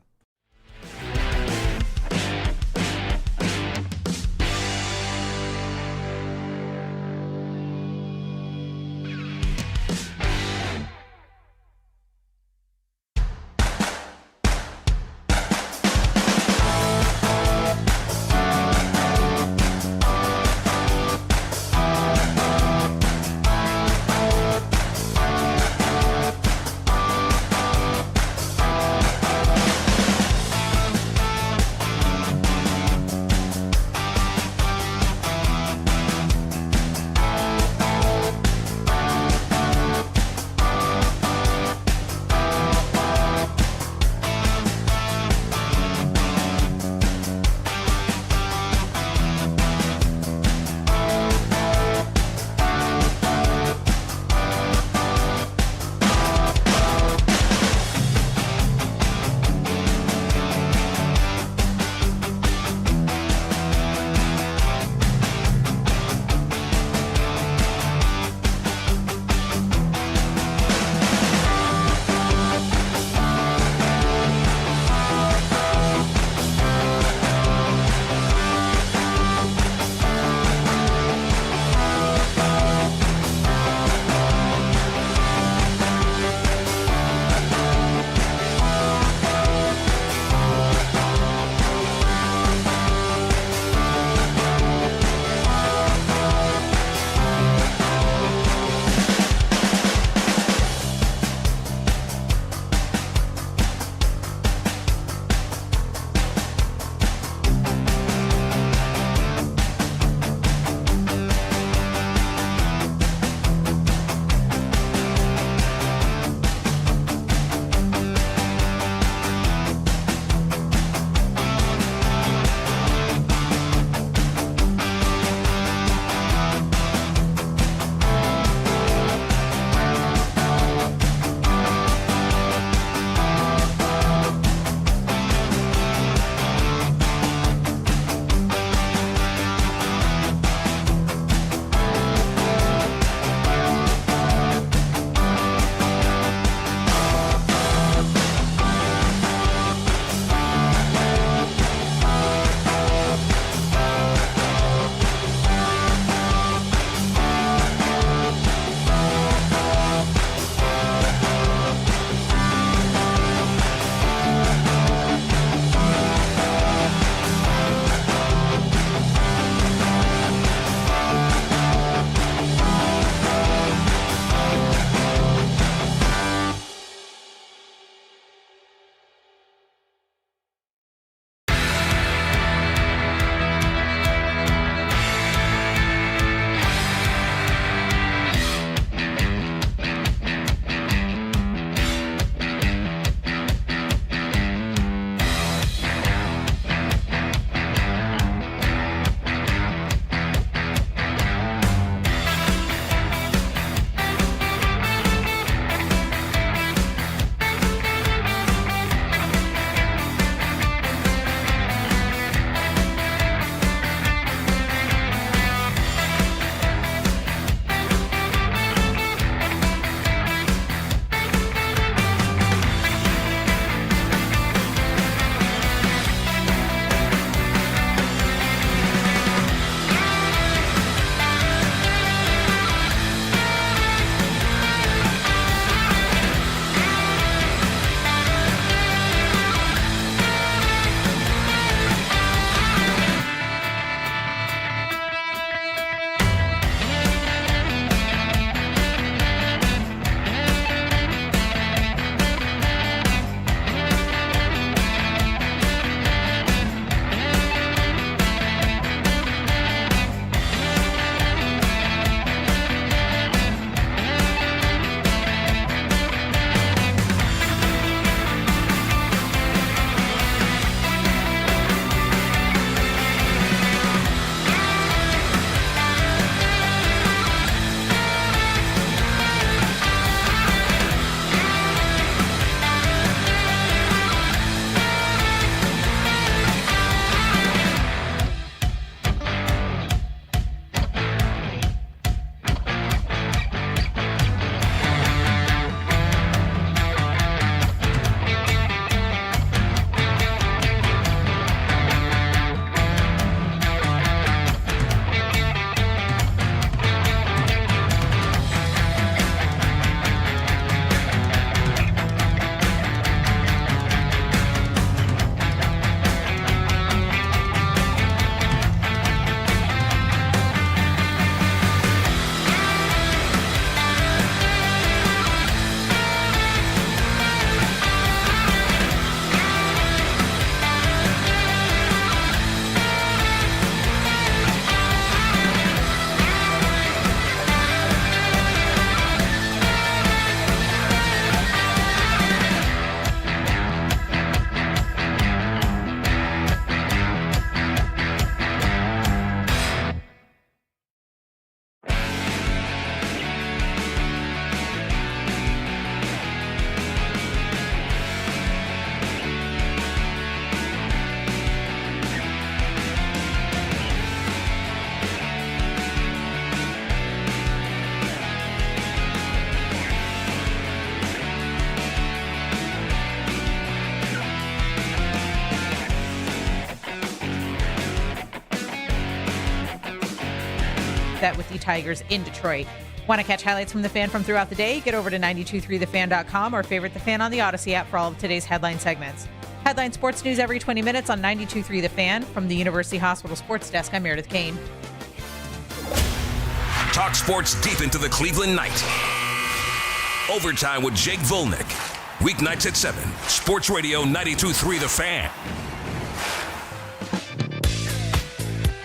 set with the Tigers in Detroit. Want to catch highlights from The Fan from throughout the day? Get over to 923thefan.com or favorite The Fan on the Odyssey app for all of today's headline segments. Headline sports news every 20 minutes on 92.3 The Fan. From the University Hospital Sports Desk, I'm Meredith Kane. Talk sports deep into the Cleveland night. Overtime with Jake Volnick. Weeknights at 7. Sports Radio 92.3 The Fan.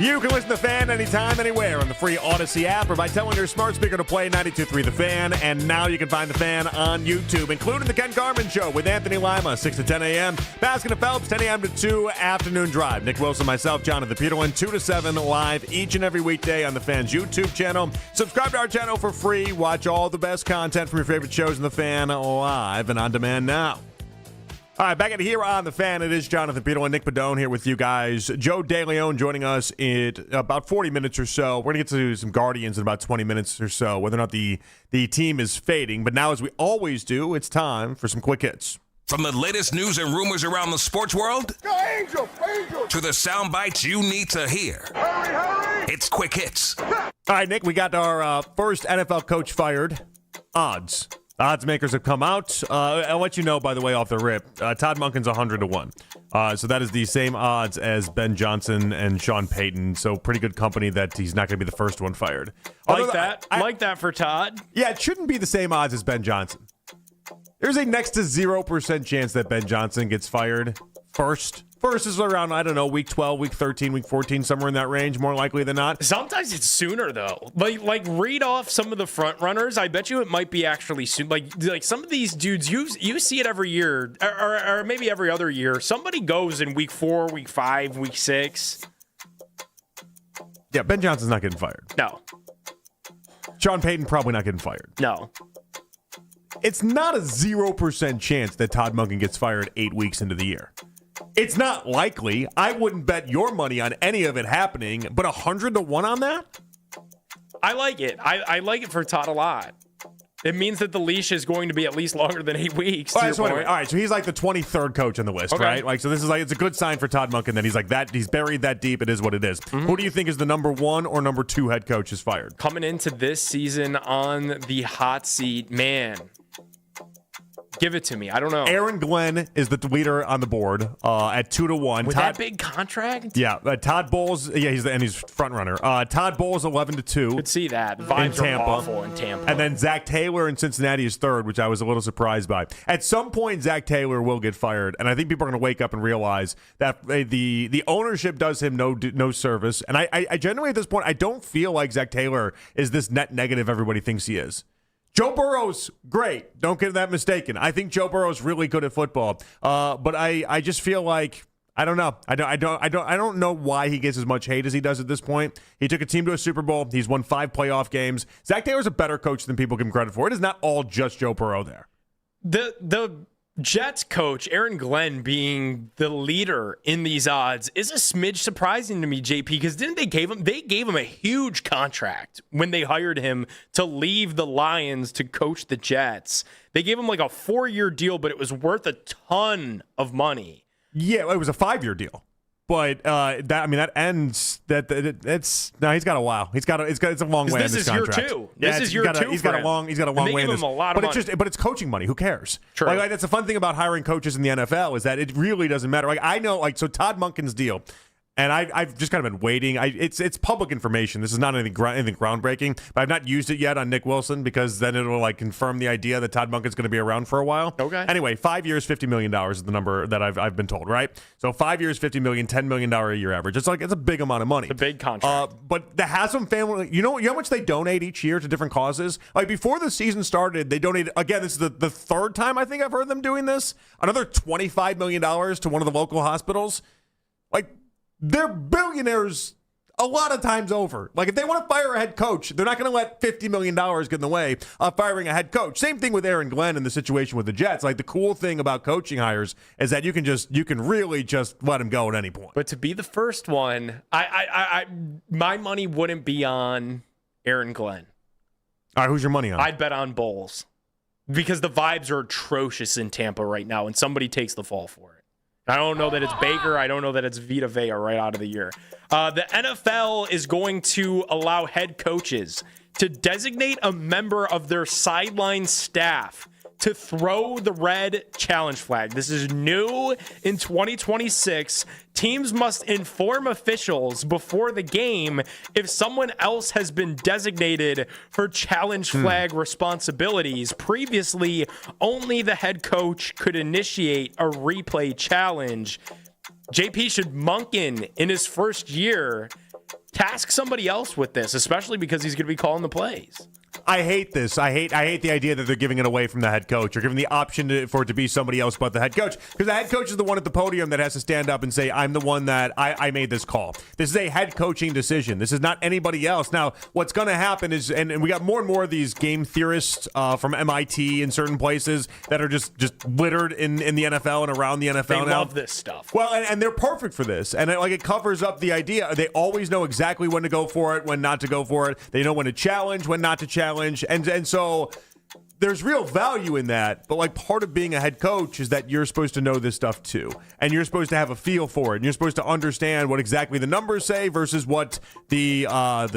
You can listen to The Fan anytime, anywhere on the free Odyssey app or by telling your smart speaker to play 92.3 The Fan. And now you can find The Fan on YouTube, including The Ken Carman Show with Anthony Lima, 6 to 10 a.m. Baskin and Phelps, 10 a.m. to 2, afternoon drive. Nick Wilson, myself, Jonathan Peterlin, 2 to 7 live each and every weekday on The Fan's YouTube channel. Subscribe to our channel for free. Watch all the best content from your favorite shows in The Fan live and on demand now. All right, back at here on The Fan, it is Jonathan Peterlin, Nick Padone here with you guys. Joe DeLeon joining us in about 40 minutes or so. We're going to get to some Guardians in about 20 minutes or so, whether or not the team is fading. But now, as we always do, it's time for some quick hits. From the latest news and rumors around the sports world to the sound bites you need to hear. Hurry! It's Quick Hits. All right, Nick, we got our first NFL coach fired. Odds. Odds makers have come out. I'll let you know, by the way, off the rip. Todd Monken's 100 to 1. So that is the same odds as Ben Johnson and Sean Payton. So pretty good company that he's not going to be the first one fired. Like that for Todd. Yeah, it shouldn't be the same odds as Ben Johnson. There's a next to 0% chance that Ben Johnson gets fired first. First is around, I don't know, week 12, week 13, week 14, somewhere in that range, more likely than not. Sometimes it's sooner, though. Like read off some of the front runners. I bet you it might be actually soon. Like some of these dudes, you see it every year, or maybe every other year. Somebody goes in week 4, week 5, week 6. Yeah, Ben Johnson's not getting fired. No. Sean Payton probably not getting fired. No. It's not a 0% chance that Todd Monken gets fired 8 weeks into the year. It's not likely. I wouldn't bet your money on any of it happening, but 100 to 1 on that? I like it. I like it for Todd a lot. It means that the leash is going to be at least longer than 8 weeks. All right, so he's like the 23rd coach on the list, right? Like, so this is like, it's a good sign for Todd Monken that he's like that. He's buried that deep. It is what it is. Mm-hmm. Who do you think is the number 1 or number 2 head coach is fired? Coming into this season on the hot seat, man. Give it to me. I don't know. Aaron Glenn is the leader on the board at 2 to 1. With that big contract? Yeah. Todd Bowles. Yeah, he's front runner. Todd Bowles 11 to 2. Could see that. The vibes are awful in Tampa. And then Zach Taylor in Cincinnati is third, which I was a little surprised by. At some point, Zach Taylor will get fired, and I think people are going to wake up and realize that the ownership does him no service. And I genuinely at this point I don't feel like Zach Taylor is this net negative everybody thinks he is. Joe Burrow's great. Don't get that mistaken. I think Joe Burrow's really good at football. But I just feel like I don't know. I don't know why he gets as much hate as he does at this point. He took a team to a Super Bowl. He's won 5 playoff games. Zach Taylor's a better coach than people give him credit for. It is not all just Joe Burrow there. The Jets coach, Aaron Glenn, being the leader in these odds is a smidge surprising to me, JP, because they gave him a huge contract when they hired him to leave the Lions to coach the Jets. They gave him like a 4-year deal, but it was worth a ton of money. Yeah, it was a 5-year deal. But that ends. He's got a while. It's a long way. This is year 2. This is year 2. He's got a long way in this. A lot of money. But it's coaching money. Who cares? True. Like that's the fun thing about hiring coaches in the NFL is that it really doesn't matter. Like I know, so Todd Monken's deal. And I've just kind of been waiting. It's public information. This is not anything groundbreaking, but I've not used it yet on Nick Wilson because then it'll like confirm the idea that Todd Monken's going to be around for a while. Okay. Anyway, 5 years, $50 million is the number that I've been told, right? So 5 years, $50 million, $10 million a year average. It's a big amount of money. A big contract. But the Haslam family, you know how much they donate each year to different causes? Like before the season started, they donated, again, this is the third time I think I've heard them doing this, another $25 million to one of the local hospitals. Like, they're billionaires a lot of times over. Like, if they want to fire a head coach, they're not going to let $50 million get in the way of firing a head coach. Same thing with Aaron Glenn in the situation with the Jets. Like, the cool thing about coaching hires is that you can really just let him go at any point. But to be the first one, my money wouldn't be on Aaron Glenn. All right, who's your money on? I'd bet on Bowles because the vibes are atrocious in Tampa right now, and somebody takes the fall for it. I don't know that it's Baker. I don't know that it's Vita Vea right out of the year. The NFL is going to allow head coaches to designate a member of their sideline staff to throw the red challenge flag. This is new in 2026. Teams must inform officials before the game if someone else has been designated for challenge flag responsibilities. Previously, only the head coach could initiate a replay challenge. JP, should Monken in his first year task somebody else with this, especially because he's going to be calling the plays? I hate this. I hate the idea that they're giving it away from the head coach or giving the option for it to be somebody else but the head coach. Because the head coach is the one at the podium that has to stand up and say, I'm the one that I made this call. This is a head coaching decision. This is not anybody else. Now, what's going to happen is, and we got more and more of these game theorists from MIT in certain places that are just littered in the NFL and around the NFL They now. love this stuff. Well, and they're perfect for this. And it covers up the idea. They always know exactly when to go for it, when not to go for it. They know when to challenge, when not to challenge. And so there's real value in that. But part of being a head coach is that you're supposed to know this stuff too. And you're supposed to have a feel for it. And you're supposed to understand what exactly the numbers say versus what how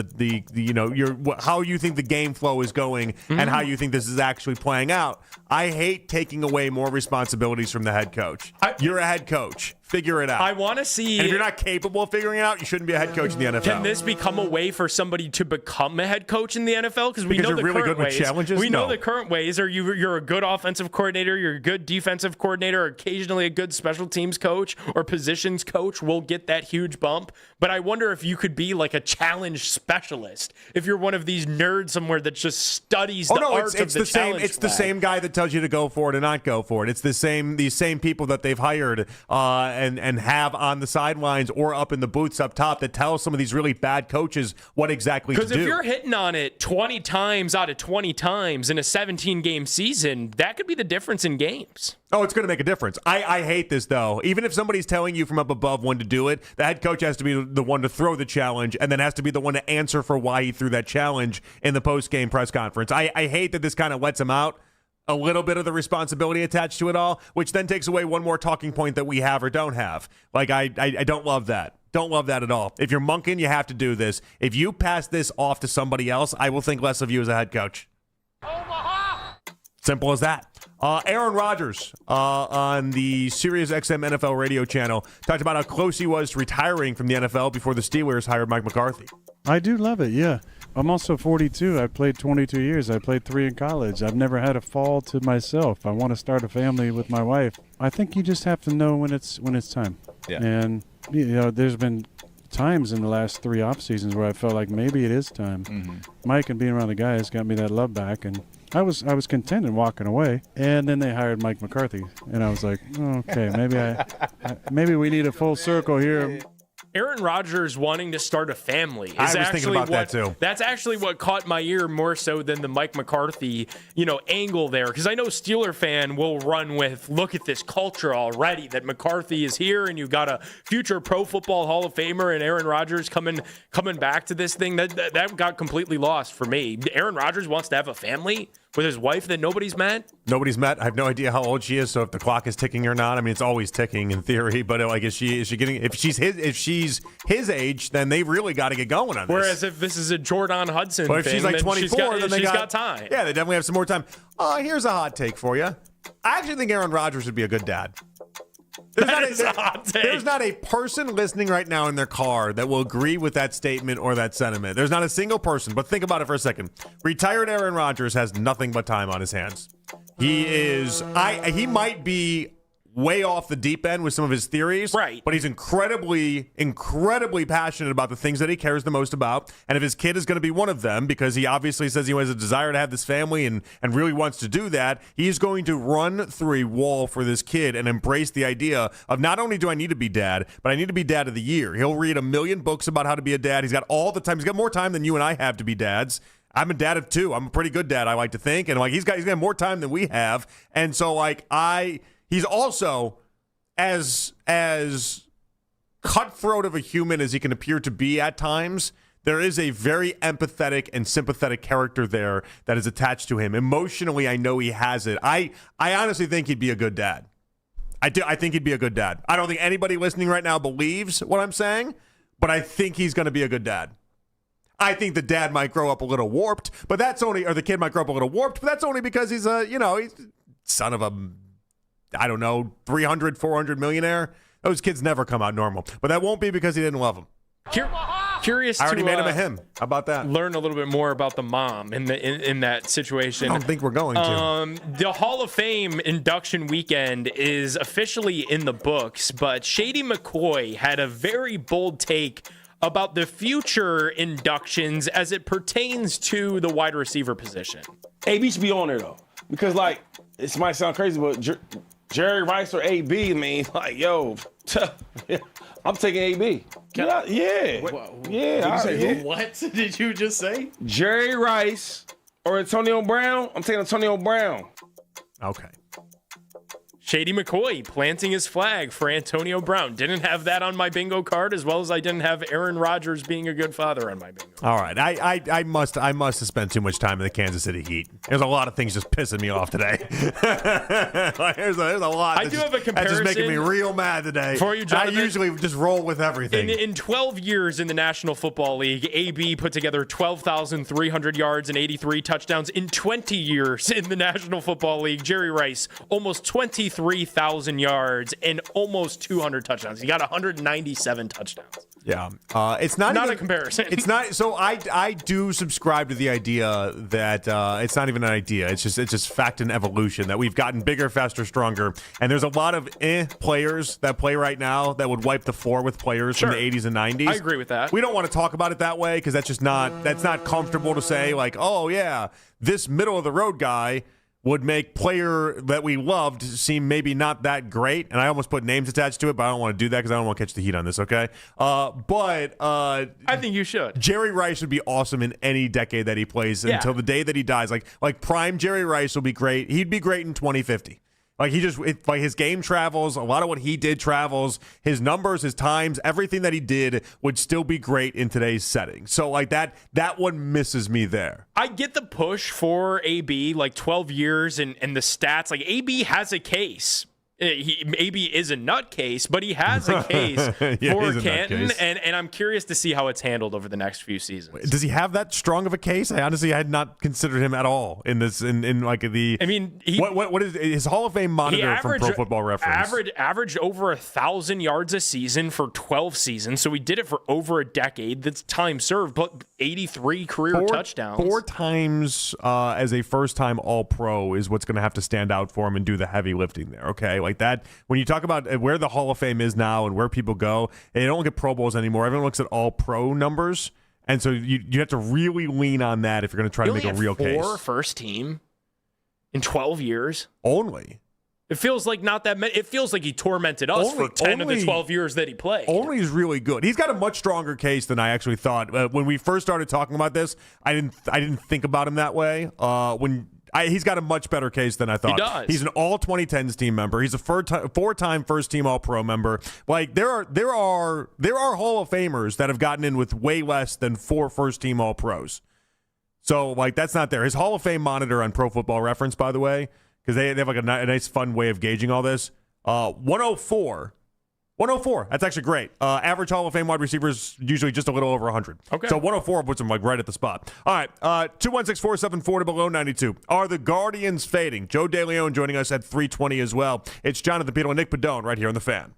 you think the game flow is going and how you think this is actually playing out. I hate taking away more responsibilities from the head coach. You're a head coach. Figure it out. I want to see. And if you're not capable of figuring it out, you shouldn't be a head coach in the NFL. Can this become a way for somebody to become a head coach in the NFL? Because we know you're the really current good with ways. challenges? We know No. the current ways are you're a good offensive coordinator, you're a good defensive coordinator, occasionally a good special teams coach or positions coach will get that huge bump. But I wonder if you could be like a challenge specialist. If you're one of these nerds somewhere that just studies the art of the challenge It's the flag. same guy that tells you to go for it and not go for it. It's these same people that they've hired and have on the sidelines or up in the booths up top that tell some of these really bad coaches what exactly to do. Because if you're hitting on it 20 times out of 20 times in a 17-game season, that could be the difference in games. Oh, it's going to make a difference. I hate this, though. Even if somebody's telling you from up above when to do it, the head coach has to be the one to throw the challenge and then has to be the one to answer for why he threw that challenge in the post-game press conference. I hate that this kind of lets him out a little bit of the responsibility attached to it all, which then takes away one more talking point that we have or don't have. I don't love that. Don't love that at all. If you're Monken, you have to do this. If you pass this off to somebody else, I will think less of you as a head coach. Simple as that. Aaron Rodgers on the Sirius XM NFL radio channel talked about how close he was to retiring from the NFL before the Steelers hired Mike McCarthy. I do love it, yeah. I'm also 42. I played 22 years. I played 3 in college. I've never had a fall to myself. I want to start a family with my wife. I think you just have to know when it's time. Yeah. And there's been times in the last 3 off seasons where I felt like maybe it is time. Mm-hmm. Mike and being around the guys got me that love back, and I was content in walking away. And then they hired Mike McCarthy, and I was like, okay, maybe we need a full circle here. Aaron Rodgers wanting to start a family is I was actually thinking about that too. That's actually what caught my ear more so than the Mike McCarthy, angle there. Because I know Steeler fan will run with, look at this culture already that McCarthy is here, and you've got a future Pro Football Hall of Famer and Aaron Rodgers coming back to this thing. That got completely lost for me. Aaron Rodgers wants to have a family with his wife that nobody's met? Nobody's met. I have no idea how old she is, so if the clock is ticking or not. I mean, it's always ticking in theory, but is she getting, if she's his age, then they really got to get going on this. Whereas if this is a Jordan Hudson but if thing, she's like 24, then she's got time. Yeah, they definitely have some more time. Here's a hot take for you. I actually think Aaron Rodgers would be a good dad. There's not a person listening right now in their car that will agree with that statement or that sentiment. There's not a single person, but think about it for a second. Retired Aaron Rodgers has nothing but time on his hands. He might be way off the deep end with some of his theories, right? But he's incredibly passionate about the things that he cares the most about. And if his kid is going to be one of them, because he obviously says he has a desire to have this family and really wants to do that, he's going to run through a wall for this kid and embrace the idea of not only do I need to be dad, but I need to be dad of the year. He'll read 1 million books about how to be a dad. He's got all the time. He's got more time than you and I have to be dads. I'm a dad of 2. I'm a pretty good dad, I like to think. And he's got more time than we have. And so he's also as cutthroat of a human as he can appear to be at times. There is a very empathetic and sympathetic character there that is attached to him. Emotionally, I know he has it. I honestly think he'd be a good dad. I think he'd be a good dad. I don't think anybody listening right now believes what I'm saying, but I think he's going to be a good dad. I think the dad might grow up a little warped, but that's only, or the kid might grow up a little warped, but that's only because he's he's son of a, I don't know, 300, 400 millionaire. Those kids never come out normal, but that won't be because he didn't love them. Curious I already to made him a him. How about that? Learn a little bit more about the mom in that situation. I don't think we're going to. The Hall of Fame induction weekend is officially in the books, but Shady McCoy had a very bold take about the future inductions as it pertains to the wide receiver position. AB should be on there, though, because, like, this might sound crazy, but Jerry Rice or AB, I mean, like, yo, I'm taking AB. Yeah. Did you say What did you just say? Jerry Rice or Antonio Brown? I'm taking Antonio Brown. Okay. Shady McCoy planting his flag for Antonio Brown. Didn't have that on my bingo card, as well as I didn't have Aaron Rodgers being a good father on my bingo card. All right. I must have spent too much time in the Kansas City Heat. There's a lot of things just pissing me off today. there's a lot. I do have a comparison. That's just making me real mad today. For you, Jonathan, I usually just roll with everything. In 12 years in the National Football League, AB put together 12,300 yards and 83 touchdowns. In 20 years in the National Football League, Jerry Rice, almost 23,000 yards and almost 200 touchdowns. He got 197 touchdowns. Yeah. It's not a even, comparison. It's not. So I do subscribe to the idea that it's not even an idea. It's just fact and evolution that we've gotten bigger, faster, stronger. And there's a lot of players that play right now that would wipe the floor with players from the 80s and 90s. I agree with that. We don't want to talk about it that way because that's not comfortable to say, like, oh, yeah, this middle of the road guy would make player that we loved seem maybe not that great. And I almost put names attached to it, but I don't want to do that because I don't want to catch the heat on this, okay? But I think you should. Jerry Rice would be awesome in any decade that he plays until the day that he dies. Like prime Jerry Rice will be great. He'd be great in 2050. Like his game travels. A lot of what he did travels. His numbers, his times, everything that he did would still be great in today's setting. So like that one misses me there. I get the push for AB, like 12 years and the stats. Like AB has a case. AB is a nutcase, but he has a case for Canton, and I'm curious to see how it's handled over the next few seasons. Does he have that strong of a case? I honestly had not considered him at all in this. In like the. I mean, what is his Hall of Fame monitor from Pro Football Reference? Averaged over 1,000 yards a season for 12 seasons, so he did it for over a decade. That's time served, but 83 career touchdowns. 4 times as a first-time All-Pro is what's going to have to stand out for him and do the heavy lifting there. Okay, like that. When you talk about where the Hall of Fame is now and where people go, they don't look at Pro Bowls anymore. Everyone looks at All-Pro numbers, and so you have to really lean on that if you're going to try to make a real case. 4 first team in 12 years only. It feels like not that many. It feels like he tormented us for 10 of the 12 years that he played. Only is really good. He's got a much stronger case than I actually thought. When we first started talking about this, I didn't think about him that way. He's got a much better case than I thought. He does. He's an all 2010s team member. He's a 4-time first team All Pro member. Like there are Hall of Famers that have gotten in with way less than 4 first team All Pros. So like that's not there. His Hall of Fame monitor on Pro Football Reference, by the way, because they have like a nice fun way of gauging all this. 104. 104. That's actually great. Average Hall of Fame wide receivers usually just a little over 100. Okay. So 104 puts him like right at the spot. All right. 216-474 to below 92. Are the Guardians fading? Joe DeLeon joining us at 3:20 as well. It's Jonathan Peterson and Nick Padone right here on The Fan.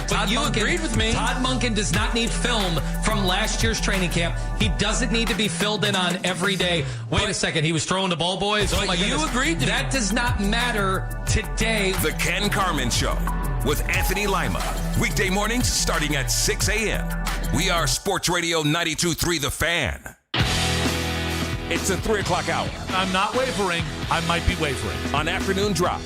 But you agreed with me. Todd Monken does not need film from last year's training camp. He doesn't need to be filled in on every day. Wait a second, he was throwing the ball, boys? Oh my goodness. You agreed to that. Does not matter today. The Ken Carman Show with Anthony Lima. Weekday mornings starting at 6 a.m. We are Sports Radio 92.3 The Fan. It's the 3 o'clock hour. I'm not wavering. I might be wavering. On Afternoon Drive.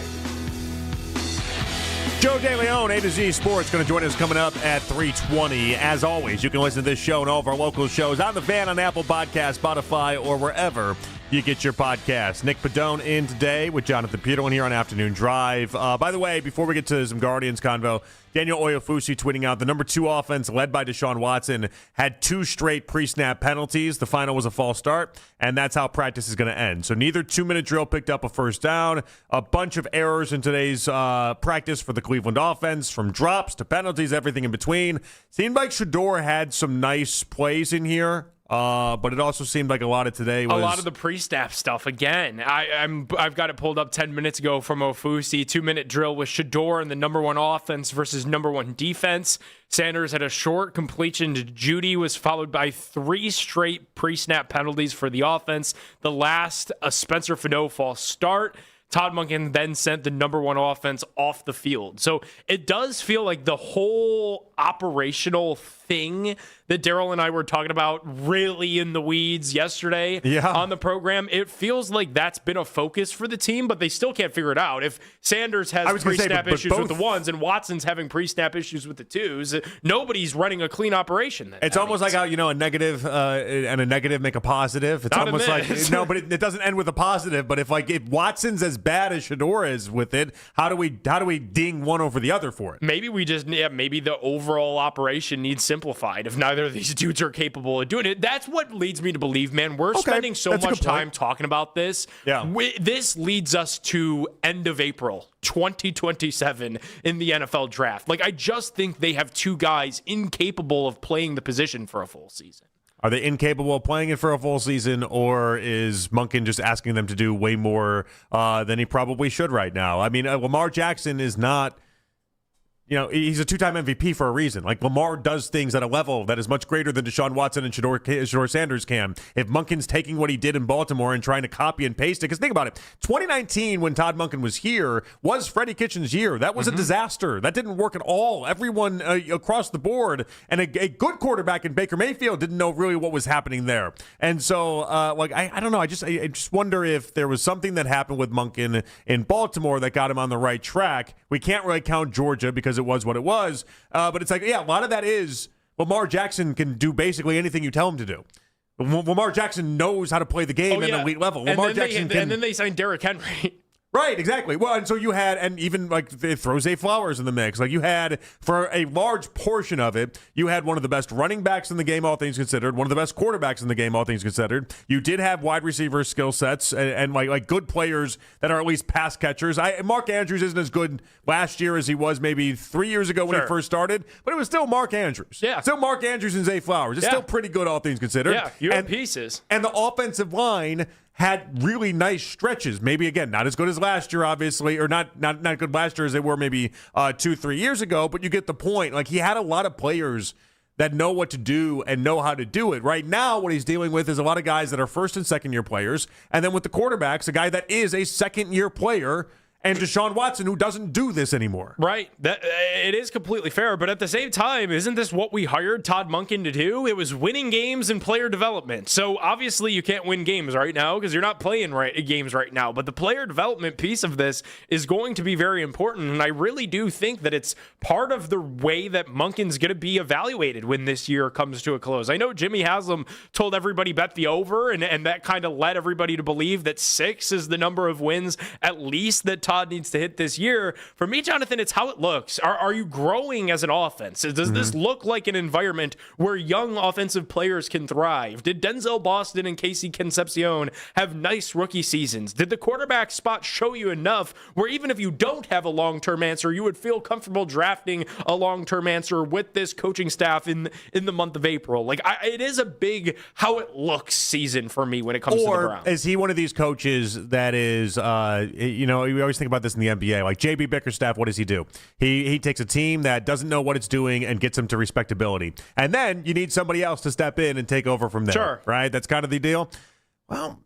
Joe DeLeon, A to Z Sports, going to join us coming up at 3:20. As always, you can listen to this show and all of our local shows on The Fan on Apple Podcasts, Spotify, or wherever you get your podcasts. Nick Padone in today with Jonathan Peterlin here on Afternoon Drive. By the way, before we get to some Guardians convo, Daniel Oyefusi tweeting out the number 2 offense led by Deshaun Watson had 2 straight pre-snap penalties. The final was a false start, and that's how practice is going to end. So neither 2-minute drill picked up a first down. A bunch of errors in today's practice for the Cleveland offense, from drops to penalties, everything in between. Seemed like Shedeur had some nice plays in here. But it also seemed like a lot of today was... A lot of the pre-snap stuff, again. I've got it pulled up 10 minutes ago from Ofusi. 2-minute drill with Shedeur and the number 1 offense versus number 1 defense. Sanders had a short completion to Judy, was followed by 3 straight pre-snap penalties for the offense. The last, a Spencer Fano false start. Todd Monken then sent the number 1 offense off the field. So it does feel like the whole operational thing that Daryl and I were talking about really in the weeds yesterday on the program, it feels like that's been a focus for the team, but they still can't figure it out. If Sanders has pre-snap issues with the 1s and Watson's having pre-snap issues with the 2s, nobody's running a clean operation then. It's almost like how, a negative and a negative make a positive. It's almost like, no, but it doesn't end with a positive. But if Watson's as bad as Shedeur is with it, how do we ding one over the other for it? Maybe maybe the overall operation needs simplified if neither of these dudes are capable of doing it. That's what leads me to believe, man, we're spending so much time talking about this. Yeah. This leads us to end of April 2027 in the NFL draft. Like, I just think they have 2 guys incapable of playing the position for a full season. Are they incapable of playing it for a full season, or is Monken just asking them to do way more than he probably should right now? I mean, Lamar Jackson is not... he's a 2-time MVP for a reason. Like, Lamar does things at a level that is much greater than Deshaun Watson and Shedeur Sanders can. If Monken's taking what he did in Baltimore and trying to copy and paste it, because think about it, 2019 when Todd Monken was here was Freddie Kitchens' year. That was a disaster. That didn't work at all. Everyone across the board, and a good quarterback in Baker Mayfield didn't know really what was happening there. And so, I don't know. I just wonder if there was something that happened with Monken in Baltimore that got him on the right track. We can't really count Georgia because it was what it was. But it's like, a lot of that is Lamar Jackson can do basically anything you tell him to do. Lamar Jackson knows how to play the game at an elite level. And then they signed Derrick Henry. Right, exactly. Well, and so you had, and even throw Zay Flowers in the mix. Like, you had, for a large portion of it, you had one of the best running backs in the game, all things considered, one of the best quarterbacks in the game, all things considered. You did have wide receiver skill sets and like good players that are at least pass catchers. Mark Andrews isn't as good last year as he was maybe 3 years ago when he first started, but it was still Mark Andrews. Yeah. Still Mark Andrews and Zay Flowers. It's still pretty good, all things considered. Yeah, you have pieces. And the offensive line had really nice stretches. Maybe, again, not as good as last year, obviously, or not good last year as they were maybe 2-3 years ago, but you get the point. Like, he had a lot of players that know what to do and know how to do it. Right now, what he's dealing with is a lot of guys that are first and second year players, and then with the quarterbacks, a guy that is a second year player, and Deshaun Watson, who doesn't do this anymore. Right. It is completely fair, but at the same time, isn't this what we hired Todd Monken to do? It was winning games and player development. So obviously you can't win games right now because you're not playing games right now, but the player development piece of this is going to be very important, and I really do think that it's part of the way that Monken's going to be evaluated when this year comes to a close. I know Jimmy Haslam told everybody bet the over, and that kind of led everybody to believe that 6 is the number of wins at least that Todd needs to hit this year. For me, Jonathan, it's how it looks. Are you growing as an offense? Does this look like an environment where young offensive players can thrive? Did Denzel Boston and Casey Concepcion have nice rookie seasons? Did the quarterback spot show you enough where even if you don't have a long-term answer, you would feel comfortable drafting a long-term answer with this coaching staff in the month of April? Like, it is a big how it looks season for me when it comes to the Browns. Or is he one of these coaches that is, we always think think about this in the NBA. Like JB Bickerstaff, what does he do? He takes a team that doesn't know what it's doing and gets them to respectability. And then you need somebody else to step in and take over from there. Sure. Right? That's kind of the deal. Well,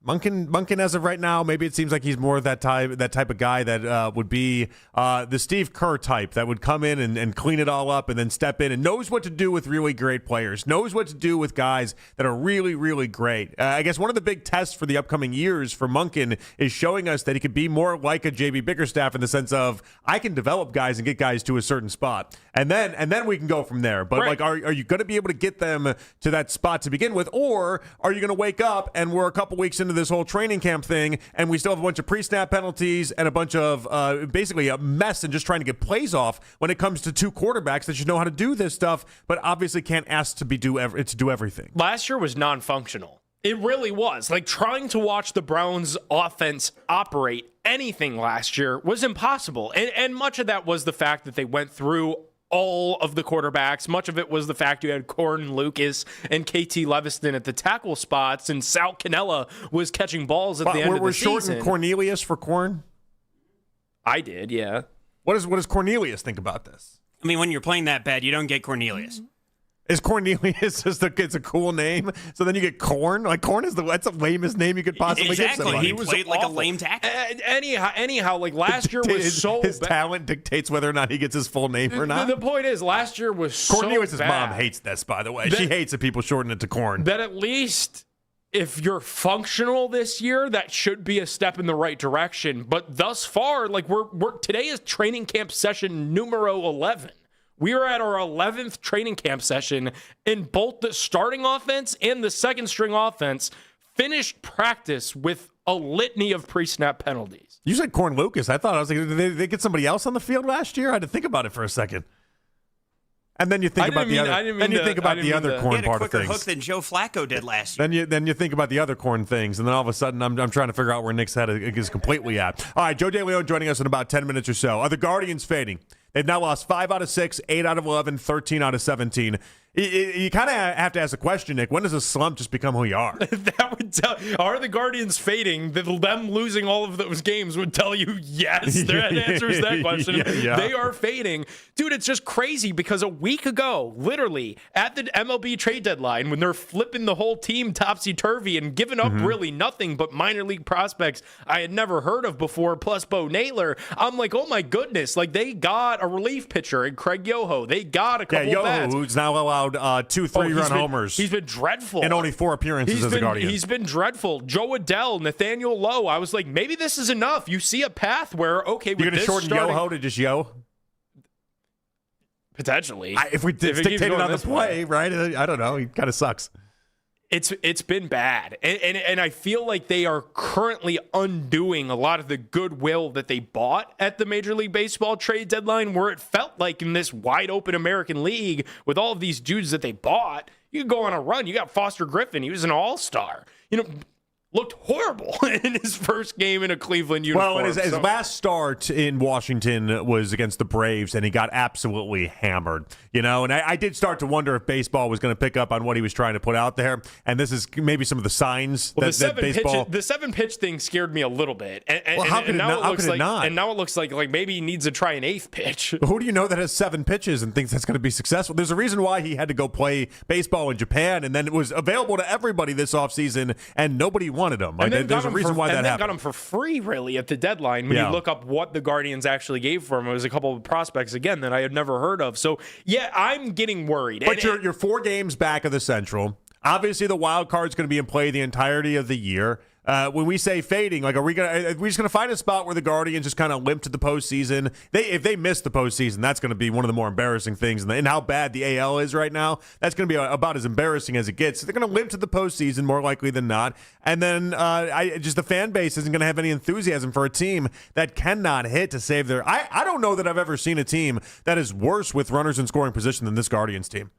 Monken, as of right now, maybe it seems like he's more of that type of guy that would be the Steve Kerr type that would come in and clean it all up and then step in and knows what to do with really great players, knows what to do with guys that are really, really great. I guess one of the big tests for the upcoming years for Monken is showing us that he could be more like a JB Bickerstaff in the sense of I can develop guys and get guys to a certain spot. And then we can go from there. But like, are you going to be able to get them to that spot to begin with? Or are you going to wake up and we're a couple weeks into this whole training camp thing and we still have a bunch of pre-snap penalties and a bunch of basically a mess and just trying to get plays off when it comes to two quarterbacks that should know how to do this stuff, but obviously can't ask to do everything. Last year was non-functional. It really was. Like, trying to watch the Browns offense operate anything last year was impossible. And much of that was the fact that they went through all of the quarterbacks. Much of it was the fact you had Corn Lucas and KT Leviston at the tackle spots, and Sal Cannella was catching balls at the end of the season. We're shorting Cornelius for Corn? I did, yeah. What does Cornelius think about this? I mean, when you're playing that bad, you don't get Cornelius. Is Cornelius just it's a cool name? So then you get Corn? Like, Corn that's the lamest name you could possibly give somebody. He played like a lame tackle. Anyhow, like last year was so his talent dictates whether or not he gets his full name or not. The point is, last year was so Cornelius' bad. mom hates this, by the way. She hates that people shorten it to Corn. That at least if you're functional this year, that should be a step in the right direction. But thus far, like today is training camp session numero 11. We are at our 11th training camp session, and both the starting offense and the second string offense finished practice with a litany of pre-snap penalties. You said Corn Lucas. I was like, did they get somebody else on the field last year? I had to think about it for a second. And then you think about the other Corn part of things. He had a quicker hook than Joe Flacco did last year. Then you think about the other Corn things, and then all of a sudden I'm trying to figure out where Nick's head is completely at. All right, Joe DeLeon joining us in about 10 minutes or so. Are the Guardians fading? They've now lost 5 out of 6, 8 out of 11, 13 out of 17. You kind of have to ask the question, Nick, when does a slump just become who you are? That would tell. Are the Guardians fading? Them losing all of those games would tell you yes. That answers that question. Yeah. They are fading. Dude, it's just crazy because a week ago, literally, at the MLB trade deadline, when they're flipping the whole team topsy-turvy and giving up really nothing but minor league prospects I had never heard of before, plus Bo Naylor, I'm like, oh my goodness, like they got a relief pitcher in Craig Yoho. They got a couple of bats. Who's now allowed 2 3-run homers. He's been dreadful. And only 4 appearances as a Guardian. He's been dreadful. Joe Adell, Nathaniel Lowe. I was like, maybe this is enough. You see a path where, okay, you're going to shorten Yoho to just Yo? Potentially. If we dictated on the play, right? I don't know. He kind of sucks. It's been bad. And I feel like they are currently undoing a lot of the goodwill that they bought at the Major League Baseball trade deadline, where it felt like in this wide open American league with all of these dudes that they bought, you could go on a run. You got Foster Griffin. He was an all-star. Looked horrible in his first game in a Cleveland uniform. Well, his last start in Washington was against the Braves, and he got absolutely hammered. And I did start to wonder if baseball was going to pick up on what he was trying to put out there, and this is maybe some of the signs that baseball... The 7-pitch thing scared me a little bit. How could it not? And now it looks like maybe he needs to try an 8th pitch. Who do you know that has 7 pitches and thinks that's going to be successful? There's a reason why he had to go play baseball in Japan, and then it was available to everybody this offseason, and nobody wanted him. There's a reason why that happened. And then got him for free, really, at the deadline. When you look up what the Guardians actually gave for him, it was a couple of prospects, again, that I had never heard of. So, yeah, I'm getting worried. But you're 4 games back of the Central. Obviously, the wild card's going to be in play the entirety of the year. When we say fading, like, are we just going to find a spot where the Guardians just kind of limp to the postseason? If they miss the postseason, that's going to be one of the more embarrassing things. And how bad the AL is right now, that's going to be about as embarrassing as it gets. So they're going to limp to the postseason more likely than not. And then the fan base isn't going to have any enthusiasm for a team that cannot hit to save their... I don't know that I've ever seen a team that is worse with runners in scoring position than this Guardians team.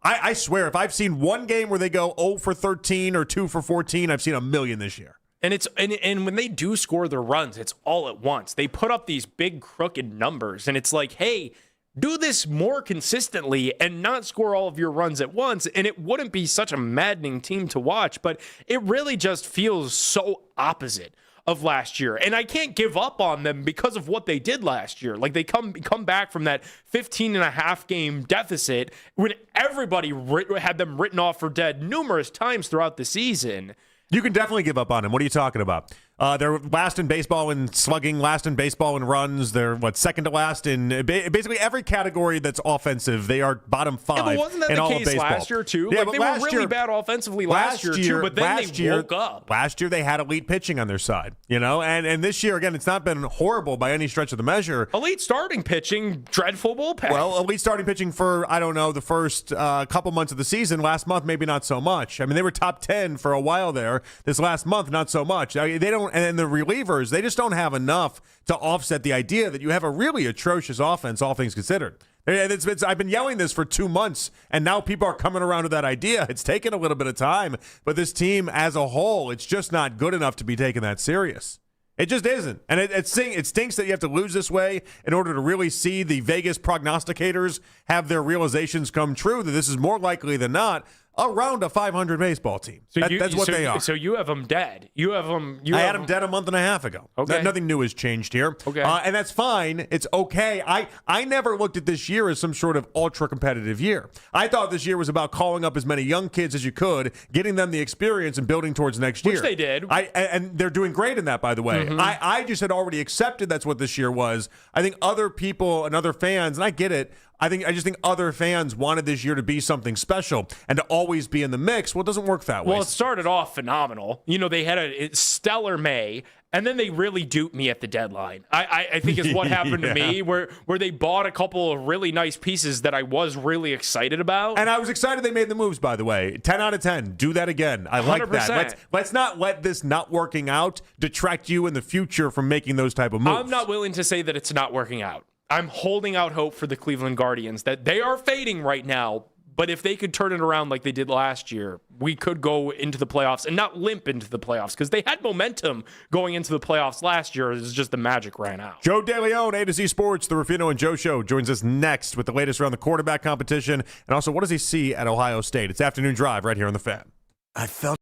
I swear, if I've seen one game where they go 0 for 13 or 2 for 14, I've seen a million this year. And when they do score their runs, it's all at once. They put up these big crooked numbers, and it's like, hey, do this more consistently and not score all of your runs at once, and it wouldn't be such a maddening team to watch. But it really just feels so opposite of last year. And I can't give up on them because of what they did last year. Like, they come back from that 15.5 game deficit when everybody had them written off for dead numerous times throughout the season. You can definitely give up on them. What are you talking about? They're last in baseball in slugging, last in baseball in runs. They're, second to last in basically every category that's offensive. They are bottom 5 but wasn't that in the all case of baseball. last year, too? Yeah, Like, but they were really bad offensively last year, too, but then they woke up. Last year, they had elite pitching on their side, and this year, again, it's not been horrible by any stretch of the measure. Elite starting pitching, dreadful bullpen. Well, elite starting pitching for, I don't know, the first couple months of the season. Last month, maybe not so much. I mean, they were top 10 for a while there. This last month, not so much. They don't, and the relievers, they just don't have enough to offset the idea that you have a really atrocious offense, all things considered. I've been yelling this for 2 months, and now people are coming around to that idea. It's taken a little bit of time, but this team as a whole, it's just not good enough to be taken that serious. It just isn't. And it stinks that you have to lose this way in order to really see the Vegas prognosticators have their realizations come true, that this is more likely than not around a 500 baseball team. That's what they are. So you have them dead. I had them dead a month and a half ago. Okay. Nothing new has changed here. Okay. And that's fine. It's okay. I never looked at this year as some sort of ultra-competitive year. I thought this year was about calling up as many young kids as you could, getting them the experience and building towards next year. Which they did. And they're doing great in that, by the way. Mm-hmm. I just had already accepted that's what this year was. I think other people and other fans, and I get it, I just think other fans wanted this year to be something special and to always be in the mix. Well, it doesn't work that way. Well, it started off phenomenal. They had a stellar May, and then they really duped me at the deadline. I think is what happened to me, where they bought a couple of really nice pieces that I was really excited about. And I was excited they made the moves, by the way. 10 out of 10. Do that again. I like 100%. that. Let's not let this not working out detract you in the future from making those type of moves. I'm not willing to say that it's not working out. I'm holding out hope for the Cleveland Guardians that they are fading right now, but if they could turn it around like they did last year, we could go into the playoffs and not limp into the playoffs because they had momentum going into the playoffs last year. It's just the magic ran out. Joe DeLeon, A to Z Sports, the Rufino and Joe Show, joins us next with the latest around the quarterback competition and also what does he see at Ohio State. It's Afternoon Drive right here on The Fan. I felt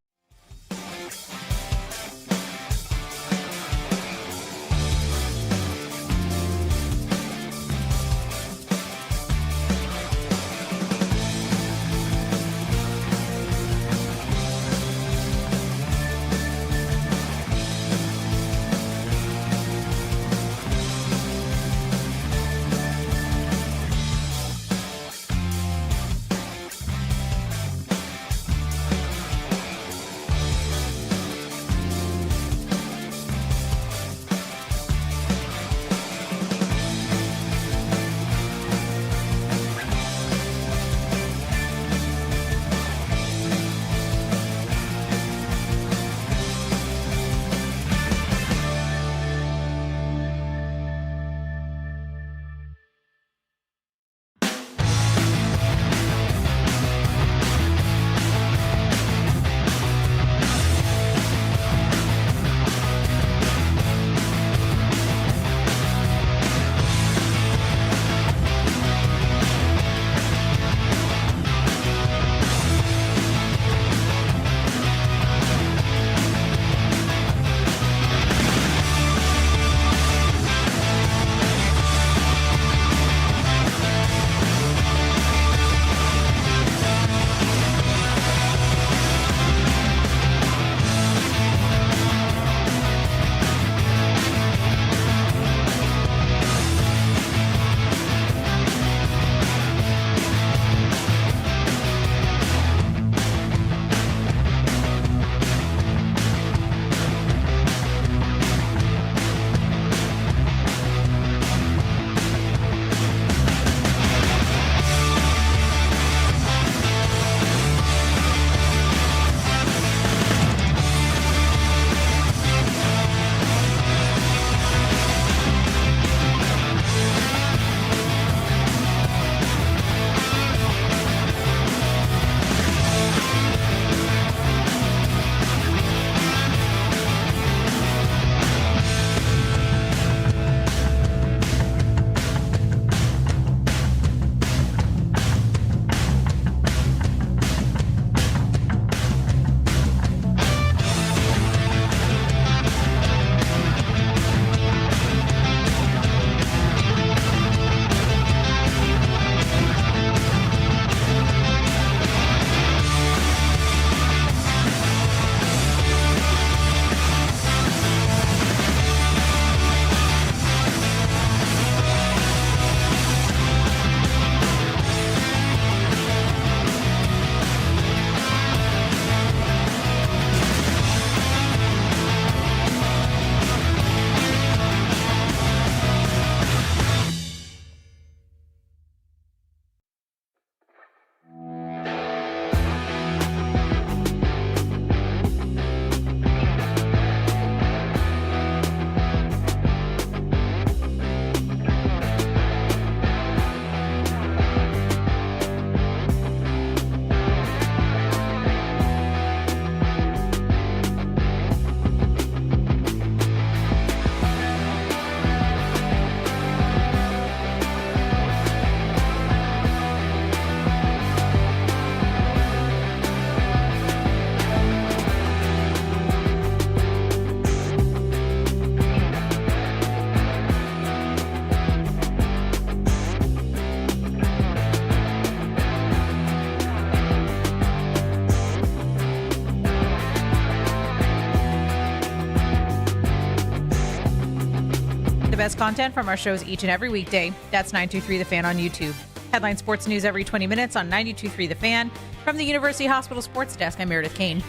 the best content from our shows each and every weekday. That's 923 The Fan on YouTube. Headline sports news every 20 minutes on 923 The Fan. From the University Hospital Sports Desk, I'm Meredith Kane.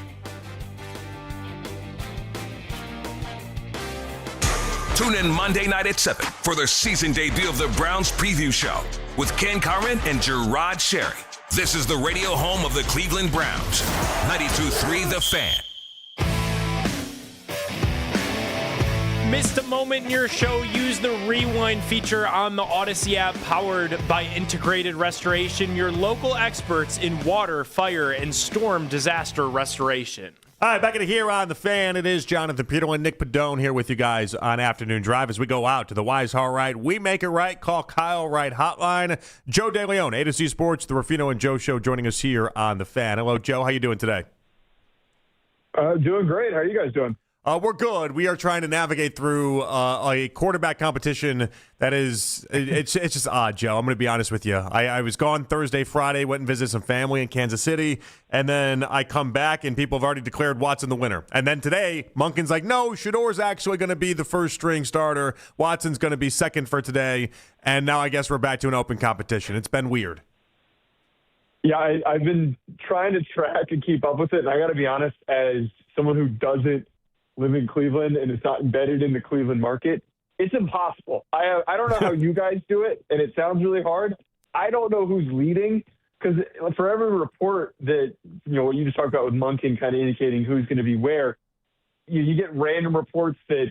Tune in Monday night at 7 for the season debut of the Browns Preview Show with Ken Carman and Gerard Sherry. This is the radio home of the Cleveland Browns. 92.3 The Fan. Missed a moment in your show? Use the rewind feature on the Odyssey app, powered by Integrated Restoration, your local experts in water, fire, and storm disaster restoration. All right, back in here on The Fan. It is Jonathan Peterlin and Nick Padone here with you guys on Afternoon Drive as we go out to the Wise Hall Right. We make it right. Call Kyle Wright hotline. Joe DeLeon, A to Z Sports, the Ruffino and Joe Show, joining us here on The Fan. Hello, Joe. How you doing today? Doing great. How are you guys doing? We're good. We are trying to navigate through a quarterback competition that is it's just odd, Joe. I'm going to be honest with you. I was gone Thursday, Friday, went and visited some family in Kansas City, and then I come back and people have already declared Watson the winner. And then today, Monken's like, no, Shador's actually going to be the first string starter. Watson's going to be second for today. And now I guess we're back to an open competition. It's been weird. Yeah, I've been trying to track and keep up with it, and I got to be honest, as someone who doesn't live in Cleveland and it's not embedded in the Cleveland market, it's impossible. I don't know how you guys do it, and it sounds really hard. I don't know who's leading, because for every report that, what you just talked about with Monken kind of indicating who's going to be where, you get random reports that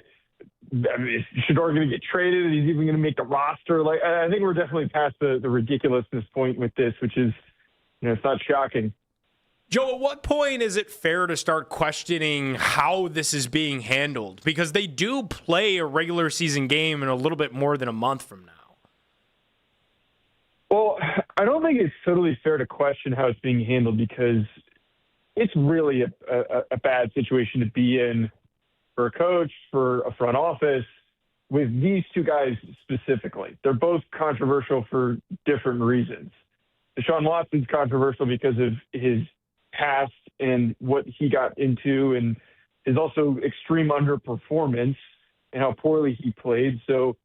is Shador going to get traded and he's even going to make the roster. Like, I think we're definitely past the ridiculousness point with this, which is, it's not shocking. Joe, at what point is it fair to start questioning how this is being handled? Because they do play a regular season game in a little bit more than a month from now. Well, I don't think it's totally fair to question how it's being handled, because it's really a bad situation to be in for a coach, for a front office, with these two guys specifically. They're both controversial for different reasons. Deshaun Watson's controversial because of his past and what he got into, and his also extreme underperformance and how poorly he played. So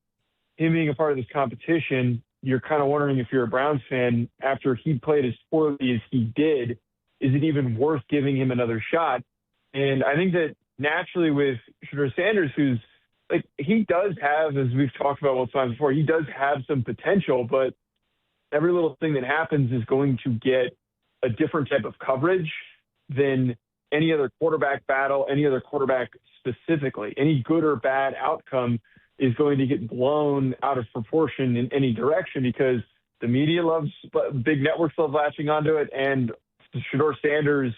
him being a part of this competition, you're kind of wondering, if you're a Browns fan, after he played as poorly as he did, is it even worth giving him another shot? And I think that naturally with Shador Sanders, who's like, he does have, as we've talked about multiple times before, he does have some potential, but every little thing that happens is going to get a different type of coverage than any other quarterback battle, any other quarterback specifically. Any good or bad outcome is going to get blown out of proportion in any direction, because the media loves, big networks love latching onto it, and the Shador Sanders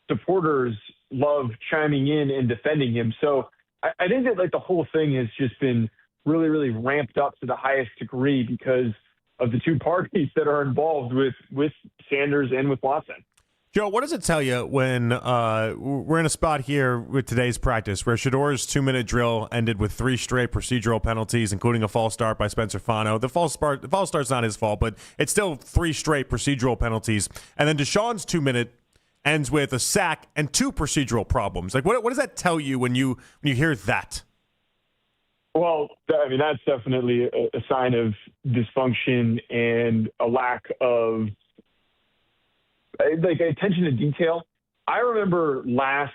supporters love chiming in and defending him. So I think that the whole thing has just been really, really ramped up to the highest degree because of the two parties that are involved with Sanders and with Watson. Joe, what does it tell you when we're in a spot here with today's practice where Shador's 2-minute drill ended with 3 straight procedural penalties, including a false start by Spencer Fano? The false start's not his fault, but it's still 3 straight procedural penalties. And then Deshaun's 2-minute ends with a sack and 2 procedural problems. Like, what does that tell you when you hear that? Well, I mean, that's definitely a sign of dysfunction and a lack of attention to detail. I remember last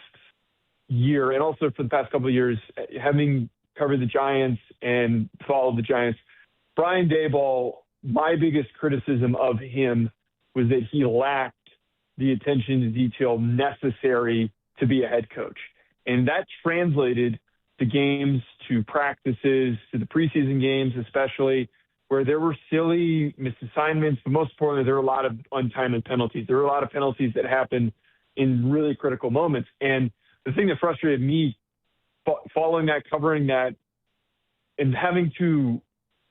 year, and also for the past couple of years, having covered the Giants and followed the Giants, Brian Daboll, my biggest criticism of him was that he lacked the attention to detail necessary to be a head coach. And that translated to games, to practices, to the preseason games especially, where there were silly misassignments, but most importantly, there were a lot of untimely penalties. There were a lot of penalties that happened in really critical moments. And the thing that frustrated me following that, covering that, and having to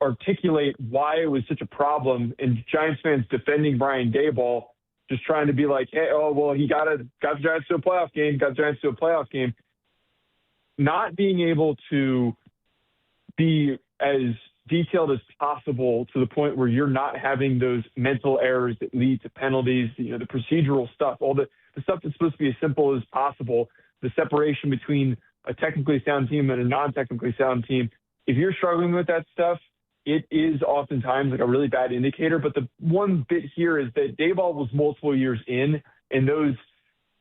articulate why it was such a problem, and Giants fans defending Brian Daboll, just trying to be like, hey, he got the Giants to a playoff game, not being able to be as detailed as possible to the point where you're not having those mental errors that lead to penalties, the procedural stuff, all the stuff that's supposed to be as simple as possible, the separation between a technically sound team and a non-technically sound team. if you're struggling with that stuff, it is oftentimes like a really bad indicator. But the one bit here is that Daboll was multiple years in, and those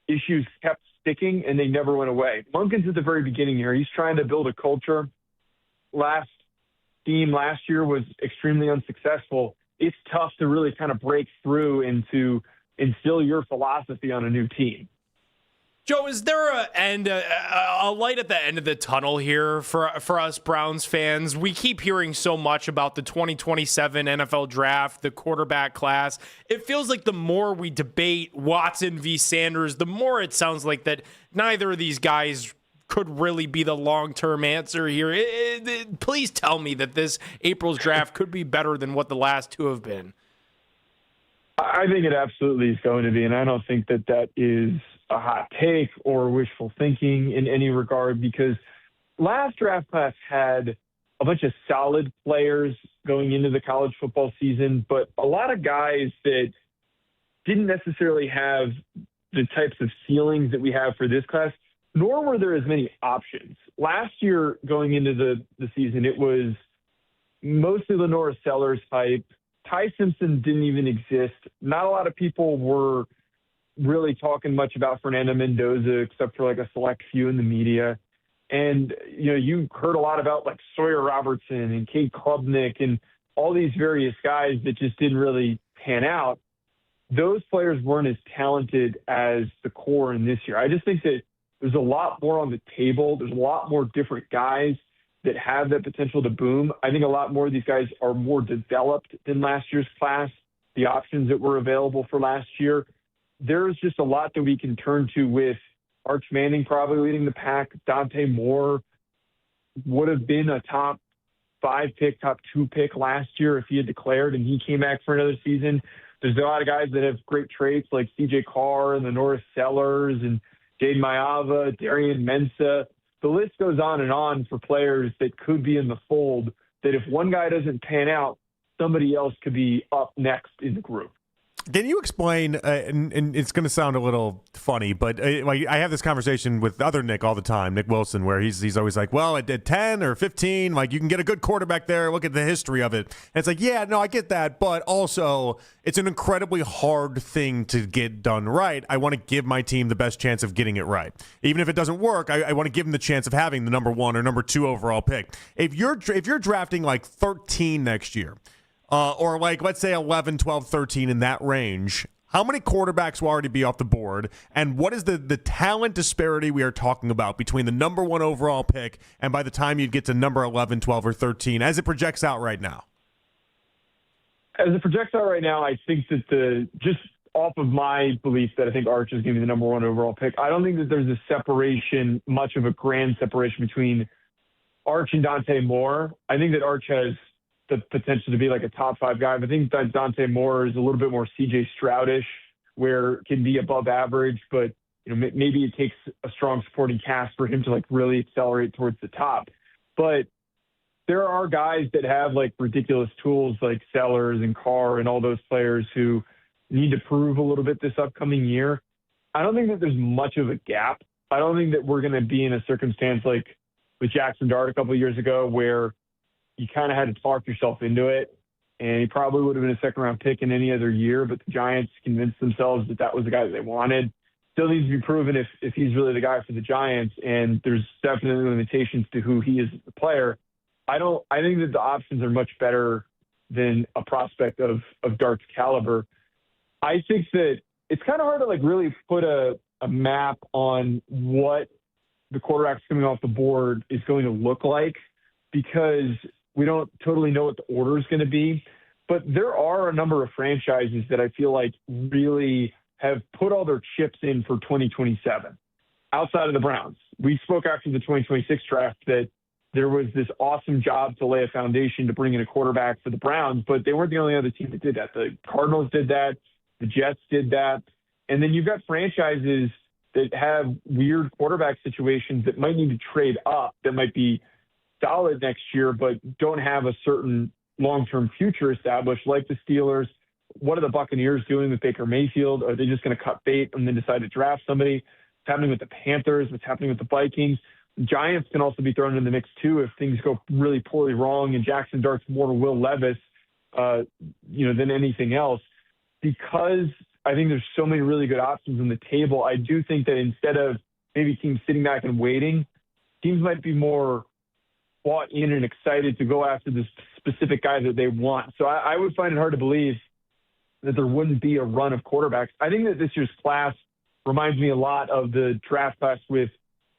issues kept sticking, and they never went away. Monken's at the very beginning here. He's trying to build a culture. Last team last year was extremely unsuccessful. It's tough to really kind of break through and to instill your philosophy on a new team. Joe, is there a light at the end of the tunnel here for us Browns fans? We keep hearing so much about the 2027 NFL draft, the quarterback class. It feels like the more we debate Watson v. Sanders, the more it sounds like that neither of these guys could really be the long-term answer here. Please tell me that this April's draft could be better than what the last two have been. I think it absolutely is going to be, and I don't think that that is a hot take or wishful thinking in any regard, because last draft class had a bunch of solid players going into the college football season, but a lot of guys that didn't necessarily have the types of ceilings that we have for this class, nor were there as many options. Last year going into the season, it was mostly Lenora Sellers type. Ty Simpson didn't even exist. Not a lot of people were really talking much about Fernando Mendoza, except for like a select few in the media. And, you heard a lot about like Sawyer Robertson and Cade Klubnik and all these various guys that just didn't really pan out. Those players weren't as talented as the core in this year. I just think that there's a lot more on the table. There's a lot more different guys that have that potential to boom. I think a lot more of these guys are more developed than last year's class, the options that were available for last year. There's just a lot that we can turn to with Arch Manning probably leading the pack. Dante Moore would have been a top 5 pick, top 2 pick last year if he had declared and he came back for another season. There's a lot of guys that have great traits like CJ Carr and the Norris Sellers and Jade Mayava, Darian Mensah. The list goes on for players that could be in the fold, that if one guy doesn't pan out, somebody else could be up next in the group. Can you explain, and it's going to sound a little funny, but I have this conversation with other Nick all the time, Nick Wilson, where he's always like, well, at 10 or 15, like you can get a good quarterback there. Look at the history of it. And it's like, yeah, no, I get that. But also it's an incredibly hard thing to get done right. I want to give my team the best chance of getting it right. Even if it doesn't work, I want to give them the chance of having the number 1 or number 2 overall pick. If you're drafting like 13 next year, or like, let's say 11, 12, 13 in that range, how many quarterbacks will already be off the board? And what is the talent disparity we are talking about between the number 1 overall pick and by the time you get to number 11, 12, or 13 as it projects out right now? As it projects out right now, I think that just off of my belief that I think Arch is going to be the number 1 overall pick, I don't think that there's a separation, much of a grand separation between Arch and Dante Moore. I think that Arch has the potential to be like a top 5 guy. But I think that Dante Moore is a little bit more CJ Stroudish, where it can be above average, but maybe it takes a strong supporting cast for him to like really accelerate towards the top. But there are guys that have like ridiculous tools like Sellers and Carr and all those players who need to prove a little bit this upcoming year. I don't think that there's much of a gap. I don't think that we're going to be in a circumstance like with Jackson Dart a couple of years ago where you kind of had to talk yourself into it, and he probably would have been a second-round pick in any other year, but the Giants convinced themselves that that was the guy that they wanted. Still needs to be proven if he's really the guy for the Giants, and there's definitely limitations to who he is as a player. I think that the options are much better than a prospect of Dart's caliber. I think that it's kind of hard to like really put a map on what the quarterbacks coming off the board is going to look like, because we don't totally know what the order is going to be. But there are a number of franchises that I feel like really have put all their chips in for 2027 outside of the Browns. We spoke after the 2026 draft that there was this awesome job to lay a foundation to bring in a quarterback for the Browns, but they weren't the only other team that did that. The Cardinals did that. The Jets did that. And then you've got franchises that have weird quarterback situations that might need to trade up, that might be solid next year, but don't have a certain long-term future established, like the Steelers. What are the Buccaneers doing with Baker Mayfield? Are they just going to cut bait and then decide to draft somebody? What's happening with the Panthers? What's happening with the Vikings? Giants can also be thrown in the mix too if things go really poorly wrong and Jackson Dart's more Will Levis, than anything else. Because I think there's so many really good options on the table, I do think that instead of maybe teams sitting back and waiting, teams might be more bought in and excited to go after the specific guy that they want. So I would find it hard to believe that there wouldn't be a run of quarterbacks. I think that this year's class reminds me a lot of the draft class with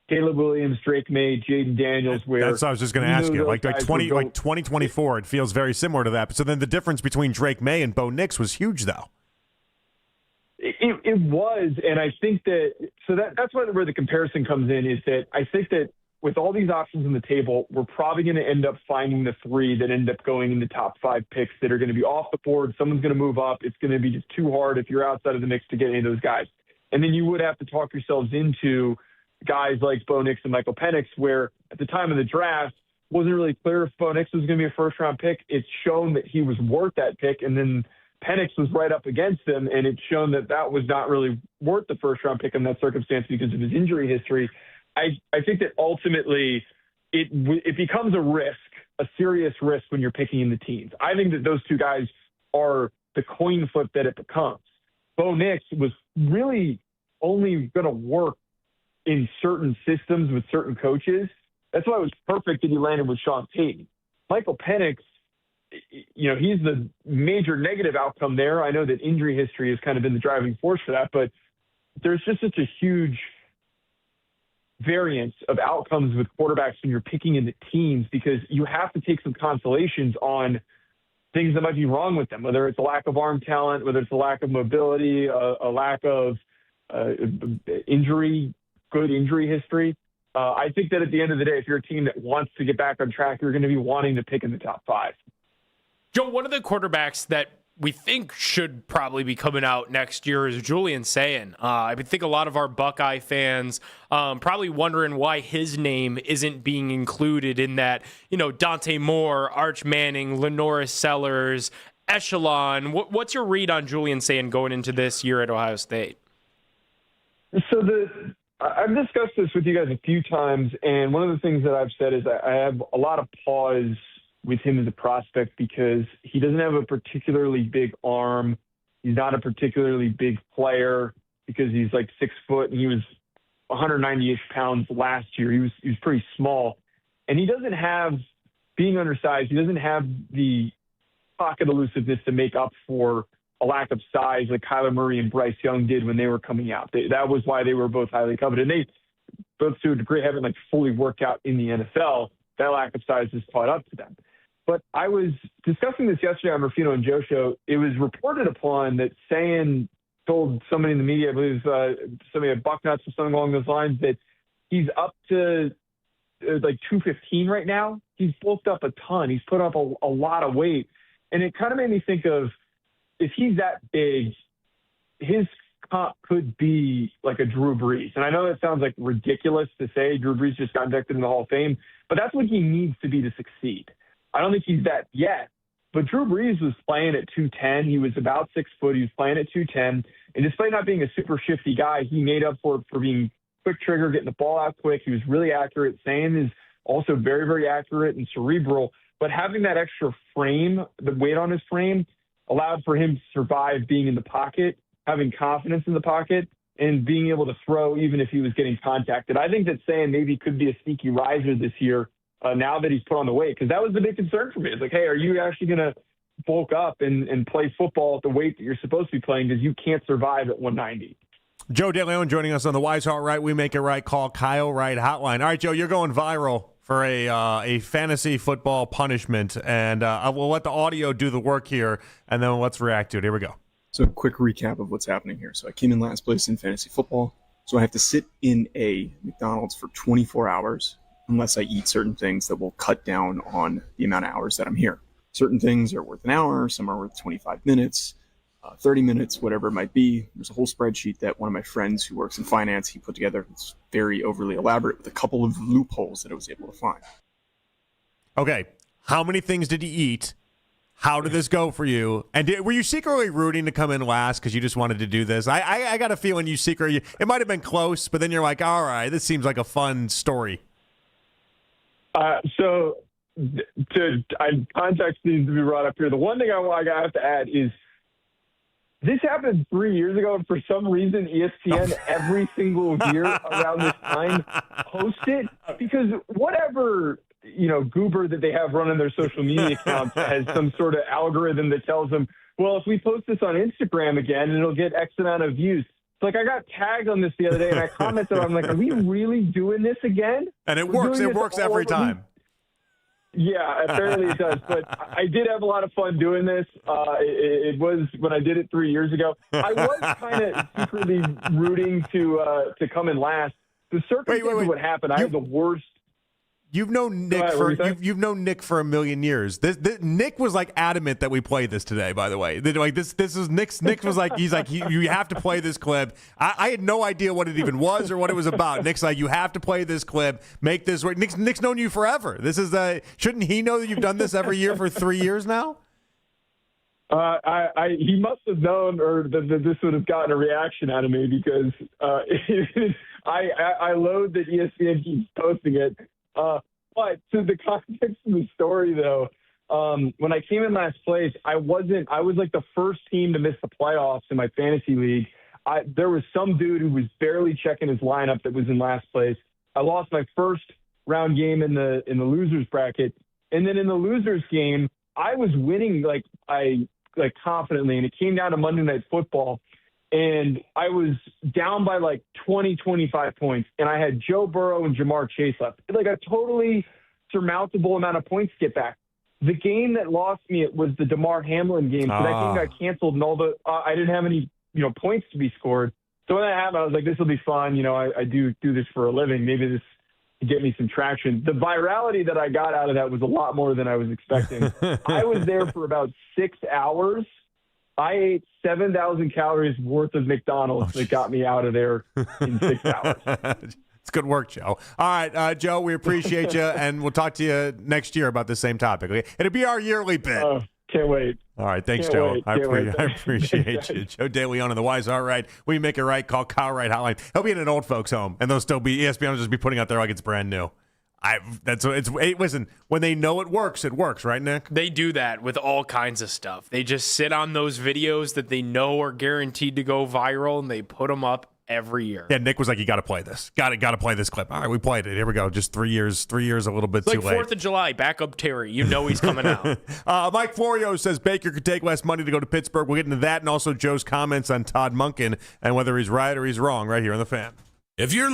Caleb Williams, Drake May, Jaden Daniels. Where that's what I was just going to ask you. Like 2024, it feels very similar to that. So then the difference between Drake May and Bo Nix was huge, though. It was, and I think that's where the comparison comes in. Is that I think that with all these options on the table, we're probably going to end up finding the three that end up going in the top 5 picks that are going to be off the board. Someone's going to move up. It's going to be just too hard if you're outside of the mix to get any of those guys. And then you would have to talk yourselves into guys like Bo Nix and Michael Penix, where at the time of the draft, wasn't really clear if Bo Nix was going to be a first-round pick. It's shown that he was worth that pick, and then Penix was right up against him, and it's shown that that was not really worth the first-round pick in that circumstance because of his injury history. I think that ultimately it becomes a risk, a serious risk when you're picking in the teens. I think that those two guys are the coin flip that it becomes. Bo Nix was really only going to work in certain systems with certain coaches. That's why it was perfect that he landed with Sean Payton. Michael Penix, he's the major negative outcome there. I know that injury history has kind of been the driving force for that, but there's just such a huge variance of outcomes with quarterbacks when you're picking in the teams because you have to take some consolations on things that might be wrong with them, whether it's a lack of arm talent, whether it's a lack of mobility, a lack of good injury history. I think that at the end of the day, if you're a team that wants to get back on track, you're going to be wanting to pick in the top 5. Joe, one of the quarterbacks that we think should probably be coming out next year is Julian Sayin. I think a lot of our Buckeye fans probably wondering why his name isn't being included in that, Dante Moore, Arch Manning, Lenoris Sellers, echelon. What's your read on Julian Sayin going into this year at Ohio State? So I've discussed this with you guys a few times, and one of the things that I've said is I have a lot of pause with him as a prospect because he doesn't have a particularly big arm. He's not a particularly big player because he's like 6 foot and he was 190-ish pounds last year. He was pretty small. And he doesn't have, being undersized, he doesn't have the pocket elusiveness to make up for a lack of size like Kyler Murray and Bryce Young did when they were coming out. That was why they were both highly coveted. And they both, to a degree, haven't fully worked out in the NFL. That lack of size has caught up to them. But I was discussing this yesterday on Rufino and Joe show. It was reported upon that Sayin told somebody in the media, I believe somebody at Bucknuts or something along those lines, that he's up to 215 right now. He's bulked up a ton. He's put up a lot of weight. And it kind of made me think of, if he's that big, his comp could be like a Drew Brees. And I know that sounds like ridiculous to say. Drew Brees just got inducted in the Hall of Fame, but that's what he needs to be to succeed. I don't think he's that yet, but Drew Brees was playing at 210. He was about 6 foot. He was playing at 210. And despite not being a super shifty guy, he made up for being quick trigger, getting the ball out quick. He was really accurate. Sayin is also very, very accurate and cerebral. But having that extra frame, the weight on his frame, allowed for him to survive being in the pocket, having confidence in the pocket, and being able to throw even if he was getting contacted. I think that Sayin maybe could be a sneaky riser this year now that he's put on the weight, because that was the big concern for me. It's like, hey, are you actually going to bulk up and play football at the weight that you're supposed to be playing because you can't survive at 190? Joe DeLeon joining us on the Wise Heart Right, We Make It Right, Call Kyle Wright hotline. All right, Joe, you're going viral for a fantasy football punishment, and we'll let the audio do the work here, and then let's react to it. Here we go. So a quick recap of what's happening here. So I came in last place in fantasy football, so I have to sit in a McDonald's for 24 hours unless I eat certain things that will cut down on the amount of hours that I'm here. Certain things are worth an hour, some are worth 25 minutes, 30 minutes, whatever it might be. There's a whole spreadsheet that one of my friends who works in finance, he put together. It's very overly elaborate with a couple of loopholes that I was able to find. Okay, how many things did you eat? How did this go for you? And were you secretly rooting to come in last because you just wanted to do this? I got a feeling you secretly, it might have been close, but then you're like, all right, this seems like a fun story. So context needs to be brought up here. The one thing I have to add is this happened 3 years ago, and for some reason, ESPN every single year around this time posts it because whatever goober that they have running their social media accounts has some sort of algorithm that tells them, well, if we post this on Instagram again, it'll get X amount of views. It's like I got tagged on this the other day, and I commented, I'm like, are we really doing this again? And it works. It works every time. Yeah, apparently it does. But I did have a lot of fun doing this. It was when I did it 3 years ago. I was kind of secretly rooting to come in last. The circumstances of what happened, I had the worst. You've known Nick you've known Nick for a million years. Nick was like adamant that we play this today. By the way, this is Nick's. Nick was like you have to play this clip. I had no idea what it even was or what it was about. Nick's like, you have to play this clip. Make this work. Nick's known you forever. This is shouldn't he know that you've done this every year for 3 years now? He must have known, or that this would have gotten a reaction out of me because I load that ESPN keeps posting it. But to the context of the story, though, when I came in last place, I was like the first team to miss the playoffs in my fantasy league. There was some dude who was barely checking his lineup that was in last place. I lost my first round game in the losers bracket. And then in the losers game, I was winning confidently, and it came down to Monday Night Football. And I was down by 20, 25 points, and I had Joe Burrow and Jamar Chase left. Like a totally surmountable amount of points to get back. The game that lost me, it was the DeMar Hamlin game. So that game got canceled, and I didn't have any points to be scored. So when that happened, I was like, this will be fun. I do this for a living. Maybe this will get me some traction. The virality that I got out of that was a lot more than I was expecting. I was there for about 6 hours. I ate 7,000 calories worth of McDonald's that got me out of there in 6 hours. It's good work, Joe. All right, Joe, we appreciate you, and we'll talk to you next year about the same topic. Okay? It'll be our yearly bit. Can't wait. All right, thanks, Joe. I appreciate you. Joe DeLeon on the Wise Are Right. We make it right. Call Kyle Wright Hotline. He'll be in an old folks' home, and they'll still be ESPN will just be putting out there like it's brand new. Listen, when they know it works, right, Nick? They do that with all kinds of stuff. They just sit on those videos that they know are guaranteed to go viral, and they put them up every year. Yeah, Nick was like, you got to play this. Got to play this clip. All right, we played it. Here we go. Just 3 years, a little bit too late. 4th of July, backup Terry. You know he's coming out. Mike Florio says Baker could take less money to go to Pittsburgh. We'll get into that and also Joe's comments on Todd Monken and whether he's right or he's wrong right here on The Fan. If you're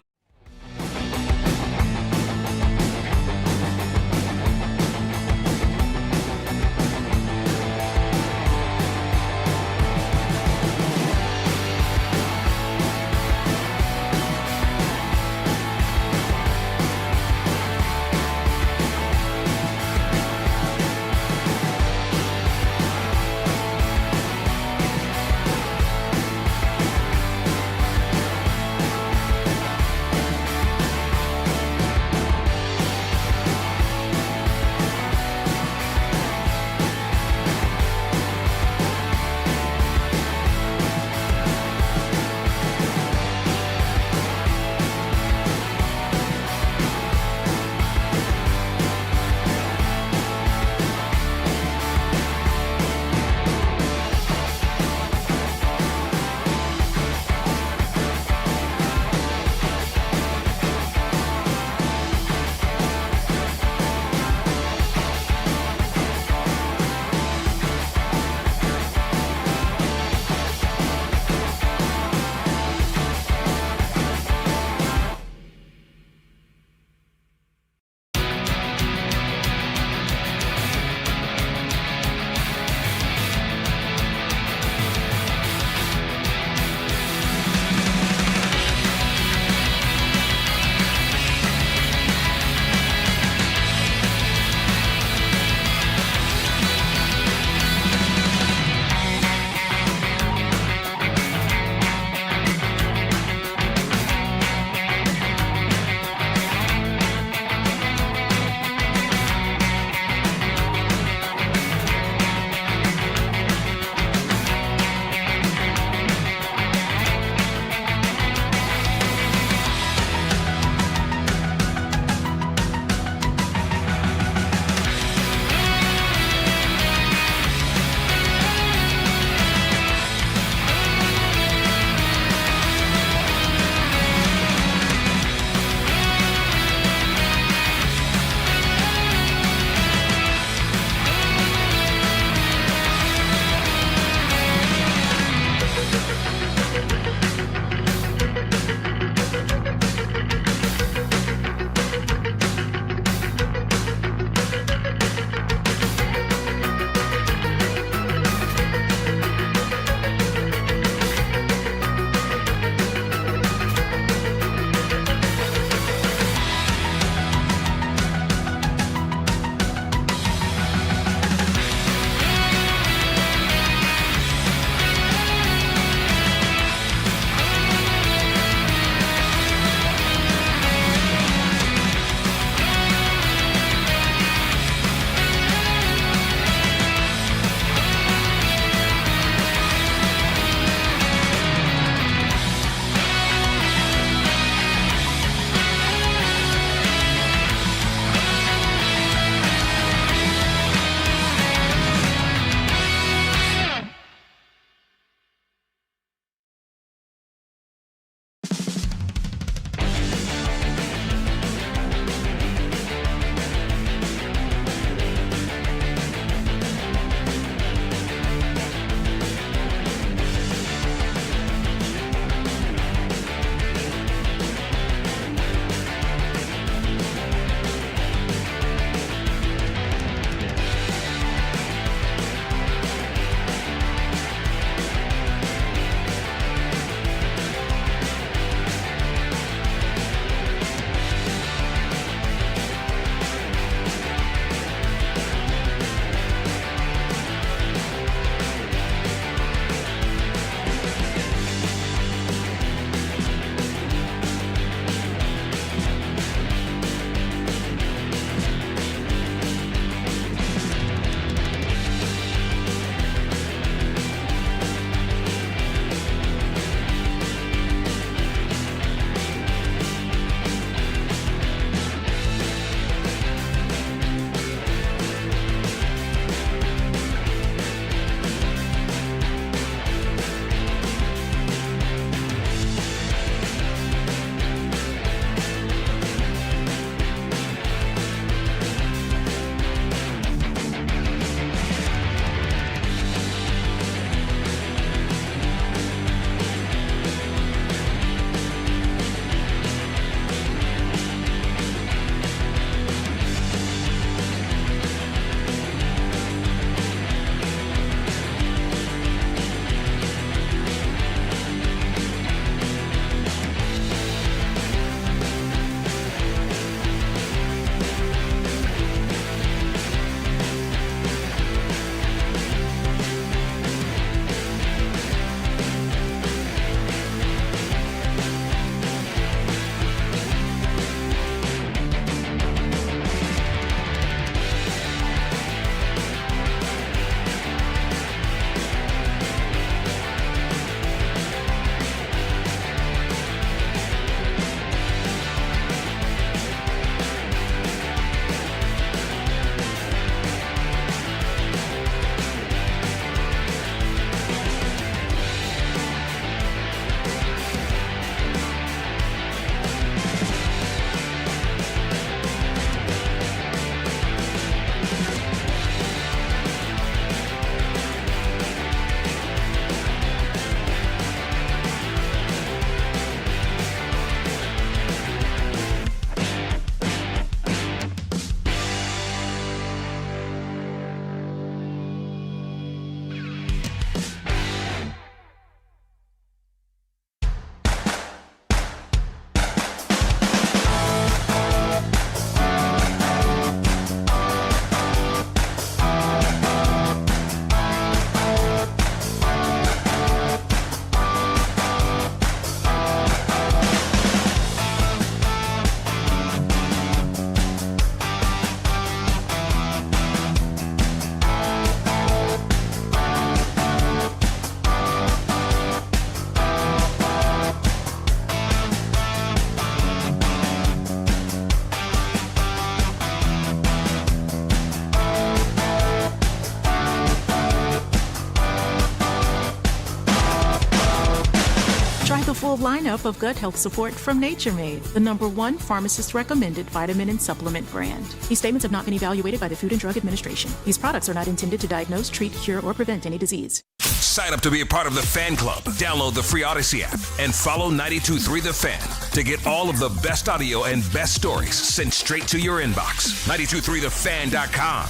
full lineup of gut health support from Nature Made, the #1 pharmacist-recommended vitamin and supplement brand. These statements have not been evaluated by the Food and Drug Administration. These products are not intended to diagnose, treat, cure, or prevent any disease. Sign up to be a part of the Fan Club. Download the free Odyssey app and follow 92.3 The Fan to get all of the best audio and best stories sent straight to your inbox. 92.3thefan.com.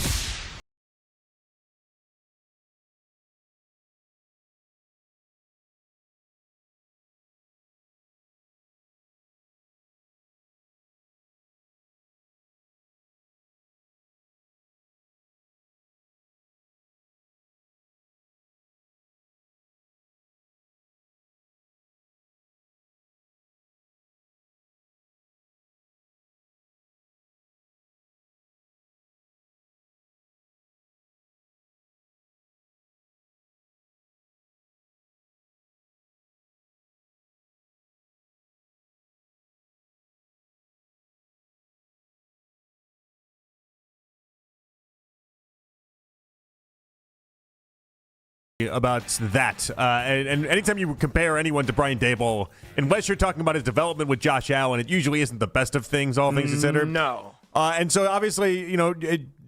About that. And anytime you compare anyone to Brian Daboll, unless you're talking about his development with Josh Allen, it usually isn't the best of things, all things considered. No. And so obviously,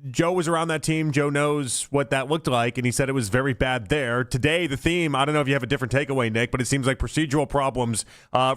Joe was around that team. Joe knows what that looked like, and he said it was very bad there. Today, the theme, I don't know if you have a different takeaway, Nick, but it seems like procedural problems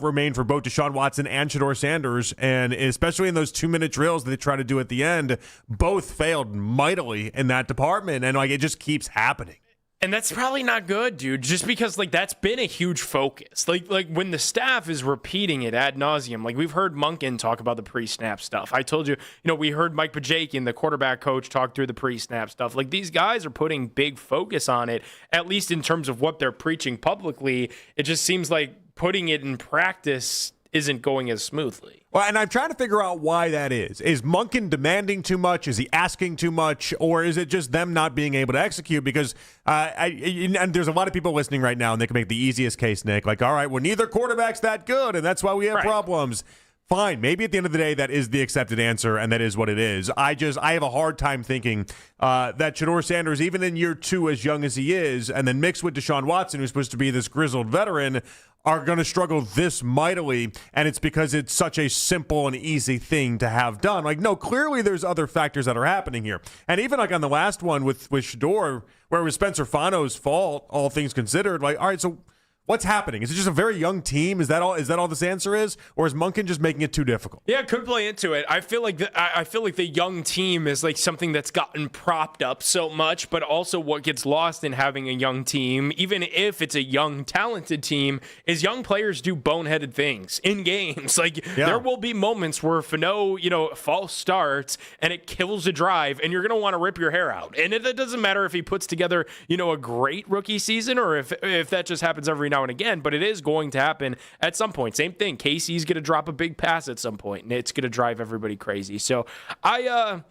remain for both Deshaun Watson and Shedeur Sanders, and especially in those 2-minute drills that they try to do at the end, both failed mightily in that department, and it just keeps happening. And that's probably not good, dude, just because, that's been a huge focus. Like when the staff is repeating it ad nauseum, we've heard Monken talk about the pre-snap stuff. I told you, we heard Mike Pajakian, the quarterback coach, talk through the pre-snap stuff. These guys are putting big focus on it, at least in terms of what they're preaching publicly. It just seems like putting it in practice isn't going as smoothly. Well, and I'm trying to figure out why that is. Is Monken demanding too much? Is he asking too much? Or is it just them not being able to execute? Because and there's a lot of people listening right now, and they can make the easiest case, Nick. All right, well, neither quarterback's that good, and that's why we have problems. Fine. Maybe at the end of the day, that is the accepted answer, and that is what it is. I have a hard time thinking that Shedeur Sanders, even in year 2, as young as he is, and then mixed with Deshaun Watson, who's supposed to be this grizzled veteran, are going to struggle this mightily, and it's because it's such a simple and easy thing to have done. No, clearly there's other factors that are happening here. And even on the last one with Shedeur, where it was Spencer Fano's fault, all things considered, all right, so what's happening? Is it just a very young team? Is that all this answer is? Or is Monken just making it too difficult? Yeah, it could play into it. I feel like the young team is something that's gotten propped up so much, but also what gets lost in having a young team, even if it's a young, talented team, is young players do boneheaded things in games. There will be moments where Fano, false starts and it kills a drive, and you're going to want to rip your hair out. And it doesn't matter if he puts together, a great rookie season, or if that just happens every now and again, but it is going to happen at some point. Same thing. Casey's going to drop a big pass at some point, and it's going to drive everybody crazy. So I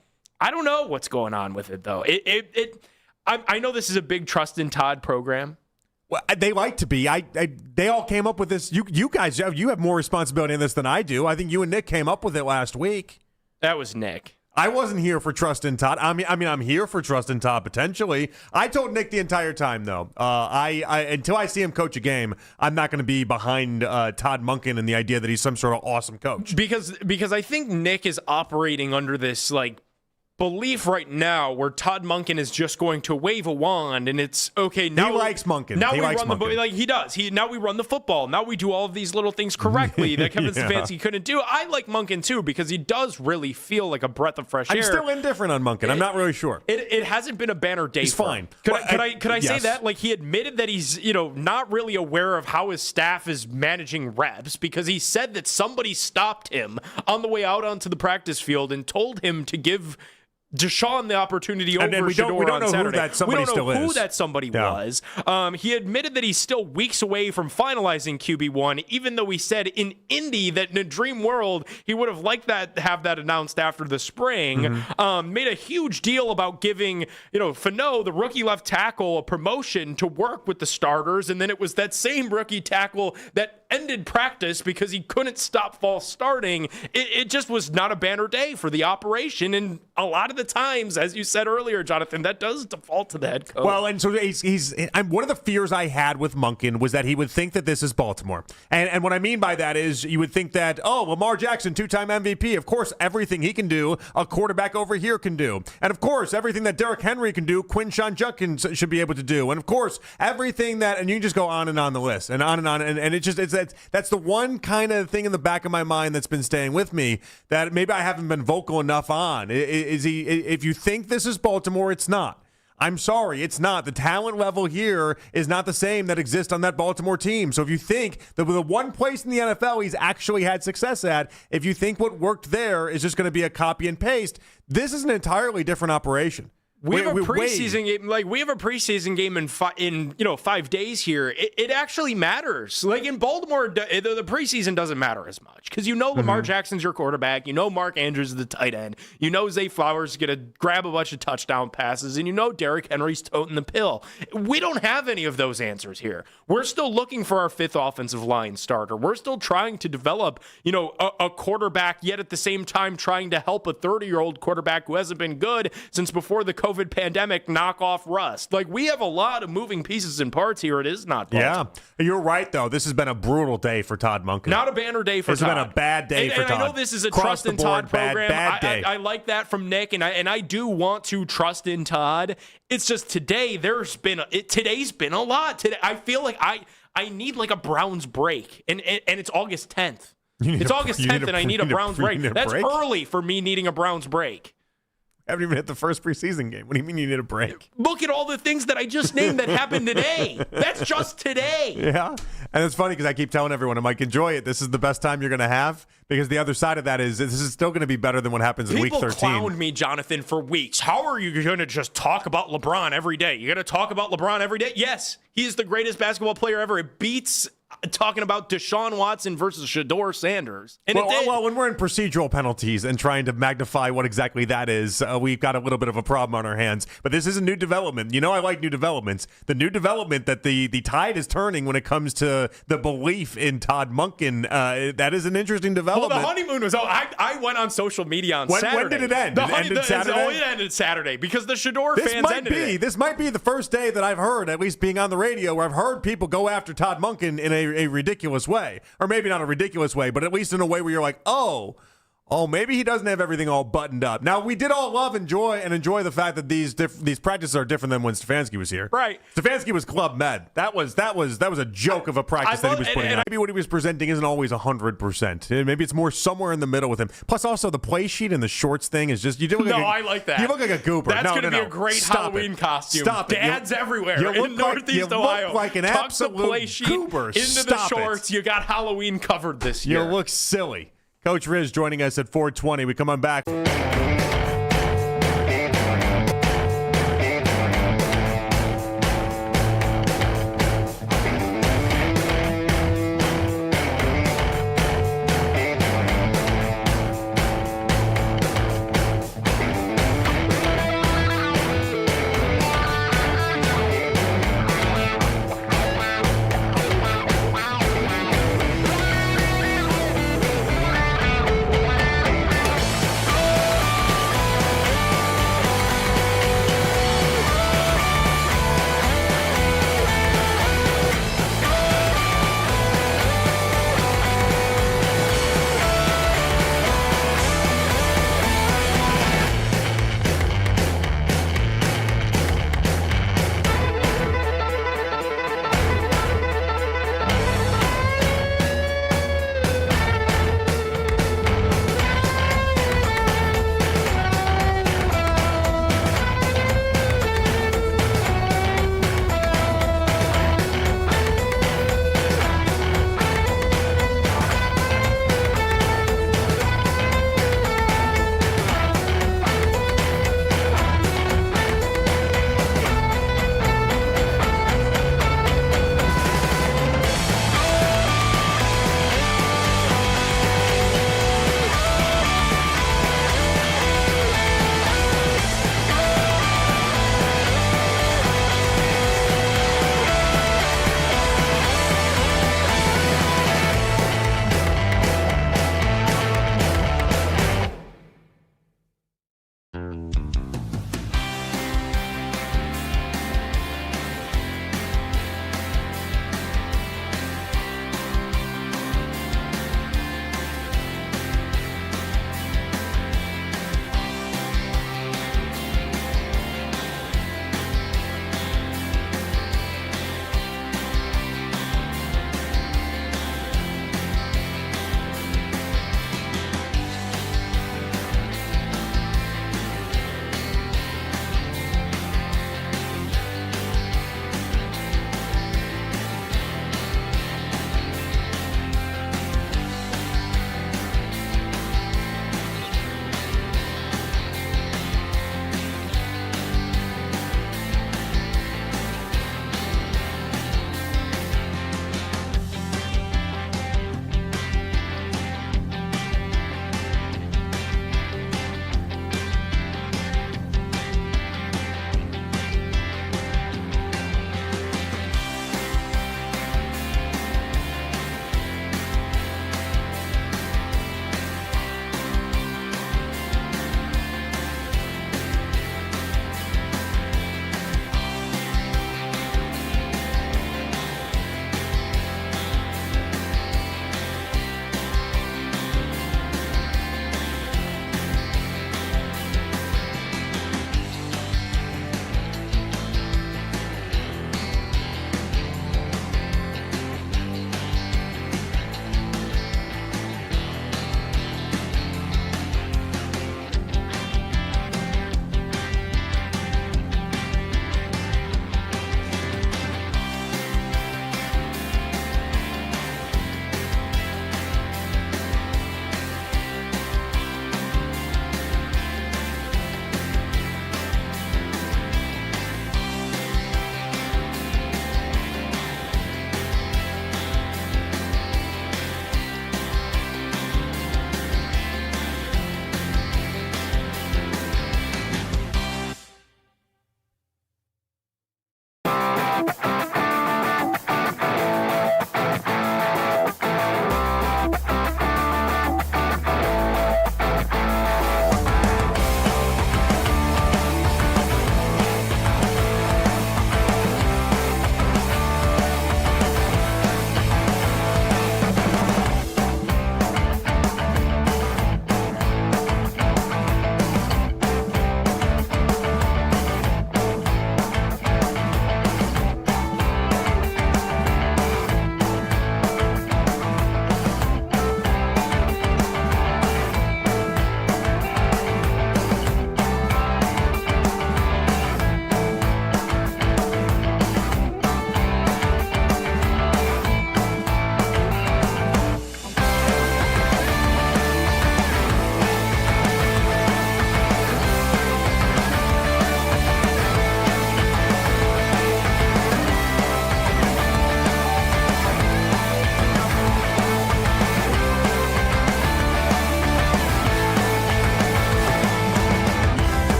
don't know what's going on with it, though. I know this is a big trust in Todd program. Well, they like to be. They all came up with this. You guys, you have more responsibility in this than I do. I think you and Nick came up with it last week. That was Nick. I wasn't here for trust in Todd. I mean, I'm here for trust in Todd potentially. I told Nick the entire time, though. I until I see him coach a game, I'm not going to be behind Todd Monken and the idea that he's some sort of awesome coach. Because I think Nick is operating under this belief right now where Todd Monken is just going to wave a wand and it's okay. Now he likes Monken. Now he we likes run Monken. he does. Now we run the football. Now we do all of these little things correctly that Kevin Stefanski couldn't do. I like Monken too because he does really feel like a breath of fresh air. I'm still indifferent on Monken. I'm not really sure. It hasn't been a banner day. He's fine. Could I say that? He admitted that he's not really aware of how his staff is managing reps because he said that somebody stopped him on the way out onto the practice field and told him to give Deshaun the opportunity over Shedeur on Saturday. We don't know who that somebody was. He admitted that he's still weeks away from finalizing QB1, even though he said in Indy that in a dream world he would have liked that have that announced after the spring. Made a huge deal about giving Fano, the rookie left tackle, a promotion to work with the starters, and then it was that same rookie tackle that ended practice because he couldn't stop false starting. It just was not a banner day for the operation. And a lot of the times, as you said earlier, Jonathan, that does default to the head coach. Well, and so one of the fears I had with Monken was that he would think that this is Baltimore. And what I mean by that is you would think that, oh, Lamar Jackson, 2-time MVP, of course, everything he can do, a quarterback over here can do. And of course, everything that Derrick Henry can do, Quinshon Judkins should be able to do. And of course, everything that, and you can just go on and on the list and on and on. And that's the one kind of thing in the back of my mind that's been staying with me that maybe I haven't been vocal enough on. If you think this is Baltimore, it's not. I'm sorry, it's not. The talent level here is not the same that exists on that Baltimore team. So if you think that the one place in the NFL he's actually had success at, if you think what worked there is just going to be a copy and paste, this is an entirely different operation. We have a preseason game. Like, we have a preseason game in 5 days here. It actually matters. Like, in Baltimore, the preseason doesn't matter as much because Lamar Jackson's your quarterback. Mark Andrews is the tight end. Zay Flowers is going to grab a bunch of touchdown passes, and Derrick Henry's toting the pill. We don't have any of those answers here. We're still looking for our fifth offensive line starter. We're still trying to develop, a quarterback, yet at the same time trying to help a 30-year-old quarterback who hasn't been good since before the COVID pandemic knock off rust. Like, we have a lot of moving pieces and parts here. It is not Baltimore. Yeah, you're right, though. This has been a brutal day for Todd Monken. Not a banner day for Todd. It's been a bad day for Todd. And I know this is a trust in Todd program. I like that from Nick, and I do want to trust in Todd. It's just today, today's been a lot. Today, I feel like I need like a Browns break, and it's August 10th. It's August 10th, and I need a Browns break. That's early for me needing a Browns break. Haven't even hit the first preseason game. What do you mean you need a break? Look at all the things that I just named that happened today. That's just today. Yeah. And it's funny because I keep telling everyone, I'm like, enjoy it. This is the best time you're going to have, because the other side of that is this is still going to be better than what happens in week 13. People clowned me, Jonathan, for weeks. How are you going to just talk about LeBron every day? You're going to talk about LeBron every day? Yes, he is the greatest basketball player ever. It beats talking about Deshaun Watson versus Shedeur Sanders. And well, when we're in procedural penalties and trying to magnify what exactly that is, we've got a little bit of a problem on our hands. But this is a new development. I like new developments. The new development that the tide is turning when it comes to the belief in Todd Monken, that is an interesting development. Well, the honeymoon was I went on social media on Saturday. When did it end? It ended Saturday? It ended Saturday because the Shedeur fans ended it. This might be the first day that I've heard, at least being on the radio, where I've heard people go after Todd Monken in a ridiculous way, or maybe not a ridiculous way, but at least in a way where you're like, oh, maybe he doesn't have everything all buttoned up. Now, we did all love and enjoy the fact that these practices are different than when Stefanski was here. Right. Stefanski was Club Med. That was a joke of a practice that he was putting on. Maybe what he was presenting isn't always 100%. Maybe it's more somewhere in the middle with him. Plus, also the play sheet and the shorts thing is just I like that. You look like a goober. That's going to be a great Halloween costume. Stop it. Dads everywhere in Northeast Ohio. You look like an Tuck absolute the play sheet goober. into the shorts. You got Halloween covered this year. You look silly. Coach Riz joining us at 4:20. We come on back.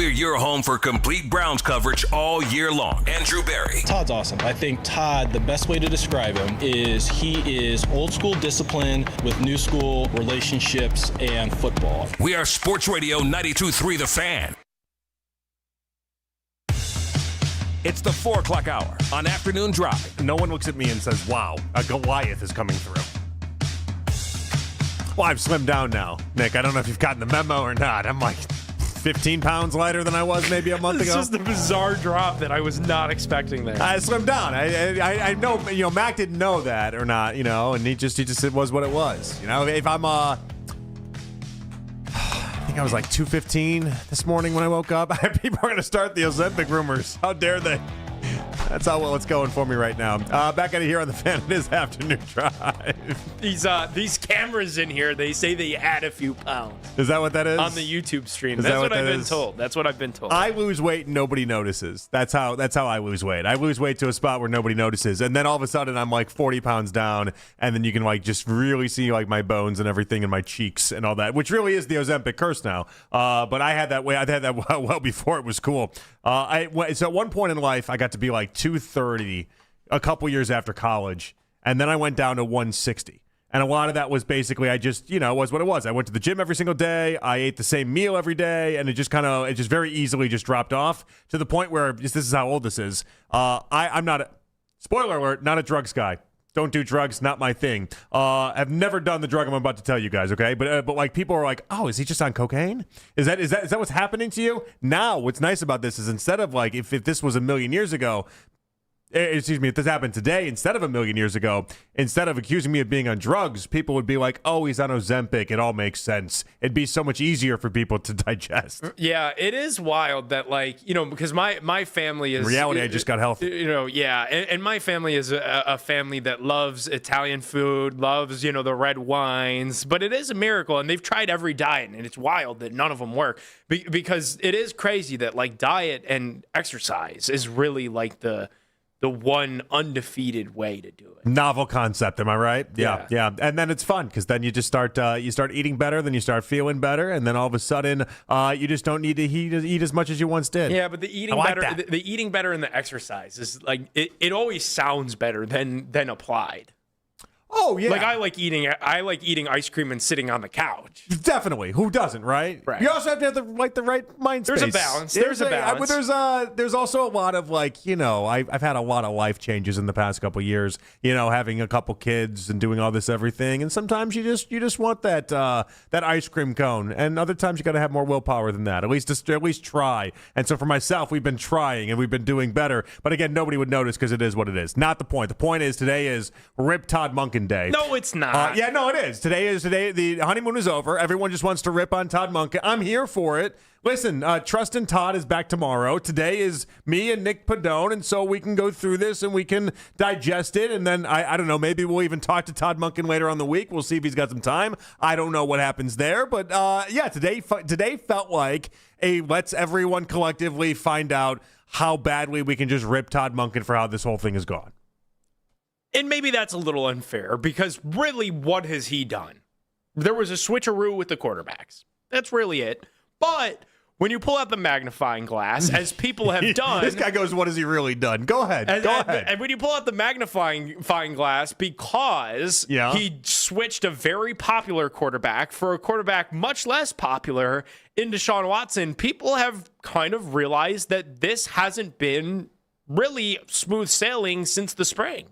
We're your home for complete Browns coverage all year long. Andrew Berry. Todd's awesome. I think Todd, the best way to describe him is he is old school discipline with new school relationships and football. We are Sports Radio 92.3 The Fan. It's the 4 o'clock hour on Afternoon Drive. No one looks at me and says, wow, a Goliath is coming through. Well, I've slimmed down now, Nick. I don't know if you've gotten the memo or not. I'm like 15 pounds lighter than I was maybe a month ago. It's just a bizarre drop that I was not expecting there. I slimmed down. I know, Mac didn't know that or not, and he just it was what it was. If I'm I think I was like 215 this morning when I woke up. People are going to start the Ozempic rumors. How dare they? That's how well it's going for me right now. Back out of here on the Fan. It is Afternoon Drive. These cameras in here, they say they add a few pounds. Is that what that is? On the YouTube stream. That's what I've been told. That's what I've been told. I lose weight and nobody notices. That's how I lose weight. I lose weight to a spot where nobody notices. And then all of a sudden I'm like 40 pounds down, and then you can like just really see like my bones and everything in my cheeks and all that, which really is the Ozempic curse now. But I had that way. I'd had that well before it was cool. So at one point in life, I got to be like 230 a couple years after college, and then I went down to 160. And a lot of that was basically I just, was what it was. I went to the gym every single day. I ate the same meal every day, and it just very easily just dropped off to the point where this is how old this is. I'm not spoiler alert, not a drugs guy. Don't do drugs, not my thing. I've never done the drug I'm about to tell you guys, okay? But like people are like, oh, is he just on cocaine? Is that what's happening to you? Now, what's nice about this is instead of like if this was a million years ago, if this happened today, instead of a million years ago, instead of accusing me of being on drugs, people would be like, oh, he's on Ozempic. It all makes sense. It'd be so much easier for people to digest. Yeah, it is wild that because my family is... In reality, I just got healthy. Yeah. And my family is a family that loves Italian food, loves, the red wines. But it is a miracle. And they've tried every diet. And it's wild that none of them work. Because it is crazy that diet and exercise is really the one undefeated way to do it. Novel concept, am I right? Yeah. And then it's fun because then you just start eating better, then you start feeling better, and then all of a sudden you just don't need to eat as much as you once did. Yeah, but the eating better and the exercise is it always sounds better than applied. Oh yeah, I like eating ice cream and sitting on the couch. Definitely, who doesn't, right? Right. You also have to have the right mind space. There's a balance. There's a balance. There's also a lot of I've had a lot of life changes in the past couple of years. Having a couple kids and doing all this everything, and sometimes you just want that ice cream cone, and other times you got to have more willpower than that. At least try. And so for myself, we've been trying and we've been doing better. But again, nobody would notice because it is what it is. Not the point. The point is today is Rip Todd Monken Day. No, it's not. Yeah, no, it is. Today. The honeymoon is over. Everyone just wants to rip on Todd Monken. I'm here for it. Listen, Trust in Todd is back tomorrow. Today is me and Nick Padone, and so we can go through this and we can digest it. And then, I don't know, maybe we'll even talk to Todd Monken later on the week. We'll see if he's got some time. I don't know what happens there. But, today felt like let's everyone collectively find out how badly we can just rip Todd Monken for how this whole thing has gone. And maybe that's a little unfair because really, what has he done? There was a switcheroo with the quarterbacks. That's really it. But when you pull out the magnifying glass, as people have done... This guy goes, what has he really done? Go ahead. And when you pull out the magnifying glass, because he switched a very popular quarterback for a quarterback much less popular in Deshaun Watson, people have kind of realized that this hasn't been really smooth sailing since the spring.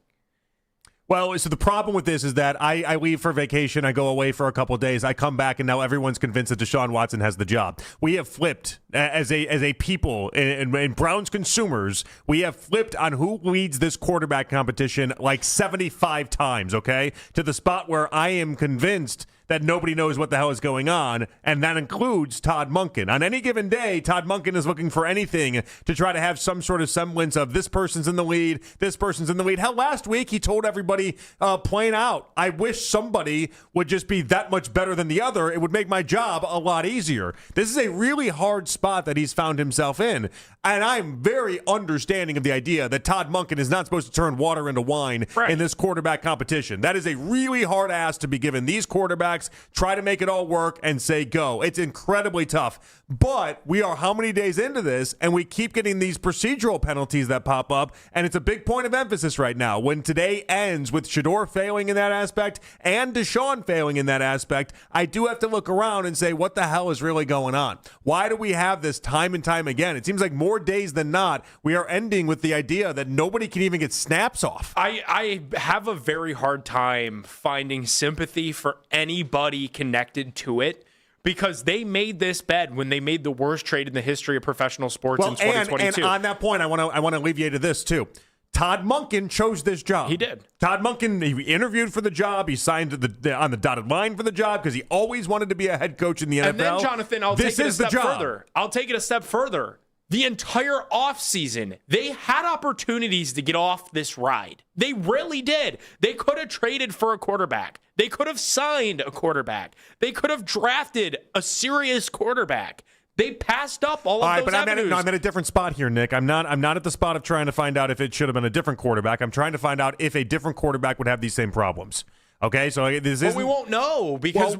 Well, so the problem with this is that I leave for vacation, I go away for a couple of days, I come back, and now everyone's convinced that Deshaun Watson has the job. We have flipped as a people and Browns consumers. We have flipped on who leads this quarterback competition like 75 times. Okay, to the spot where I am convinced that nobody knows what the hell is going on, and that includes Todd Monken. On any given day, Todd Monken is looking for anything to try to have some sort of semblance of this person's in the lead, this person's in the lead. Hell, last week he told everybody plain out, I wish somebody would just be that much better than the other. It would make my job a lot easier. This is a really hard spot that he's found himself in, and I'm very understanding of the idea that Todd Monken is not supposed to turn water into wine in this quarterback competition. That is a really hard ask to be given these quarterbacks quarterbacks, try to make it all work, and say go. It's incredibly tough. But we are how many days into this, and we keep getting these procedural penalties that pop up, and it's a big point of emphasis right now. When today ends with Shedeur failing in that aspect and Deshaun failing in that aspect, I do have to look around and say, what the hell is really going on? Why do we have this time and time again? It seems like more days than not, we are ending with the idea that nobody can even get snaps off. I have a very hard time finding sympathy for anybody connected to it, because they made this bet when they made the worst trade in the history of professional sports in 2022. And on that point, I want to alleviate to this too. Todd Monken chose this job. He did. Todd Monken, he interviewed for the job. He signed on the dotted line for the job because he always wanted to be a head coach in the NFL. And then, Jonathan, I'll take it a step further. I'll take it a step further. The entire offseason, they had opportunities to get off this ride. They really did. They could have traded for a quarterback. They could have signed a quarterback. They could have drafted a serious quarterback. They passed up all of those avenues. I'm at a different spot here, Nick. I'm not at the spot of trying to find out if it should have been a different quarterback. I'm trying to find out if a different quarterback would have these same problems. Okay, so this is. Well, we won't know because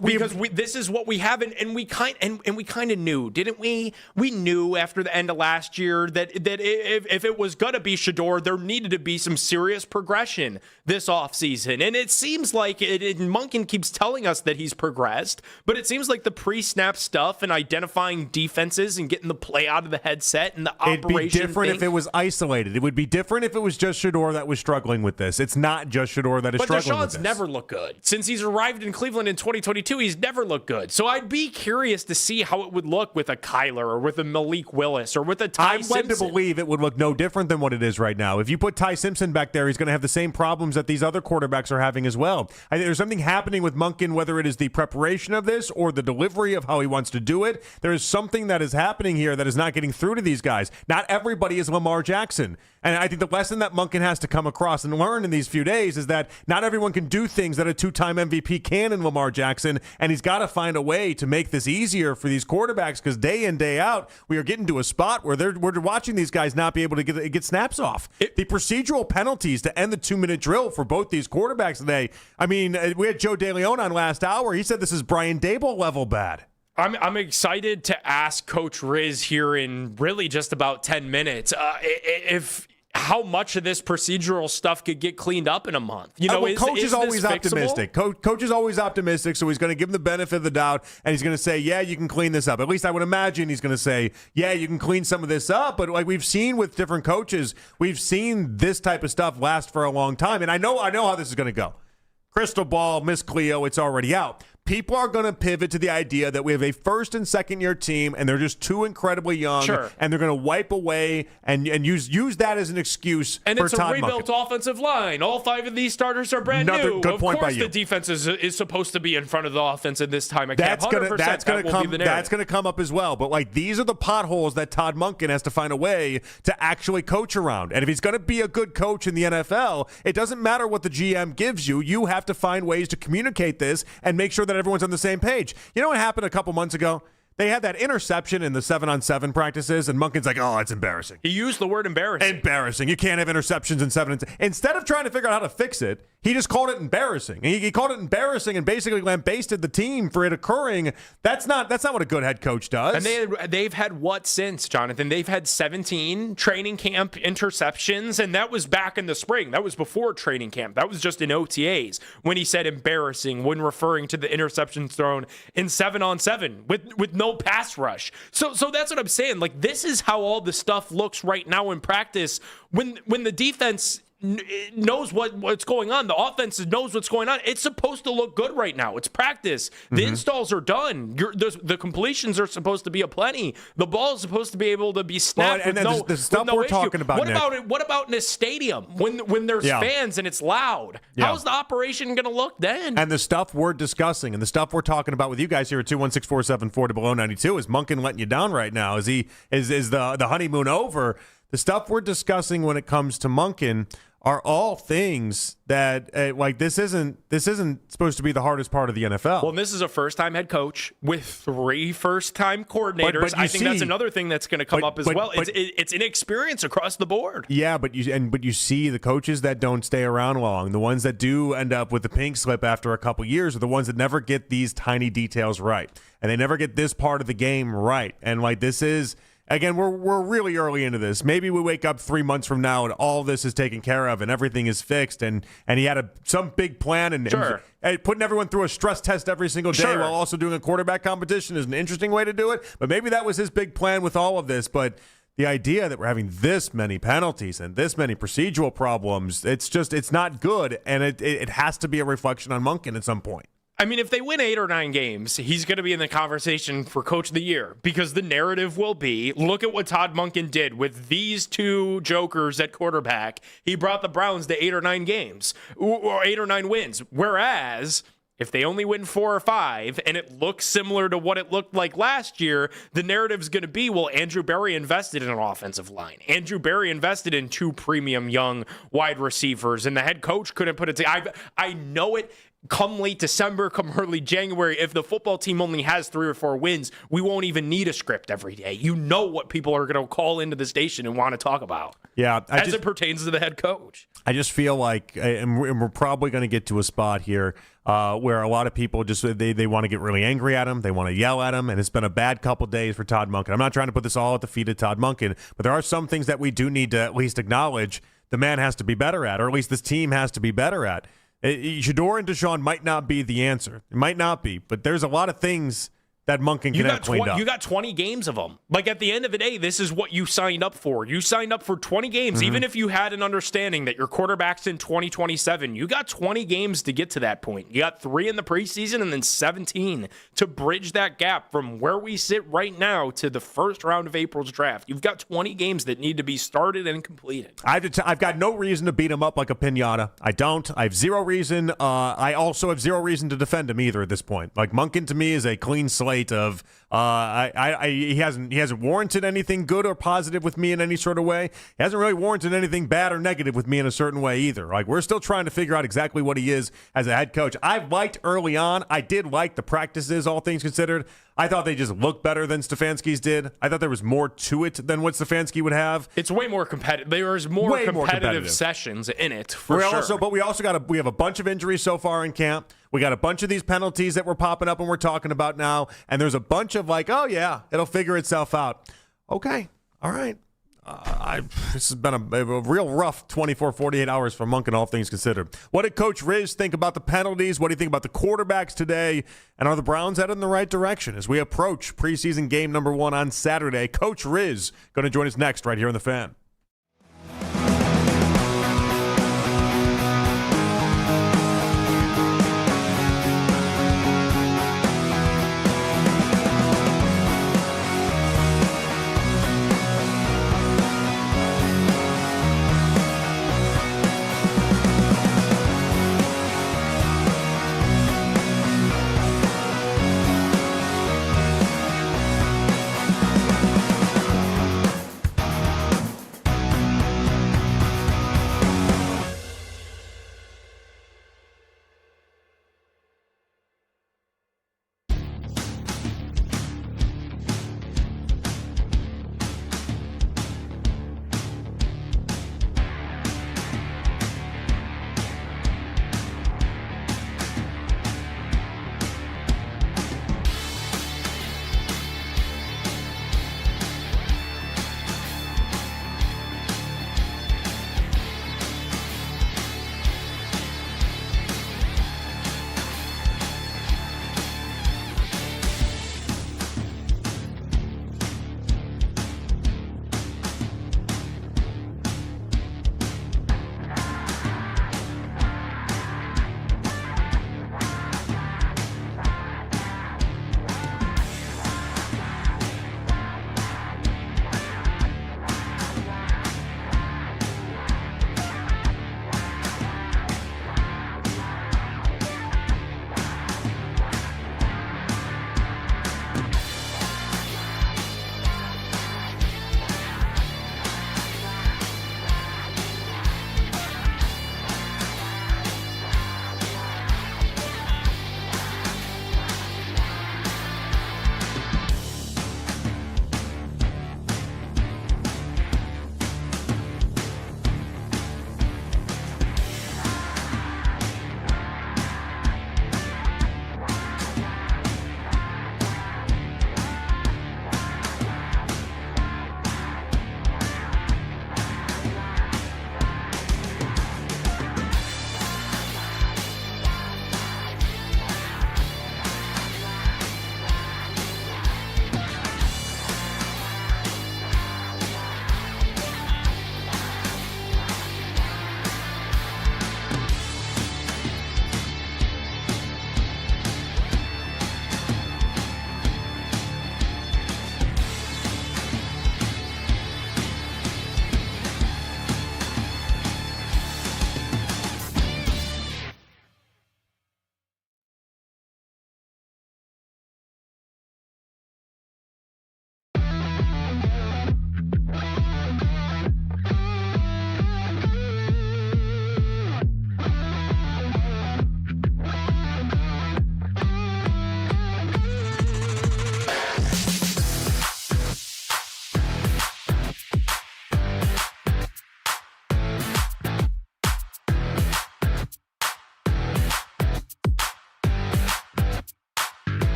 this is what we have, and we kind of knew, didn't we? We knew after the end of last year that if it was gonna be Shedeur, there needed to be some serious progression this offseason. And it seems like Monken keeps telling us that he's progressed, but it seems like the pre-snap stuff and identifying defenses and getting the play out of the headset and the operation. It'd be different if it was isolated. It would be different if it was just Shedeur that was struggling with this. It's not just Shedeur that is struggling with this. But Deshaun's never looked good. Since he's arrived in Cleveland in 2022, he's never looked good. So I'd be curious to see how it would look with a Kyler or with a Malik Willis or with a Ty Simpson. I'm led to believe it would look no different than what it is right now. If you put Ty Simpson back there, he's going to have the same problems that these other quarterbacks are having as well. I think there's something happening with Monken, whether it is the preparation of this or the delivery of how he wants to do it. There is something that is happening here that is not getting through to these guys. Not everybody is Lamar Jackson. And I think the lesson that Monken has to come across and learn in these few days is that not everyone can do things that a two-time MVP can in Lamar Jackson, and he's got to find a way to make this easier for these quarterbacks because day in, day out, we are getting to a spot where we're watching these guys not be able to get snaps off. The procedural penalties to end the 2-minute drill for both these quarterbacks today, I mean, we had Joe DeLeon on last hour. He said this is Brian Daboll level bad. I'm excited to ask Coach Riz here in really just about 10 minutes if how much of this procedural stuff could get cleaned up in a month. You know, Coach is always optimistic. Coach is always optimistic, so he's going to give him the benefit of the doubt, and he's going to say, yeah, you can clean this up. At least I would imagine he's going to say, yeah, you can clean some of this up. But like we've seen with different coaches, we've seen this type of stuff last for a long time, and I know how this is going to go. Crystal ball, Miss Cleo, it's already out. People are going to pivot to the idea that we have a first and second year team and they're just too incredibly young, and they're going to wipe away and use that as an excuse and for it's Todd a rebuilt Monken. Offensive line. All 5 of these starters are brand new. Good point of course by you. The defense is supposed to be in front of the offense at this time. That's going to come up as well. But like these are the potholes that Todd Monken has to find a way to actually coach around. And if he's going to be a good coach in the NFL, it doesn't matter what the GM gives you. You have to find ways to communicate this and make sure that everyone's on the same page. You know what happened a couple months ago? They had that interception in the 7-on-7 practices, and Monken's like, oh, it's embarrassing. He used the word embarrassing. Embarrassing. You can't have interceptions in 7-on-7. Instead of trying to figure out how to fix it, he just called it embarrassing. He called it embarrassing and basically lambasted the team for it occurring. That's not what a good head coach does. And they've had what since, Jonathan? They've had 17 training camp interceptions, and that was back in the spring. That was before training camp. That was just in OTAs when he said embarrassing when referring to the interceptions thrown in 7-on-7 with no pass rush. So that's what I'm saying. Like, this is how all the stuff looks right now in practice when the defense knows what's going on. The offense knows what's going on. It's supposed to look good right now. It's practice. The installs are done. The completions are supposed to be aplenty. The ball is supposed to be able to be snapped. And then the stuff we're talking about. What about in a stadium when there's fans and it's loud? Yeah. How's the operation going to look then? And the stuff we're discussing and the stuff we're talking about with you guys here at 216-474-0092 is Monken letting you down right now? Is the honeymoon over? The stuff we're discussing when it comes to Monken are all things that like this isn't supposed to be the hardest part of the NFL. Well, and this is a first-time head coach with 3 first-time coordinators. I think that's another thing that's going to come up as well. It's inexperience across the board. Yeah, but you see the coaches that don't stay around long, the ones that do end up with the pink slip after a couple years, are the ones that never get these tiny details right, and they never get this part of the game right. And like this is. Again, we're really early into this. Maybe we wake up 3 months from now and all this is taken care of and everything is fixed and he had some big plan and putting everyone through a stress test every single day while also doing a quarterback competition is an interesting way to do it. But maybe that was his big plan with all of this. But the idea that we're having this many penalties and this many procedural problems, it's not good, and it has to be a reflection on Monken at some point. I mean, if they win 8 or 9 games, he's going to be in the conversation for Coach of the Year, because the narrative will be, look at what Todd Monken did with these 2 jokers at quarterback. He brought the Browns to 8 or 9 games, or 8 or 9 wins. Whereas, if they only win 4 or 5, and it looks similar to what it looked like last year, the narrative's going to be, well, Andrew Berry invested in an offensive line. Andrew Berry invested in 2 premium young wide receivers, and the head coach couldn't put it together. I know it. Come late December, come early January, if the football team only has 3 or 4 wins, we won't even need a script every day. You know what people are going to call into the station and want to talk about. Yeah, as it pertains to the head coach. I just feel like, and we're probably going to get to a spot here where a lot of people just they want to get really angry at him, they want to yell at him, and it's been a bad couple days for Todd Monken. I'm not trying to put this all at the feet of Todd Monken, but there are some things that we do need to at least acknowledge the man has to be better at, or at least this team has to be better at. Shedeur and Deshaun might not be the answer. It might not be, but there's a lot of things that Monken can have cleaned up. You got 20 games of them. Like, at the end of the day, this is what you signed up for. You signed up for 20 games. Even if you had an understanding that your quarterback's in 2027, you got 20 games to get to that point. You got 3 in the preseason and then 17 to bridge that gap from where we sit right now to the first round of April's draft. You've got 20 games that need to be started and completed. I've got no reason to beat him up like a pinata. I don't. I have 0 reason. I also have 0 reason to defend him either at this point. Like, Monken to me is a clean slate of he hasn't warranted anything good or positive with me in any sort of way. He hasn't really warranted anything bad or negative with me in a certain way either. Like, we're still trying to figure out exactly what he is as a head coach. I liked early on. I did like the practices, all things considered. I thought they just looked better than Stefanski's did. I thought there was more to it than what Stefanski would have. It's way more competitive. There's more competitive sessions in it, for sure. But we have a bunch of injuries so far in camp. We got a bunch of these penalties that were popping up and we're talking about now. And there's a bunch of like, oh, yeah, it'll figure itself out. Okay. All right. This has been a real rough 24, 48 hours for Monken, all things considered. What did Coach Riz think about the penalties? What do you think about the quarterbacks today? And are the Browns headed in the right direction as we approach preseason game number 1 on Saturday? Coach Riz going to join us next right here on The Fan.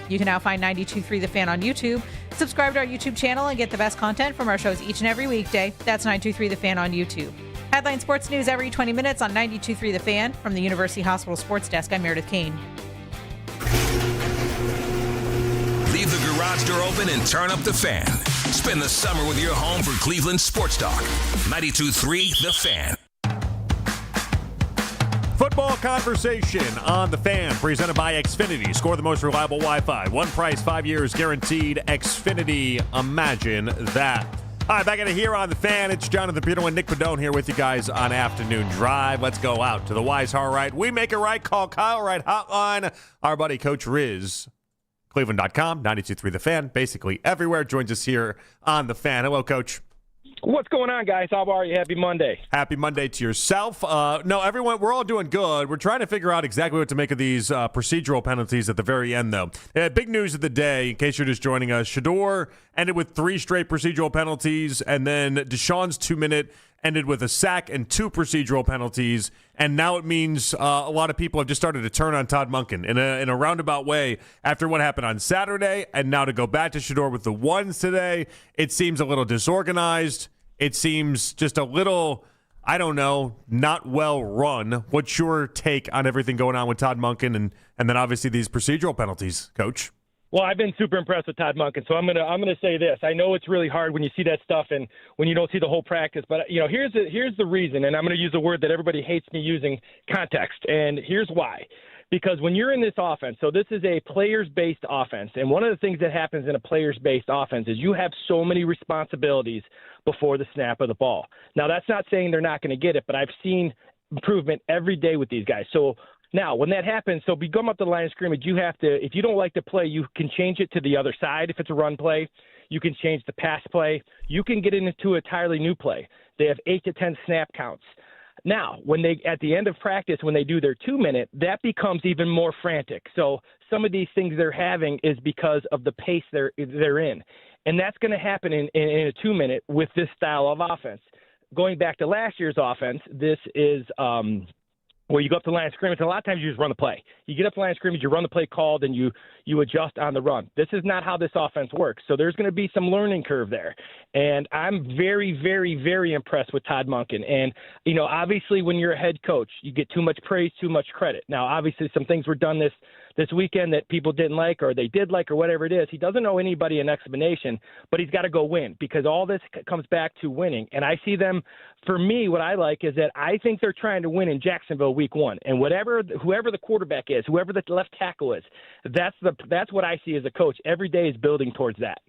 You can now find 92.3 The Fan on YouTube. Subscribe to our YouTube channel and get the best content from our shows each and every weekday. That's 92.3 The Fan on YouTube. Headline sports news every 20 minutes on 92.3 The Fan. From the University Hospital Sports Desk, I'm Meredith Kane. Leave the garage door open and turn up the fan. Spend the summer with your home for Cleveland Sports Talk. 92.3 The Fan. Football conversation on The Fan, presented by Xfinity. Score the most reliable Wi-Fi. One price, 5 years guaranteed. Xfinity, imagine that. All right, back at it here on The Fan. It's Jonathan Peterlin, Nick Padone here with you guys on Afternoon Drive. Let's go out to the Wise Heart Right. We make it right. Call Kyle Wright hotline. Our buddy Coach Riz, Cleveland.com, 92.3 The Fan, basically everywhere, joins us here on The Fan. Hello, Coach. What's going on, guys? How are you? Happy Monday. Happy Monday to yourself. No, everyone, we're all doing good. We're trying to figure out exactly what to make of these procedural penalties at the very end, though. Big news of the day, in case you're just joining us, Shedeur ended with 3 straight procedural penalties, and then Deshaun's 2-minute ended with a sack and 2 procedural penalties, and now it means a lot of people have just started to turn on Todd Monken in a roundabout way after what happened on Saturday, and now to go back to Shedeur with the 1s today, it seems a little disorganized. It seems just a little, I don't know, not well run. What's your take on everything going on with Todd Monken and then obviously these procedural penalties, Coach? Well, I've been super impressed with Todd Monken, so I'm gonna say this. I know it's really hard when you see that stuff and when you don't see the whole practice, but here's the reason, and I'm gonna use a word that everybody hates me using: context. And here's why. Because when you're in this offense, so this is a players-based offense, and one of the things that happens in a players-based offense is you have so many responsibilities before the snap of the ball. Now, that's not saying they're not going to get it, but I've seen improvement every day with these guys. So now, when that happens, so we come up to the line of scrimmage, you have to, if you don't like the play, you can change it to the other side if it's a run play. You can change the pass play. You can get into an entirely new play. They have 8 to 10 snap counts. Now, when they at the end of practice, when they do their 2-minute, that becomes even more frantic. So some of these things they're having is because of the pace they're in. And that's going to happen in a 2-minute with this style of offense. Going back to last year's offense, this is where you go up to the line of scrimmage, and a lot of times you just run the play. You get up to the line of scrimmage, you run the play called, and you adjust on the run. This is not how this offense works. So there's going to be some learning curve there. And I'm very, very, very impressed with Todd Monken. And, obviously when you're a head coach, you get too much praise, too much credit. Now, obviously some things were done this weekend that people didn't like or they did like or whatever it is. He doesn't owe anybody an explanation, but he's got to go win because all this comes back to winning. And I see them, for me, what I like is that I think they're trying to win in Jacksonville week 1. And whoever the quarterback is, whoever the left tackle is, that's what I see as a coach. Every day is building towards that.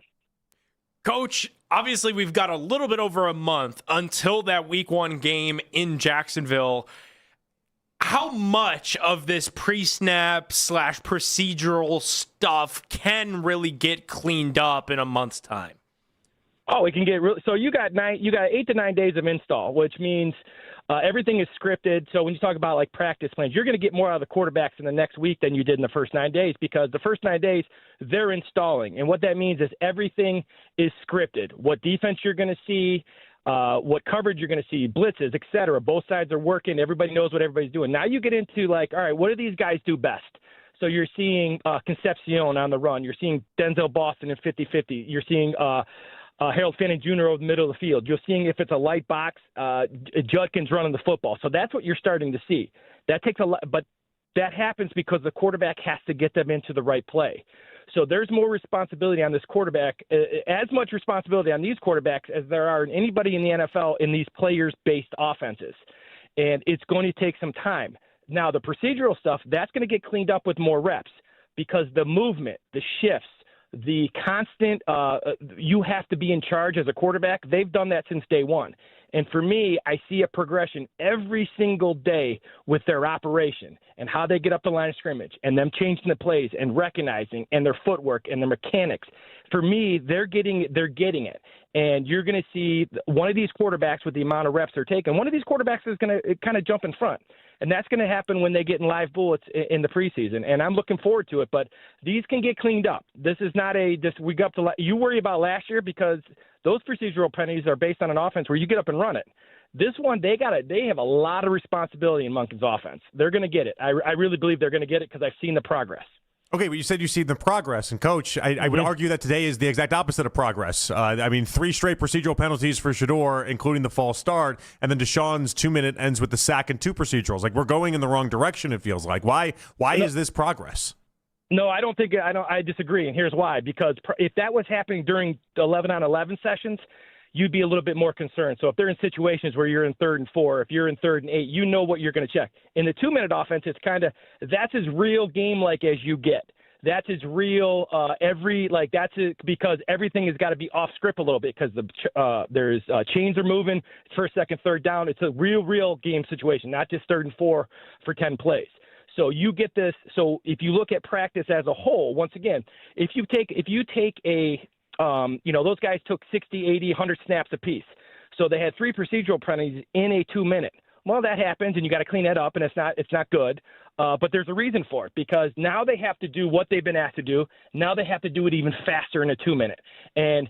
Coach, obviously we've got a little bit over a month until that week 1 game in Jacksonville. How much of this pre-snap / procedural stuff can really get cleaned up in a month's time? Oh, it can get really. So you got 8 to 9 days of install, which means everything is scripted. So when you talk about like practice plans, you're going to get more out of the quarterbacks in the next week than you did in the first 9 days because the first 9 days they're installing, and what that means is everything is scripted. What defense you're going to see. What coverage you're going to see, blitzes, et cetera. Both sides are working. Everybody knows what everybody's doing. Now you get into all right, what do these guys do best? So you're seeing Concepcion on the run. You're seeing Denzel Boston in 50-50. You're seeing Harold Fanning Jr. over the middle of the field. You're seeing if it's a light box, Judkins running the football. So that's what you're starting to see. That takes a lot, but that happens because the quarterback has to get them into the right play. So there's more responsibility on this quarterback, as much responsibility on these quarterbacks as there are in anybody in the NFL in these players-based offenses. And it's going to take some time. Now, the procedural stuff, that's going to get cleaned up with more reps because the movement, the shifts, the constant you have to be in charge as a quarterback, they've done that since day one. And for me, I see a progression every single day with their operation and how they get up the line of scrimmage and them changing the plays and recognizing and their footwork and their mechanics. For me, they're getting it. And you're going to see one of these quarterbacks with the amount of reps they're taking. One of these quarterbacks is going to kind of jump in front. And that's going to happen when they get in live bullets in the preseason. And I'm looking forward to it. But these can get cleaned up. This is not we go up to you worry about last year because those procedural penalties are based on an offense where you get up and run it. This one, they have a lot of responsibility in Monken's offense. They're going to get it. I really believe they're going to get it because I've seen the progress. Okay, but you said you see the progress. And, Coach, I would argue that today is the exact opposite of progress. 3 straight procedural penalties for Shedeur, including the false start, and then Deshaun's 2-minute ends with the sack and 2 procedurals. Like, we're going in the wrong direction, it feels like. Why is this progress? No, I don't think I disagree, and here's why. Because if that was happening during the 11-on-11 sessions, you'd be a little bit more concerned. So if they're in situations where you're in 3rd and 4, if you're in 3rd and 8, you know what you're going to check. In the 2-minute offense, it's that's as real game-like as you get. That's as real because everything has got to be off script a little bit because there's chains are moving. It's 1st, 2nd, 3rd down. It's a real game situation, not just 3rd and 4 for 10 plays. So you get this. So if you look at practice as a whole, once again, if you take a those guys took 60, 80, 100 snaps apiece. So they had 3 procedural penalties in a 2-minute. Well, that happens, and you got to clean that up, and it's not good. But there's a reason for it because now they have to do what they've been asked to do. Now they have to do it even faster in a 2-minute. And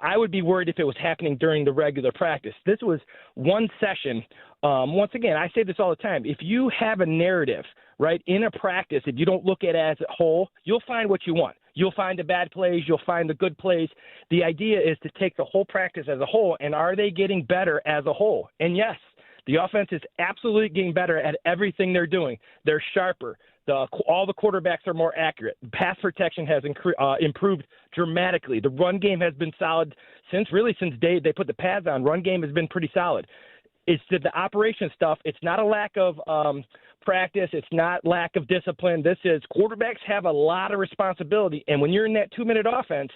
I would be worried if it was happening during the regular practice. This was one session. Once again, I say this all the time. If you have a narrative, right, in a practice, if you don't look at it as a whole, you'll find what you want. You'll find the bad plays. You'll find the good plays. The idea is to take the whole practice as a whole, and are they getting better as a whole? And yes, the offense is absolutely getting better at everything they're doing. They're sharper. All the quarterbacks are more accurate. Pass protection has improved dramatically. The run game has been solid since they put the pads on. Run game has been pretty solid. It's the operation stuff. It's not a lack of practice. It's not lack of discipline. This is quarterbacks have a lot of responsibility, and when you're in that 2-minute offense,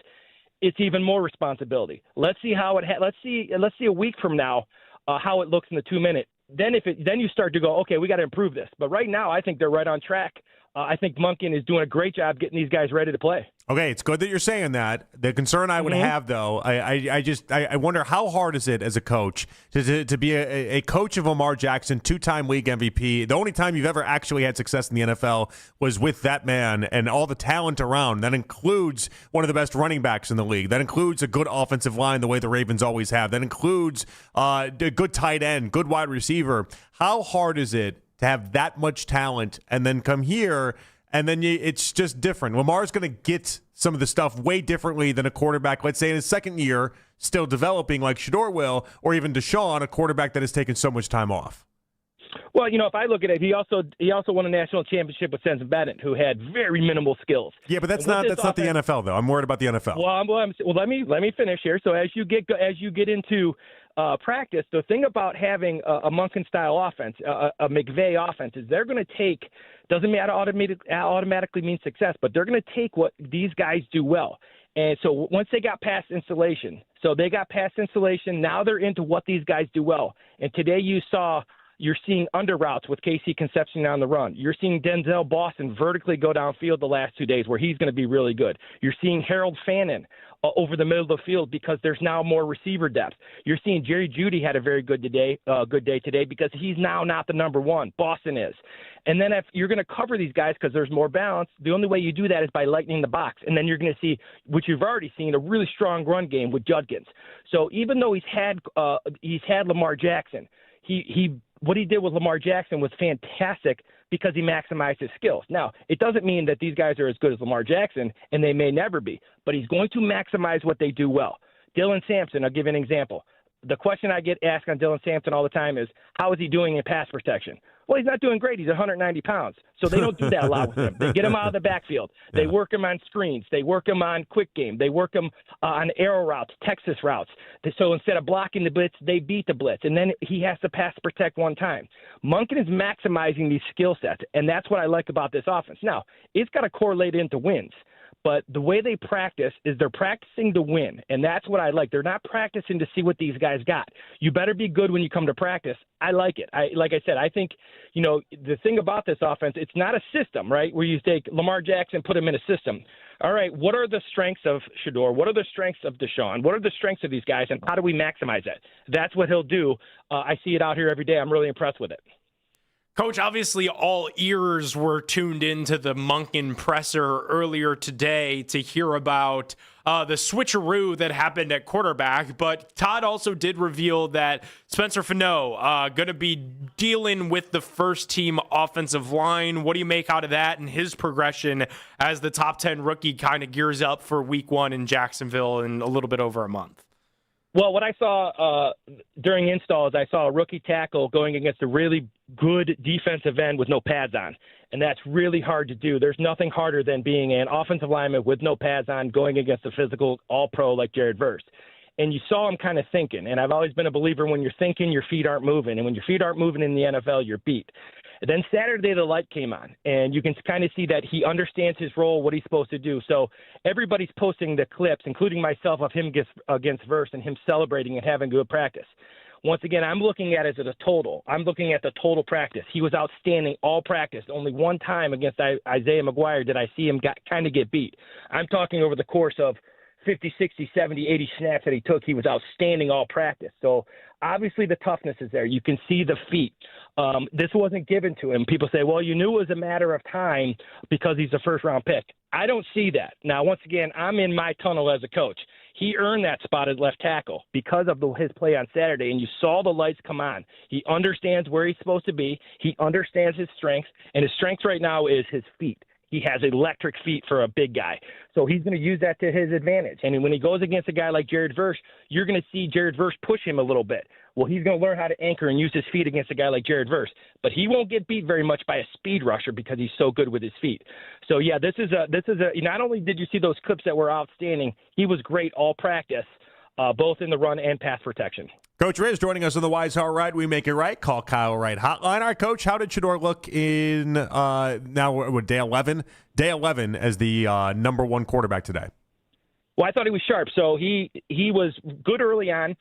it's even more responsibility. Let's see how let's see a week from now how it looks in the 2-minute. Then you start to go, okay, we got to improve this. But right now, I think they're right on track. I think Monken is doing a great job getting these guys ready to play. Okay, it's good that you're saying that. The concern I would have, though, I wonder how hard is it as a coach to be a coach of Lamar Jackson, 2-time league MVP. The only time you've ever actually had success in the NFL was with that man and all the talent around. That includes one of the best running backs in the league. That includes a good offensive line the way the Ravens always have. That includes a good tight end, good wide receiver. How hard is it to have that much talent and then come here and then it's just different? Lamar's going to get some of the stuff way differently than a quarterback, let's say in his 2nd year, still developing like Shedeur will, or even Deshaun, a quarterback that has taken so much time off. Well, if I look at it, he also won a national championship with Sensen Bennett, who had very minimal skills. Yeah, but that's not the NFL, though. I'm worried about the NFL. Well, let me finish here. So as you get into practice, the thing about having a Monken-style offense, a McVay offense, is they're going to take – doesn't matter automatically mean success, but they're going to take what these guys do well. And so once they got past installation, now they're into what these guys do well. And today you're seeing under routes with Casey Concepcion on the run. You're seeing Denzel Boston vertically go downfield the last 2 days where he's going to be really good. You're seeing Harold Fannin over the middle of the field because there's now more receiver depth. You're seeing Jerry Jeudy had a very good day today because he's now not the number one. Boston is. And then if you're going to cover these guys because there's more balance, the only way you do that is by lightening the box. And then you're going to see, which you've already seen, a really strong run game with Judkins. So even though he's had Lamar Jackson, what he did with Lamar Jackson was fantastic because he maximized his skills. Now, it doesn't mean that these guys are as good as Lamar Jackson, and they may never be, but he's going to maximize what they do well. Dylan Sampson, I'll give you an example. The question I get asked on Dylan Sampson all the time is, how is he doing in pass protection? Well, he's not doing great. He's 190 pounds. So they don't do that a lot with him. They get him out of the backfield. They work him on screens. They work him on quick game. They work him on arrow routes, Texas routes. So instead of blocking the blitz, they beat the blitz. And then he has to pass protect one time. Monken is maximizing these skill sets, and that's what I like about this offense. Now, it's got to correlate into wins. But the way they practice is they're practicing to win, and that's what I like. They're not practicing to see what these guys got. You better be good when you come to practice. I like it. Like I said, I think, the thing about this offense, it's not a system, right, where you take Lamar Jackson, put him in a system. All right, what are the strengths of Shedeur? What are the strengths of Deshaun? What are the strengths of these guys, and how do we maximize that? That's what he'll do. I see it out here every day. I'm really impressed with it. Coach, obviously all ears were tuned into the Monken presser earlier today to hear about the switcheroo that happened at quarterback, but Todd also did reveal that Spencer Fano going to be dealing with the first-team offensive line. What do you make out of that and his progression as the top 10 rookie kind of gears up for week 1 in Jacksonville in a little bit over a month? Well, what I saw during installs, I saw a rookie tackle going against a really good defensive end with no pads on, and that's really hard to do. There's nothing harder than being an offensive lineman with no pads on going against a physical all-pro like Jared Verse. And you saw him kind of thinking, and I've always been a believer when you're thinking, your feet aren't moving, and when your feet aren't moving in the NFL, you're beat. And then Saturday, the light came on, and you can kind of see that he understands his role, what he's supposed to do. So everybody's posting the clips, including myself, of him against Verse and him celebrating and having good practice. Once again, I'm looking at it as a total. I'm looking at the total practice. He was outstanding all practice. Only one time against Isaiah McGuire did I see him kind of get beat. I'm talking over the course of 50, 60, 70, 80 snaps that he took. He was outstanding all practice. So obviously the toughness is there. You can see the feet. This wasn't given to him. People say, well, you knew it was a matter of time because he's a first-round pick. I don't see that. Now, once again, I'm in my tunnel as a coach. He earned that spot at left tackle because of his play on Saturday, and you saw the lights come on. He understands where he's supposed to be. He understands his strengths, and his strength right now is his feet. He has electric feet for a big guy. So he's going to use that to his advantage. And when he goes against a guy like Jared Verse, you're going to see Jared Verse push him a little bit. Well, he's going to learn how to anchor and use his feet against a guy like Jared Verse. But he won't get beat very much by a speed rusher because he's so good with his feet. So, yeah, this is a not only did you see those clips that were outstanding, he was great all practice, both in the run and pass protection. Coach Riz joining us on the Wise How Right, We Make It Right. Call Kyle Wright hotline. All right, Coach, how did Shedeur look in now we're day 11? Day 11 as the number 1 quarterback today. Well, I thought he was sharp. So he was good early on.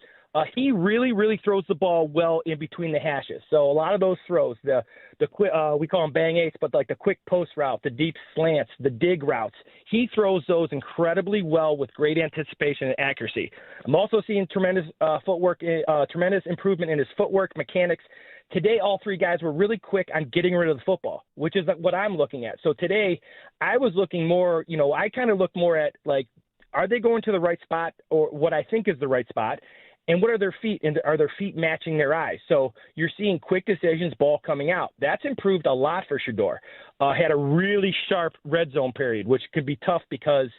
He really throws the ball well in between the hashes. So a lot of those throws, the quick, we call them bang eights, but like the quick post route, the deep slants, the dig routes, he throws those incredibly well with great anticipation and accuracy. I'm also seeing tremendous footwork, tremendous improvement in his footwork, mechanics. Today, all 3 guys were really quick on getting rid of the football, which is what I'm looking at. So today, I was looking more, I kind of looked more at, like, are they going to the right spot or what I think is the right spot? And what are their feet? And are their feet matching their eyes? So you're seeing quick decisions, ball coming out. That's improved a lot for Shedeur. Had a really sharp red zone period, which could be tough because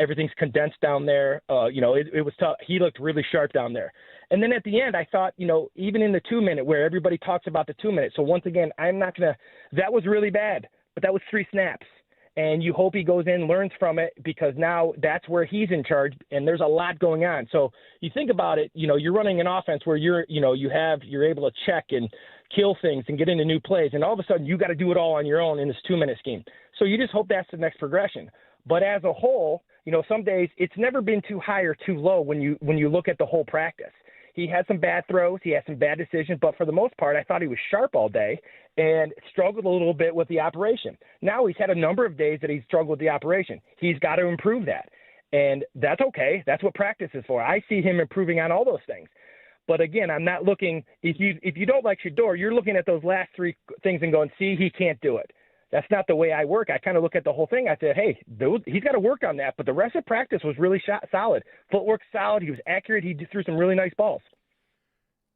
everything's condensed down there. It was tough. He looked really sharp down there. And then at the end, I thought, even in the 2-minute where everybody talks about the 2-minute. So once again, that was really bad, but that was 3 snaps. And you hope he goes in, learns from it, because now that's where he's in charge, and there's a lot going on. So you think about it, you're running an offense where you're able to check and kill things and get into new plays, and all of a sudden you got to do it all on your own in this 2-minute scheme. So you just hope that's the next progression. But as a whole, some days it's never been too high or too low when you look at the whole practice. He had some bad throws. He had some bad decisions. But for the most part, I thought he was sharp all day and struggled a little bit with the operation. Now he's had a number of days that he's struggled with the operation. He's got to improve that. And that's okay. That's what practice is for. I see him improving on all those things. But again, I'm not looking – if you don't like Shedeur, you're looking at those last 3 things and going, see, he can't do it. That's not the way I work. I kind of look at the whole thing. I said, hey, dude, he's got to work on that. But the rest of practice was really solid. Footwork solid. He was accurate. He threw some really nice balls.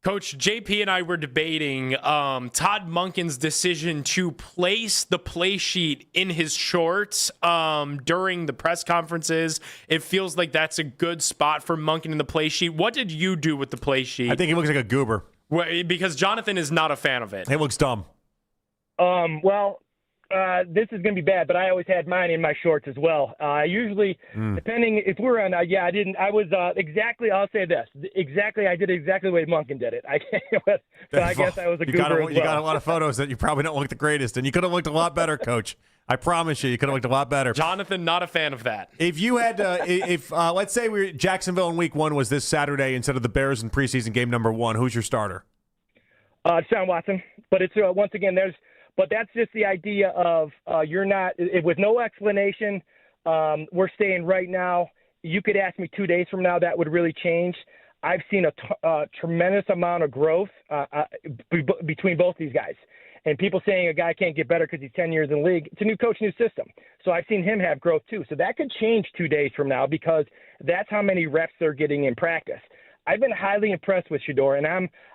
Coach, JP and I were debating Todd Monken's decision to place the play sheet in his shorts during the press conferences. It feels like that's a good spot for Monken in the play sheet. What did you do with the play sheet? I think he looks like a goober. Well, because Jonathan is not a fan of it. He looks dumb. This is going to be bad, but I always had mine in my shorts as well. Usually, depending if we're on, I did exactly the way Monken did it. I guess I was a goober as well. You got a lot of photos that you probably don't look the greatest, and you could have looked a lot better, Coach. I promise you could have looked a lot better. Jonathan, not a fan of that. If you had, let's say we were Jacksonville in Week 1 was this Saturday instead of the Bears in preseason game number 1, who's your starter? Sean Watson, but it's once again But that's just the idea of with no explanation. We're staying right now. You could ask me 2 days from now, that would really change. I've seen a tremendous amount of growth between both these guys. And people saying a guy can't get better because he's 10 years in the league, it's a new coach, new system. So I've seen him have growth too. So that could change 2 days from now because that's how many reps they're getting in practice. I've been highly impressed with Shedeur, and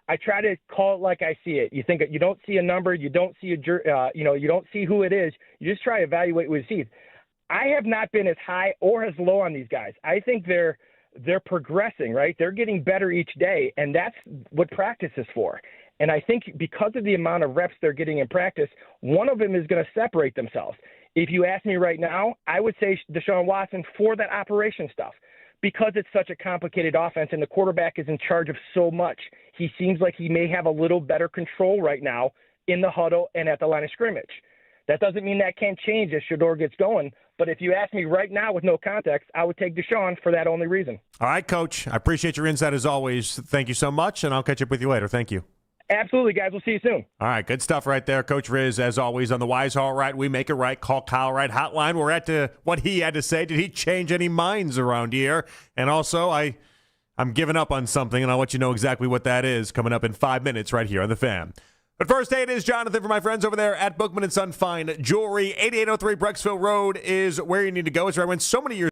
I try to call it like I see it. You think you don't see a number, you don't see you don't see who it is. You just try to evaluate what you see. I have not been as high or as low on these guys. I think they're progressing, right? They're getting better each day, and that's what practice is for. And I think because of the amount of reps they're getting in practice, one of them is going to separate themselves. If you ask me right now, I would say Deshaun Watson for that operation stuff because it's such a complicated offense and the quarterback is in charge of so much. He seems like he may have a little better control right now in the huddle and at the line of scrimmage. That doesn't mean that can't change as Shedeur gets going. But if you ask me right now with no context, I would take Deshaun for that only reason. All right, Coach. I appreciate your insight as always. Thank you so much, and I'll catch up with you later. Thank you. Absolutely, guys. We'll see you soon. All right, good stuff right there. Coach Riz, as always, on the Wise All Right, We Make It Right. Call Kyle Wright hotline. We're at what he had to say. Did he change any minds around here? And also, I'm giving up on something, and I'll let you know exactly what that is coming up in 5 minutes right here on The Fan. But first, hey, it is Jonathan for my friends over there at Bookman & Son Fine Jewelry. 8803 Brecksville Road is where you need to go. It's where I went so many years.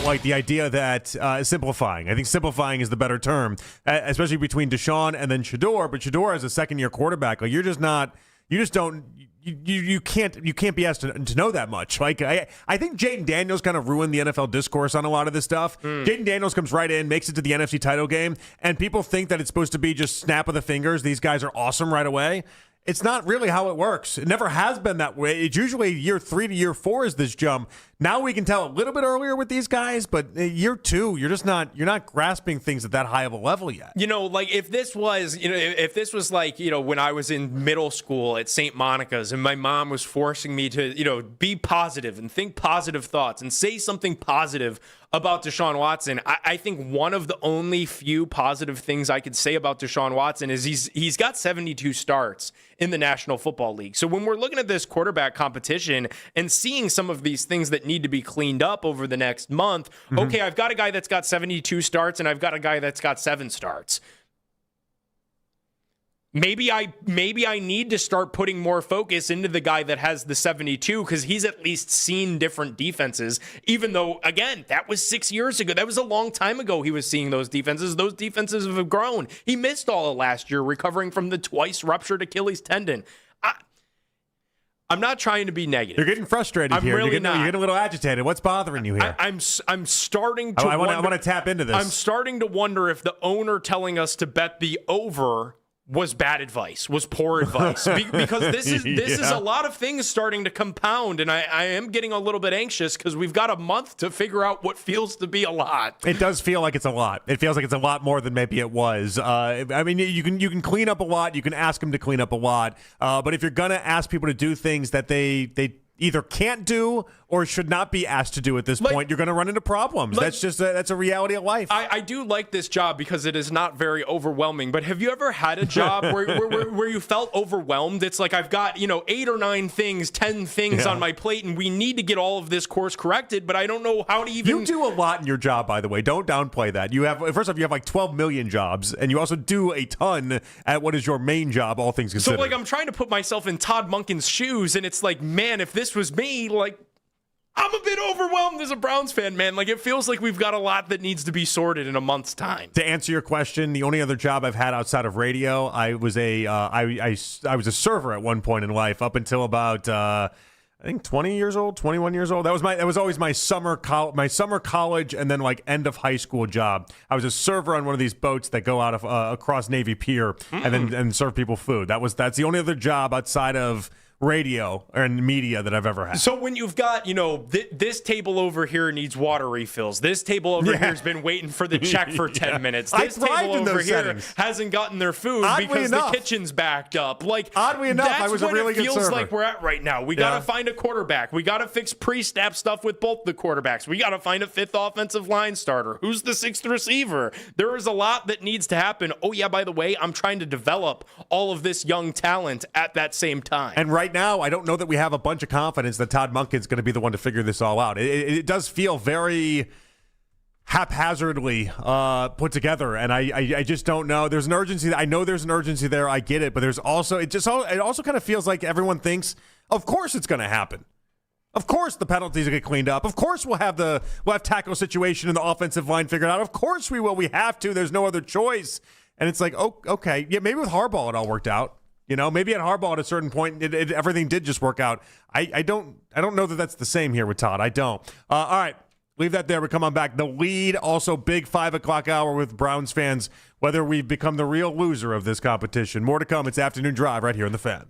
like the idea that simplifying. I think simplifying is the better term, especially between Deshaun and then Shedeur. But Shedeur as a second-year quarterback, like you can't be asked to know that much. Like I think Jaden Daniels kind of ruined the NFL discourse on a lot of this stuff. Jaden Daniels comes right in, makes it to the NFC title game, and people think that it's supposed to be just snap of the fingers. These guys are awesome right away. It's not really how it works. It never has been that way. It's usually year 3 to year 4 is this jump. Now we can tell a little bit earlier with these guys, but year 2, you're not grasping things at that high of a level yet. Like if this was like, when I was in middle school at St. Monica's and my mom was forcing me to, be positive and think positive thoughts and say something positive about Deshaun Watson, I think one of the only few positive things I could say about Deshaun Watson is he's got 72 starts in the National Football League. So when we're looking at this quarterback competition and seeing some of these things that need to be cleaned up over the next month, okay, I've got a guy that's got 72 starts and I've got a guy that's got 7 starts. Maybe I need to start putting more focus into the guy that has the 72 because he's at least seen different defenses, even though, again, that was 6 years ago. That was a long time ago he was seeing those defenses. Those defenses have grown. He missed all of last year recovering from the twice ruptured Achilles tendon. I'm not trying to be negative. You're getting frustrated here. Really you're getting a little agitated. What's bothering you here? I'm starting to I want to tap into this. I'm starting to wonder if the owner telling us to bet the over was bad advice, was poor advice. Because this is a lot of things starting to compound, and I am getting a little bit anxious because we've got a month to figure out what feels to be a lot. It does feel like it's a lot. It feels like it's a lot more than maybe it was. I mean, you can clean up a lot. You can ask them to clean up a lot. But if you're going to ask people to do things that they either can't do or should not be asked to do at this point, you're going to run into problems. That's a reality of life. I do like this job because it is not very overwhelming. But have you ever had a job where you felt overwhelmed? It's like I've got 8 or 9 things, 10 things on my plate, and we need to get all of this course corrected. But I don't know how to even. You do a lot in your job, by the way. Don't downplay that. First off, you have like 12 million jobs, and you also do a ton at what is your main job, all things considered. So I'm trying to put myself in Todd Monken's shoes, and it's like, man, if this was me, I'm a bit overwhelmed as a Browns fan, man. It feels like we've got a lot that needs to be sorted in a month's time. To answer your question, the only other job I've had outside of radio, I was a server at one point in life up until about I think 20 years old, 21 years old. That was always my summer college and then end of high school job. I was a server on one of these boats that go out of across Navy Pier and serve people food. That's the only other job outside of radio and media that I've ever had. So when you've got, this table over here needs water refills. This table over here has been waiting for the check for 10 minutes. This table over here hasn't gotten their food because the kitchen's backed up. Oddly enough, I was a really good server. That's what it feels like we're at right now. We got to find a quarterback. We got to fix pre-snap stuff with both the quarterbacks. We got to find a 5th offensive line starter. Who's the 6th receiver? There is a lot that needs to happen. Oh, yeah, by the way, I'm trying to develop all of this young talent at that same time. And right now, I don't know that we have a bunch of confidence that Todd Monken's going to be the one to figure this all out. It does feel very haphazardly put together, and I just don't know. There's an urgency. I know there's an urgency there. I get it, but there's also it also kind of feels like everyone thinks, of course it's going to happen. Of course the penalties will get cleaned up. Of course we'll have tackle situation in the offensive line figured out. Of course we will. We have to. There's no other choice. And it's like, oh, okay, yeah, maybe with Harbaugh it all worked out. Maybe at Harbaugh at a certain point, everything did just work out. I don't know that that's the same here with Todd. I don't. All right, leave that there. We come on back. The Lead, also big 5 o'clock hour with Browns fans, whether we've become the real loser of this competition. More to come. It's Afternoon Drive right here on The Fan.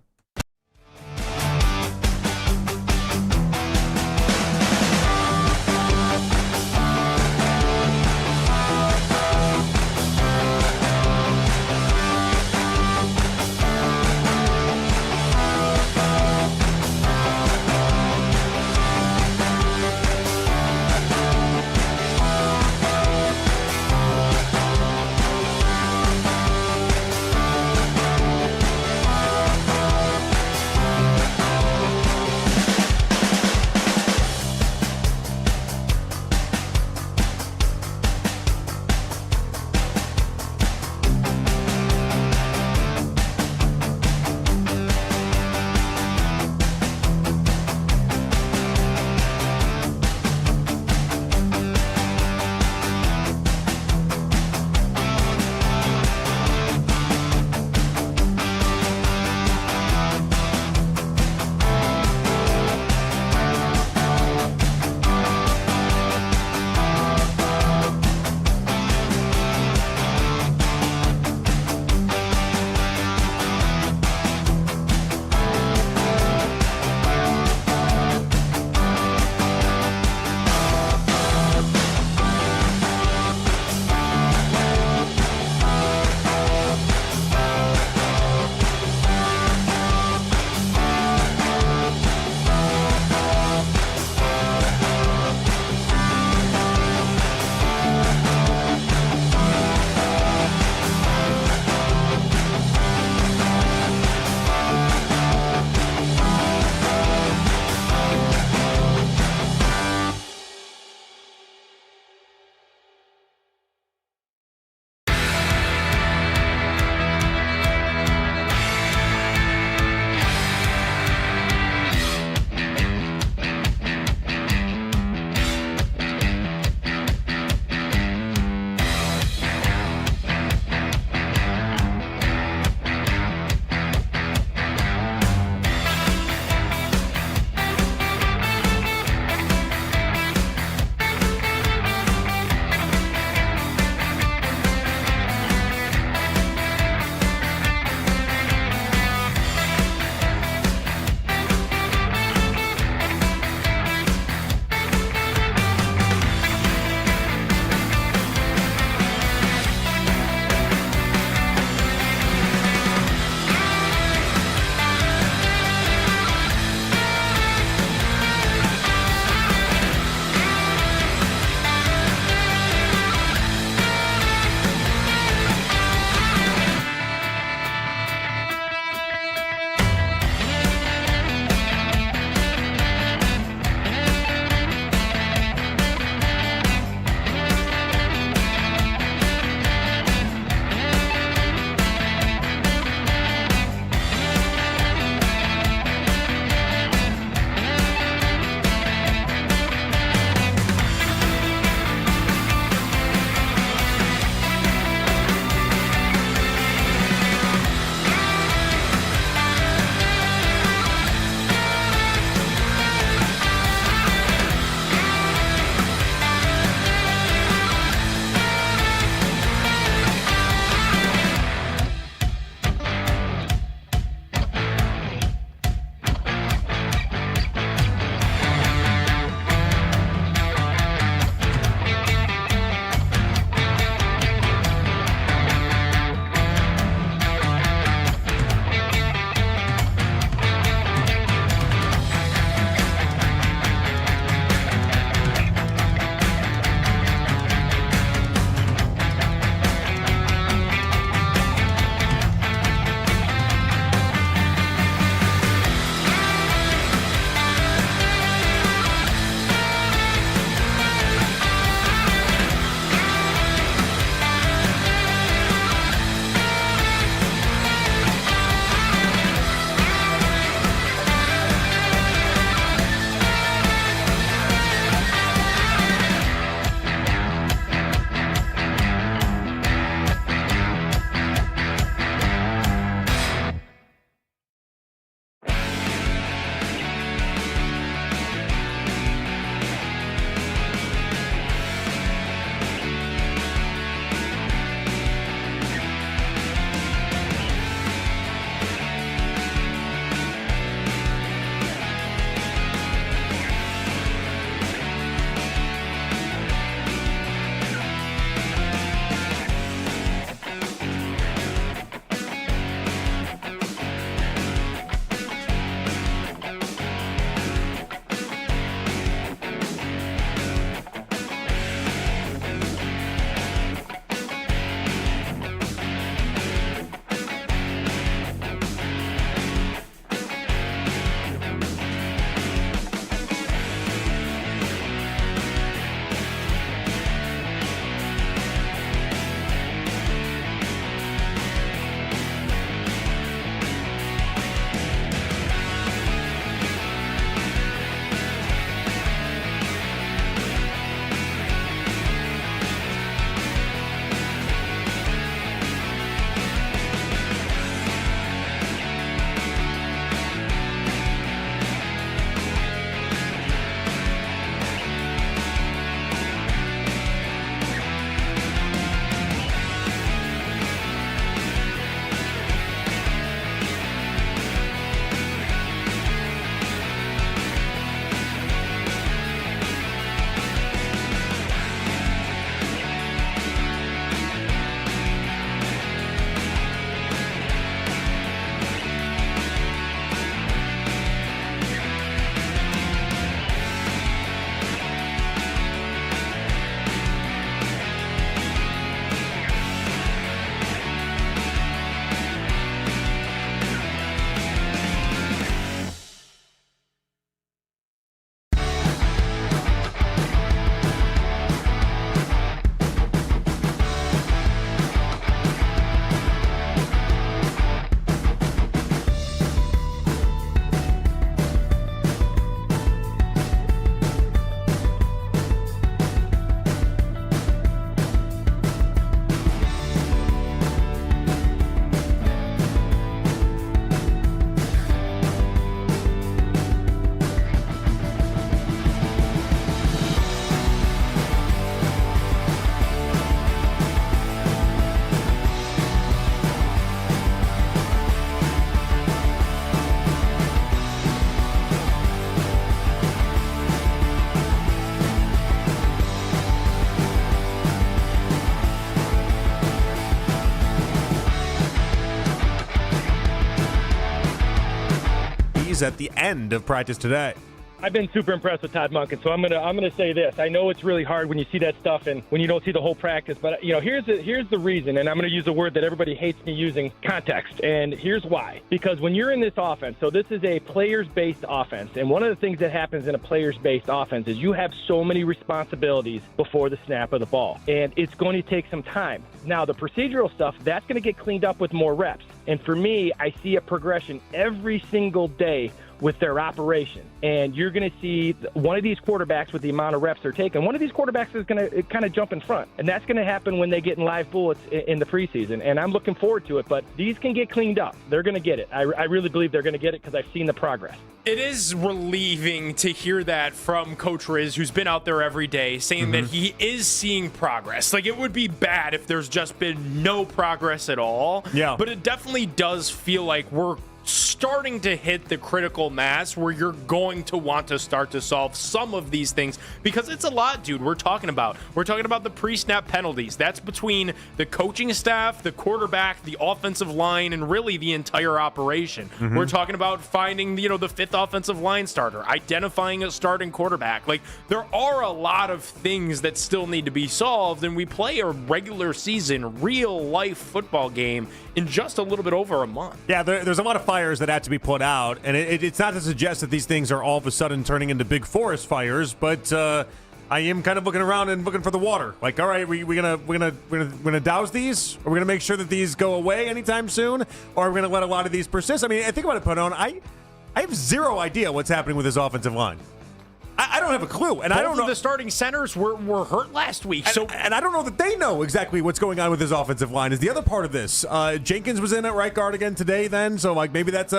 plays at the end of practice today. I've been super impressed with Todd Monken, so I'm gonna say this. I know it's really hard when you see that stuff and when you don't see the whole practice, but here's the reason, and I'm gonna use a word that everybody hates me using: context. And here's why. Because when you're in this offense, so this is a players-based offense, and one of the things that happens in a players-based offense is you have so many responsibilities before the snap of the ball, and it's going to take some time. Now, the procedural stuff, that's going to get cleaned up with more reps. And for me, I see a progression every single day with their operation. And you're going to see one of these quarterbacks, with the amount of reps they're taking, one of these quarterbacks is going to kind of jump in front. And that's going to happen when they get in live bullets in the preseason. And I'm looking forward to it. But these can get cleaned up. They're going to get it. I really believe they're going to get it because I've seen the progress. It is relieving to hear that from Coach Riz, who's been out there every day, saying that he is seeing progress. Like, it would be bad if there's just been no progress at all. Yeah. But it definitely does feel like we're starting to hit the critical mass where you're going to want to start to solve some of these things, because it's a lot, dude. We're talking about the pre-snap penalties. That's between the coaching staff, the quarterback, the offensive line, and really the entire operation. We're talking about finding, the fifth offensive line starter, identifying a starting quarterback. Like, there are a lot of things that still need to be solved, and we play a regular season, real life football game in just a little bit over a month. Yeah, there's a lot of fires that have to be put out, and it's not to suggest that these things are all of a sudden turning into big forest fires, but I am kind of looking around and looking for the water. Like, all right, we're gonna douse these? Are we gonna make sure that these go away anytime soon, or are we gonna let a lot of these persist? I mean, I think about it, Padone. I have zero idea what's happening with this offensive line. I don't have a clue, and I don't know. The starting centers were hurt last week, and I don't know that they know exactly what's going on with his offensive line. Is the other part of this? Jenkins was in at right guard again today, then, so like maybe that's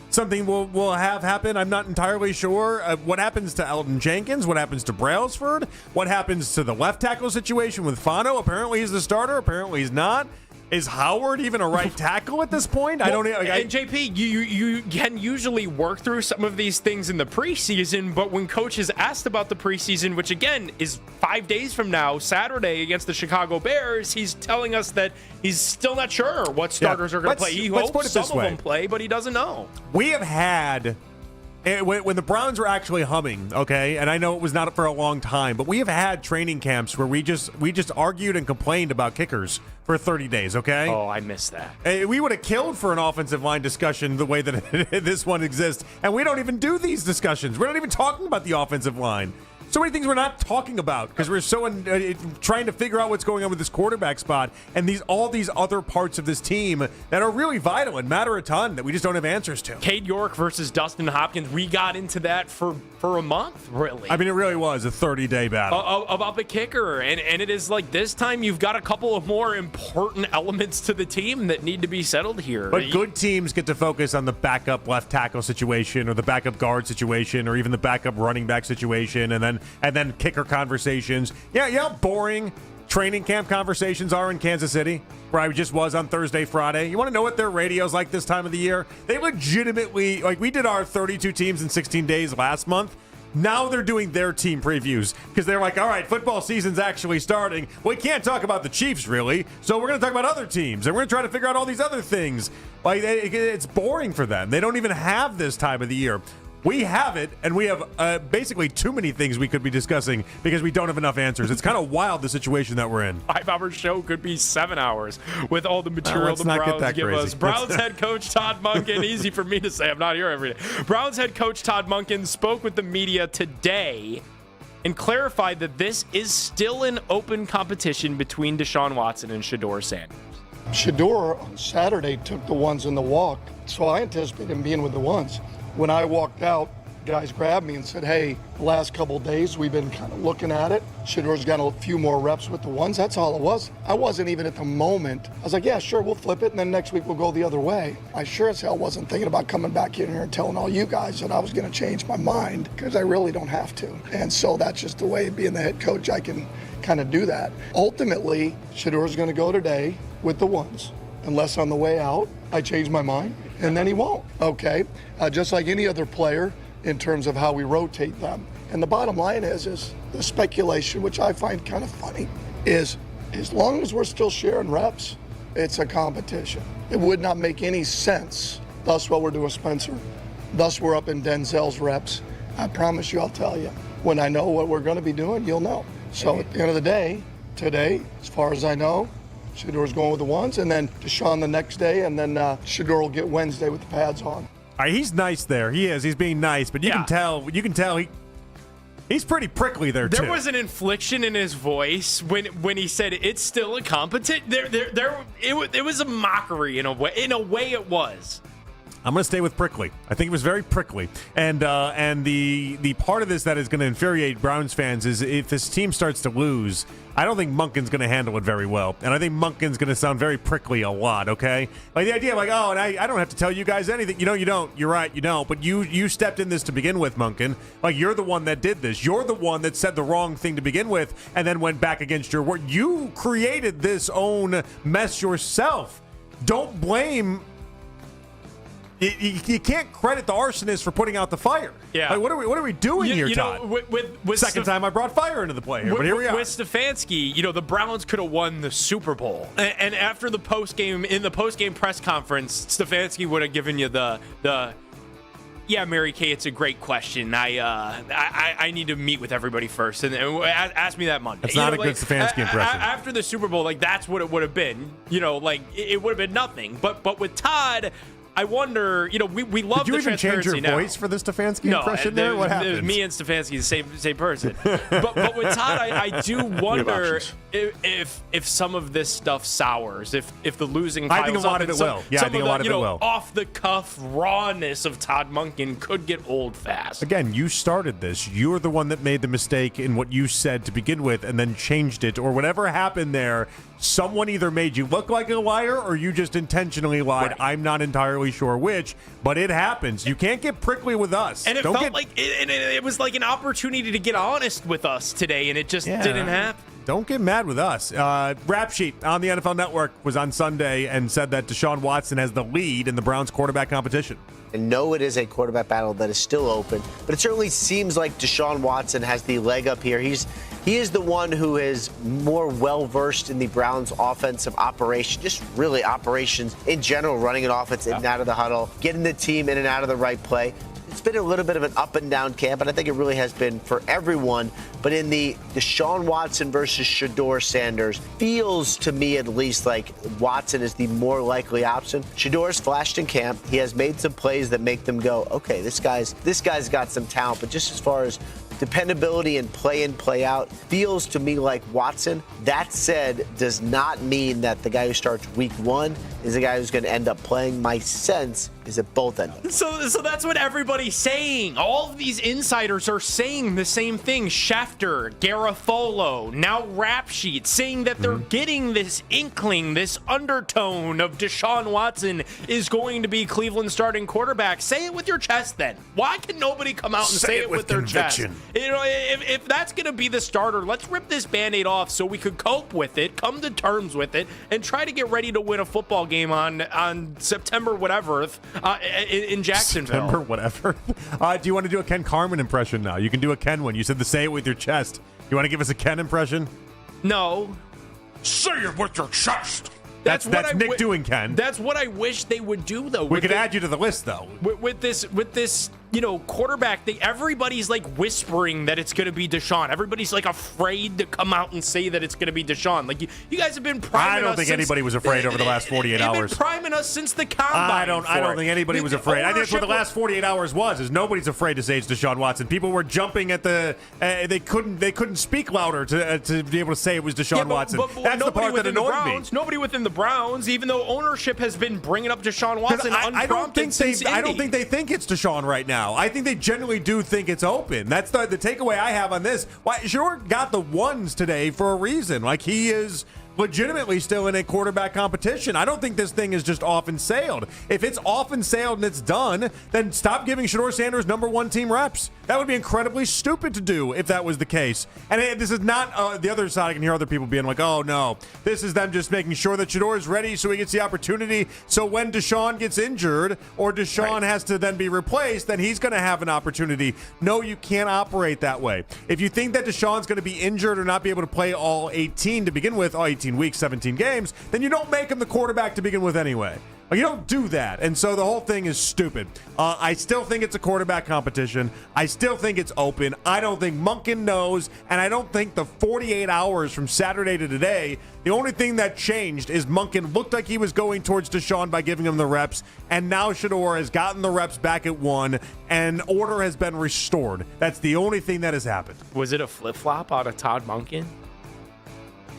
something we'll have happen. I'm not entirely sure. What happens to Elton Jenkins? What happens to Brailsford? What happens to the left tackle situation with Fano? Apparently he's the starter. Apparently he's not. Is Howard even a right tackle at this point? I don't know. And JP, you can usually work through some of these things in the preseason, but when coach is asked about the preseason, which again is 5 days from now, Saturday against the Chicago Bears, he's telling us that he's still not sure what starters are going to play. He hopes some of them play, but he doesn't know. We have had, when the Browns were actually humming, okay, and I know it was not for a long time, but we have had training camps where we just argued and complained about kickers for 30 days, okay? Oh, I missed that. We would have killed for an offensive line discussion the way that this one exists, and we don't even do these discussions. We're not even talking about the offensive line. So many things we're not talking about because we're so trying to figure out what's going on with this quarterback spot and all these other parts of this team that are really vital and matter a ton that we just don't have answers to. Cade York versus Dustin Hopkins, we got into that for a month, really. I mean, it really was a 30-day battle. About the kicker, and it is like this time you've got a couple of more important elements to the team that need to be settled here. But good teams get to focus on the backup left tackle situation or the backup guard situation or even the backup running back situation and then kicker conversations. Yeah, boring training camp conversations are in Kansas City, where I just was on Thursday, Friday. You want to know what their radio's like this time of the year? They legitimately, like, we did our 32 teams in 16 days last month. Now they're doing their team previews because they're like, all right, football season's actually starting. We can't talk about the Chiefs, really, so we're going to talk about other teams, and we're going to try to figure out all these other things. Like, it's boring for them. They don't even have this time of the year. We have it, and we have basically too many things we could be discussing because we don't have enough answers. It's kind of wild, the situation that we're in. 5-hour show could be 7 hours with all the material the Browns give us. Browns head coach Todd Monken, easy for me to say, I'm not here every day. Browns head coach Todd Monken spoke with the media today and clarified that this is still an open competition between Deshaun Watson and Shedeur Sanders. Shedeur on Saturday took the ones in the walk, so I anticipate him being with the ones. When I walked out, guys grabbed me and said, hey, the last couple of days we've been kind of looking at it. Shedeur's got a few more reps with the ones. That's all it was. I wasn't even at the moment. I was like, yeah, sure, we'll flip it, and then next week we'll go the other way. I sure as hell wasn't thinking about coming back in here and telling all you guys that I was going to change my mind because I really don't have to. And so that's just the way, being the head coach, I can kind of do that. Ultimately, Shedeur's going to go today with the ones. Unless on the way out, I change my mind, and then he won't, okay? Just like any other player in terms of how we rotate them. And the bottom line is the speculation, which I find kind of funny, is as long as we're still sharing reps, it's a competition. It would not make any sense, thus what we're doing, Spencer, Thus, we're up in Denzel's reps. I promise you, I'll tell you. When I know what we're going to be doing, you'll know. So at the end of the day, today, as far as I know, Shador's going with the ones, and then Deshaun the next day, and then Shador will get Wednesday with the pads on. All right, he's nice there. He is. He's being nice, but you can tell he's pretty prickly too. There was an inflection in his voice when he said it's still a competition. It was a mockery in a way. In a way, it was. I'm going to stay with prickly. I think it was very prickly. And the part of this that is going to infuriate Browns fans is if this team starts to lose, I don't think Monken's going to handle it very well. And I think Monken's going to sound very prickly a lot, okay? Like the idea of like, oh, and I don't have to tell you guys anything. You don't. You're right, you don't. But you stepped in this to begin with, Monken. Like, you're the one that did this. You're the one that said the wrong thing to begin with and then went back against your word. You created this own mess yourself. Don't blame... You can't credit the arsonist for putting out the fire. Yeah. Like, what are we doing here, Todd? With Second time I brought fire into the play here, but here we are. With Stefanski, the Browns could have won the Super Bowl. And after in the post-game press conference, Stefanski would have given you the yeah, Mary Kay, it's a great question. I need to meet with everybody first and ask me that Monday. That's not a good Stefanski impression. After the Super Bowl, that's what it would have been. It would have been nothing. But with Todd, I wonder, we love the transparency now. Did you even change your voice for the Stefanski impression there? What happened? Me and Stefanski, the same person. but with Todd, I do wonder if some of this stuff sours, if the losing piles I think a lot of it will. Yeah, I think a lot of it will. Off-the-cuff rawness of Todd Monken could get old fast. Again, you started this. You're the one that made the mistake in what you said to begin with and then changed it, or whatever happened there. Someone either made you look like a liar or you just intentionally lied. Right. I'm not entirely sure which, but it happens. You can't get prickly with us. And it was like an opportunity to get honest with us today, and it just didn't happen. Don't get mad with us. Rap Sheet on the NFL Network was on Sunday and said that Deshaun Watson has the lead in the Browns quarterback competition. And no, it is a quarterback battle that is still open, but it certainly seems like Deshaun Watson has the leg up here. He is the one who is more well-versed in the Browns' offensive operation, just really operations in general, running an offense in and out of the huddle, getting the team in and out of the right play. It's been a little bit of an up and down camp, and I think it really has been for everyone. But in the Deshaun Watson versus Shador Sanders, feels to me at least like Watson is the more likely option. Shador's flashed in camp. He has made some plays that make them go, okay, this guy's got some talent. But just as far as dependability and play in, play out, feels to me like Watson. That said, does not mean that the guy who starts week one is the guy who's going to end up playing. My sense is that both end up. So that's what everybody's saying. All of these insiders are saying the same thing. Schefter, Garofolo, now Rap Sheet, saying that they're getting this inkling, this undertone of Deshaun Watson is going to be Cleveland's starting quarterback. Say it with your chest then. Why can nobody come out and say it with their chest? If that's going to be the starter, let's rip this Band-Aid off so we could cope with it, come to terms with it, and try to get ready to win a football game on September whatever in Jacksonville. September whatever. Do you want to do a Ken Carman impression now? You can do a Ken one. You said to say it with your chest. You want to give us a Ken impression? No. Say it with your chest. That's Nick doing Ken. That's what I wish they would do, though. We could add you to the list, though. With this, quarterback thing, everybody's like whispering that it's going to be Deshaun. Everybody's like afraid to come out and say that it's going to be Deshaun. Like you guys have been priming us. I don't think anybody was afraid over the last 48 hours. Been priming us since the combine. I don't think anybody was afraid. I think that's what the last 48 hours was. Is nobody's afraid to say it's Deshaun Watson. People were jumping at the. They couldn't speak louder to be able to say it was Deshaun Watson. That's the part that annoyed me. Nobody within the Browns, even though ownership has been bringing up Deshaun Watson unprompted since Indy. I don't think they think it's Deshaun right now. I think they genuinely do think it's open. That's the takeaway I have on this. Why Shore got the ones today for a reason. Like, he is legitimately still in a quarterback competition. I don't think this thing is just off and sailed. If it's off and sailed and it's done, then stop giving Shador Sanders number one team reps. That would be incredibly stupid to do if that was the case. And this is not the other side. I can hear other people being like, oh no, this is them just making sure that Shador is ready so he gets the opportunity. So when Deshaun gets injured or Deshaun has to then be replaced, then he's going to have an opportunity. No, you can't operate that way. If you think that Deshaun's going to be injured or not be able to play all 18 to begin with, all 18 weeks, 17 games, then you don't make him the quarterback to begin with anyway. You don't do that. And so the whole thing is stupid. I still think it's a quarterback competition. I still think it's open. I don't think Monken knows, and I don't think the 48 hours from Saturday to today, the only thing that changed is Monken looked like he was going towards Deshaun by giving him the reps, and now Shedeur has gotten the reps back at 1, and order has been restored. That's the only thing that has happened. Was it a flip-flop out of Todd Monken?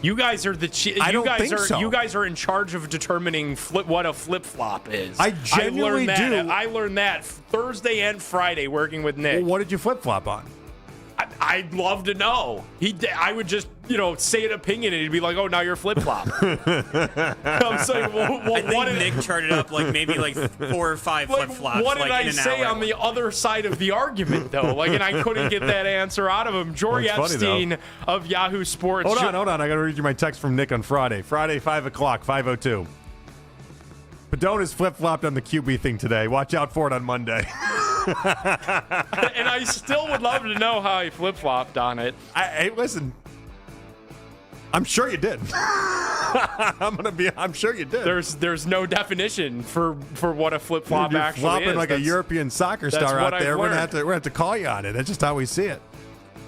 You guys are I don't think so. You guys are in charge of determining what a flip-flop is. I genuinely do. I learned that Thursday and Friday working with Nick. Well, what did you flip-flop on? I'd love to know. I would just, say an opinion and he'd be like, "Oh, now you're flip-flop." I'm saying, I think Nick charted up maybe 4 or 5 flip-flops. What did I say on the other side of the argument, though? And I couldn't get that answer out of him. Jory Epstein of Yahoo Sports. Hold on. I got to read you my text from Nick on Friday. Friday, 5 o'clock, 5:02. Padona's flip-flopped on the QB thing today. Watch out for it on Monday. And I still would love to know how he flip-flopped on it. Hey, listen. I'm sure you did. I'm sure you did. There's no definition for what a flip-flop actually flopping is. Like a European soccer star out there. We're gonna have to call you on it. That's just how we see it.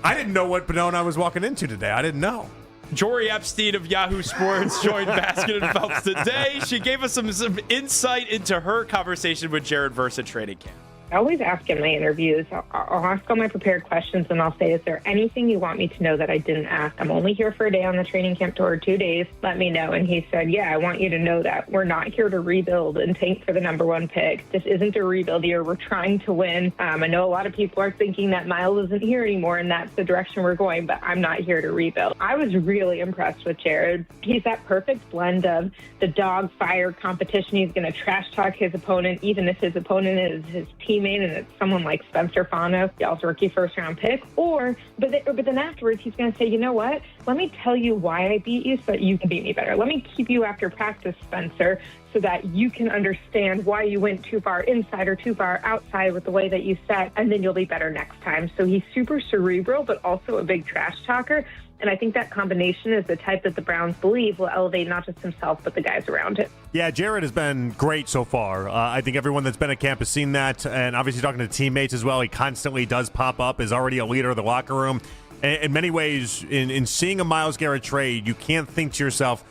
I didn't know what Padona was walking into today. I didn't know. Jory Epstein of Yahoo Sports joined Basket and Phelps today. She gave us some insight into her conversation with Jared Verse at training camp. I always ask in my interviews, I'll ask all my prepared questions and I'll say, is there anything you want me to know that I didn't ask? I'm only here for a day on the training camp tour, 2 days. Let me know. And he said, yeah, I want you to know that we're not here to rebuild and tank for the number 1 pick. This isn't a rebuild year. We're trying to win. I know a lot of people are thinking that Miles isn't here anymore and that's the direction we're going, but I'm not here to rebuild. I was really impressed with Jared. He's that perfect blend of the dog fire competition. He's going to trash talk his opponent, even if his opponent is his teammate and it's someone like Spencer Fano, y'all's rookie first-round pick. But then afterwards, he's going to say, you know what? Let me tell you why I beat you so that you can beat me better. Let me keep you after practice, Spencer, so that you can understand why you went too far inside or too far outside with the way that you set, and then you'll be better next time. So he's super cerebral, but also a big trash talker. And I think that combination is the type that the Browns believe will elevate not just himself, but the guys around him. Yeah, Jared has been great so far. I think everyone that's been at camp has seen that. And obviously talking to teammates as well, he constantly does pop up, is already a leader of the locker room. In many ways, in seeing a Myles Garrett trade, you can't think to yourself,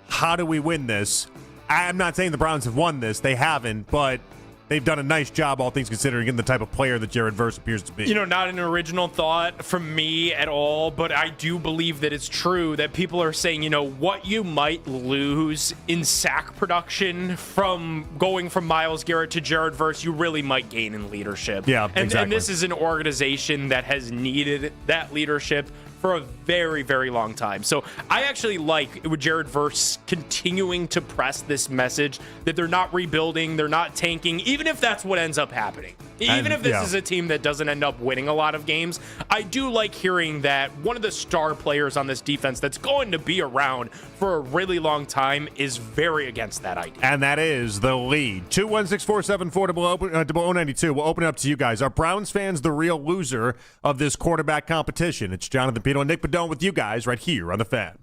how do we win this? I'm not saying the Browns have won this. They haven't, but they've done a nice job, all things considering, in the type of player that Jared Verse appears to be. Not an original thought from me at all, but I do believe that it's true that people are saying, what you might lose in sack production from going from Myles Garrett to Jared Verse, you really might gain in leadership. Yeah, exactly. And this is an organization that has needed that leadership for a very, very long time. So I actually like with Jared Verse continuing to press this message that they're not rebuilding, they're not tanking, even if that's what ends up happening. Even if this is a team that doesn't end up winning a lot of games, I do like hearing that one of the star players on this defense that's going to be around for a really long time is very against that idea. And that is the lead. 216-474-0092. We'll open it up to you guys. Are Browns fans the real loser of this quarterback competition? It's Jonathan Pino and Nick Padone with you guys right here on The Fan.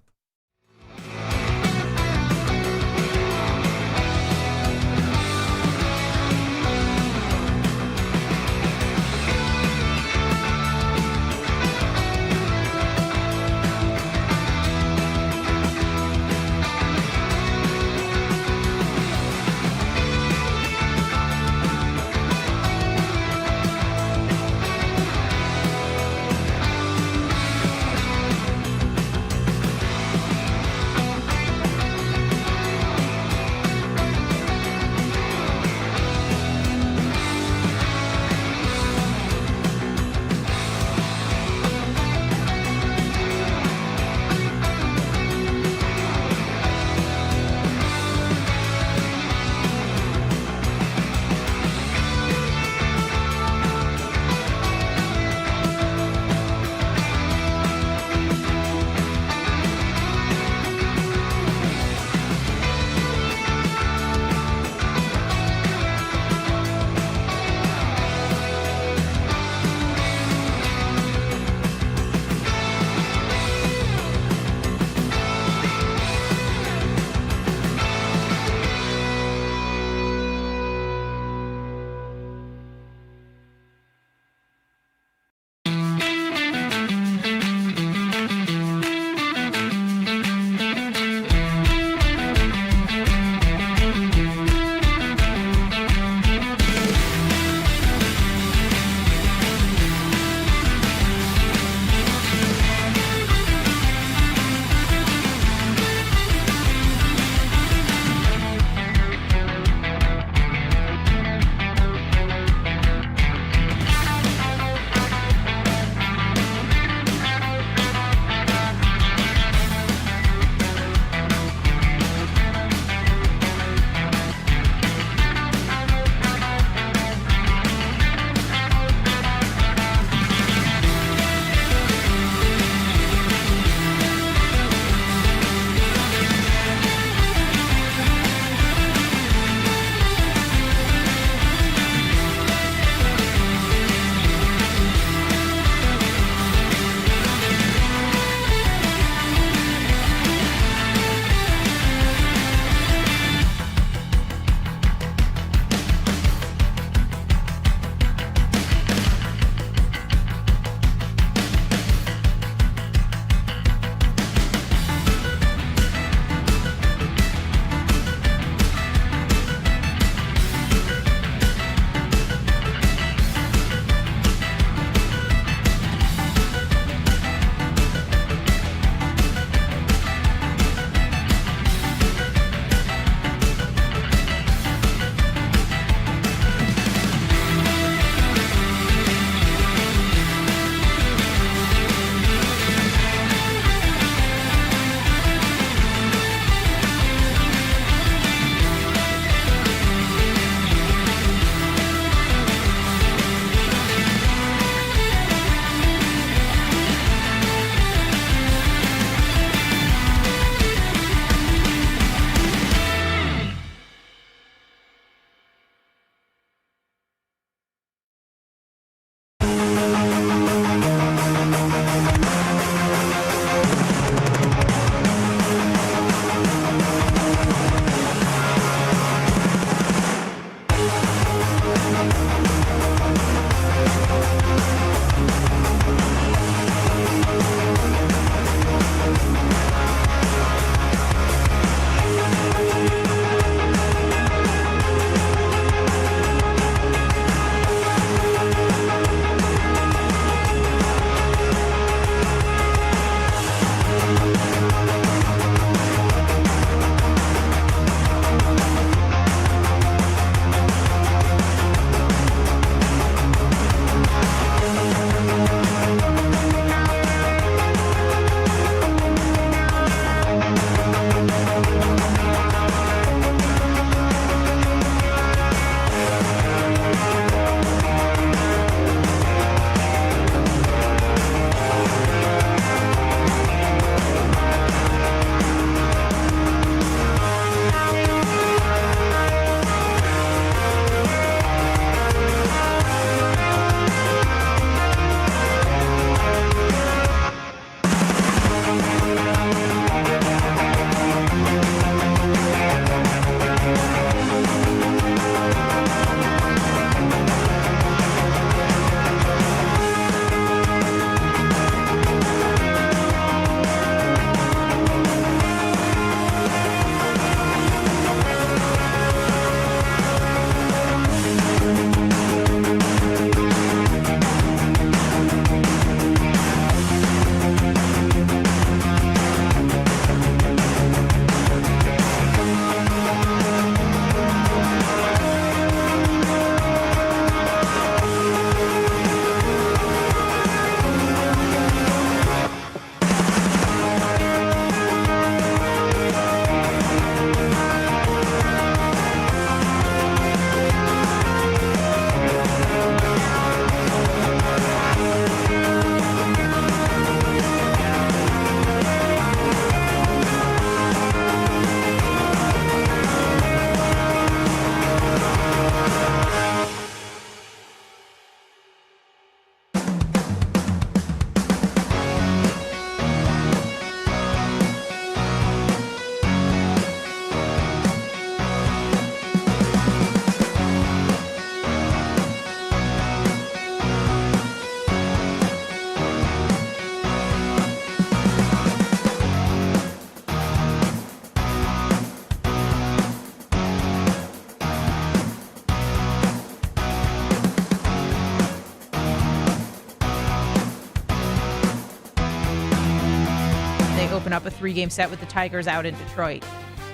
they open up a 3-game set with the Tigers out in Detroit.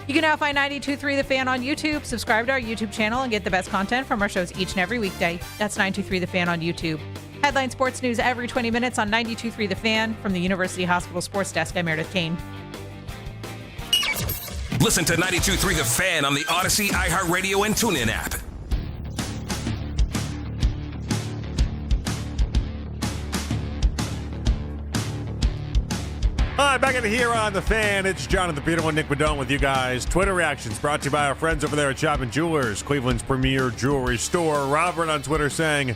You can now find 92.3 The Fan on YouTube. Subscribe to our YouTube channel and get the best content from our shows each and every weekday. That's 92.3 The Fan on YouTube. Headline sports news every 20 minutes on 92.3 The Fan. From the University Hospital Sports Desk, I'm Meredith Kane. Listen to 92.3 The Fan on the Odyssey, iHeartRadio, and TuneIn app. All right, back in here on The Fan. It's Jonathan Peterman, Nick Madone with you guys. Twitter reactions brought to you by our friends over there at Shop & Jewelers, Cleveland's premier jewelry store. Robert on Twitter saying,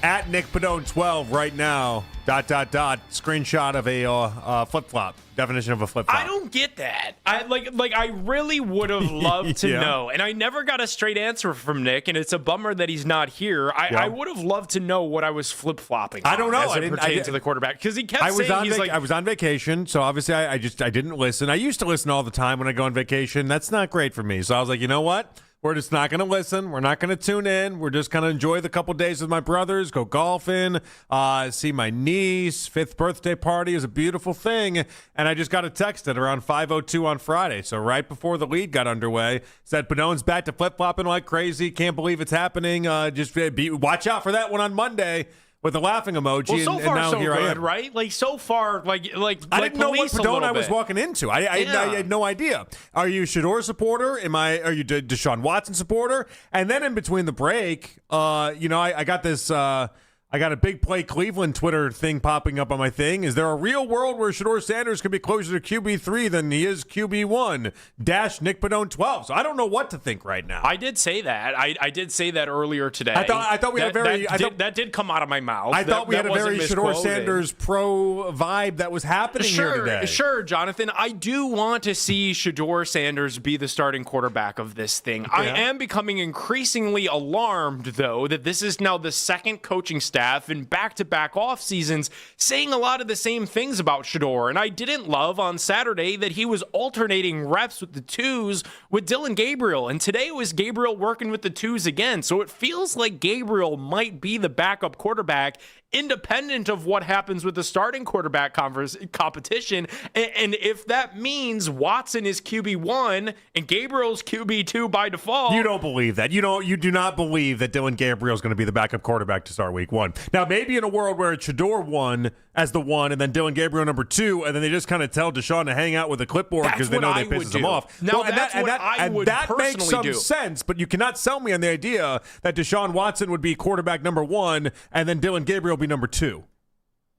at Nick Padone 12 right now, ... screenshot of a flip-flop. Definition of a flip-flop. I don't get that. I really would have loved to know. And I never got a straight answer from Nick, and it's a bummer that he's not here. I would have loved to know what I was flip-flopping. I don't know. As it pertained to the quarterback. Because he kept saying I was on vacation, so obviously I didn't listen. I used to listen all the time when I go on vacation. That's not great for me. So I was like, you know what? We're just not going to listen. We're not going to tune in. We're just going to enjoy the couple days with my brothers, go golfing, see my niece. 5th birthday party is a beautiful thing. And I just got a text at around 5:02 on Friday. So right before the lead got underway, said Padone's back to flip-flopping like crazy. Can't believe it's happening. Just watch out for that one on Monday. With a laughing emoji, well, so far, and now so here good, I am. Right? Like so far, like I didn't know what Padone I was walking into. I had no idea. Are you a Shedeur supporter? Are you a Deshaun Watson supporter? And then in between the break, I got this. I got a big play Cleveland Twitter thing popping up on my thing. Is there a real world where Shedeur Sanders could be closer to QB3 than he is QB1? -- Nick Padone 12. So I don't know what to think right now. I did say that. I did say that earlier today. I thought we had a very that did come out of my mouth. I thought we had a very Shedeur Sanders pro vibe that was happening here today. Sure, Jonathan. I do want to see Shedeur Sanders be the starting quarterback of this thing. I am becoming increasingly alarmed, though, that this is now the second coaching staff in back-to-back off seasons saying a lot of the same things about Shedeur. And I didn't love on Saturday that he was alternating reps with the twos with Dylan Gabriel. And today it was Gabriel working with the twos again. So it feels like Gabriel might be the backup quarterback independent of what happens with the starting quarterback competition. And if that means Watson is QB1 and Gabriel's QB2 by default. You don't believe that. You do not believe that Dylan Gabriel is going to be the backup quarterback to start week 1. Now, maybe in a world where it's Shedeur 1 as the 1 and then Dylan Gabriel number 2, and then they just kind of tell Deshaun to hang out with a clipboard because they know they pisses him off. Now, I would that personally makes some do. sense, but you cannot sell me on the idea that Deshaun Watson would be quarterback number 1 and then Dylan Gabriel be number 2.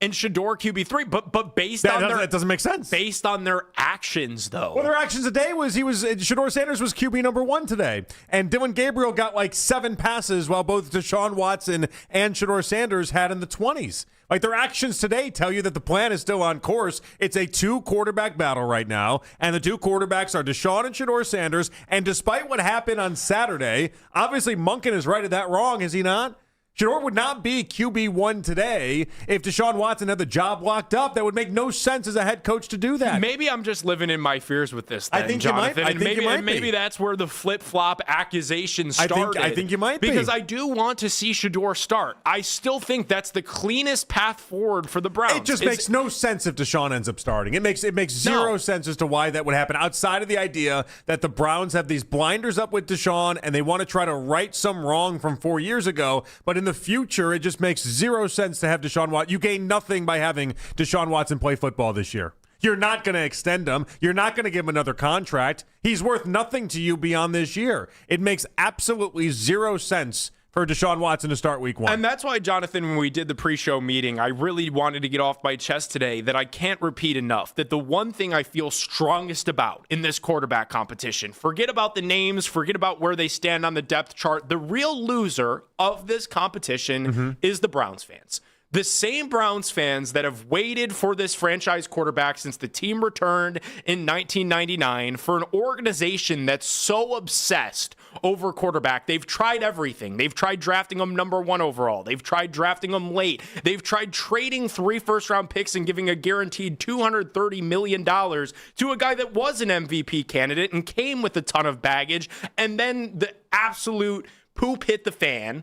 And Shedeur QB3, but based on that doesn't make sense. Based on their actions, though. Well, their actions today was Shedeur Sanders was QB number 1 today, and Dylan Gabriel got like 7 passes while both Deshaun Watson and Shedeur Sanders had in the 20s. Like their actions today tell you that the plan is still on course. It's a 2-quarterback battle right now, and the 2 quarterbacks are Deshaun and Shedeur Sanders. And despite what happened on Saturday, obviously Monken is right at that wrong, is he not? Shedeur would not be QB1 today if Deshaun Watson had the job locked up. That would make no sense as a head coach to do that. Maybe I'm just living in my fears with this thing, I think Jonathan. you might. Maybe that's where the flip-flop accusation started. I think you might be. Because I do want to see Shedeur start. I still think that's the cleanest path forward for the Browns. It just makes no sense if Deshaun ends up starting. It makes zero sense as to why that would happen outside of the idea that the Browns have these blinders up with Deshaun and they want to try to right some wrong from 4 years ago. But in the future, it just makes zero sense to have Deshaun Watson. You gain nothing by having Deshaun Watson play football this year. You're not going to extend him. You're not going to give him another contract. He's worth nothing to you beyond this year. It makes absolutely zero sense for Deshaun Watson to start week 1. And that's why, Jonathan, when we did the pre-show meeting, I really wanted to get off my chest today that I can't repeat enough, that the one thing I feel strongest about in this quarterback competition, forget about the names, forget about where they stand on the depth chart, the real loser of this competition is the Browns fans. The same Browns fans that have waited for this franchise quarterback since the team returned in 1999, for an organization that's so obsessed over quarterback. They've tried everything. They've tried drafting him number 1 overall. They've tried drafting him late. They've tried trading 3 first-round picks and giving a guaranteed $230 million to a guy that was an MVP candidate and came with a ton of baggage. And then the absolute poop hit the fan.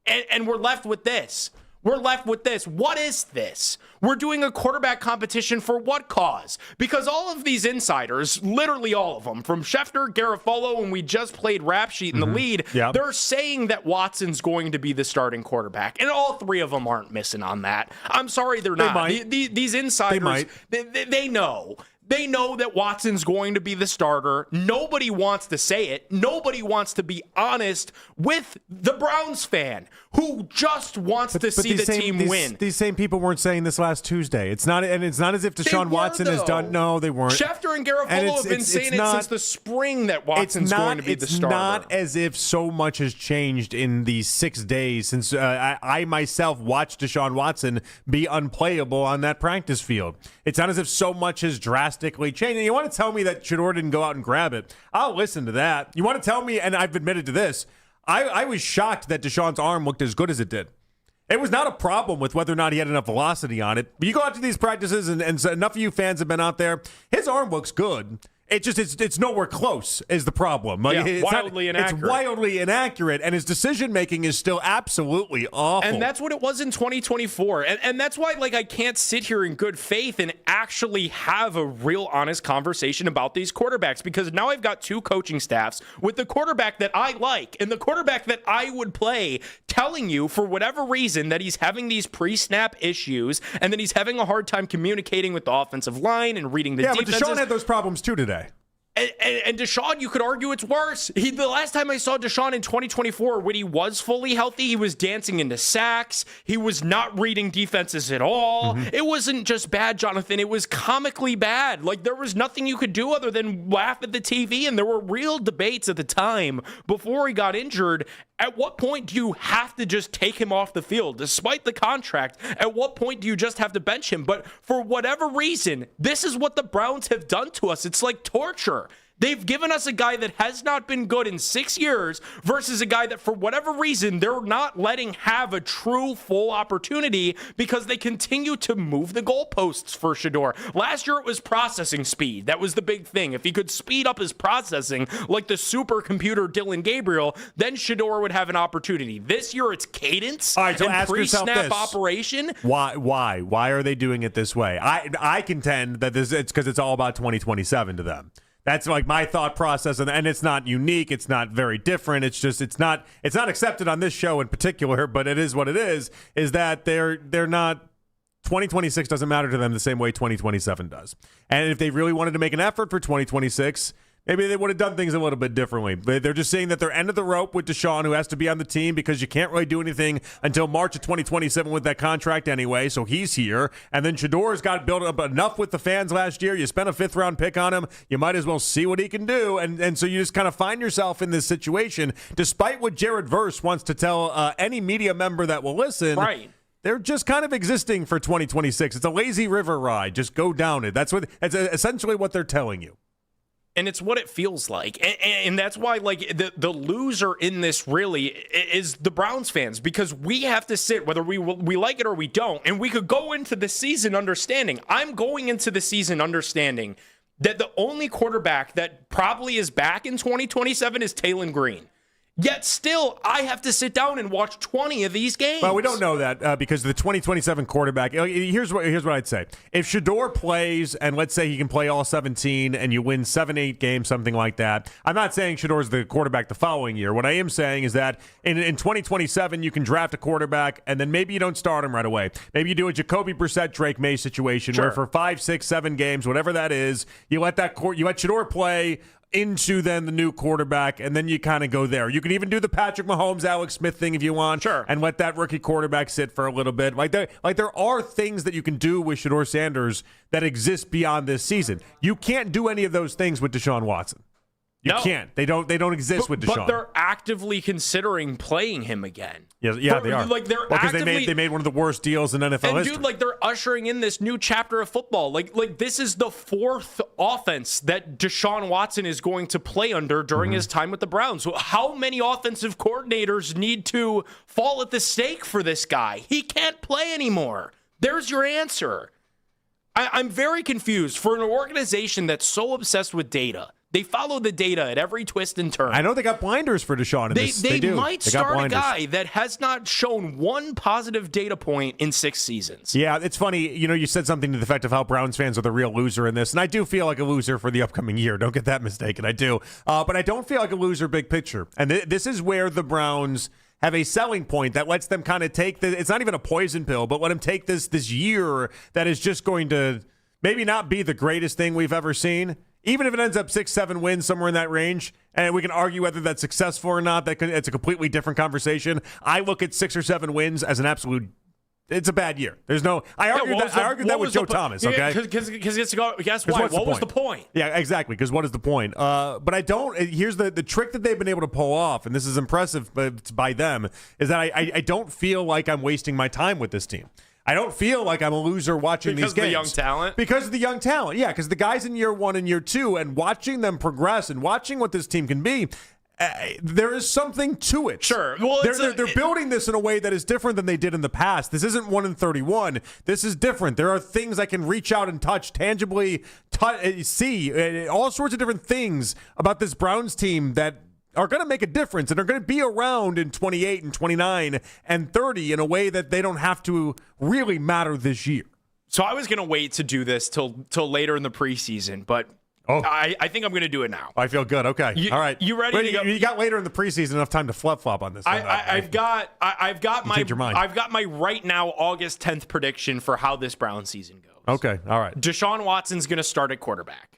And we're left with this. We're left with this. What is this? We're doing a quarterback competition for what cause? Because all of these insiders, literally all of them, from Schefter, Garofalo, and we just played Rap Sheet in the lead, they're saying that Watson's going to be the starting quarterback. And all three of them aren't missing on that. I'm sorry they're not. These insiders, they know. They know that Watson's going to be the starter. Nobody wants to say it. Nobody wants to be honest with the Browns fan who just wants to see the team win. These same people weren't saying this last Tuesday. It's not as if Deshaun Watson is done. No, they weren't. Schefter and Garofalo have been saying it since the spring that Watson's going to be the starter. It's not as if so much has changed in these 6 days since I myself watched Deshaun Watson be unplayable on that practice field. It's not as if so much has drastically changed. And you want to tell me that Shedeur didn't go out and grab it? I'll listen to that. You want to tell me, and I've admitted to this, I was shocked that Deshaun's arm looked as good as it did. It was not a problem with whether or not he had enough velocity on it. But you go out to these practices, and enough of you fans have been out there. His arm looks good. It's nowhere close is the problem. It's wildly inaccurate. It's wildly inaccurate, and his decision-making is still absolutely awful. And that's what it was in 2024. And that's why, I can't sit here in good faith and actually have a real honest conversation about these quarterbacks, because now I've got two coaching staffs with the quarterback that I like and the quarterback that I would play telling you, for whatever reason, that he's having these pre-snap issues and that he's having a hard time communicating with the offensive line and reading the defenses. Yeah, but Deshaun had those problems too today. And Deshaun, you could argue it's worse. The last time I saw Deshaun in 2024, when he was fully healthy, he was dancing into sacks. He was not reading defenses at all. It wasn't just bad, Jonathan. It was comically bad. There was nothing you could do other than laugh at the TV. And there were real debates at the time before he got injured. At what point do you have to just take him off the field, despite the contract? At what point do you just have to bench him? But for whatever reason, this is what the Browns have done to us. It's like torture. They've given us a guy that has not been good in 6 years versus a guy that, for whatever reason, they're not letting have a true full opportunity because they continue to move the goalposts for Shedeur. Last year, it was processing speed. That was the big thing. If he could speed up his processing like the supercomputer Dylan Gabriel, then Shedeur would have an opportunity. This year, it's cadence and pre-snap operation. Why? Why are they doing it this way? I contend that it's because it's all about 2027 to them. That's my thought process, and it's not unique. It's not very different. It's just it's not accepted on this show in particular, but it is what it is. Is that they're not 2026 doesn't matter to them the same way 2027 does. And if they really wanted to make an effort for 2026, maybe they would have done things a little bit differently. They're just saying that they're end of the rope with Deshaun, who has to be on the team because you can't really do anything until March of 2027 with that contract anyway, so he's here. And then Shedeur's got built up enough with the fans last year. You spent a fifth-round pick on him. You might as well see what he can do. And so you just kind of find yourself in this situation, despite what Jared Verse wants to tell any media member that will listen. Right. They're just kind of existing for 2026. It's a lazy river ride. Just go down it. That's essentially what they're telling you. And it's what it feels like. And that's why, the loser in this really is the Browns fans, because we have to sit, whether we like it or we don't, and we could go into the season understanding. I'm going into the season understanding that the only quarterback that probably is back in 2027 is Taylon Green. Yet still, I have to sit down and watch 20 of these games. Well, we don't know that because the 2027 quarterback, here's what I'd say. If Shedeur plays, and let's say he can play all 17, and you win 7-8 games, something like that, I'm not saying Shedeur's the quarterback the following year. What I am saying is that in 2027, you can draft a quarterback, and then maybe you don't start him right away. Maybe you do a Jacoby Brissett, Drake May situation where for 5, 6, 7 games, whatever that is, you let Shedeur play into then the new quarterback, and then you kind of go there. You can even do the Patrick Mahomes, Alex Smith thing if you want, and let that rookie quarterback sit for a little bit. There are things that you can do with Shedeur Sanders that exist beyond this season. You can't do any of those things with Deshaun Watson. You can't. They don't exist with Deshaun. But they're actively considering playing him again. Yeah, they are. Because they made one of the worst deals in NFL history. Dude, they're ushering in this new chapter of football. Like this is the fourth offense that Deshaun Watson is going to play under during his time with the Browns. So how many offensive coordinators need to fall at the stake for this guy? He can't play anymore. There's your answer. I'm very confused for an organization that's so obsessed with data, They follow the data at every twist and turn. I know they got blinders for Deshaun in this. They do. might They got start a blinders. guy that has not shown one positive data point in 6 seasons. Yeah, it's funny. You said something to the effect of how Browns fans are the real loser in this, and I do feel like a loser for the upcoming year. Don't get that mistaken. I do. But I don't feel like a loser big picture. And this is where the Browns have a selling point that lets them kind of take it's not even a poison pill, but let them take this year that is just going to maybe not be the greatest thing we've ever seen. Even if it ends up 6-7 wins, somewhere in that range, and we can argue whether that's successful or not, it's a completely different conversation. I look at 6 or 7 wins as an absolute. It's a bad year. There's no. I argued that with Joe Thomas. Okay, because guess why? What was the point? Yeah, exactly. Because what is the point? But I don't. Here's the trick that they've been able to pull off, and this is impressive by them, is that I don't feel like I'm wasting my time with this team. I don't feel like I'm a loser watching these games. Because of the young talent? Because of the young talent, yeah. Because the guys in year 1 and year 2, and watching them progress and watching what this team can be, there is something to it. Sure. Well, they're building this in a way that is different than they did in the past. This isn't 1-31. This is different. There are things I can reach out and touch, tangibly see, all sorts of different things about this Browns team that are going to make a difference and are going to be around in 28 and 29 and 30 in a way that they don't have to really matter this year. So I was going to wait to do this till later in the preseason, but I think I'm going to do it now. I feel good. Okay. All right. You ready to go? You got later in the preseason enough time to flip-flop on this. I've got my right now August 10th prediction for how this Brown season goes. Okay. All right. Deshaun Watson's going to start at quarterback.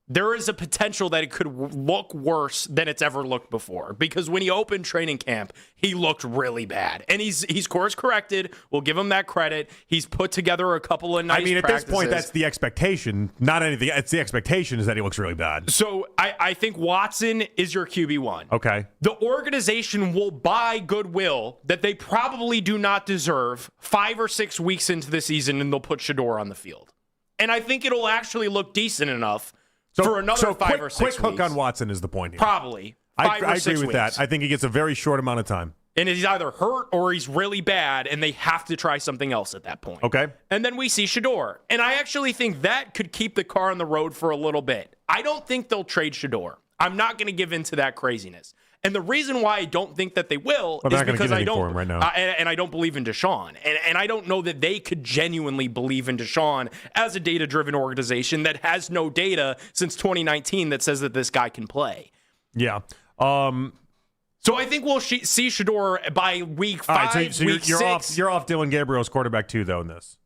There is a potential that it could look worse than it's ever looked before, because when he opened training camp, he looked really bad. And he's course corrected. We'll give him that credit. He's put together a couple of nice practices. At this point, that's the expectation, not anything. It's the expectation is that he looks really bad. So I think Watson is your QB1. Okay. The organization will buy goodwill that they probably do not deserve 5 or 6 weeks into the season, and they'll put Shador on the field. And I think it'll actually look decent enough for another 5 or 6 weeks. Quick hook on Watson is the point here. Probably. I agree with that. I think he gets a very short amount of time. And he's either hurt or he's really bad, and they have to try something else at that point. Okay. And then we see Shador. And I actually think that could keep the car on the road for a little bit. I don't think they'll trade Shador. I'm not going to give in to that craziness. And the reason why I don't think that they will is because I don't right now. And I don't believe in Deshaun. And I don't know that they could genuinely believe in Deshaun as a data-driven organization that has no data since 2019 that says that this guy can play. Yeah. So I think we'll see Shador by week 5, right, so week 6. You're off Dylan Gabriel's quarterback 2, though, in this.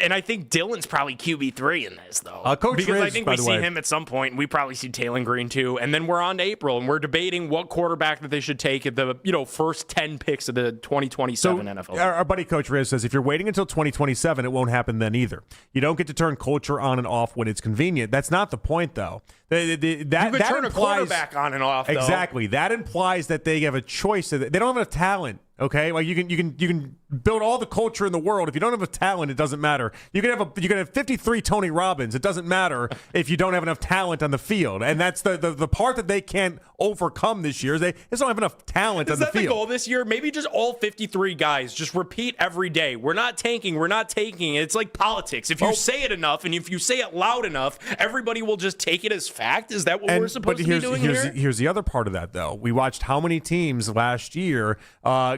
And I think Dylan's probably QB3 in this, though. Coach because Riz, I think by we the see way. him at some point. We probably see Taylor Green, too. And then we're on to April, and we're debating what quarterback that they should take at the first 10 picks of the 2027 NFL. Our buddy Coach Riz says if you're waiting until 2027, it won't happen then either. You don't get to turn culture on and off when it's convenient. That's not the point, though. You could turn a quarterback on and off, though. Exactly. That implies that they have a choice. They don't have enough talent. Okay, like you can build all the culture in the world. If you don't have a talent, it doesn't matter. You can have 53 Tony Robbins. It doesn't matter if you don't have enough talent on the field, and that's the part that they can't overcome this year. They just don't have enough talent on the field. Is that the goal this year? Maybe just all 53 guys just repeat every day. We're not tanking. We're not taking. It's like politics. If you say it enough, and if you say it loud enough, everybody will just take it as fact. Is that what we're supposed to be doing here? Here's the other part of that, though. We watched how many teams last year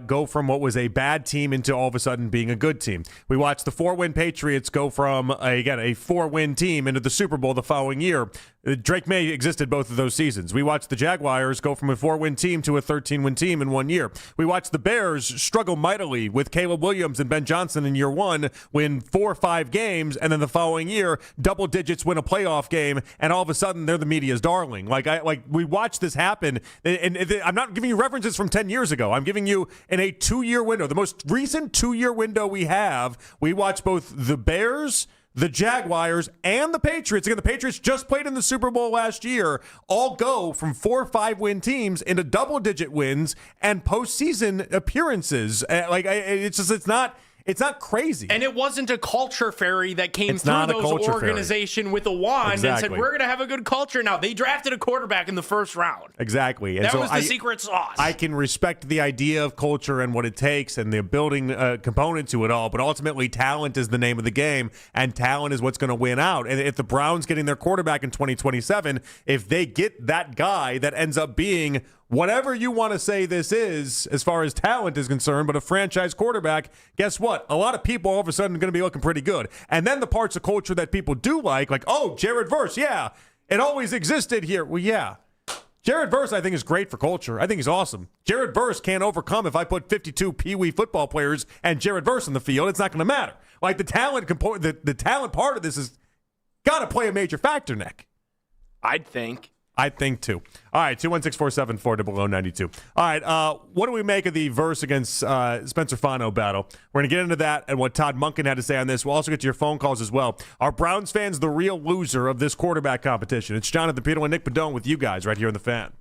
go from what was a bad team into all of a sudden being a good team. We watched the 4-win Patriots go from, a 4-win team into the Super Bowl the following year. Drake May existed both of those seasons. We watched the Jaguars go from a 4-win team to a 13-win team in 1 year. We watched the Bears struggle mightily with Caleb Williams and Ben Johnson in year 1, win 4 or 5 games, and then the following year, double digits, win a playoff game, and all of a sudden they're the media's darling. We watched this happen, and I'm not giving you references from 10 years ago. I'm giving you in a 2-year window, the most recent 2-year window we have. We watched both the Bears, the Jaguars, and the Patriots. Again, the Patriots just played in the Super Bowl last year. All go from 4 or 5-win teams into double-digit wins and postseason appearances. It's not It's not crazy. And it wasn't a culture fairy that came It's through not a those culture organization with a wand and said, Exactly. we're going to have a good culture now. They drafted a quarterback in the first round. Exactly. And That so was the secret sauce. I can respect the idea of culture and what it takes and the building component to it all, but ultimately talent is the name of the game, and talent is what's going to win out. And if the Browns getting their quarterback in 2027, if they get that guy that ends up being whatever you want to say this is as far as talent is concerned, but a franchise quarterback, guess what? A lot of people all of a sudden are going to be looking pretty good. And then the parts of culture that people do like, oh, Jared Verse, yeah, it always existed here. Well, yeah. Jared Verse, I think, is great for culture. I think he's awesome. Jared Verse can't overcome if I put 52 Pee Wee football players and Jared Verse on the field. It's not going to matter. Like the talent part of this has got to play a major factor, Nick. I think too. All right, 216-474-0092. All right, what do we make of the Verse against Spencer Fano battle? We're going to get into that and what Todd Monken had to say on this. We'll also get to your phone calls as well. Are Browns fans the real loser of this quarterback competition? It's Jonathan Peterlin and Nick Padone with you guys right here on The Fan.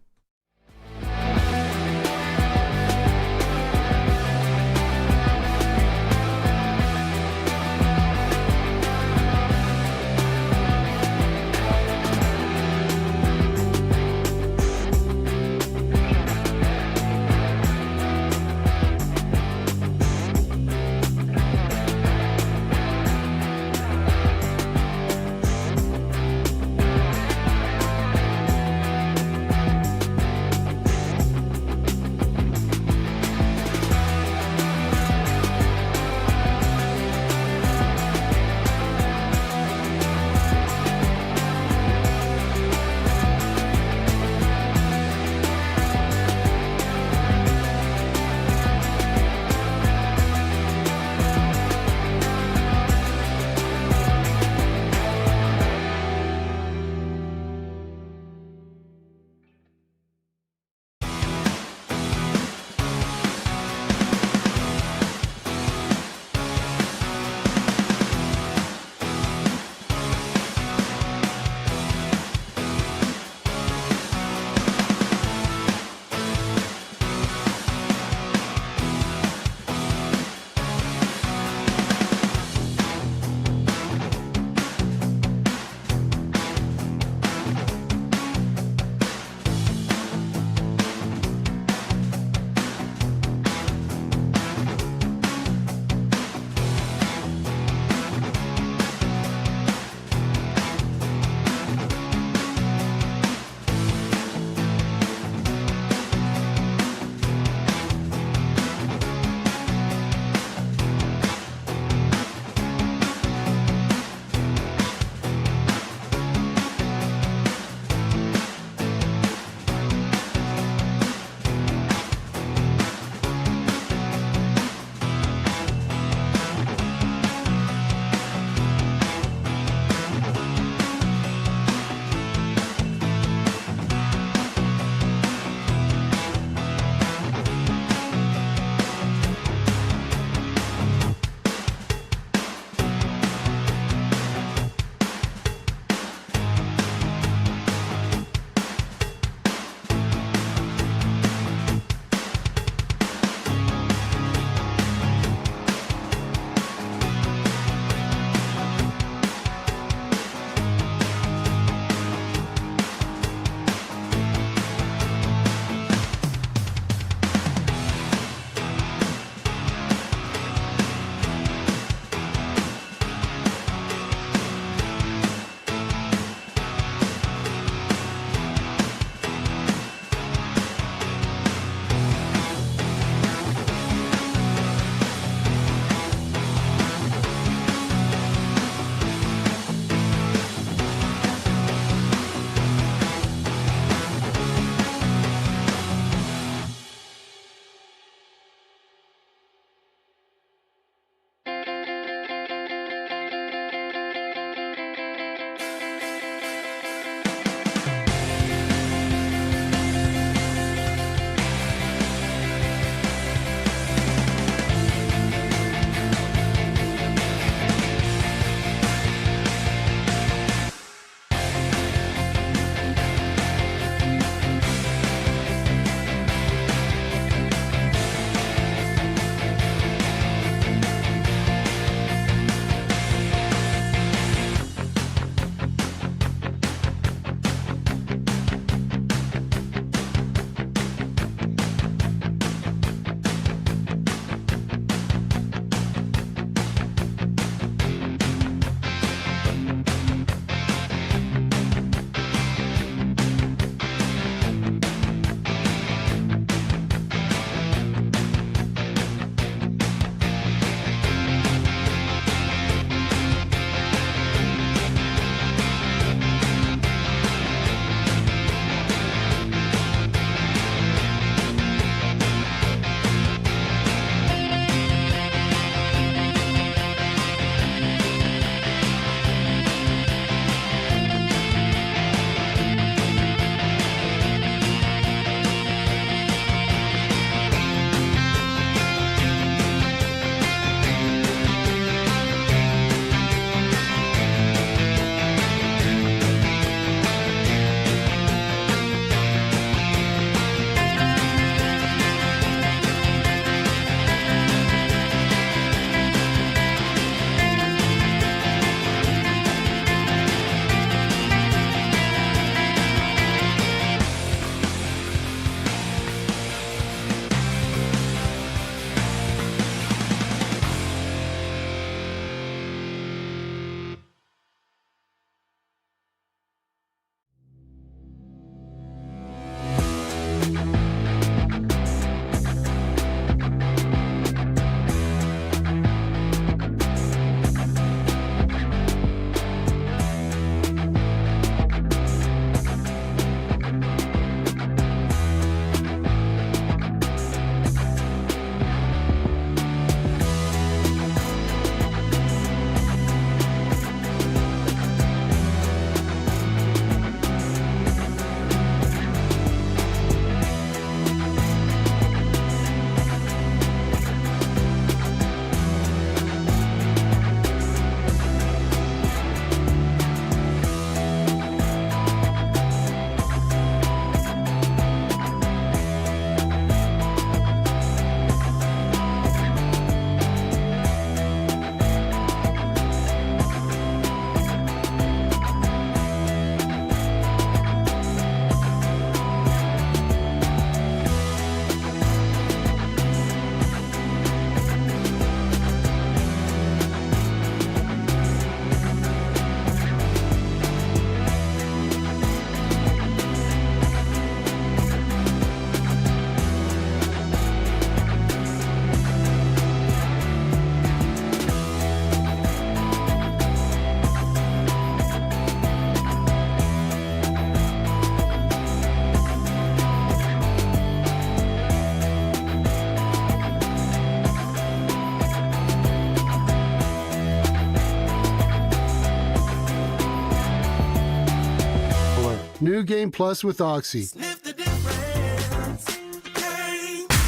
New Game Plus with Oxy.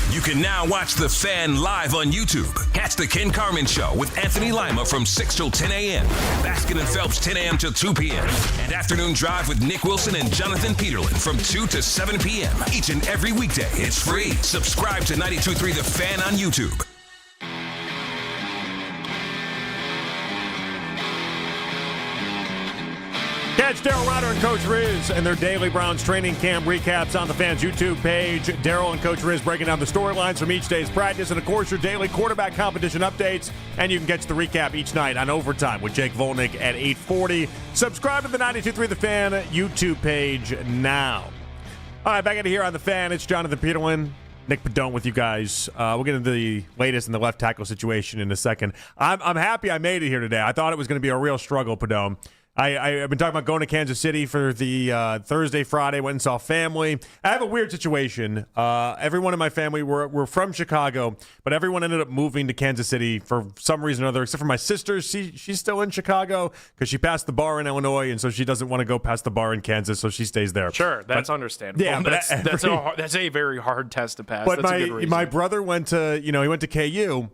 You can now watch The Fan live on YouTube. Catch The Ken Carman Show with Anthony Lima from 6 till 10 a.m. Baskin and Phelps 10 a.m. till 2 p.m. And Afternoon Drive with Nick Wilson and Jonathan Peterlin from 2 to 7 p.m. Each and every weekday. It's free. Subscribe to 92.3 The Fan on YouTube. Catch Daryl Ryder and Coach Riz and their daily Browns training camp recaps on the Fans YouTube page. Daryl and Coach Riz breaking down the storylines from each day's practice and, of course, your daily quarterback competition updates. And you can catch the recap each night on Overtime with Jake Volnick at 8:40. Subscribe to the 92.3 The Fan YouTube page now. All right, back in here on The Fan, it's Jonathan Peterlin, Nick Padone with you guys. We'll get into the latest in the left tackle situation in a second. I'm happy I made it here today. I thought it was going to be a real struggle, Padone. I've been talking about going to Kansas City for the Thursday, Friday, went and saw family. I have a weird situation. Everyone in my family, we're from Chicago, but everyone ended up moving to Kansas City for some reason or other, except for my sister. She's still in Chicago because she passed the bar in Illinois, and so she doesn't want to go past the bar in Kansas, so she stays there. That's understandable. Yeah, but that's a very hard test to pass. But that's a good reason. my brother went to KU.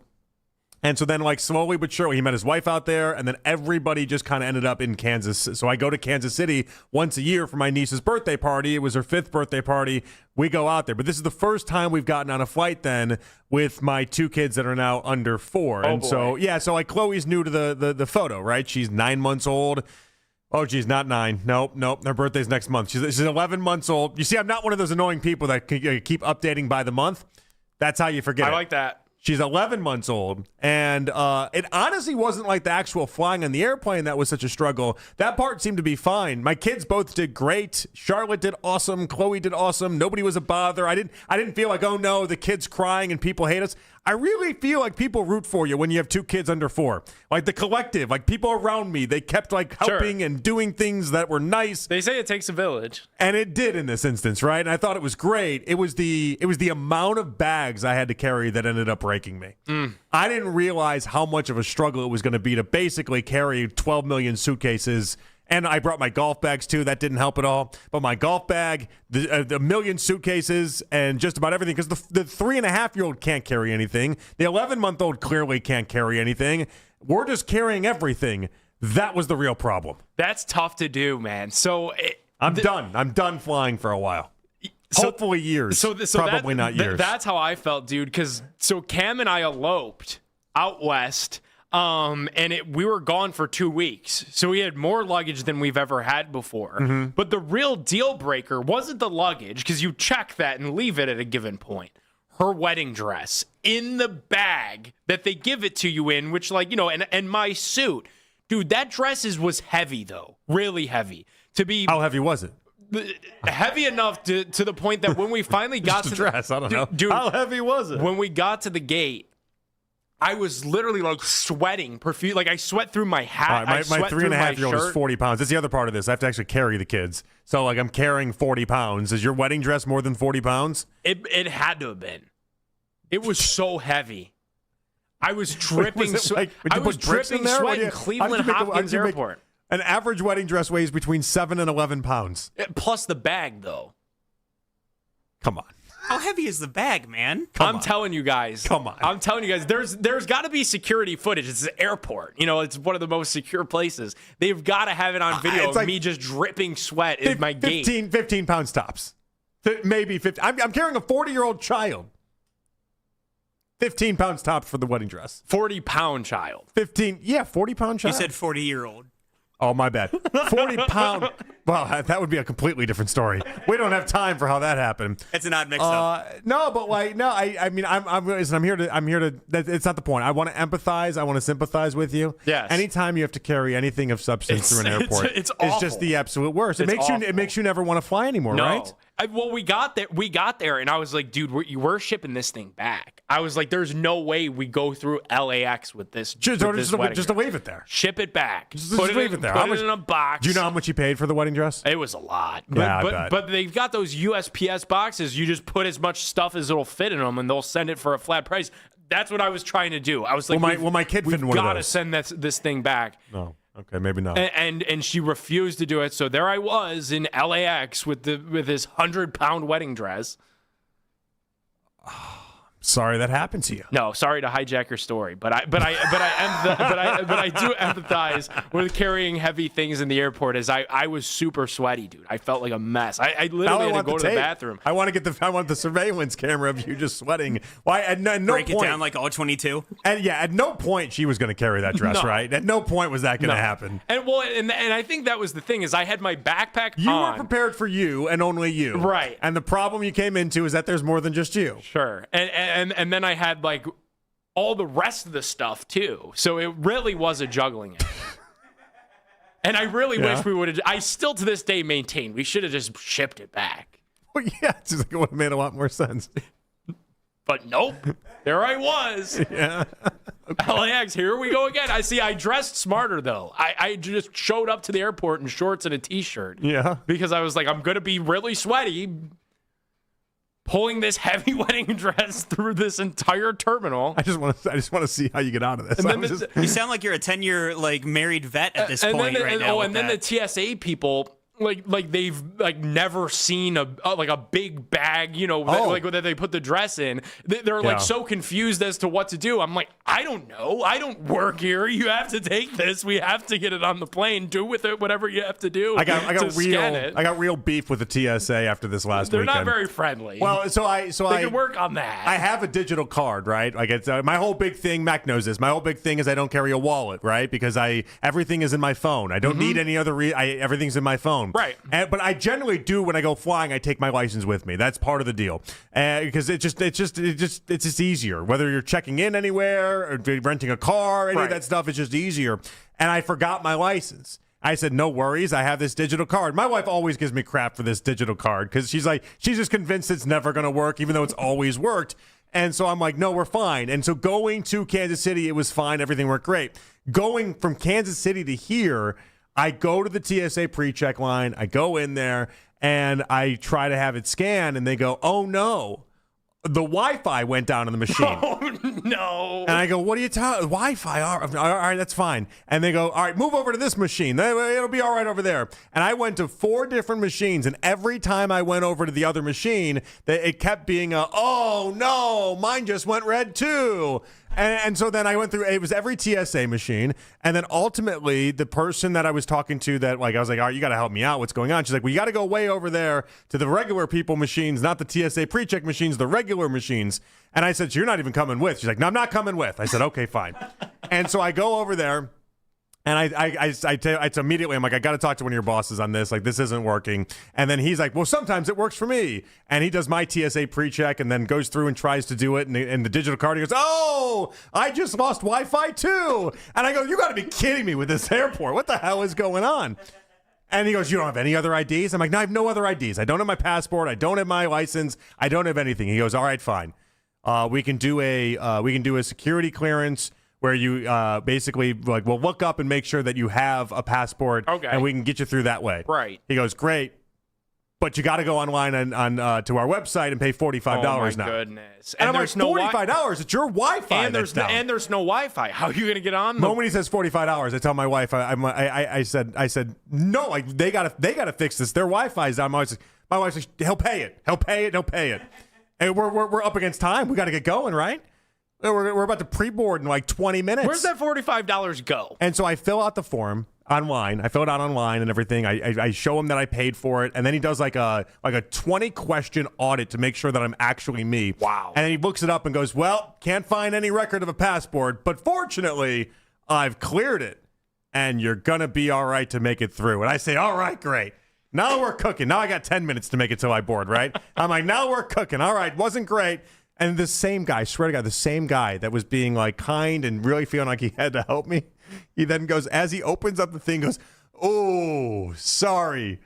And so then, slowly but surely, he met his wife out there, and then everybody just kind of ended up in Kansas. So I go to Kansas City once a year for my niece's birthday party. It was her 5th birthday party. We go out there. But this is the first time we've gotten on a flight then with my 2 kids that are now under 4. And so Chloe's new to the photo, right? She's 9 months old. Oh, geez, not 9. Nope. Her birthday's next month. She's 11 months old. You see, I'm not one of those annoying people that keep updating by the month. That's how you forget I like that. She's 11 months old, and it honestly wasn't like the actual flying on the airplane that was such a struggle. That part seemed to be fine. My kids both did great. Charlotte did awesome. Chloe did awesome. Nobody was a bother. I didn't feel like, oh no, the kid's crying and people hate us. I really feel like people root for you when you have 2 kids under 4. Like the collective, like people around me, they kept helping and doing things that were nice. They say it takes a village. And it did in this instance, right? And I thought it was great. It was the amount of bags I had to carry that ended up breaking me. I didn't realize how much of a struggle it was going to be to basically carry 12 million suitcases. And I brought my golf bags, too. That didn't help at all. But my golf bag, the million suitcases, and just about everything. Because the 3.5-year-old can't carry anything. The 11-month-old clearly can't carry anything. We're just carrying everything. That was the real problem. That's tough to do, man. So I'm done. I'm done flying for a while. Hopefully years. Probably not years. That's how I felt, dude. Because Cam and I eloped out west. We were gone for 2 weeks. So we had more luggage than we've ever had before. Mm-hmm. But the real deal breaker wasn't the luggage, because you check that and leave it at a given point. Her wedding dress in the bag that they give it to you in, which and my suit. Dude, that dress was heavy, though. Really heavy. How heavy was it? Heavy enough to the point that when we finally got to the dress, I don't know. Dude, how heavy was it? When we got to the gate, I was literally sweating profuse. I sweat through my hat. Right, my 3.5-year-old is 40 pounds. That's the other part of this. I have to actually carry the kids. So I'm carrying 40 pounds. Is your wedding dress more than 40 pounds? It had to have been. It was so heavy. I was dripping. I was dripping sweat in Cleveland Hopkins Airport. An average wedding dress weighs between 7 and 11 pounds. Plus the bag, though. Come on. How heavy is the bag, man? I'm telling you guys. Come on. I'm telling you guys, there's got to be security footage. It's an airport. It's one of the most secure places. They've got to have it on video of me just dripping sweat in my gate. 15 pounds tops. Maybe 50. I'm carrying a 40-year-old child. 15 pounds tops for the wedding dress. 40-pound child. 40-pound child. You said 40-year-old. Oh, my bad. 40-pound. Well, that would be a completely different story. We don't have time for how that happened. It's an odd mix-up. No, but I mean, I'm here to. It's not the point. I want to empathize. I want to sympathize with you. Yes. Anytime you have to carry anything of substance through an airport, it's just the absolute worst. It makes you never want to fly anymore, right? We got there, and I was like, dude, we're shipping this thing back. I was like, there's no way we go through LAX with this. Just to leave it there. Ship it back. Just leave it there. Put it in a box. Do you know how much you paid for the wedding dress? It was a lot. But they've got those USPS boxes. You just put as much stuff as it'll fit in them, and they'll send it for a flat price. That's what I was trying to do. I was like, my kid fit in one of those. We've got to send this thing back. No. Okay, maybe not. And she refused to do it. So there I was in LAX with his 100-pound wedding dress. Sorry that happened to you. No, sorry to hijack your story, but I do empathize with carrying heavy things in the airport. As I was super sweaty, dude. I felt like a mess. I literally had to go to the bathroom. I want the surveillance camera of you just sweating. Why? At no Break point, it down like all 22. And at no point she was going to carry that dress, No. right? At no point was that going to happen. And I think that was the thing is I had my backpack You on. were prepared for you and only you, Right? And the problem you came into is that there's more than just you. Sure. And then I had like all the rest of the stuff too. So it really was a juggling act. And I really wish we would have. I still to this day maintain we should have just shipped it back. Well, yeah, it's just like it would have made a lot more sense. But nope, there I was. Yeah. LAX, here we go again. I dressed smarter though. I just showed up to the airport in shorts and a t-shirt. Yeah. Because I was like, I'm gonna be really sweaty. Pulling this heavy wedding dress through this entire terminal. I just want to see how you get out of this. You sound like you're a 10-year married vet at this point right now. And then the TSA people, like they've never seen a big bag, that they put the dress in. They're so confused as to what to do. I'm like, I don't know. I don't work here. You have to take this. We have to get it on the plane. Do with it whatever you have to do. I got real beef with the TSA after this last They're weekend. not very friendly. Well, they can work on that. I have a digital card, right? Like it's my whole big thing. Mac knows this. My whole big thing is I don't carry a wallet, right? Because everything is in my phone. I don't need any other. Everything's in my phone. Right. But I generally do when I go flying. I take my license with me. That's part of the deal. Because it's just easier. Whether you're checking in anywhere or renting a car, any of that stuff, it's just easier. And I forgot my license. I said, no worries. I have this digital card. My wife always gives me crap for this digital card because she's just convinced it's never going to work, even though it's always worked. And so I'm like, no, we're fine. And so going to Kansas City, it was fine. Everything worked great. Going from Kansas City to here, I go to the TSA pre-check line. I go in there and I try to have it scanned, and they go, "Oh no, the Wi-Fi went down on the machine." Oh no! And I go, "What are you talking? Wi-Fi? All right, that's fine." And they go, "All right, move over to this machine. It'll be all right over there." And I went to 4 different machines, and every time I went over to the other machine, it kept being "Oh no, mine just went red too." And so then I went through, it was every TSA machine. And then ultimately, the person that I was talking to I was like, all right, you got to help me out. What's going on? She's like, well, you got to go way over there to the regular people machines, not the TSA pre-check machines, the regular machines. And I said, so you're not even coming with. She's like, no, I'm not coming with. I said, okay, fine. And so I go over there. And I immediately, I'm like, I got to talk to one of your bosses on this. Like, this isn't working. And then he's like, well, sometimes it works for me. And he does my TSA pre-check and then goes through and tries to do it. And the digital card, he goes, oh, I just lost Wi-Fi too. And I go, you got to be kidding me with this airport. What the hell is going on? And he goes, you don't have any other IDs? I'm like, no, I have no other IDs. I don't have my passport. I don't have my license. I don't have anything. He goes, all right, fine. We can do a security clearance where you basically we'll look up and make sure that you have a passport, and we can get you through that way. Right. He goes, great, but you got to go online on to our website and pay $45 now. Oh my goodness! And I'm like, $45? It's your Wi-Fi. And there's no Wi-Fi. How are you going to get on? The moment he says $45, I tell my wife, I said no, they gotta fix this. Their Wi-Fi's down. My wife's like, he'll pay it. And we're up against time. We got to get going, right? We're about to pre-board in like 20 minutes. Where's that $45 go? And so I fill out the form online. I fill it out online and everything. I show him that I paid for it, and then he does like a 20-question audit to make sure that I'm actually me. Wow. And then he looks it up and goes, well, can't find any record of a passport, but fortunately, I've cleared it, and you're going to be all right to make it through. And I say, all right, great. Now we're cooking. Now I got 10 minutes to make it till I board, right? I'm like, now we're cooking. All right, wasn't great. And the same guy, swear to God, the same guy that was being like kind and really feeling like he had to help me, he then goes, as he opens up the thing, goes, oh, sorry,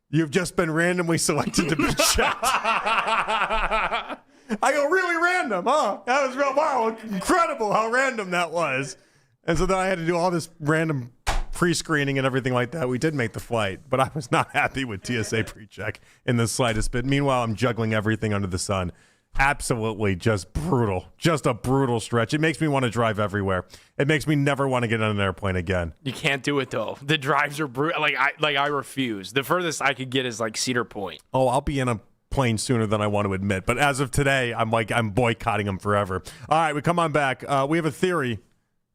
you've just been randomly selected to be checked. I go, really random, huh? That was real, wow, incredible how random that was. And so then I had to do all this random pre-screening and everything like that. We did make the flight, but I was not happy with TSA pre-check in the slightest bit. Meanwhile, I'm juggling everything under the sun. Absolutely just brutal. Just a brutal stretch. It makes me want to drive everywhere. It makes me never want to get on an airplane again. You can't do it, though. The drives are brutal. I refuse. The furthest I could get is like Cedar Point. Oh, I'll be in a plane sooner than I want to admit. But as of today, I'm boycotting them forever. All right, we come on back. We have a theory.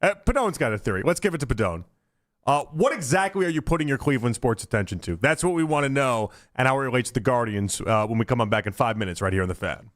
Padone's got a theory. Let's give it to Padone. What exactly are you putting your Cleveland sports attention to? That's what we want to know, and how it relates to the Guardians when we come on back in 5 minutes right here on The Fan.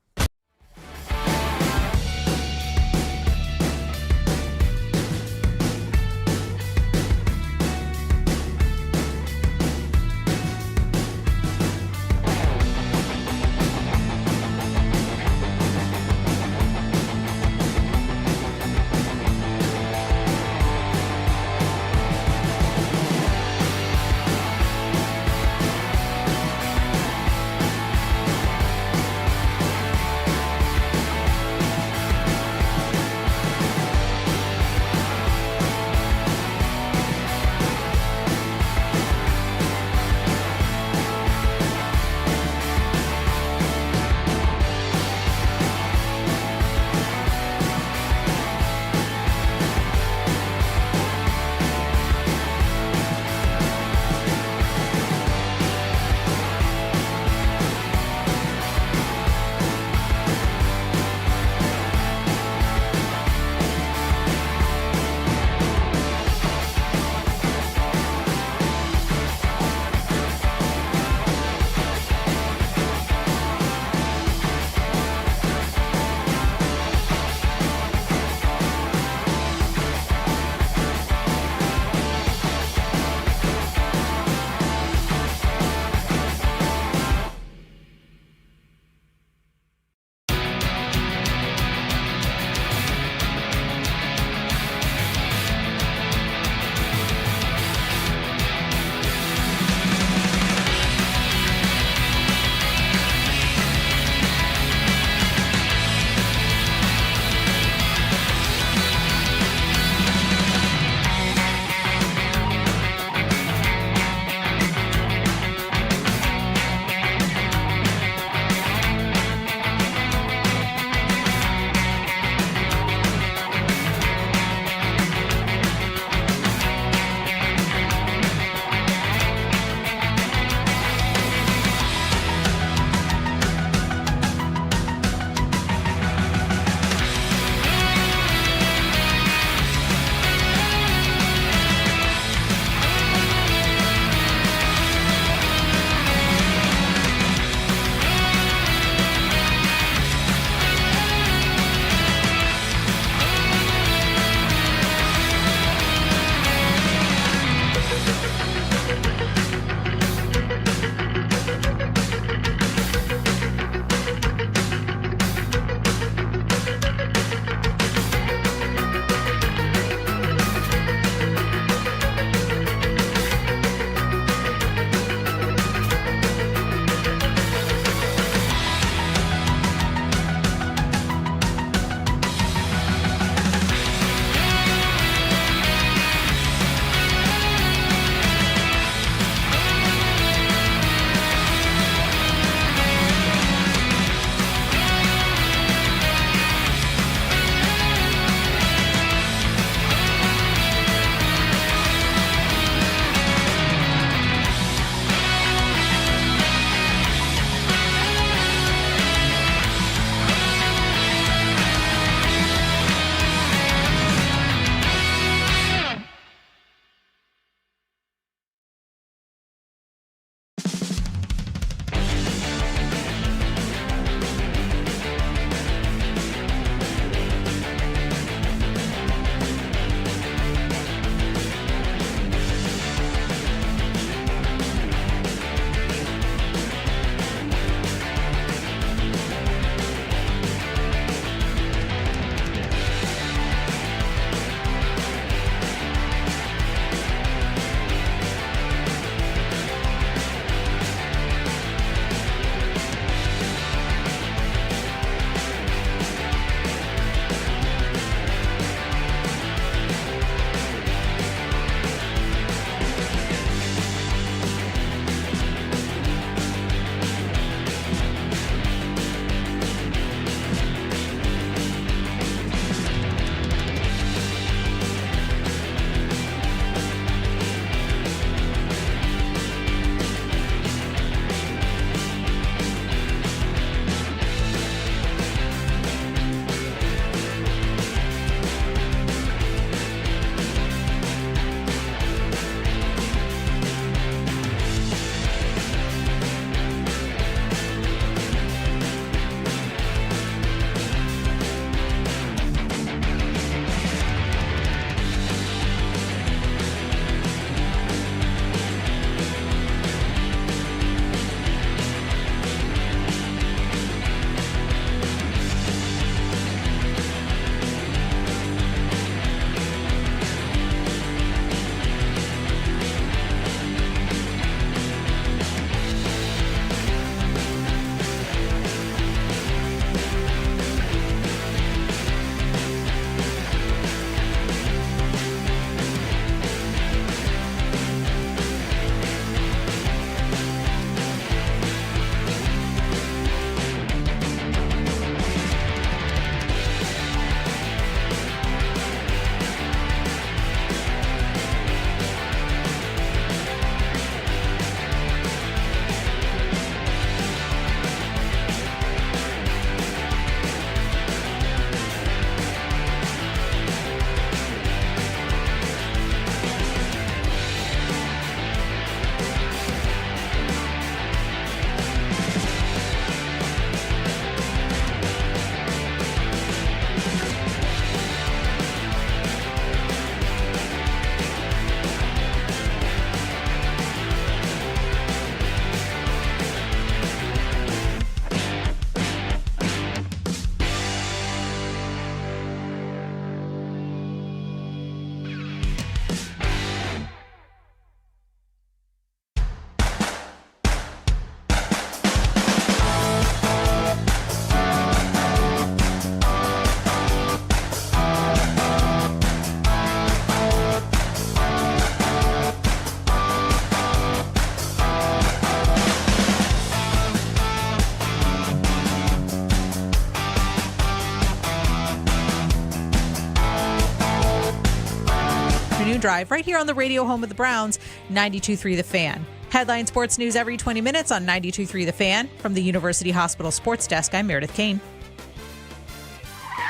Afternoon Drive right here on the radio home of the Browns, 92.3 The Fan. Headline sports news every 20 minutes on 92.3 The Fan. From the University Hospital Sports Desk, I'm Meredith Kane.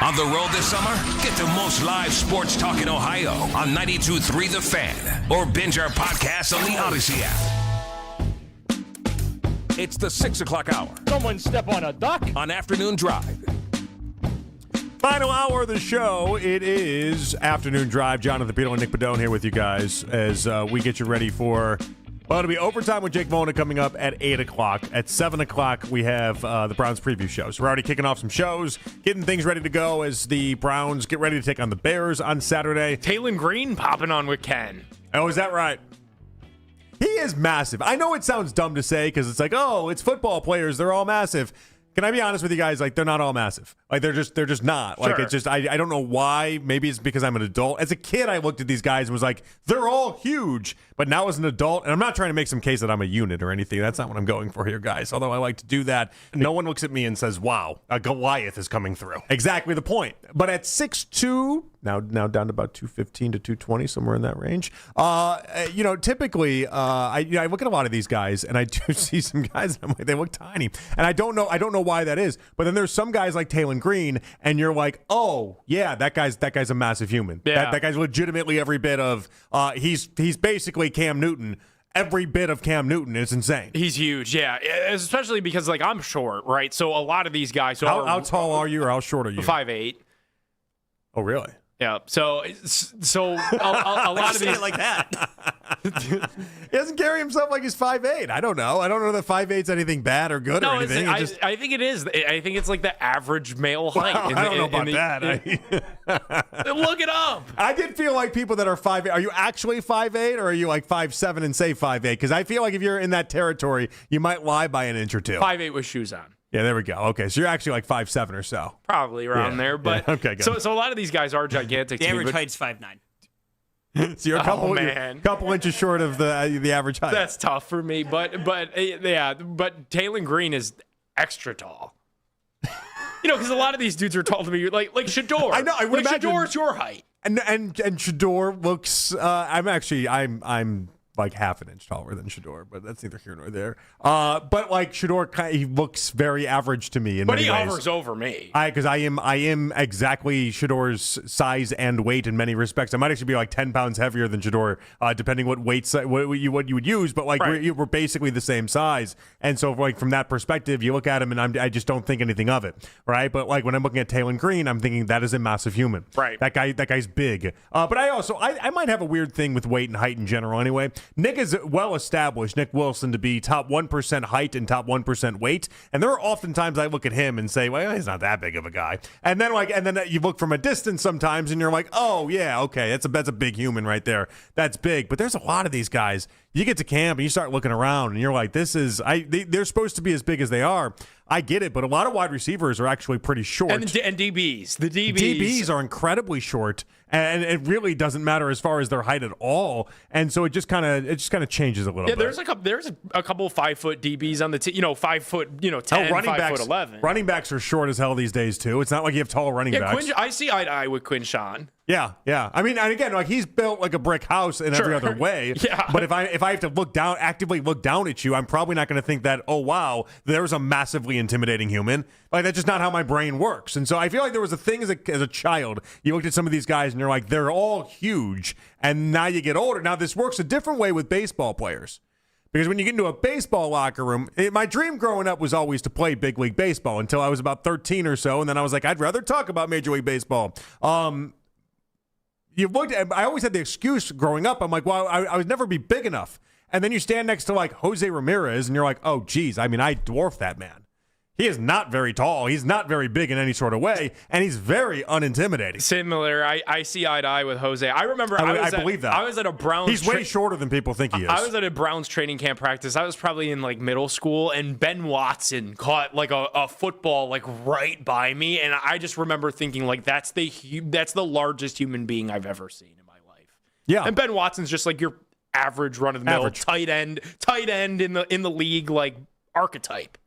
On the road this summer? Get the most live sports talk in Ohio on 92.3 The Fan. Or binge our podcast on the Odyssey app. It's the 6 o'clock hour. Someone step on a duck. On Afternoon Drive. Final hour of the show. It is Afternoon Drive. Jonathan Peterle and Nick Padone here with you guys as we get you ready for... Well, it'll be overtime with Jake Volna coming up at 8 o'clock. At 7 o'clock, we have the Browns preview show. So we're already kicking off some shows, getting things ready to go as the Browns get ready to take on the Bears on Saturday. Taylor Green popping on with Ken. Oh, is that right? He is massive. I know it sounds dumb to say because it's like, oh, it's football players. They're all massive. Can I be honest with you guys? Like, they're not all massive. Like, they're just not. Like, Sure. it's just, I don't know why. Maybe it's because I'm an adult. As a kid, I looked at these guys and was like, they're all huge. But now as an adult, and I'm not trying to make some case that I'm a unit or anything. That's not what I'm going for here, guys. Although I like to do that. No one looks at me and says, wow, a Goliath is coming through. Exactly the point. But at 6'2", now down to about 215 to 220, somewhere in that range. Typically, I look at a lot of these guys, and I do see some guys, and I'm like, they look tiny. And I don't know why that is. But then there's some guys like Taylor Green, and you're like, oh, yeah, that guy's a massive human. Yeah. That guy's legitimately every bit of, he's basically Cam Newton. Every bit of Cam Newton is insane. He's huge, yeah. Especially because, like, I'm short, right? So a lot of these guys How tall are you or how short are you? 5'8". Oh, really? Yeah. So a lot of these it like that. He doesn't carry himself like he's 5'8". I don't know. I don't know that 5'8's anything bad or good or anything. I think it is. I think it's like the average male height. Well, I don't know about that. Look it up. I did feel like people that are 5'8". Are you actually 5'8", or are you like 5'7" and say 5'8"? Because I feel like if you're in that territory, you might lie by an inch or two. 5'8" with shoes on. Yeah, there we go. Okay, so you're actually like 5'7" or so. Probably around there. But okay, good. So a lot of these guys are gigantic. The to me, average but height's 5'9". So you're a couple inches short of the average height. That's tough for me, but Taylor Green is extra tall. Because a lot of these dudes are tall to me, like Shador. I know. I would imagine Shador's your height, and Shador looks. I'm like half an inch taller than Shador, but that's neither here nor there. But like Shador, he looks very average to me in many ways. But he hovers over me. Because I am exactly Shador's size and weight in many respects. I might actually be like 10 pounds heavier than Shador, depending what weights what you would use. But like right. we're basically the same size, and so like from that perspective, you look at him and I just don't think anything of it, right? But like when I'm looking at Taylor Green, I'm thinking that is a massive human, right? That guy's big. But I might have a weird thing with weight and height in general. Anyway, Nick is well established, Nick Wilson, to be top 1% height and top 1% weight. And there are often times I look at him and say, well, he's not that big of a guy. And then you look from a distance sometimes and you're like, oh, yeah, okay, that's a big human right there. That's big. But there's a lot of these guys. You get to camp and you start looking around and you're like, they're supposed to be as big as they are. I get it, but a lot of wide receivers are actually pretty short. And DBs. The DBs are incredibly short, and it really doesn't matter as far as their height at all. And so it just kind of changes a little bit. There's a couple 5-foot DBs on the team, 5 foot, 10, 5'11". Running backs are short as hell these days too. It's not like you have tall running backs. I see eye to eye with Quinshawn. Yeah. I mean, and again, like he's built like a brick house in every other way. Yeah. But if I have to actively look down at you, I'm probably not going to think that, oh wow, there's a massively intimidating human. Like that's just not how my brain works. And so I feel like there was a thing as a child. You looked at some of these guys and you're like, they're all huge. And now you get older. Now this works a different way with baseball players. Because when you get into a baseball locker room, my dream growing up was always to play big league baseball until I was about 13 or so. And then I was like, I'd rather talk about Major League Baseball. I always had the excuse growing up. I'm like, well, I would never be big enough. And then you stand next to like Jose Ramirez and you're like, oh, geez, I mean, I dwarf that man. He is not very tall. He's not very big in any sort of way, and he's very unintimidating. Similar. I see eye to eye with Jose. I remember I believe that. I was at a Browns. He's way shorter than people think he is. I was at a Browns training camp practice. I was probably in like middle school, and Ben Watson caught like a football like right by me, and I just remember thinking like that's the largest human being I've ever seen in my life. Yeah. And Ben Watson's just like your average run of the mill tight end in the league like archetype.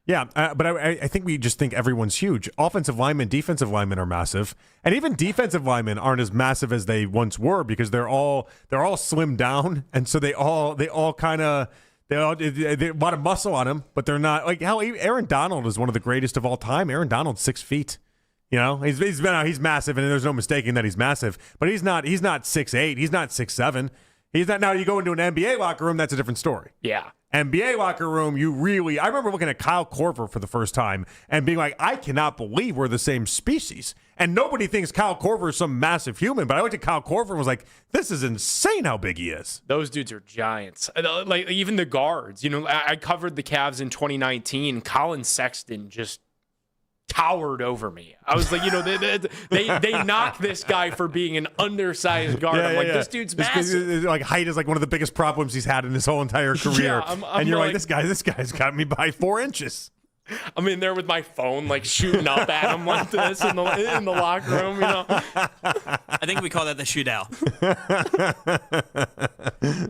Yeah, but I think we just think everyone's huge. Offensive linemen, defensive linemen are massive, and even defensive linemen aren't as massive as they once were because they're all slimmed down, and so they all kind of they a lot of muscle on them, but they're not like hell. Aaron Donald is one of the greatest of all time. Aaron Donald's 6 feet. You know, he's massive, and there's no mistaking that he's massive. But he's not 6'8". He's not 6'7". He's not. Now you go into an NBA locker room, that's a different story. Yeah. NBA locker room, I remember looking at Kyle Korver for the first time and being like, I cannot believe we're the same species. And nobody thinks Kyle Korver is some massive human, but I looked at Kyle Korver and was like, this is insane how big he is. Those dudes are giants. Like even the guards, I covered the Cavs in 2019. Colin Sexton just towered over me. I was like, they knocked this guy for being an undersized guard. I'm like, this dude's massive. Like height is like one of the biggest problems he's had in his whole entire career. I'm and you're like, this guy's got me by 4 inches. I'm in there with my phone, like shooting up at him like this in the locker room. I think we call that the shootout.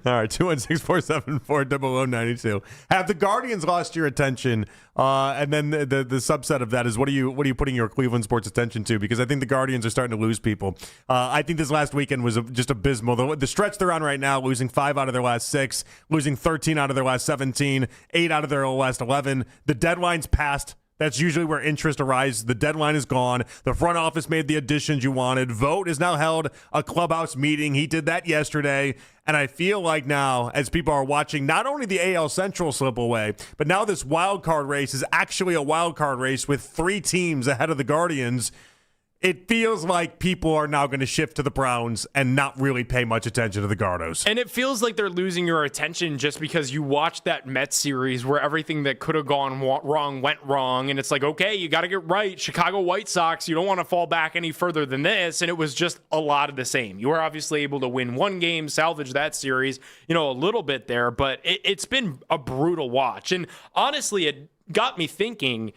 All right, 216-474-0092. Have the Guardians lost your attention? And then the subset of that is what are you putting your Cleveland sports attention to? Because I think the Guardians are starting to lose people. I think this last weekend was just abysmal. The stretch they're on right now, losing 5 out of their last 6, losing 13 out of their last 17, 8 out of their last 11. The deadline's passed. That's usually where interest arises. The deadline is gone. The front office made the additions you wanted. Vogt has now held a clubhouse meeting. He did that yesterday. And I feel like now, as people are watching not only the AL Central slip away, but now this wild card race is actually a wild card race with 3 teams ahead of the Guardians. It feels like people are now going to shift to the Browns and not really pay much attention to the Gardos. And it feels like they're losing your attention just because you watched that Mets series where everything that could have gone wrong went wrong. And it's like, okay, you got to get right. Chicago White Sox, you don't want to fall back any further than this. And it was just a lot of the same. You were obviously able to win 1 game, salvage that series, a little bit there. But it's been a brutal watch. And honestly, it got me thinking,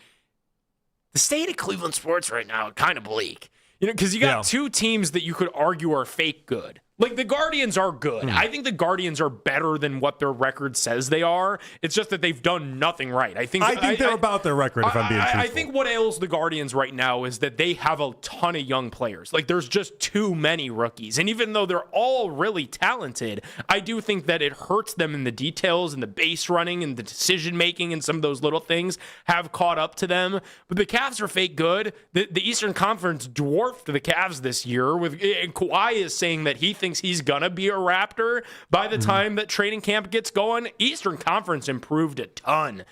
the state of Cleveland sports right now is kind of bleak. Because you got 2 teams that you could argue are fake good. Like, the Guardians are good. I think the Guardians are better than what their record says they are. It's just that they've done nothing right. I think they're about their record, if I'm being truthful. I think what ails the Guardians right now is that they have a ton of young players. Like, there's just too many rookies. And even though they're all really talented, I do think that it hurts them in the details and the base running and the decision-making and some of those little things have caught up to them. But the Cavs are fake good. The Eastern Conference dwarfed the Cavs this year. And Kawhi is saying that he thinks he's gonna be a Raptor by the time that training camp gets going. Eastern Conference improved a ton,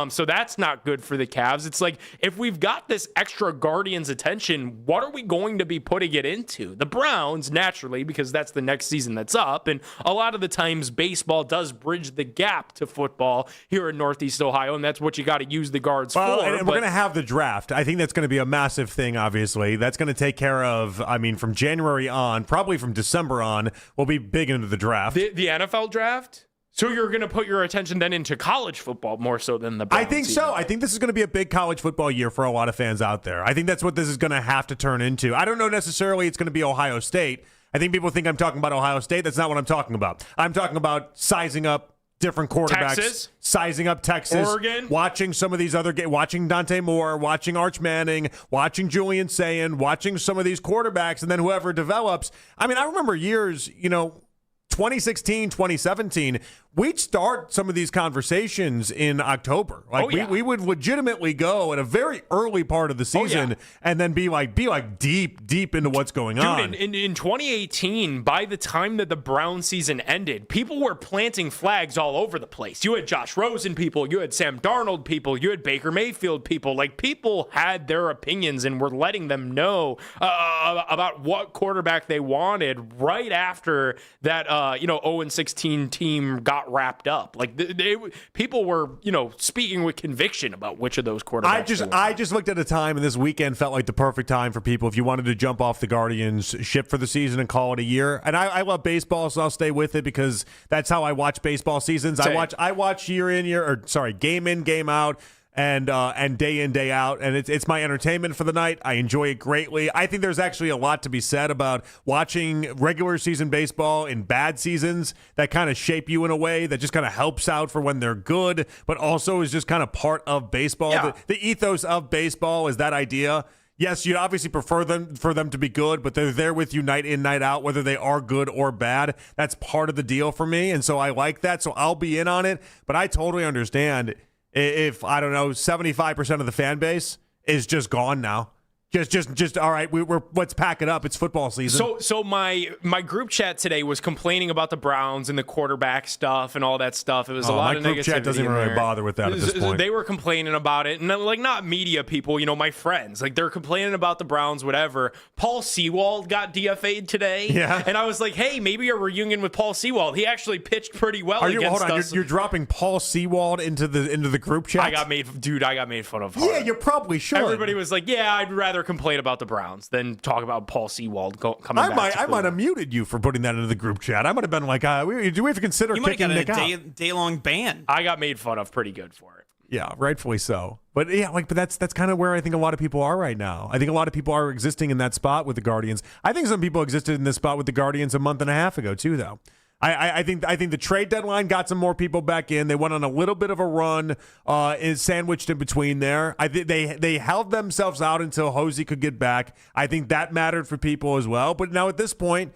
so that's not good for the Cavs. It's like, if we've got this extra Guardians attention, what are we going to be putting it into? The Browns, naturally, because that's the next season that's up, and a lot of the times baseball does bridge the gap to football here in Northeast Ohio, and that's what you got to use the guards for. And we're going to have the draft. I think that's going to be a massive thing, obviously. That's going to take care of, from January on, probably from December on, we'll be big into the draft. The NFL draft? So you're going to put your attention then into college football more so than the Browns? I think so. I think this is going to be a big college football year for a lot of fans out there. I think that's what this is going to have to turn into. I don't know necessarily it's going to be Ohio State. I think people think I'm talking about Ohio State. That's not what I'm talking about. I'm talking about sizing up different quarterbacks. Texas? Sizing up Texas. Oregon? Watching some of these other games. Watching Dante Moore. Watching Arch Manning. Watching Julian Sayin. Watching some of these quarterbacks. And then whoever develops. I remember years, 2016, 2017, we'd start some of these conversations in October. We would legitimately go at a very early part of the season and then be deep into what's going on. In 2018, by the time that the Brown season ended, people were planting flags all over the place. You had Josh Rosen people, you had Sam Darnold people, you had Baker Mayfield people. Like, people had their opinions and were letting them know about what quarterback they wanted right after that 0-16 team got wrapped up. Like, people were, speaking with conviction about which of those quarterbacks. I just looked at a time, and this weekend felt like the perfect time for people if you wanted to jump off the Guardians ship for the season and call it a year. And I love baseball, so I'll stay with it because that's how I watch baseball seasons. Same. I watch game in, game out. and day in, day out, and it's my entertainment for the night. I enjoy it greatly. I think there's actually a lot to be said about watching regular season baseball in bad seasons that kind of shape you in a way that just kind of helps out for when they're good, but also is just kind of part of baseball. Yeah. The ethos of baseball is that idea. Yes, you'd obviously prefer for them to be good, but they're there with you night in, night out, whether they are good or bad. That's part of the deal for me, and so I like that, so I'll be in on it. But I totally understand if, I don't know, 75% of the fan base is just gone now. Just all right, we're let's pack it up. It's football season. So my group chat today was complaining about the Browns and the quarterback stuff and all that stuff. It was a lot of negativity. My group chat doesn't even really bother with that at this point. They were complaining about it, and like not media people, my friends, like they're complaining about the Browns, whatever. Paul Sewald got DFA'd today, and I was like, hey, maybe a reunion with Paul Sewald. He actually pitched pretty well against us. You're dropping Paul Sewald into the group chat. I got made fun of. Yeah, you probably should. Everybody was like, yeah, I'd rather complain about the Browns than talk about Paul Sewald coming back. I might have muted you for putting that into the group chat. I might have been like, do we have to consider kicking Nick out? You might have got a day-long ban. I got made fun of pretty good for it. Yeah, rightfully so. But yeah, but that's kind of where I think a lot of people are right now. I think a lot of people are existing in that spot with the Guardians. I think some people existed in this spot with the Guardians a month and a half ago too, though. I think the trade deadline got some more people back in. They went on a little bit of a run, is sandwiched in between there. I think they held themselves out until Hosey could get back. I think that mattered for people as well. But now at this point,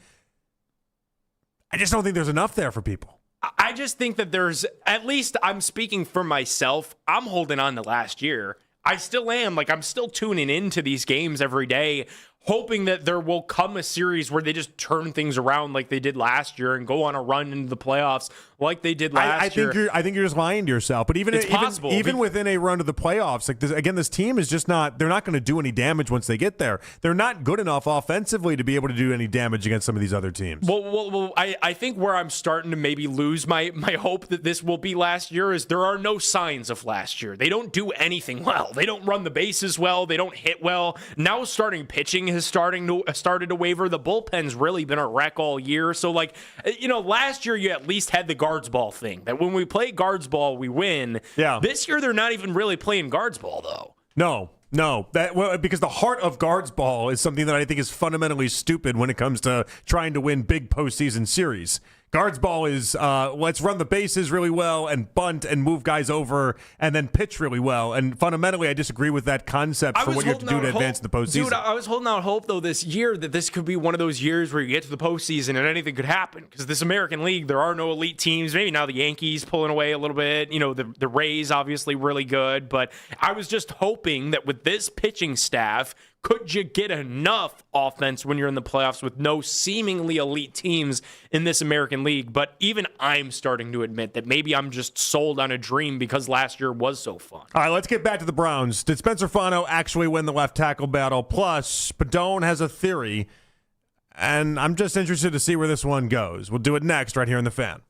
I just don't think there's enough there for people. I just think that there's, at least I'm speaking for myself, I'm holding on to last year. I still am. Like, I'm still tuning into these games every day, hoping that there will come a series where they just turn things around like they did last year and go on a run into the playoffs like they did last year. I think you're just lying to yourself. But even within a run to the playoffs, like this team is just not. They're not going to do any damage once they get there. They're not good enough offensively to be able to do any damage against some of these other teams. Well, I think where I'm starting to maybe lose my hope that this will be last year is there are no signs of last year. They don't do anything well. They don't run the bases well. They don't hit well. Now starting pitching has started to waver. The bullpen's really been a wreck all year. So last year you at least had the guards ball thing, that when we play guards ball, we win. Yeah. This year, they're not even really playing guards ball, though. No, because the heart of guards ball is something that I think is fundamentally stupid when it comes to trying to win big postseason series. Guards ball is let's run the bases really well and bunt and move guys over and then pitch really well. And fundamentally, I disagree with that concept for what you have to do to advance in the postseason. Dude, I was holding out hope, though, this year that this could be one of those years where you get to the postseason and anything could happen. Because this American League, there are no elite teams. Maybe now the Yankees pulling away a little bit. The Rays, obviously, really good. But I was just hoping that with this pitching staff, could you get enough offense when you're in the playoffs with no seemingly elite teams in this American League? But even I'm starting to admit that maybe I'm just sold on a dream because last year was so fun. All right, let's get back to the Browns. Did Spencer Fano actually win the left tackle battle? Plus, Padone has a theory, and I'm just interested to see where this one goes. We'll do it next right here in The Fan.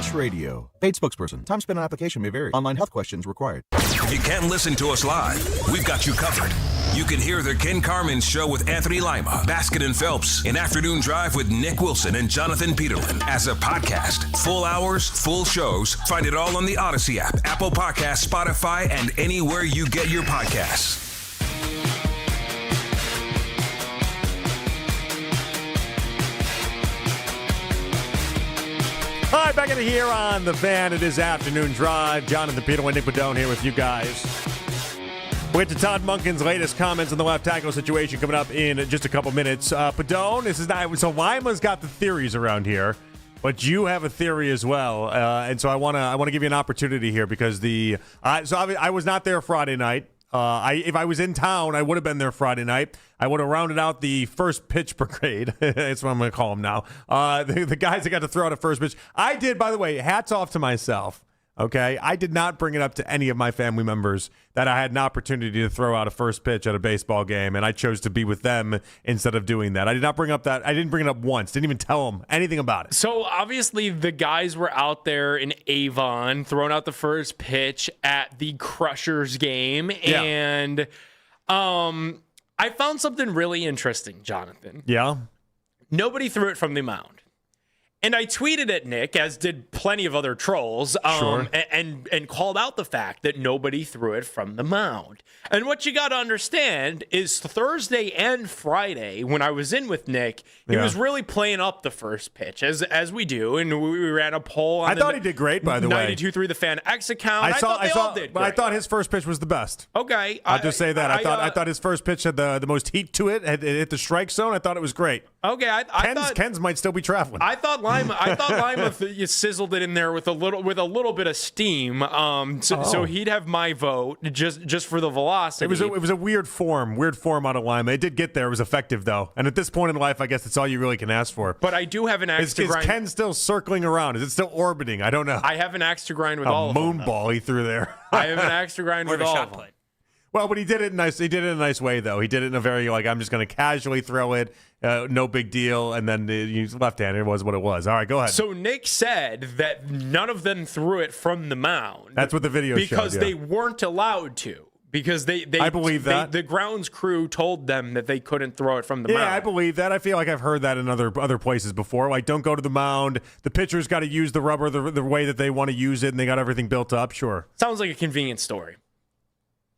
Fan.com/radio. Paid spokesperson. Time spent on application may vary. Online health questions required. If you can't listen to us live, we've got you covered. You can hear the Ken Carman Show with Anthony Lima, Baskin and Phelps, an afternoon drive with Nick Wilson and Jonathan Peterlin as a podcast. Full hours, full shows. Find it all on the Odyssey app, Apple Podcasts, Spotify, and anywhere you get your podcasts. All right, back in here on The Fan. It is Afternoon Drive. Jonathan Peterlin, Nick Padone here with you guys. We'll get to Todd Monken's latest comments on the left tackle situation coming up in just a couple minutes. Padone, this is not so. Lima's got the theories around here, but you have a theory as well, and so I want to give you an opportunity here because I was not there Friday night. If I was in town, I would have been there Friday night. I would have rounded out the first pitch brigade. That's what I'm going to call them now. The guys that got to throw out a first pitch. I did, by the way, hats off to myself. Okay, I did not bring it up to any of my family members that I had an opportunity to throw out a first pitch at a baseball game, and I chose to be with them instead of doing that. I did not bring up that. I didn't bring it up once. Didn't even tell them anything about it. So obviously the guys were out there in Avon throwing out the first pitch at the Crushers game, and I found something really interesting, Jonathan. Yeah. Nobody threw it from the mound. And I tweeted at Nick, as did plenty of other trolls, Sure. and called out the fact that nobody threw it from the mound. And what you got to understand is Thursday and Friday, when I was in with Nick, he was really playing up the first pitch, as we do. And we ran a poll on I thought he did great, by the way. 92.3 The Fan X account. I thought they all did but great. I thought his first pitch was the best. Okay. I'll just say that. I thought his first pitch had the most heat to it. It hit the strike zone. I thought it was great. Okay. Ken's might still be traveling. I thought Lima you sizzled it in there with a little bit of steam. So he'd have my vote just for the velocity. It was a weird form out of Lima. It did get there. It was effective though. And at this point in life, I guess that's all you really can ask for. But I do have an axe to grind. Is Ken still circling around? Is it still orbiting? I don't know. I have an axe to grind with all of them. A moonball he threw there. I have an axe to grind with all of them. Well, but he did it nice. He did it in a nice way, though. He did it in a very I'm just going to casually throw it, no big deal, and then left-handed was what it was. All right, go ahead. So Nick said that none of them threw it from the mound. That's what the video showed. Because they weren't allowed to. Because they I believe that. The grounds crew told them that they couldn't throw it from the mound. Yeah, I believe that. I feel like I've heard that in other places before. Like, don't go to the mound. The pitcher's got to use the rubber the way that they want to use it, and they got everything built up. Sure. Sounds like a convenient story.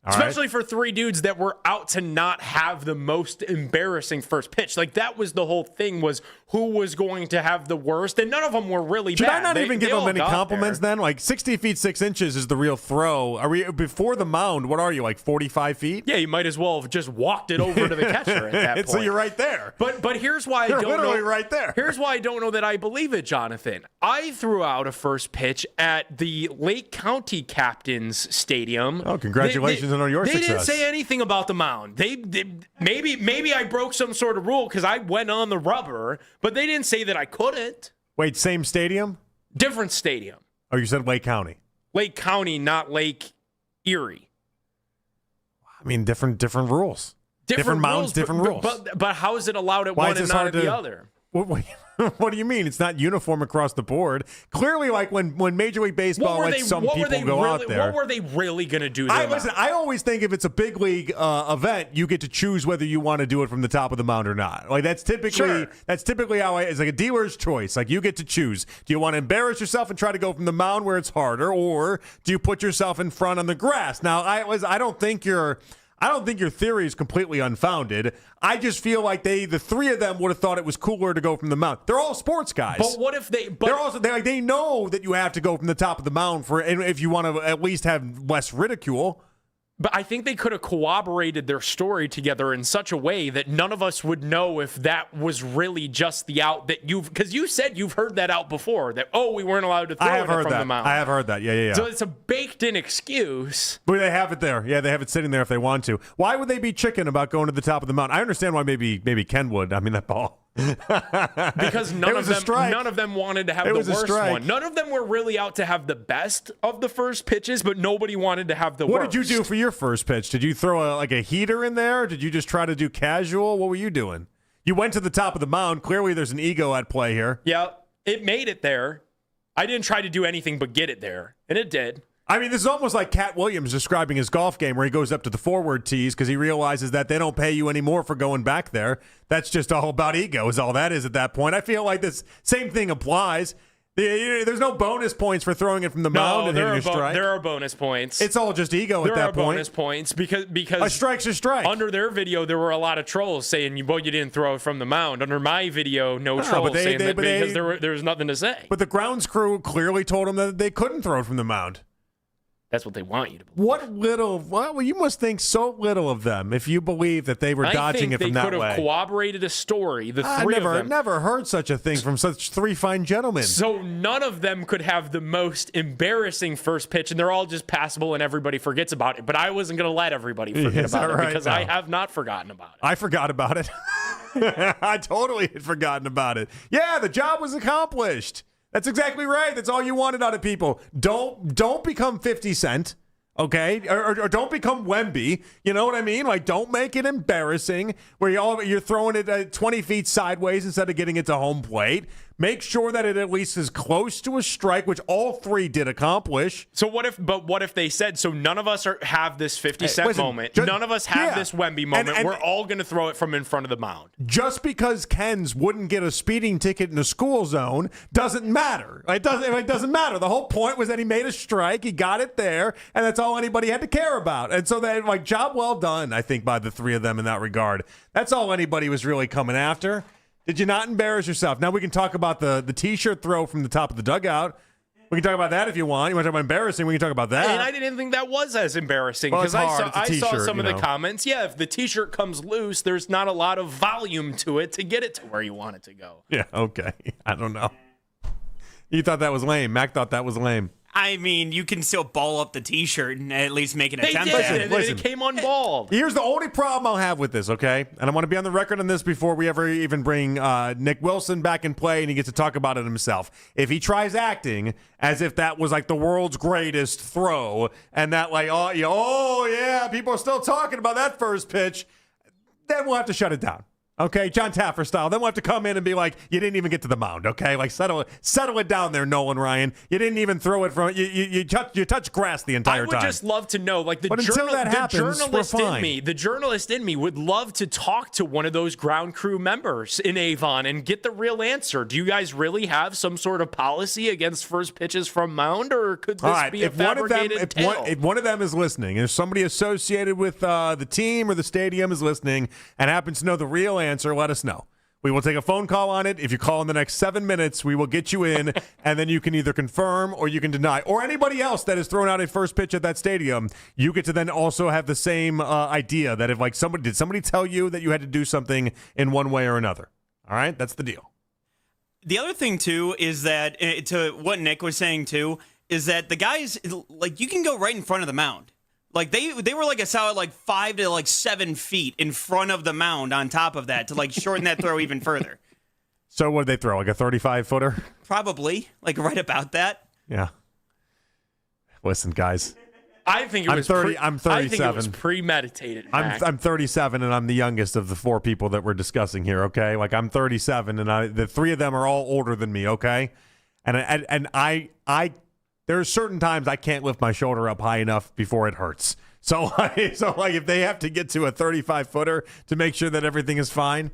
All Especially right. for three dudes that were out to not have the most embarrassing first pitch. Like, that was the whole thing, was who was going to have the worst, and none of them were really Should bad. I not even give them any compliments then? Like, 60 feet 6 inches is the real throw. Are we before the mound? What are you, like 45 feet? Yeah, you might as well have just walked it over to the catcher at that point. So you're right there. But here's why You're I don't literally know. right there. Here's why I don't know that I believe it, Jonathan. I threw out a first pitch at the Lake County Captains Stadium. Oh, congratulations on your They success. didn't say anything about the mound. They maybe I broke some sort of rule because I went on the rubber, but they didn't say that I couldn't. Wait, same stadium? Different stadium. Oh, you said Lake County. Lake County, not Lake Erie. I mean, different rules. Different mounds, rules, different rules. But how is it allowed at one and not at the other? What do you mean? It's not uniform across the board. Clearly, like when Major League Baseball lets some people go out there. What were they really going to do? I always think if it's a big league event, you get to choose whether you want to do it from the top of the mound or not. Like that's typically how it's like a dealer's choice. Like you get to choose. Do you want to embarrass yourself and try to go from the mound where it's harder, or do you put yourself in front on the grass? Now, I don't think your theory is completely unfounded. I just feel like the three of them would have thought it was cooler to go from the mound. They're all sports guys. But what if they? They know that you have to go from the top of the mound if you want to at least have less ridicule. But I think they could have corroborated their story together in such a way that none of us would know if that was really just the out that because you said you've heard that out before, that, we weren't allowed to throw it from the mound. I have heard that. Yeah. So it's a baked-in excuse. But they have it there. Yeah, they have it sitting there if they want to. Why would they be chicken about going to the top of the mound? I understand why maybe Ken would. I mean, that ball. Because none of them wanted to have the worst one. None of them were really out to have the best of the first pitches, but nobody wanted to have the worst. What did you do for your first pitch? Did you throw a heater in there? Did you just try to do casual? What were you doing? You went to the top of the mound. Clearly there's an ego at play here. Yeah, it made it there. I didn't try to do anything but get it there, and it did. I mean, this is almost like Cat Williams describing his golf game where he goes up to the forward tees because he realizes that they don't pay you anymore for going back there. That's just all about ego is all that is at that point. I feel like this same thing applies. There's no bonus points for throwing it from the mound and hitting a strike. There are bonus points. It's all just ego at that point. There are bonus points because a strike's a strike. Under their video, there were a lot of trolls saying, you didn't throw it from the mound. Under my video, no trolls saying that because there was nothing to say. But the grounds crew clearly told them that they couldn't throw it from the mound. That's what they want you to believe. Well, you must think so little of them if you believe that they were dodging it from that way. I think they could have corroborated a story, the three of them. Never heard such a thing from such three fine gentlemen. So none of them could have the most embarrassing first pitch, and they're all just passable and everybody forgets about it. But I wasn't going to let everybody forget about it because I have not forgotten about it. I forgot about it. I totally had forgotten about it. Yeah, the job was accomplished. That's exactly right. That's all you wanted out of people. Don't become 50 Cent, okay? Or don't become Wemby. You know what I mean? Like, don't make it embarrassing where you're throwing it 20 feet sideways instead of getting it to home plate. Make sure that it at least is close to a strike, which all three did accomplish. So what if they said, so none of us have this 50 Cent moment. None of us have this Wemby moment. And we're all going to throw it from in front of the mound. Just because Ken's wouldn't get a speeding ticket in a school zone doesn't matter. It doesn't matter. The whole point was that he made a strike. He got it there, and that's all anybody had to care about. And so that, job well done, I think, by the three of them in that regard. That's all anybody was really coming after. Did you not embarrass yourself? Now we can talk about the T-shirt throw from the top of the dugout. We can talk about that if you want. You want to talk about embarrassing? We can talk about that. And I didn't think that was as embarrassing because I saw some of the comments. Yeah, if the T-shirt comes loose, there's not a lot of volume to it to get it to where you want it to go. Yeah, okay. I don't know. You thought that was lame. Mac thought that was lame. I mean, you can still ball up the T-shirt and at least make an attempt. Listen, it came unballed. Here's the only problem I'll have with this, okay? And I want to be on the record on this before we ever even bring Nick Wilson back in play and he gets to talk about it himself. If he tries acting as if that was like the world's greatest throw and that oh yeah, people are still talking about that first pitch, then we'll have to shut it down. Okay, John Taffer style. Then we'll have to come in and be like, you didn't even get to the mound, okay? Like, settle it down there, Nolan Ryan. You didn't even throw it from you touched grass the entire time. I would just love to know, like, the journalist in me would love to talk to one of those ground crew members in Avon and get the real answer. Do you guys really have some sort of policy against first pitches from mound, or could this be a fabricated tale? If one of them is listening, and if somebody associated with the team or the stadium is listening and happens to know the real answer, let us know. We will take a phone call on it. If you call in the next 7 minutes, we will get you in, and then you can either confirm or you can deny. Or anybody else that has thrown out a first pitch at that stadium, you get to then also have the same idea that if did somebody tell you that you had to do something in one way or another? All right, that's the deal. The other thing too is that to what Nick was saying too is that the guys you can go right in front of the mound. Like they were like a solid 5 to 7 feet in front of the mound on top of that to shorten that throw even further. So what did they throw? Like a 35-footer? Probably. Right about that. Yeah. Listen, guys. I think it was 30. I'm 37. I think it was premeditated. I'm 37, and I'm the youngest of the four people that we're discussing here, okay? I'm 37, and the three of them are all older than me, okay? And I there are certain times I can't lift my shoulder up high enough before it hurts. So if they have to get to a 35-footer to make sure that everything is fine,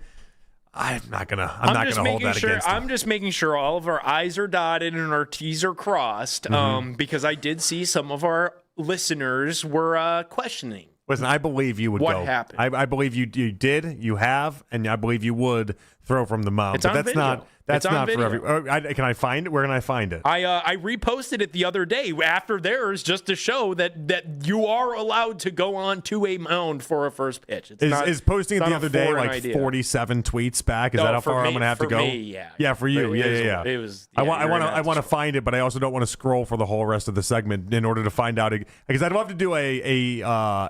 I'm not gonna hold that against them. I'm just making sure all of our I's are dotted and our T's are crossed, because I did see some of our listeners were questioning. Listen, I believe you would what go. What happened? I believe you did, you have, and I believe you would throw from the mound. It's but on that's video. not that's it's not on for video. every. Can I find it? Where can I find it? I reposted it the other day after theirs just to show that you are allowed to go on to a mound for a first pitch. Is posting it the other day 47 tweets back? Is that how far I'm going to have to go? Me, yeah. Yeah, for you. Yeah. It was. I want to find it, but I also don't want to scroll for the whole rest of the segment in order to find out, because I'd love to do I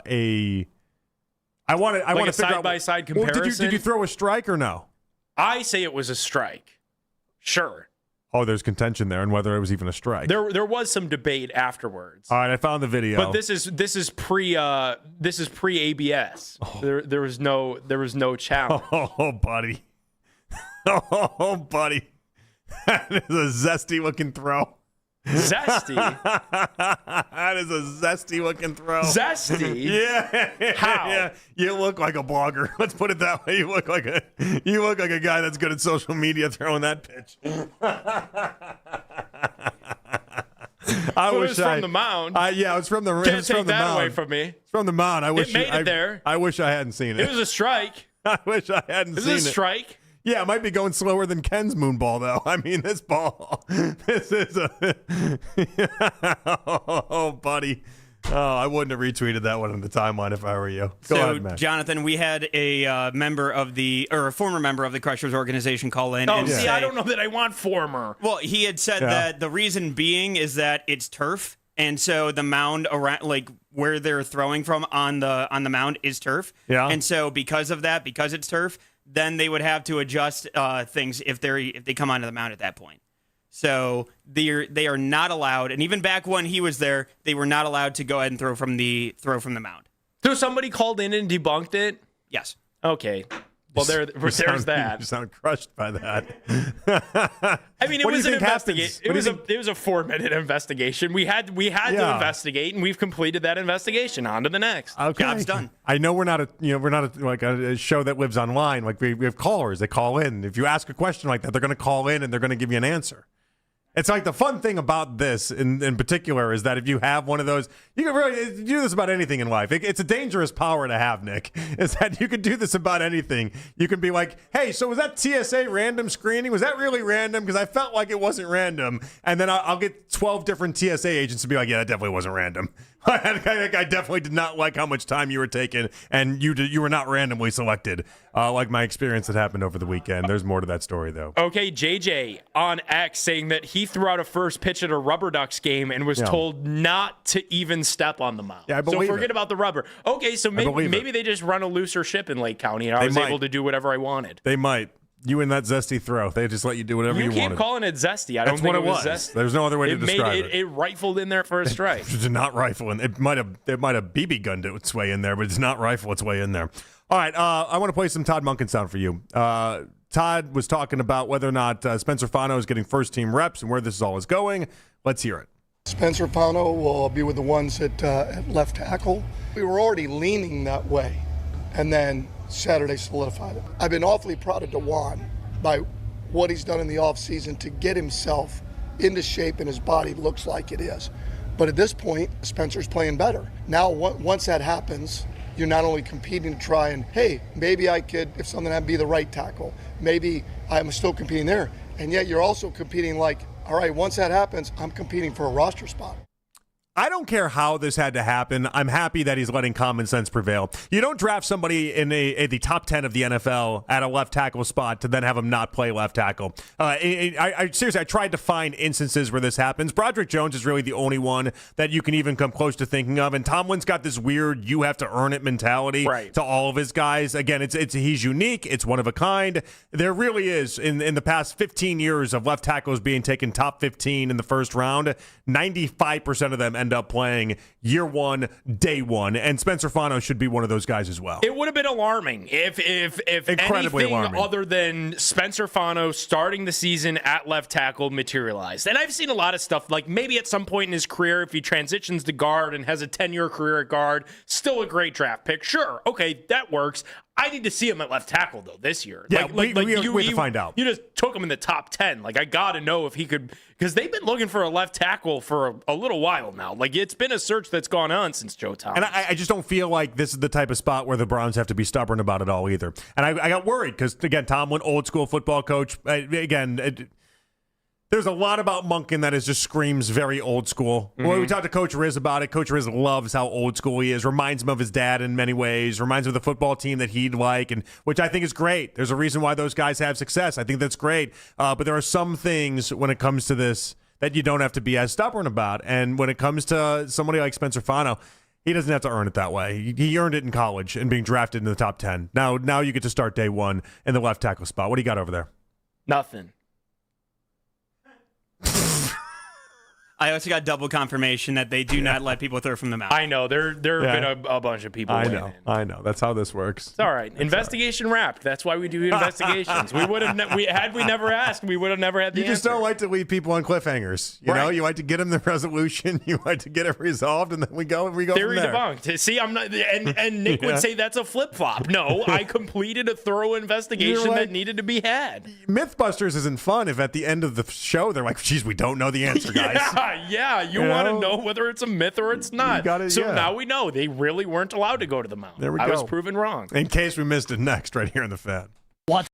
want to figure side by side comparison. Well, did you throw a strike or no? I say it was a strike. Sure. Oh, there's contention there, and whether it was even a strike. There was some debate afterwards. All right, I found the video. But this is pre ABS. Oh. There was no challenge. Oh, buddy. Oh, buddy. That is a zesty looking throw. Zesty? That is a zesty looking throw. Zesty? Yeah. How? Yeah. You look like a blogger. Let's put it that way. You look like a guy that's good at social media throwing that pitch. It was from the mound. Yeah, it was from the Can't from take the that mound. away from me. It's from the mound. I wish made it there. I wish I hadn't seen it. It was a strike. I wish I hadn't seen it. Is it a strike? Yeah, it might be going slower than Ken's moon ball, though. I mean, this ball, this is a. Oh, buddy. Oh, I wouldn't have retweeted that one on the timeline if I were you. Go ahead, Matt. Jonathan, we had a former member of the Crushers organization call in. Oh, see, I don't know that I want former. Well, he had said that the reason being is that it's turf, and so the mound around, like where they're throwing from on the mound, is turf. Yeah. And so because of that, because it's turf, then they would have to adjust things if they come onto the mound at that point. So they are not allowed, and even back when he was there, they were not allowed to go ahead and throw from the mound. So somebody called in and debunked it? Yes. Okay. Well, there's that. You sound crushed by that. I mean, it was an investigation. It was a 4-minute investigation. We had to investigate, and we've completed that investigation. On to the next. Okay. Job's done. I know we're not a show that lives online. Like we have callers that call in. If you ask a question like that, they're going to call in and they're going to give you an answer. It's like the fun thing about this in particular is that if you have one of those, you can really do this about anything in life. It's a dangerous power to have, Nick, is that you can do this about anything. You can be like, hey, so was that TSA random screening? Was that really random? Because I felt like it wasn't random. And then I'll get 12 different TSA agents to be like, yeah, that definitely wasn't random. I definitely did not like how much time you were taking, and you were not randomly selected, like my experience that happened over the weekend. There's more to that story, though. Okay, JJ on X saying that he threw out a first pitch at a Rubber Ducks game and was told not to even step on the mound. Yeah, I believe so forget about the rubber. Okay, so maybe they just run a looser ship in Lake County, and I was able to do whatever I wanted. They might. You and that zesty throw. They just let you do whatever you wanted. You keep calling it zesty. I That's don't think what it was zesty. There's no other way to describe it. It rifled in there for a strike. It did not rifle in. It might have BB gunned its way in there, but it's not rifle its way in there. All right, I want to play some Todd Monken sound for you. Todd was talking about whether or not Spencer Fano is getting first-team reps and where this all is going. Let's hear it. Spencer Fano will be with the ones at left tackle. We were already leaning that way, and then Saturday solidified it. I've been awfully proud of DeJuan by what he's done in the offseason to get himself into shape, and his body looks like it is. But at this point, Spencer's playing better. Now, once that happens, you're not only competing to try and, hey, maybe I could, if something happened, be the right tackle. Maybe I'm still competing there. And yet you're also competing like, all right, once that happens, I'm competing for a roster spot. I don't care how this had to happen. I'm happy that he's letting common sense prevail. You don't draft somebody in the top 10 of the NFL at a left tackle spot to then have him not play left tackle. Seriously, I tried to find instances where this happens. Broderick Jones is really the only one that you can even come close to thinking of. And Tomlin's got this weird you have to earn it mentality to all of his guys. Again, he's unique. It's one of a kind. There really is, in the past 15 years of left tackles being taken top 15 in the first round, 95% of them end up playing year one, day one, and Spencer Fano should be one of those guys as well. It would have been alarming if incredibly anything alarming other than Spencer Fano starting the season at left tackle materialized. And I've seen a lot of stuff, like maybe at some point in his career, if he transitions to guard and has a 10-year career at guard, still a great draft pick. Sure, okay, that works. I need to see him at left tackle, though, this year. Yeah, we have to find out. You just took him in the top 10. Like, I got to know if he could, because they've been looking for a left tackle for a little while now. Like, it's been a search that's gone on since Joe Thomas. And I just don't feel like this is the type of spot where the Browns have to be stubborn about it all either. And I got worried because, again, Tomlin, old school football coach. There's a lot about Monken that just screams very old school. Mm-hmm. When we talked to Coach Riz about it, Coach Riz loves how old school he is, reminds him of his dad in many ways, reminds him of the football team that he'd like, and which I think is great. There's a reason why those guys have success. I think that's great. But there are some things when it comes to this that you don't have to be as stubborn about. And when it comes to somebody like Spencer Fano, he doesn't have to earn it that way. He earned it in college and being drafted in the top 10. Now you get to start day one in the left tackle spot. What do you got over there? Nothing. I also got double confirmation that they do not let people throw from the mouth. I know. There have been a bunch of people. I know. That's how this works. It's all right. Investigation wrapped. That's why we do investigations. We would have had we never asked, we would have never had the You just answer. don't like to leave people on cliffhangers. You know, you like to get them the resolution. You like to get it resolved, and then we go Theory from there. debunked. See, I'm not. And Nick would say that's a flip flop. No, I completed a thorough investigation that needed to be had. Mythbusters isn't fun if at the end of the show they're like, "Geez, we don't know the answer, guys." Yeah. You want to know whether it's a myth or it's not. Now we know they really weren't allowed to go to the mound. There we go. I was proven wrong. In case we missed it, next right here in the Fan. What?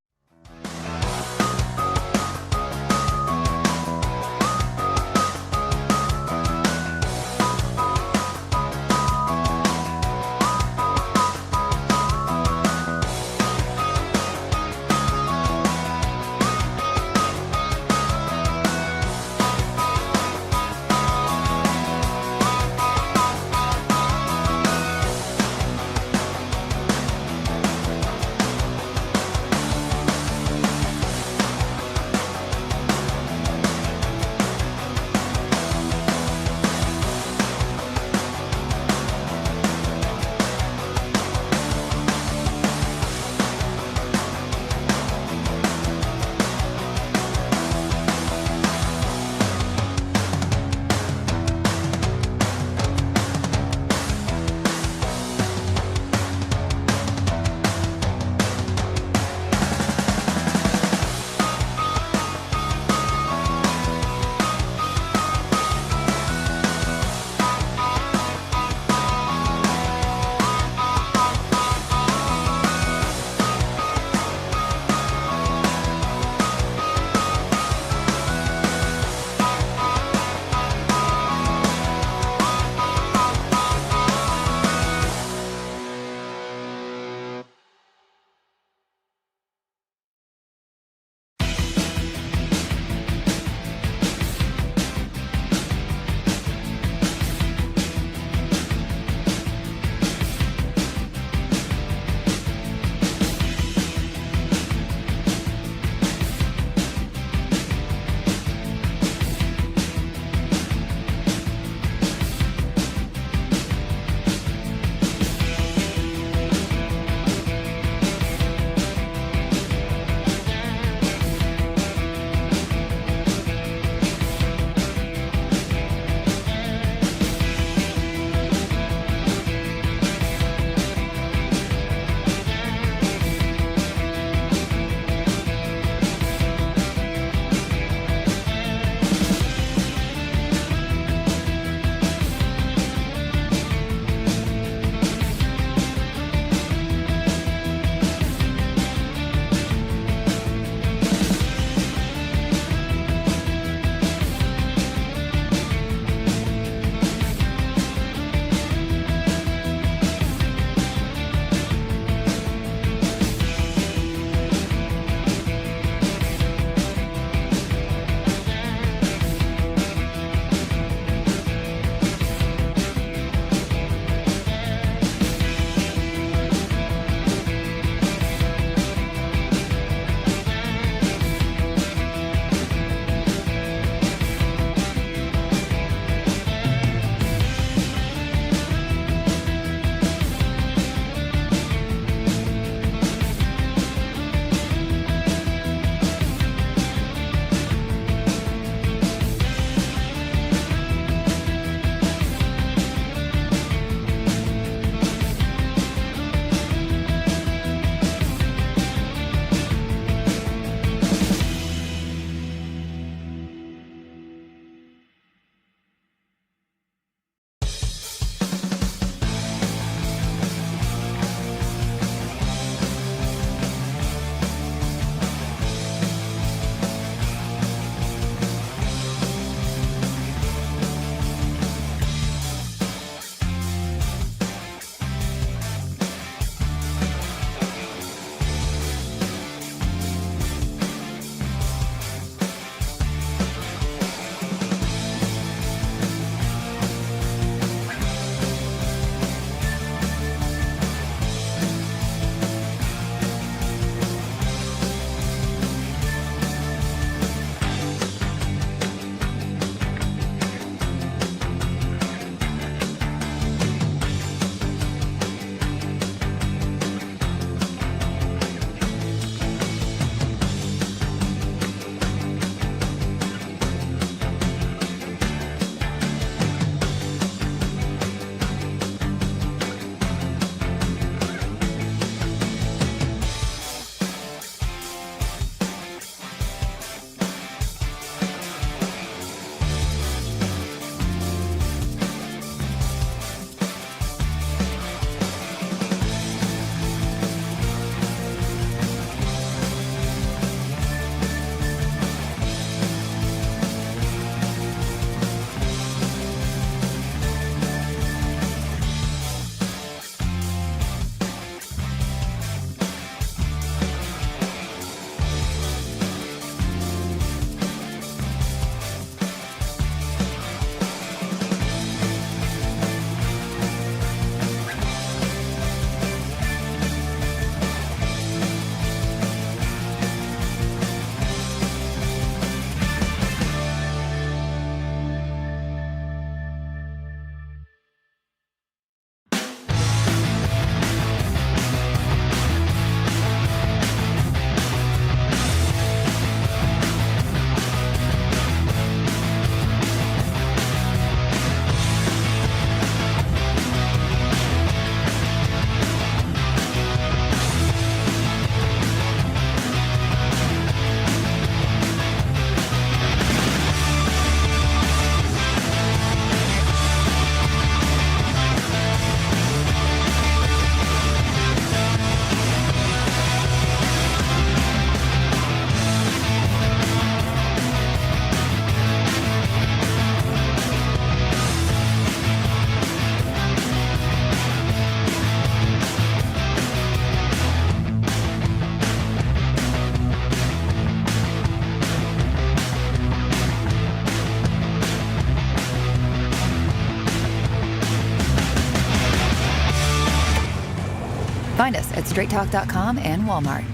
Find us at straighttalk.com and Walmart.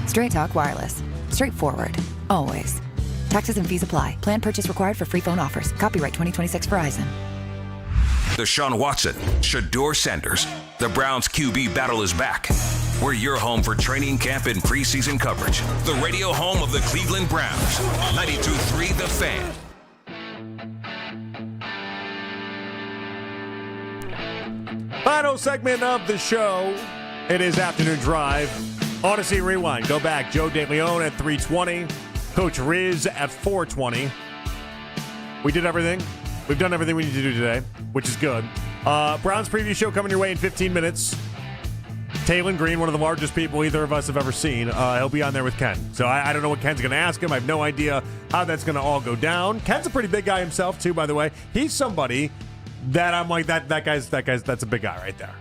Straight Talk Wireless. Straightforward. Always. Taxes and fees apply. Plan purchase required for free phone offers. Copyright 2026 Verizon. Deshaun Watson, Shedeur Sanders. The Browns QB battle is back. We're your home for training camp and preseason coverage. The radio home of the Cleveland Browns. 92.3 The Fan. Final segment of the show. It is Afternoon Drive. Odyssey Rewind. Go back. Joe DeLeon at 3:20. Coach Riz at 4:20. We did everything. We've done everything we need to do today, which is good. Browns preview show coming your way in 15 minutes. Taylon Green, one of the largest people either of us have ever seen. He'll be on there with Ken. So I don't know what Ken's going to ask him. I have no idea how that's going to all go down. Ken's a pretty big guy himself, too, by the way. He's somebody that I'm like, that's a big guy right there.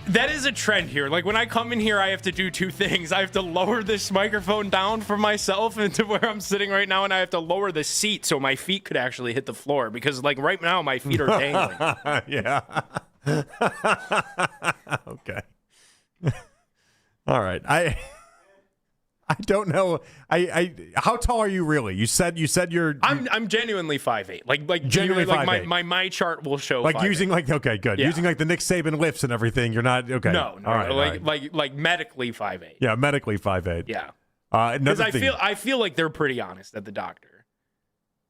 That is a trend here. Like, when I come in here, I have to do two things. I have to lower this microphone down for myself into where I'm sitting right now, and I have to lower the seat so my feet could actually hit the floor. Because, like, right now, my feet are dangling. Yeah. Okay. All right. I don't know. How tall are you really? You said you're. I'm genuinely 5'8". Like genuinely 5'8". My chart will show. Like 5'8". using okay, good. Yeah. Using like the Nick Saban lifts and everything. You're not okay. No. All right. Like medically 5'8". Yeah, medically 5'8". Yeah. Because I feel like they're pretty honest at the doctor.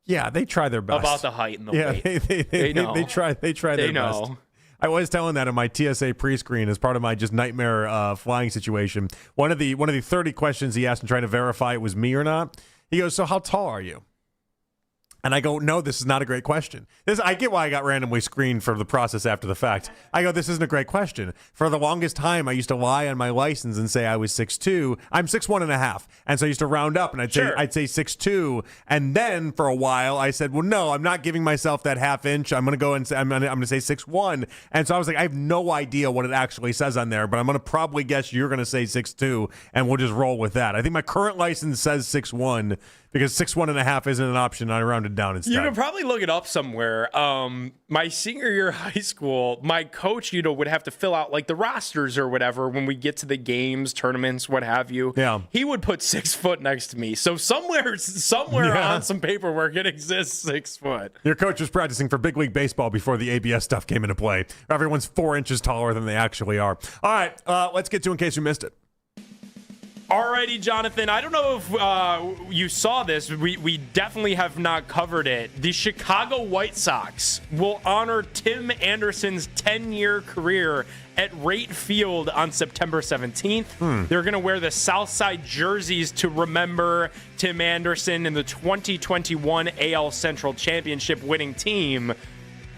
Yeah, they try their best About the height and the weight. They try their best. I was telling that in my TSA pre-screen as part of my just nightmare flying situation. One of the 30 questions he asked and trying to verify it was me or not. He goes, "So how tall are you?" And I go, "No, this is not a great question." I get why I got randomly screened for the process after the fact. I go, "This isn't a great question." For the longest time, I used to lie on my license and say I was 6'2". I'm 6'1.5", and so I used to round up and I'd say 6'2". And then for a while, I said, "Well, no, I'm not giving myself that half inch. I'm going to go and say I'm going to say 6'1". And so I was like, I have no idea what it actually says on there, but I'm going to probably guess you're going to say 6'2", and we'll just roll with that. I think my current license says 6'1". Because 6'1.5" isn't an option. I rounded down instead. You can probably look it up somewhere. My senior year of high school, my coach, would have to fill out like the rosters or whatever when we get to the games, tournaments, what have you. Yeah. He would put 6 foot next to me. So somewhere on some paperwork, it exists 6 foot. Your coach was practicing for big league baseball before the ABS stuff came into play. Everyone's 4 inches taller than they actually are. All right, let's get to in case you missed it. Alrighty, Jonathan. I don't know if you saw this. We definitely have not covered it. The Chicago White Sox will honor Tim Anderson's 10-year career at Rate Field on September 17th. They're going to wear the Southside jerseys to remember Tim Anderson and the 2021 AL Central Championship winning team.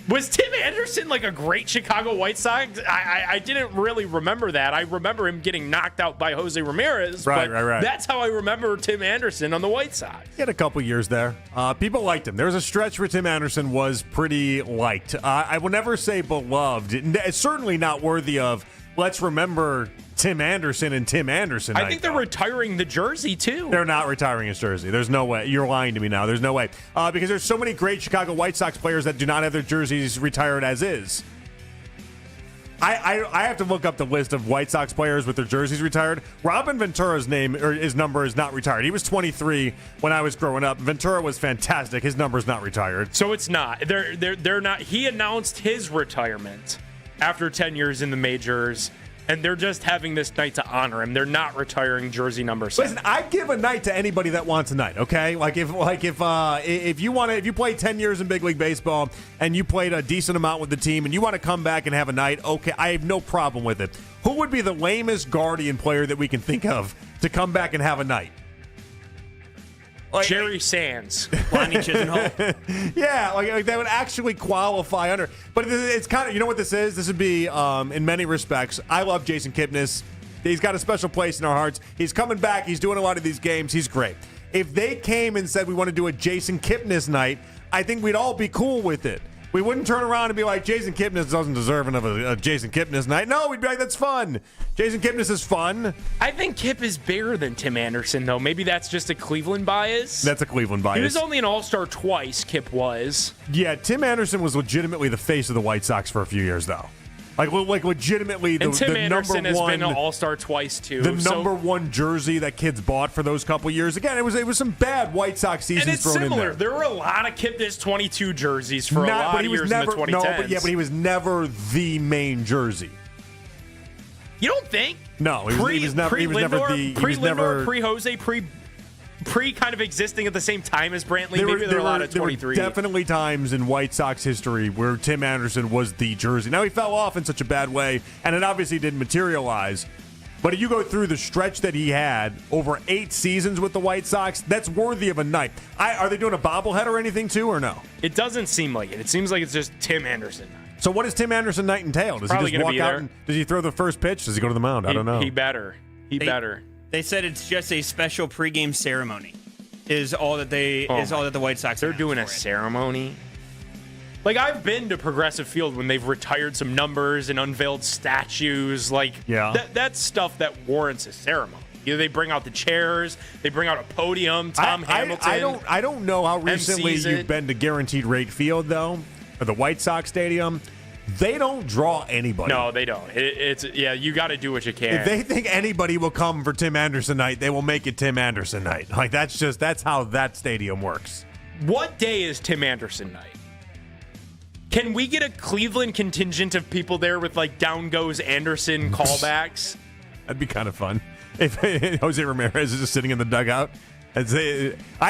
Was Tim Anderson like a great Chicago White Sox? I didn't really remember that. I remember him getting knocked out by Jose Ramirez. Right. That's how I remember Tim Anderson on the White Sox. He had a couple years there. People liked him. There was a stretch where Tim Anderson was pretty liked. I will never say beloved. It's certainly not worthy of, let's remember Tim Anderson and Tim Anderson. I think they're retiring the jersey, too. They're not retiring his jersey. There's no way. You're lying to me now. There's no way. Because there's so many great Chicago White Sox players that do not have their jerseys retired as is. I have to look up the list of White Sox players with their jerseys retired. Robin Ventura's his number is not retired. He was 23 when I was growing up. Ventura was fantastic. His number's not retired. So it's not. They're not. He announced his retirement after 10 years in the majors. And they're just having this night to honor him. They're not retiring jersey number 7. Listen, I'd give a night to anybody that wants a night. Okay, if you played 10 years in big league baseball and you played a decent amount with the team and you want to come back and have a night, okay, I have no problem with it. Who would be the lamest Guardian player that we can think of to come back and have a night? Jerry Sands. Lonnie Chisenhall. Yeah, like that would actually qualify under. But it's kind of, you know what this is? This would be, in many respects, I love Jason Kipnis. He's got a special place in our hearts. He's coming back. He's doing a lot of these games. He's great. If they came and said we want to do a Jason Kipnis night, I think we'd all be cool with it. We wouldn't turn around and be like, Jason Kipnis doesn't deserve of a Jason Kipnis night. No, we'd be like, that's fun. Jason Kipnis is fun. I think Kip is bigger than Tim Anderson, though. Maybe that's just a Cleveland bias. That's a Cleveland bias. He was only an All-Star twice, Kip was. Yeah, Tim Anderson was legitimately the face of the White Sox for a few years, though. Like legitimately, and Tim the Anderson number has one, been an all-star twice, too. The number one jersey that kids bought for those couple years. Again, it was some bad White Sox seasons and it's thrown similar. in there. There were a lot of Kipnis 22 jerseys for a lot of years in the 2010s. No, but he was never the main jersey. You don't think? No, he was never the pre-Jose, pre kind of existing at the same time as Brantley. There were a lot of 23. There were definitely times in White Sox history where Tim Anderson was the jersey. Now he fell off in such a bad way, and it obviously didn't materialize. But if you go through the stretch that he had over 8 seasons with the White Sox, that's worthy of a night. Are they doing a bobblehead or anything too, or no? It doesn't seem like it. It seems like it's just Tim Anderson night. So what does Tim Anderson night entail? Does Probably he just walk out? there. And, does he throw the first pitch? Does he go to the mound? I don't know. He better. They said it's just a special pregame ceremony. Is all that the White Sox. They're doing a ceremony. Like, I've been to Progressive Field when they've retired some numbers and unveiled statues. Like, that's stuff that warrants a ceremony. Either they bring out the chairs, they bring out a podium. Hamilton. I don't know how recently MCs you've been to Guaranteed Rate Field though, or the White Sox Stadium. They don't draw anybody. No, they don't. You got to do what you can. If they think anybody will come for Tim Anderson night, they will make it Tim Anderson night. Like that's how that stadium works. What day is Tim Anderson night? Can we get a Cleveland contingent of people there with like down goes Anderson callbacks? That'd be kind of fun. If Jose Ramirez is just sitting in the dugout. I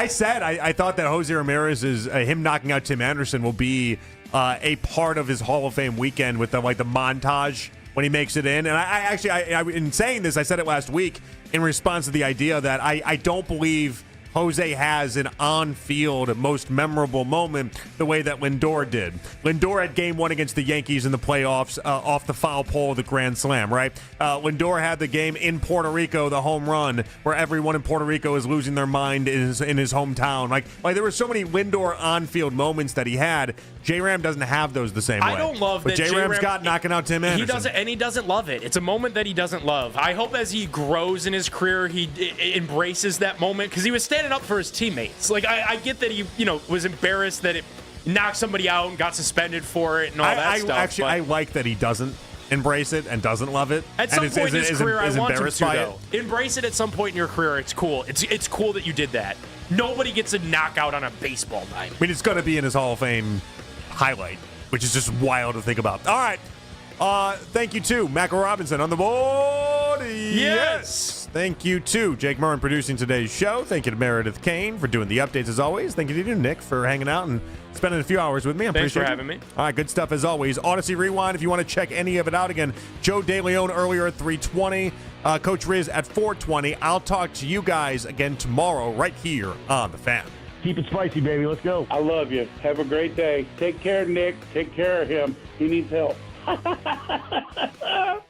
thought that Jose Ramirez is him knocking out Tim Anderson will be a part of his Hall of Fame weekend with the montage when he makes it in. And I in saying this, I said it last week in response to the idea that I don't believe Jose has an on-field most memorable moment the way that Lindor did. Lindor had game 1 against the Yankees in the playoffs off the foul pole of the Grand Slam, right? Lindor had the game in Puerto Rico, the home run, where everyone in Puerto Rico is losing their mind in his hometown. Like there were so many Lindor on-field moments that he had. J-Ram doesn't have those the same way. I don't love but that J-Ram's got knocking out Tim Anderson. He doesn't love it. It's a moment that he doesn't love. I hope as he grows in his career, he embraces that moment because he was standing up for his teammates. Like I get that he was embarrassed that it knocked somebody out and got suspended for it and all that stuff. Actually, I like that he doesn't embrace it and doesn't love it. At some point in his career, I want him to, though. It. Embrace it at some point in your career. It's cool. It's cool that you did that. Nobody gets a knockout on a baseball night. I mean, it's going to be in his Hall of Fame highlight, which is just wild to think about. All right. Thank you to Macca Robinson on the board. Yes. Thank you to Jake Murren producing today's show. Thank you to Meredith Kane for doing the updates as always. Thank you to Nick for hanging out and spending a few hours with me. I Thanks appreciate for having me. All right, good stuff as always. Odyssey Rewind, if you want to check any of it out. Again, Joe DeLeon earlier at 3:20, Coach Riz at 4:20. I'll talk to you guys again tomorrow right here on The Fan. Keep it spicy, baby. Let's go. I love you. Have a great day. Take care, Nick. Take care of him. He needs help.